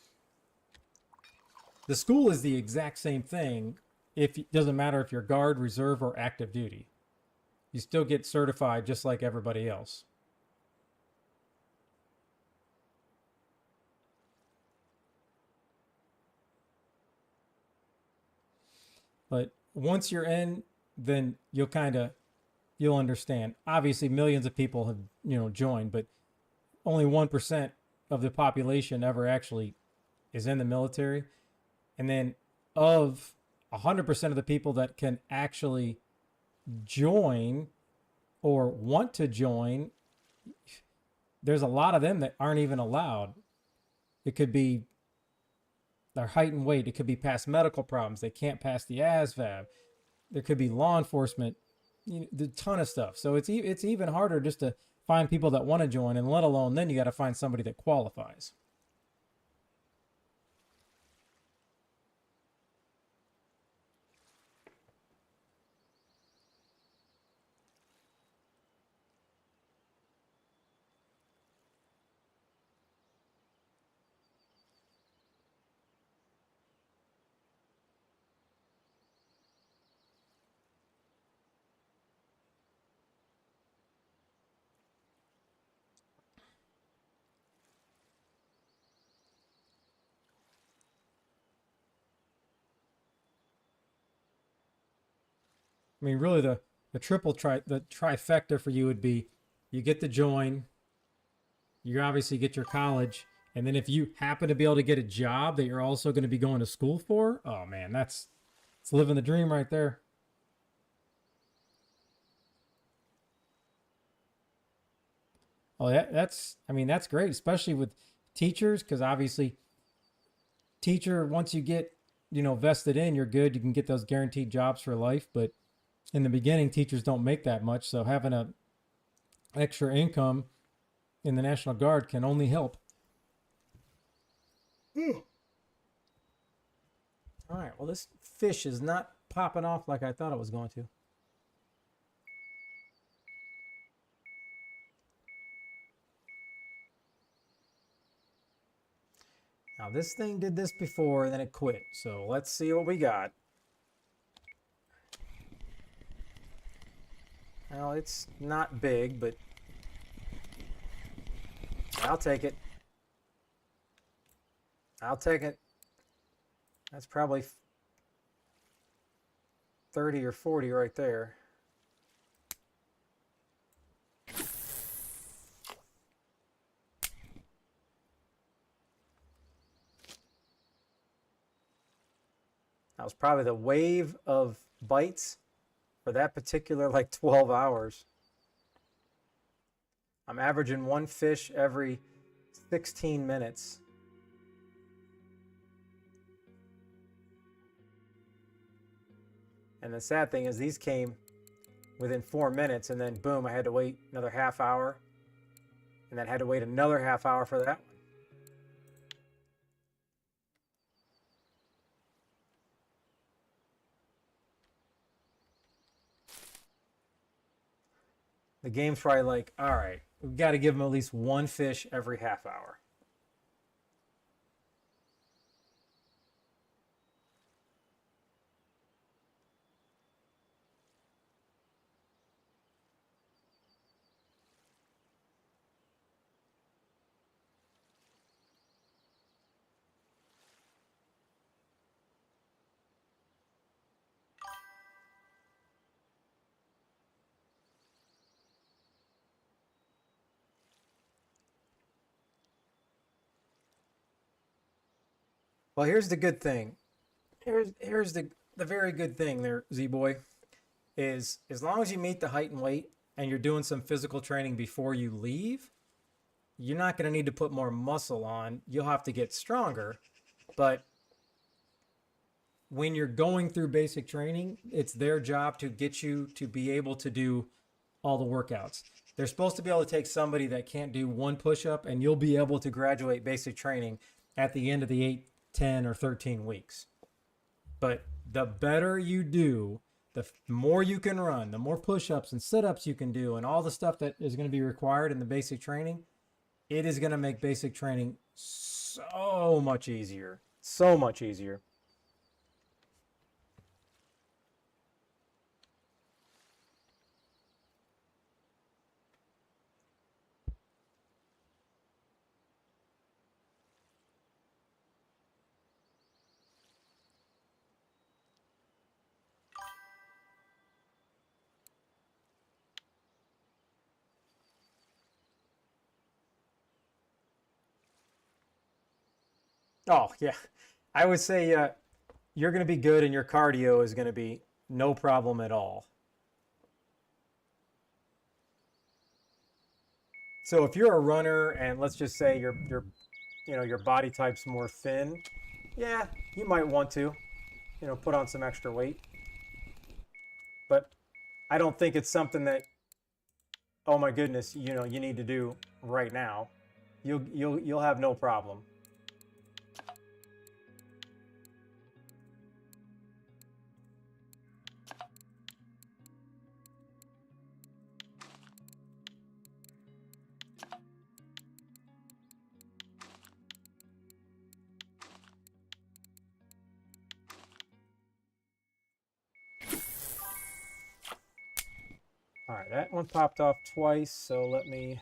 is the exact same thing. It doesn't matter if you're Guard, Reserve, or active duty. You still get certified just like everybody else. But once you're in, then you'll understand. Obviously, millions of people have, joined, but only 1% of the population ever actually is in the military. And then of 100% of the people that can actually join or want to join, there's a lot of them that aren't even allowed. It could be their height and weight. It could be past medical problems. They can't pass the ASVAB. There could be law enforcement, a ton of stuff. So it's even harder just to find people that want to join, and let alone then you got to find somebody that qualifies. I mean, really, the the trifecta for you would be, you get the join, you obviously get your college, and then if you happen to be able to get a job that you're also going to be going to school for, oh man, it's living the dream right there. Oh, I mean, that's great, especially with teachers, because obviously, teacher, once you get, vested in, you're good. You can get those guaranteed jobs for life. But in the beginning, teachers don't make that much. So having a extra income in the National Guard can only help. All right. Well, this fish is not popping off like I thought it was going to. Now, this thing did this before, and then it quit. So let's see what we got. Well, it's not big, but I'll take it. I'll take it. That's probably 30 or 40 right there. That was probably the wave of bites for that particular 12 hours. I'm averaging one fish every 16 minutes. And the sad thing is these came within 4 minutes, and then boom, I had to wait another half hour, and then had to wait another half hour for that one. The game's probably like, all right, we've got to give them at least one fish every half hour. Well, here's the good thing. Here's the very good thing there, Z-Boy, is as long as you meet the height and weight and you're doing some physical training before you leave, you're not going to need to put more muscle on. You'll have to get stronger. But when you're going through basic training, it's their job to get you to be able to do all the workouts. They're supposed to be able to take somebody that can't do one push-up, and you'll be able to graduate basic training at the end of the 8, 10, or 13 weeks. But the better you do, the more you can run, the more push-ups and sit-ups you can do, and all the stuff that is going to be required in the basic training, it is going to make basic training so much easier. So much easier. Oh, yeah. I would say you're going to be good, and your cardio is going to be no problem at all. So if you're a runner, and let's just say your body type's more thin, yeah, you might want to, put on some extra weight. But I don't think it's something that, oh my goodness, you need to do right now. You'll have no problem. All right, that one popped off twice, so let me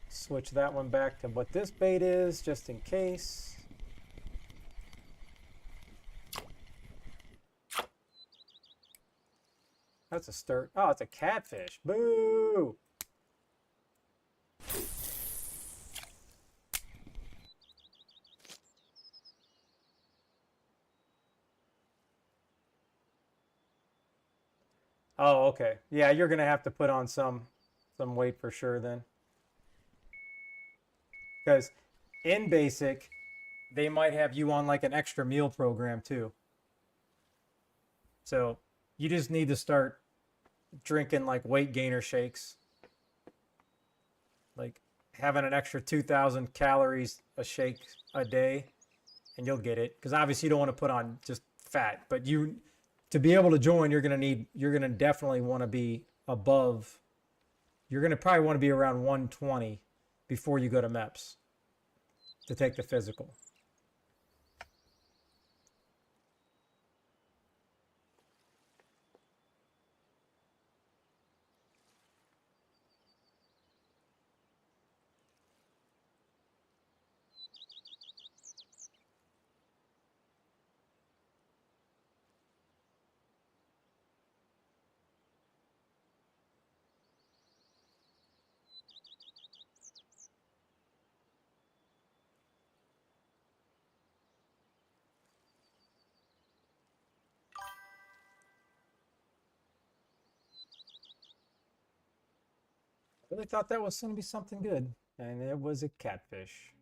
switch that one back to what this bait is, just in case. That's a stir. Oh, it's a catfish. Boo! Oh, okay. Yeah, you're gonna have to put on some weight for sure then. Because in basic, they might have you on like an extra meal program too. So you just need to start drinking like weight gainer shakes. Like having an extra 2,000 calories a shake a day, and you'll get it. Because obviously you don't want to put on just fat, but you to be able to join, you're gonna definitely want to be above. You're gonna probably want to be around 120 before you go to MEPS to take the physical. Really thought that was going to be something good, and it was a catfish.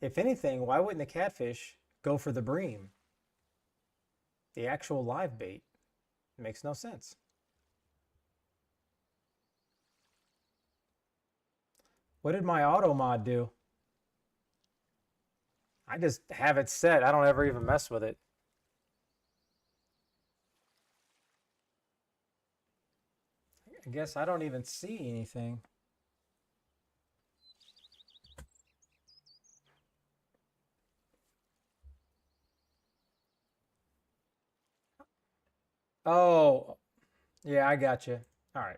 If anything, why wouldn't the catfish go for the bream? The actual live bait. It makes no sense. What did my auto mod do? I just have it set. I don't ever even mess with it. I guess I don't even see anything. Oh, yeah, I got you. All right,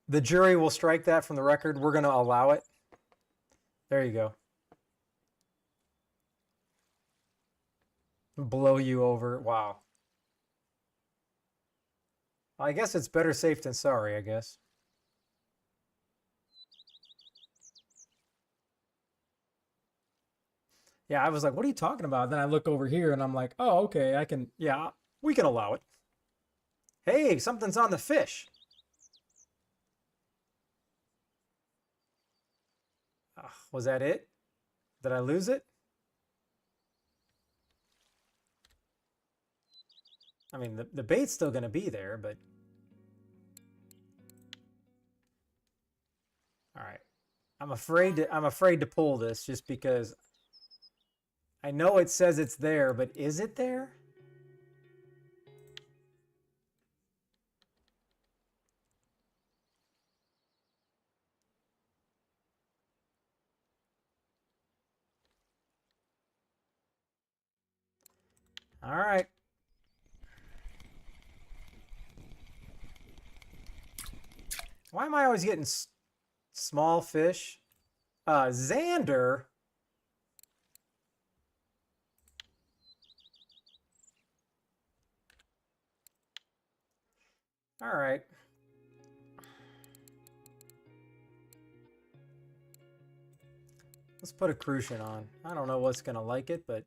the jury will strike that from the record. We're gonna allow it. There you go. Blow you over. Wow. I guess it's better safe than sorry, I guess. Yeah, I was like, what are you talking about? Then I look over here and I'm like, oh, okay, yeah, we can allow it. Hey, something's on the fish. Was that it? Did I lose it? I mean, the bait's still going to be there, but... All right. I'm afraid to pull this just because I know it says it's there, but is it there? All right. Why am I always getting small fish? Xander. All right. Let's put a crucian on. I don't know what's going to like it, but...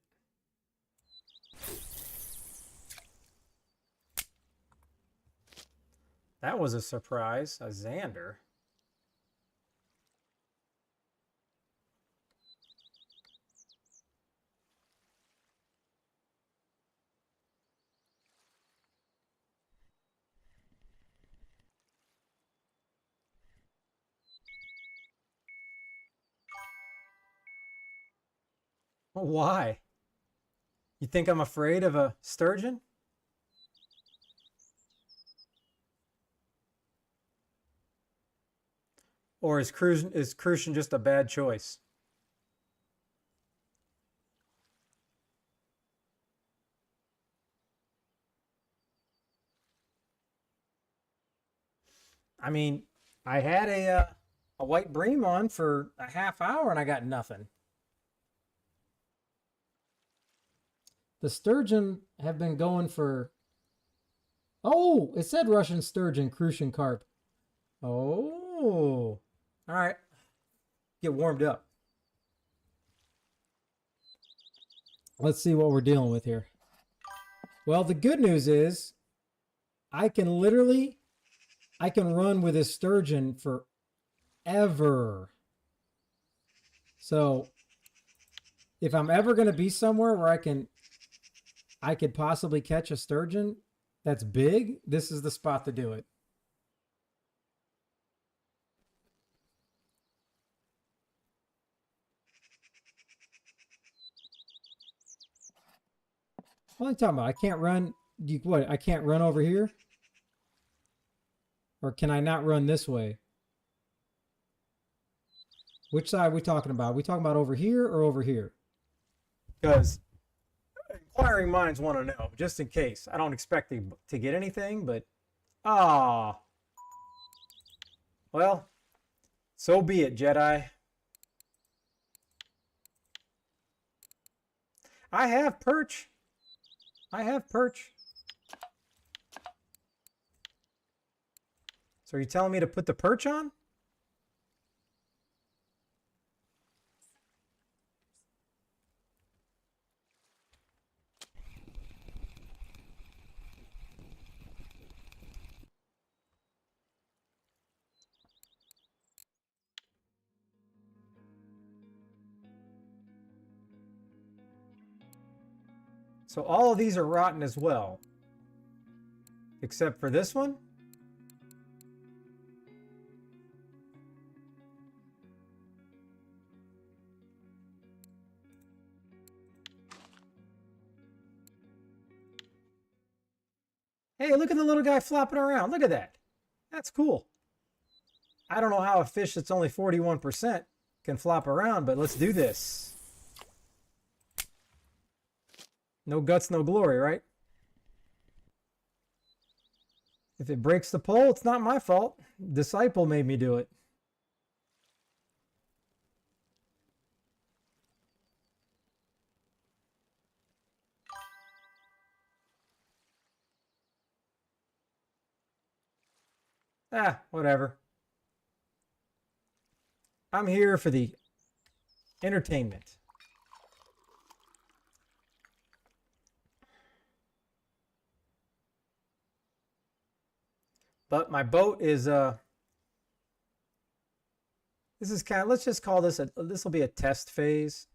That was a surprise. A Xander. Why? You think I'm afraid of a sturgeon? Or is crucian just a bad choice? I mean, I had a white bream on for a half hour and I got nothing. The sturgeon have been going for... Oh, it said Russian sturgeon, Crucian carp. Oh. All right. Get warmed up. Let's see what we're dealing with here. Well, the good news is I can run with a sturgeon forever. So if I'm ever going to be somewhere where I could possibly catch a sturgeon that's big, this is the spot to do it. What are you talking about? I can't run. What? I can't run over here? Or can I not run this way? Which side are we talking about? Are we talking about over here or over here? Because inquiring minds want to know, just in case. I don't expect to get anything, but well, so be it, Jedi. I have perch. I have perch. So are you telling me to put the perch on? So all of these are rotten as well. Except for this one. Hey, look at the little guy flopping around. Look at that. That's cool. I don't know how a fish that's only 41% can flop around, but let's do this. No guts, no glory, right? If it breaks the pole, it's not my fault. Disciple made me do it. Ah, whatever. I'm here for the entertainment. But my boat is this is kind of, let's just call this this will be a test phase,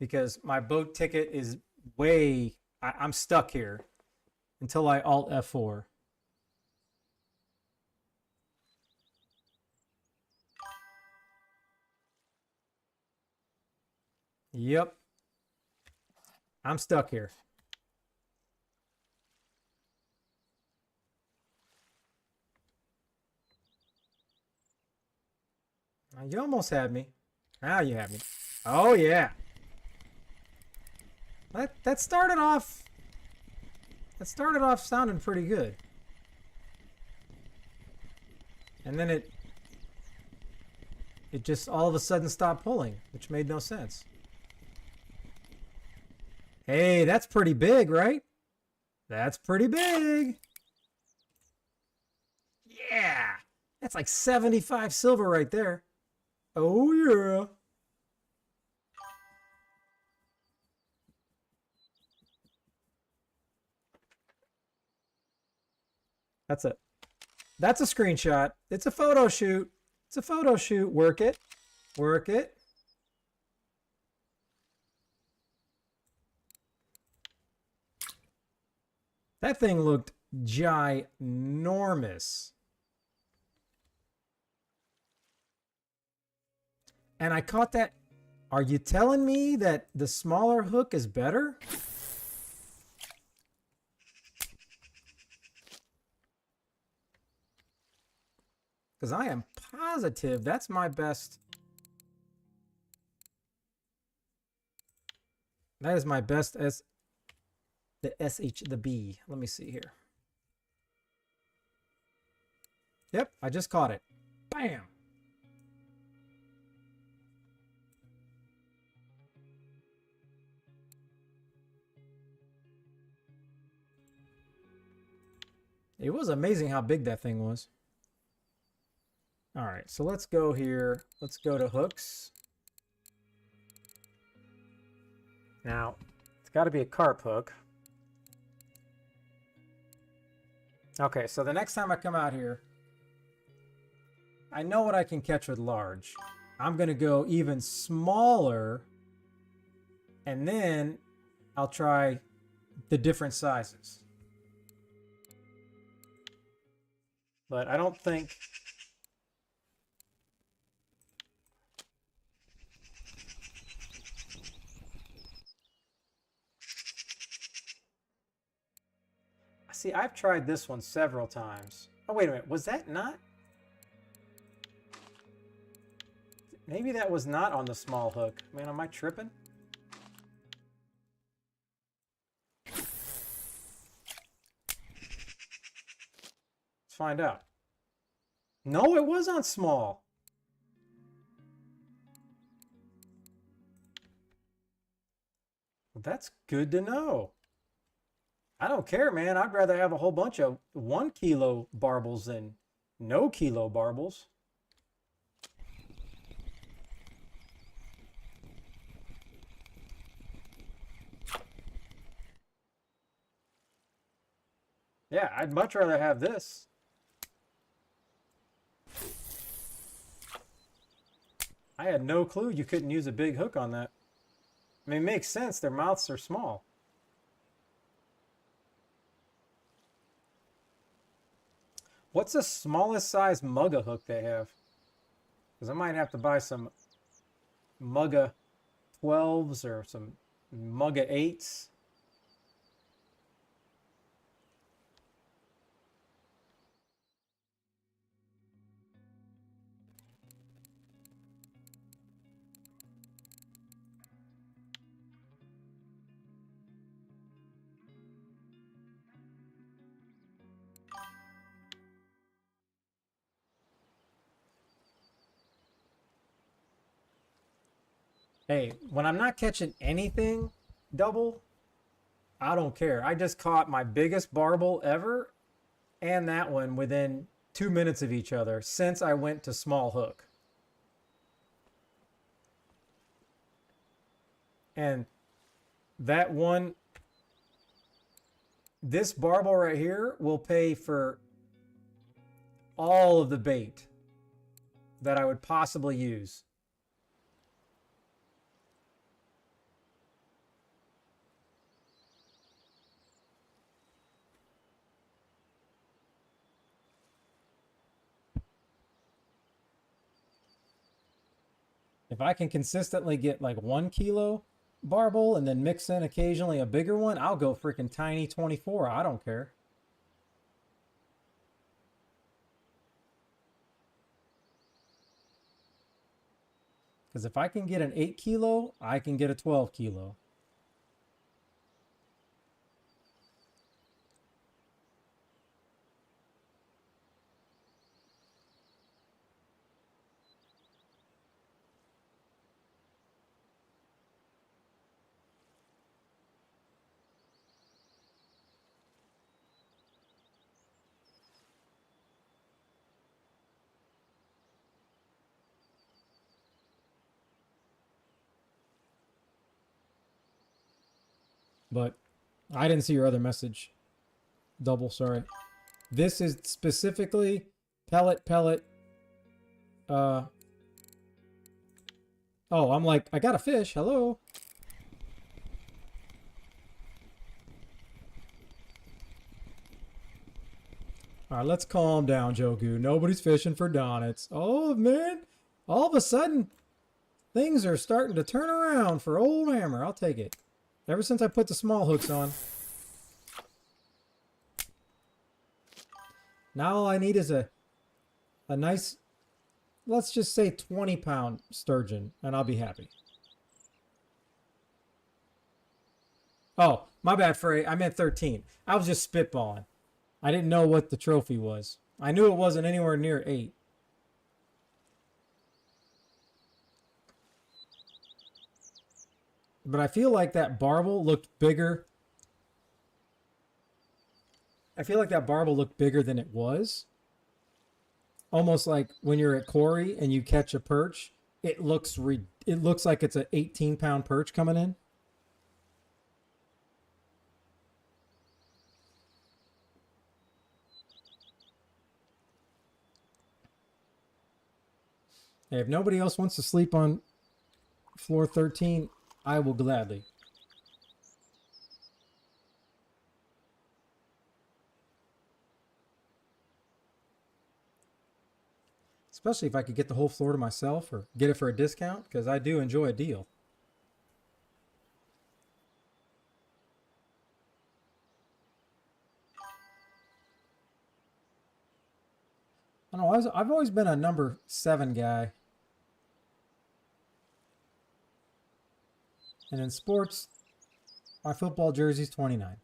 because my boat ticket is way I'm stuck here until I alt F4. Yep. I'm stuck here. You almost had me. Now you have me. Oh yeah. That started off sounding pretty good. And then it just all of a sudden stopped pulling, which made no sense. Hey, that's pretty big, right? That's pretty big. Yeah. That's like 75 silver right there. Oh, yeah. That's a screenshot. It's a photo shoot. It's a photo shoot. Work it. Work it. That thing looked ginormous. And I caught that. Are you telling me that the smaller hook is better? Because I am positive that's my best. That is my best as the SH, the B. Let me see here. Yep, I just caught it. Bam. It was amazing how big that thing was. All right, so let's go here. Let's go to hooks. Now, it's got to be a carp hook. Okay, so the next time I come out here, I know what I can catch with large. I'm going to go even smaller, and then I'll try the different sizes. But I don't think... See, I've tried this one several times. Oh, wait a minute. Was that not? Maybe that was not on the small hook. Man, am I tripping? Let's find out. No, it was on small. Well, that's good to know. I don't care, man. I'd rather have a whole bunch of 1 kilo barbels than no kilo barbels. Yeah, I'd much rather have this. I had no clue you couldn't use a big hook on that. I mean, it makes sense. Their mouths are small. What's the smallest size mugga hook they have? Because I might have to buy some mugga 12s or some mugga 8s. Hey, when I'm not catching anything double, I don't care. I just caught my biggest barbel ever and that one within 2 minutes of each other since I went to small hook. And that one, this barbel right here will pay for all of the bait that I would possibly use. If I can consistently get like 1 kilo barbel and then mix in occasionally a bigger one, I'll go freaking tiny 24. I don't care. Because if I can get an 8 kilo, I can get a 12 kilo. But I didn't see your other message. Double, sorry. This is specifically pellet. Oh, I'm like, I got a fish. Hello. All right, let's calm down, Jogu. Nobody's fishing for Donnets. Oh, man. All of a sudden, things are starting to turn around for old Hammer. I'll take it. Ever since I put the small hooks on. Now all I need is a nice, let's just say 20-pound sturgeon, and I'll be happy. Oh, my bad, Frey. I meant 13. I was just spitballing. I didn't know what the trophy was. I knew it wasn't anywhere near 8. But I feel like that barbel looked bigger I feel like that barb will look bigger than it was. Almost like when you're at Quarry and you catch a perch, it looks like it's an 18-pound perch coming in. Hey, if nobody else wants to sleep on floor 13, I will gladly. Especially if I could get the whole floor to myself or get it for a discount, because I do enjoy a deal. I don't know, I've always been a number 7 guy. And in sports, my football jersey's 29.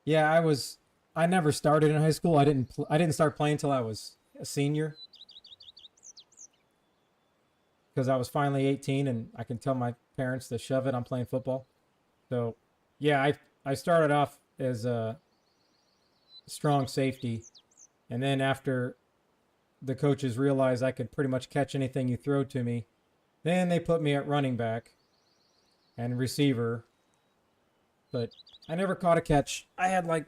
Yeah, I never started in high school. I didn't start playing until I was a senior. Because I was finally 18 and I can tell my parents to shove it. I'm playing football. So, yeah, I started off as a strong safety. And then after the coaches realized I could pretty much catch anything you throw to me, then they put me at running back and receiver. But I never caught a catch. I had like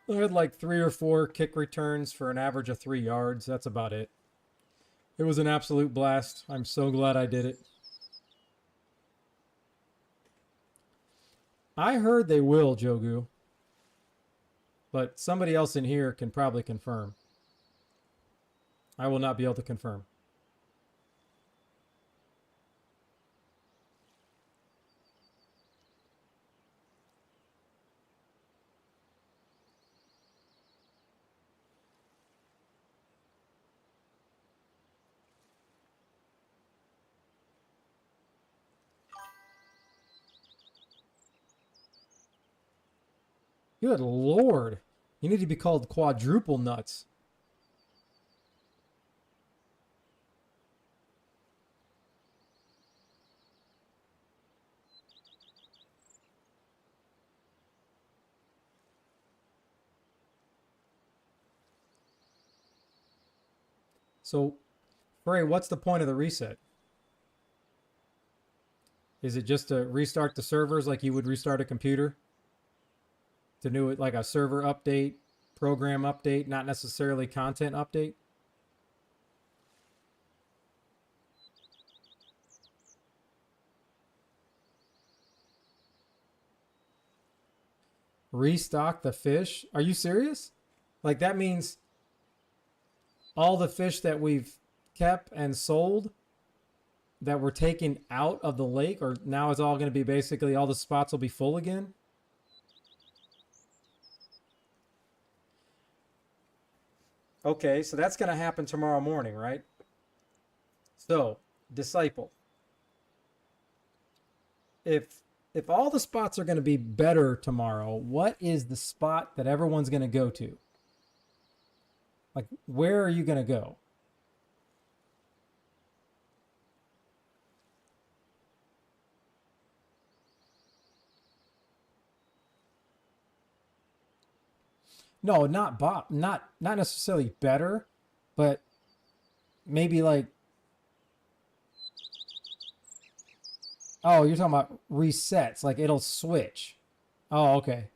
3 or 4 kick returns for an average of 3 yards. That's about it. It was an absolute blast. I'm so glad I did it. I heard they will, Jogu. But somebody else in here can probably confirm. I will not be able to confirm. Good Lord. You need to be called quadruple nuts. So, Frey, what's the point of the reset? Is it just to restart the servers like you would restart a computer? To do it like a server update, program update, not necessarily content update? Restock the fish? Are you serious? Like that means all the fish that we've kept and sold that were taken out of the lake, or now it's all going to be basically all the spots will be full again? Okay, so that's going to happen tomorrow morning, right? So, disciple. If all the spots are going to be better tomorrow, what is the spot that everyone's going to go to? Like, where are you going to go? No, not necessarily better, but maybe like, oh, you're talking about resets, like it'll switch. Oh, okay.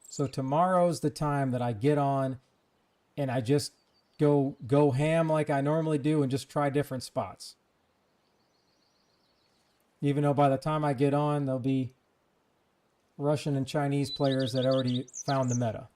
So tomorrow's the time that I get on and I just go ham like I normally do and just try different spots. Even though by the time I get on, there'll be Russian and Chinese players that already found the meta.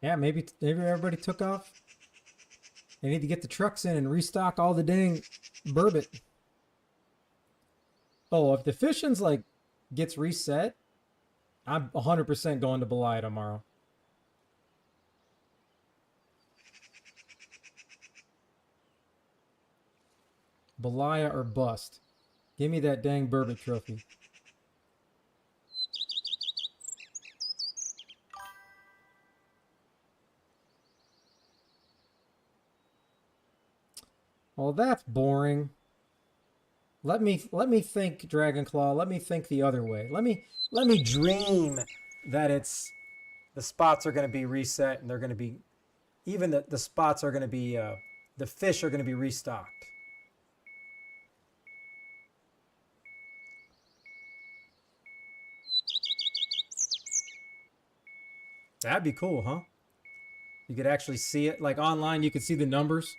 Yeah, maybe everybody took off. They need to get the trucks in and restock all the dang burbot. Oh, if the fishing's like gets reset, I'm 100% going to Belia tomorrow. Belia or bust. Give me that dang burbot trophy. Well, that's boring. Let me think, Dragonclaw. Let me think the other way. Let me dream that it's the spots are going to be reset and they're going to be even the spots are going to be the fish are going to be restocked. That'd be cool, huh? You could actually see it like online. You could see the numbers.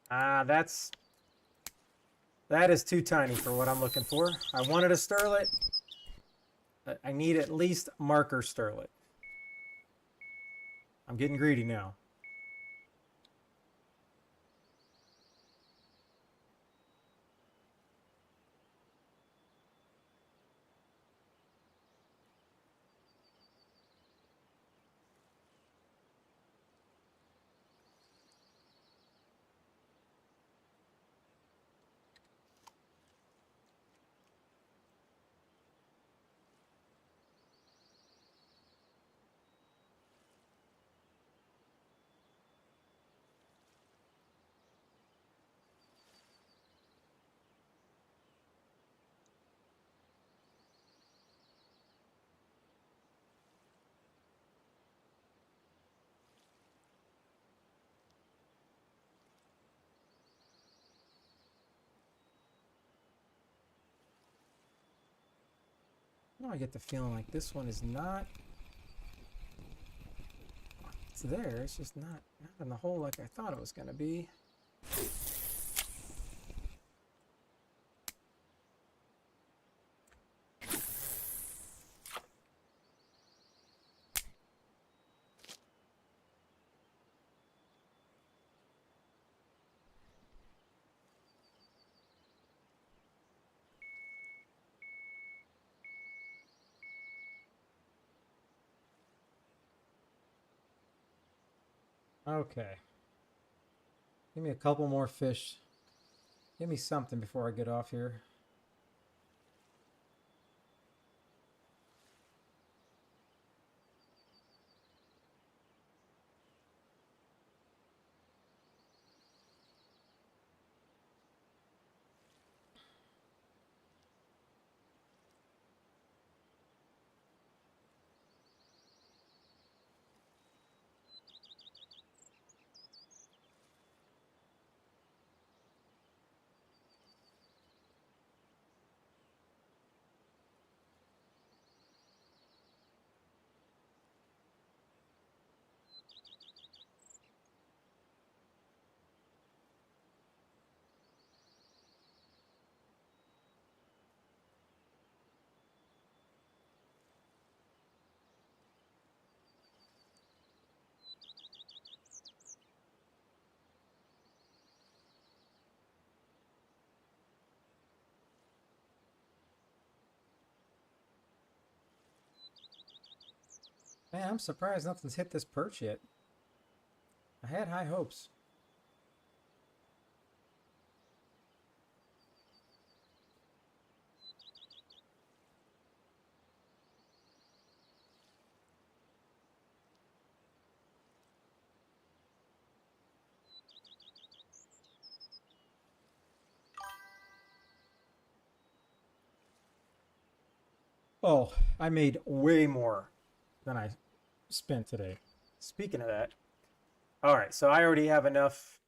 Ah, that is too tiny for what I'm looking for. I wanted a sterlet. I need at least marker sterlet. I'm getting greedy now. Oh, I get the feeling like this one is not. It's there. It's just not in the hole like I thought it was going to be. Okay. Give me a couple more fish. Give me something before I get off here. Man, I'm surprised nothing's hit this perch yet. I had high hopes. Oh, I made way more than I spent today. Speaking of that, all right, so I already have enough.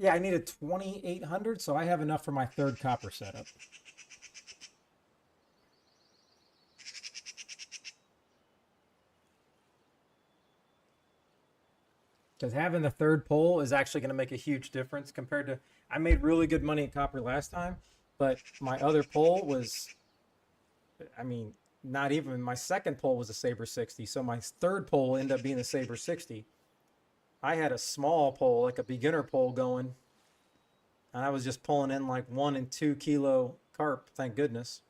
Yeah, I needed 2,800, so I have enough for my third copper setup. Because having the third pole is actually going to make a huge difference compared to. I made really good money at copper last time, but my other pole was, I mean, not even my second pole was a Saber 60. So my third pole ended up being a Saber 60. I had a small pole, like a beginner pole going, and I was just pulling in like 1 and 2 kilo carp, thank goodness.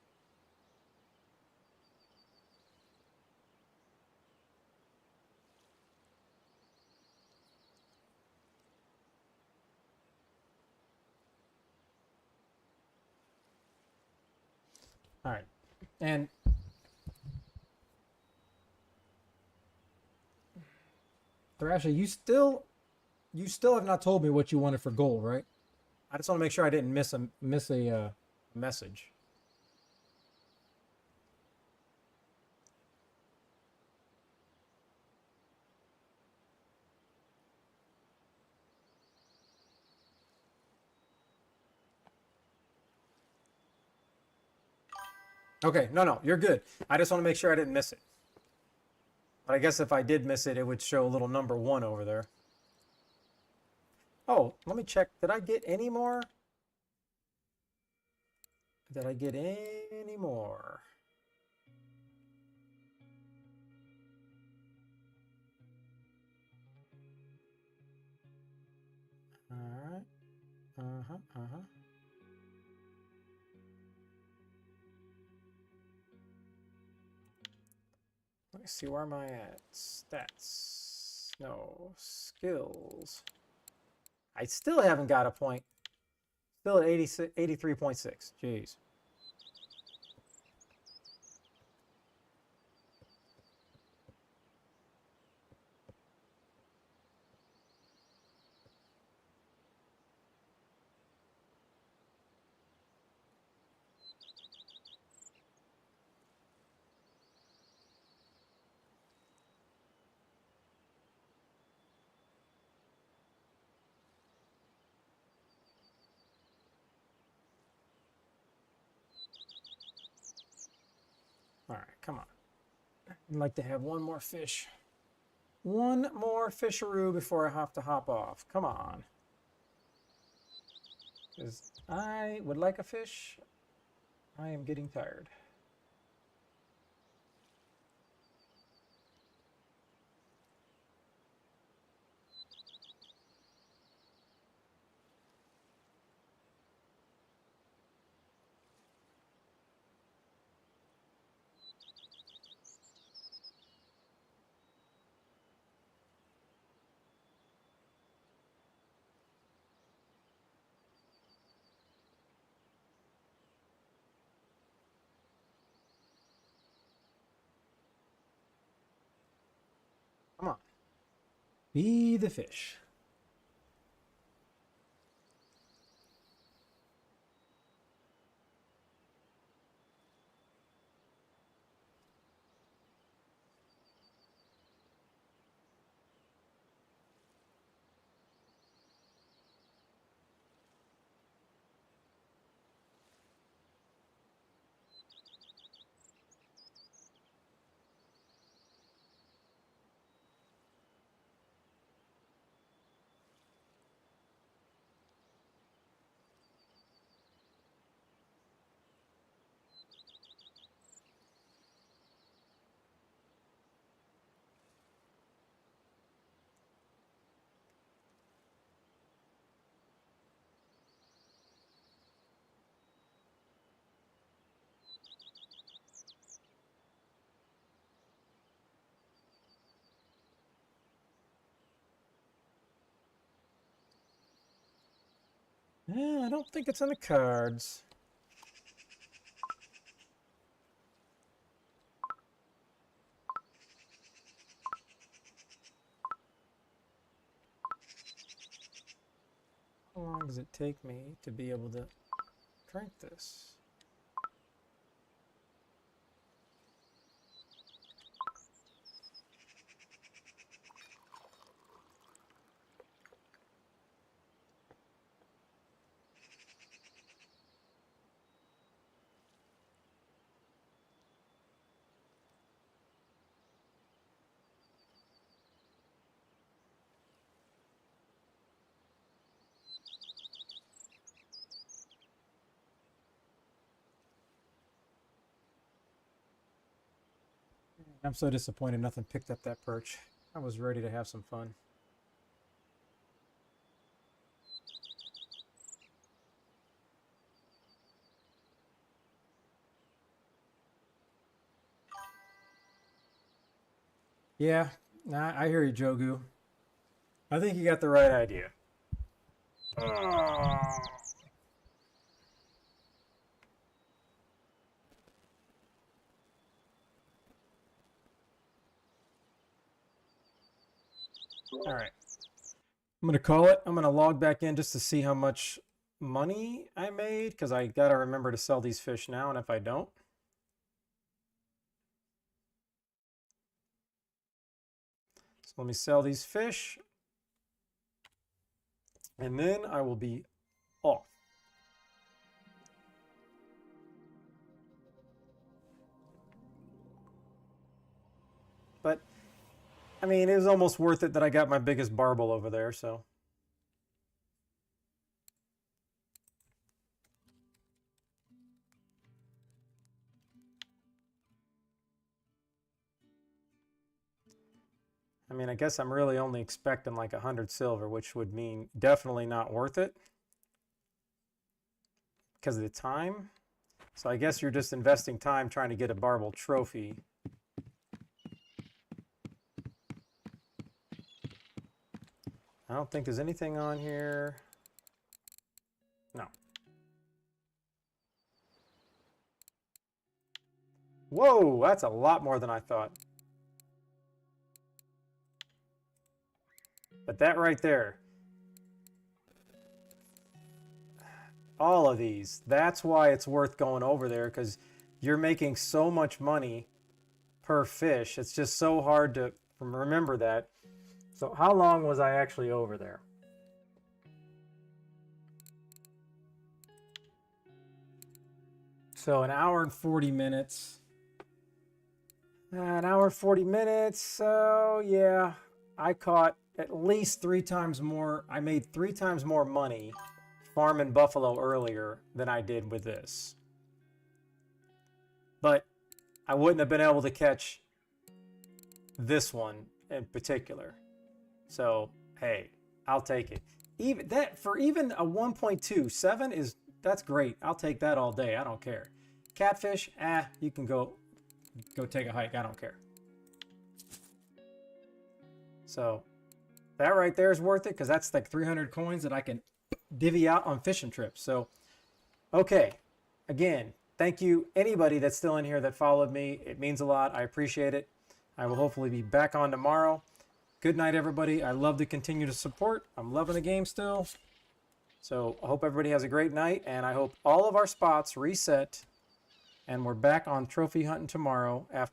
All right. And Thrasher, you still have not told me what you wanted for goal, right? I just want to make sure I didn't miss a message. Okay, no, you're good. I just want to make sure I didn't miss it. But I guess if I did miss it, it would show a little number 1 over there. Oh, let me check. Did I get any more? Did I get any more? All right. Uh-huh. Let me see, where am I at? Stats. No. Skills. I still haven't got a point. Still at 83.6. Jeez. All right, come on. I'd like to have one more fish. One more fisheroo before I have to hop off. Come on. Because I would like a fish. I am getting tired. Come on. Be the fish. Yeah, I don't think it's in the cards. How long does it take me to be able to drink this? I'm so disappointed nothing picked up that perch. I was ready to have some fun. Yeah, nah, I hear you, Jogu. I think you got the right idea. Oh. All right. I'm going to call it. I'm going to log back in just to see how much money I made because I got to remember to sell these fish now, and if I don't. So let me sell these fish, and then I will be off. But, I mean, it was almost worth it that I got my biggest barbel over there, so. I mean, I guess I'm really only expecting like 100 silver, which would mean definitely not worth it because of the time. So I guess you're just investing time trying to get a barbel trophy. I don't think there's anything on here. No. Whoa, that's a lot more than I thought. But that right there, all of these, that's why it's worth going over there because you're making so much money per fish. It's just so hard to remember that. So how long was I actually over there? So an hour and 40 minutes. An hour and 40 minutes. So yeah, I caught at least 3 times more. I made 3 times more money farming buffalo earlier than I did with this. But I wouldn't have been able to catch this one in particular. So, hey, I'll take it. Even that for even a 1.27 is that's great. I'll take that all day. I don't care. Catfish, you can go take a hike. I don't care. So, that right there is worth it because that's like 300 coins that I can divvy out on fishing trips. So, okay. Again, thank you anybody that's still in here that followed me. It means a lot. I appreciate it. I will hopefully be back on tomorrow. Good night, everybody. I love to continue to support. I'm loving the game still. So I hope everybody has a great night, and I hope all of our spots reset, and we're back on trophy hunting tomorrow after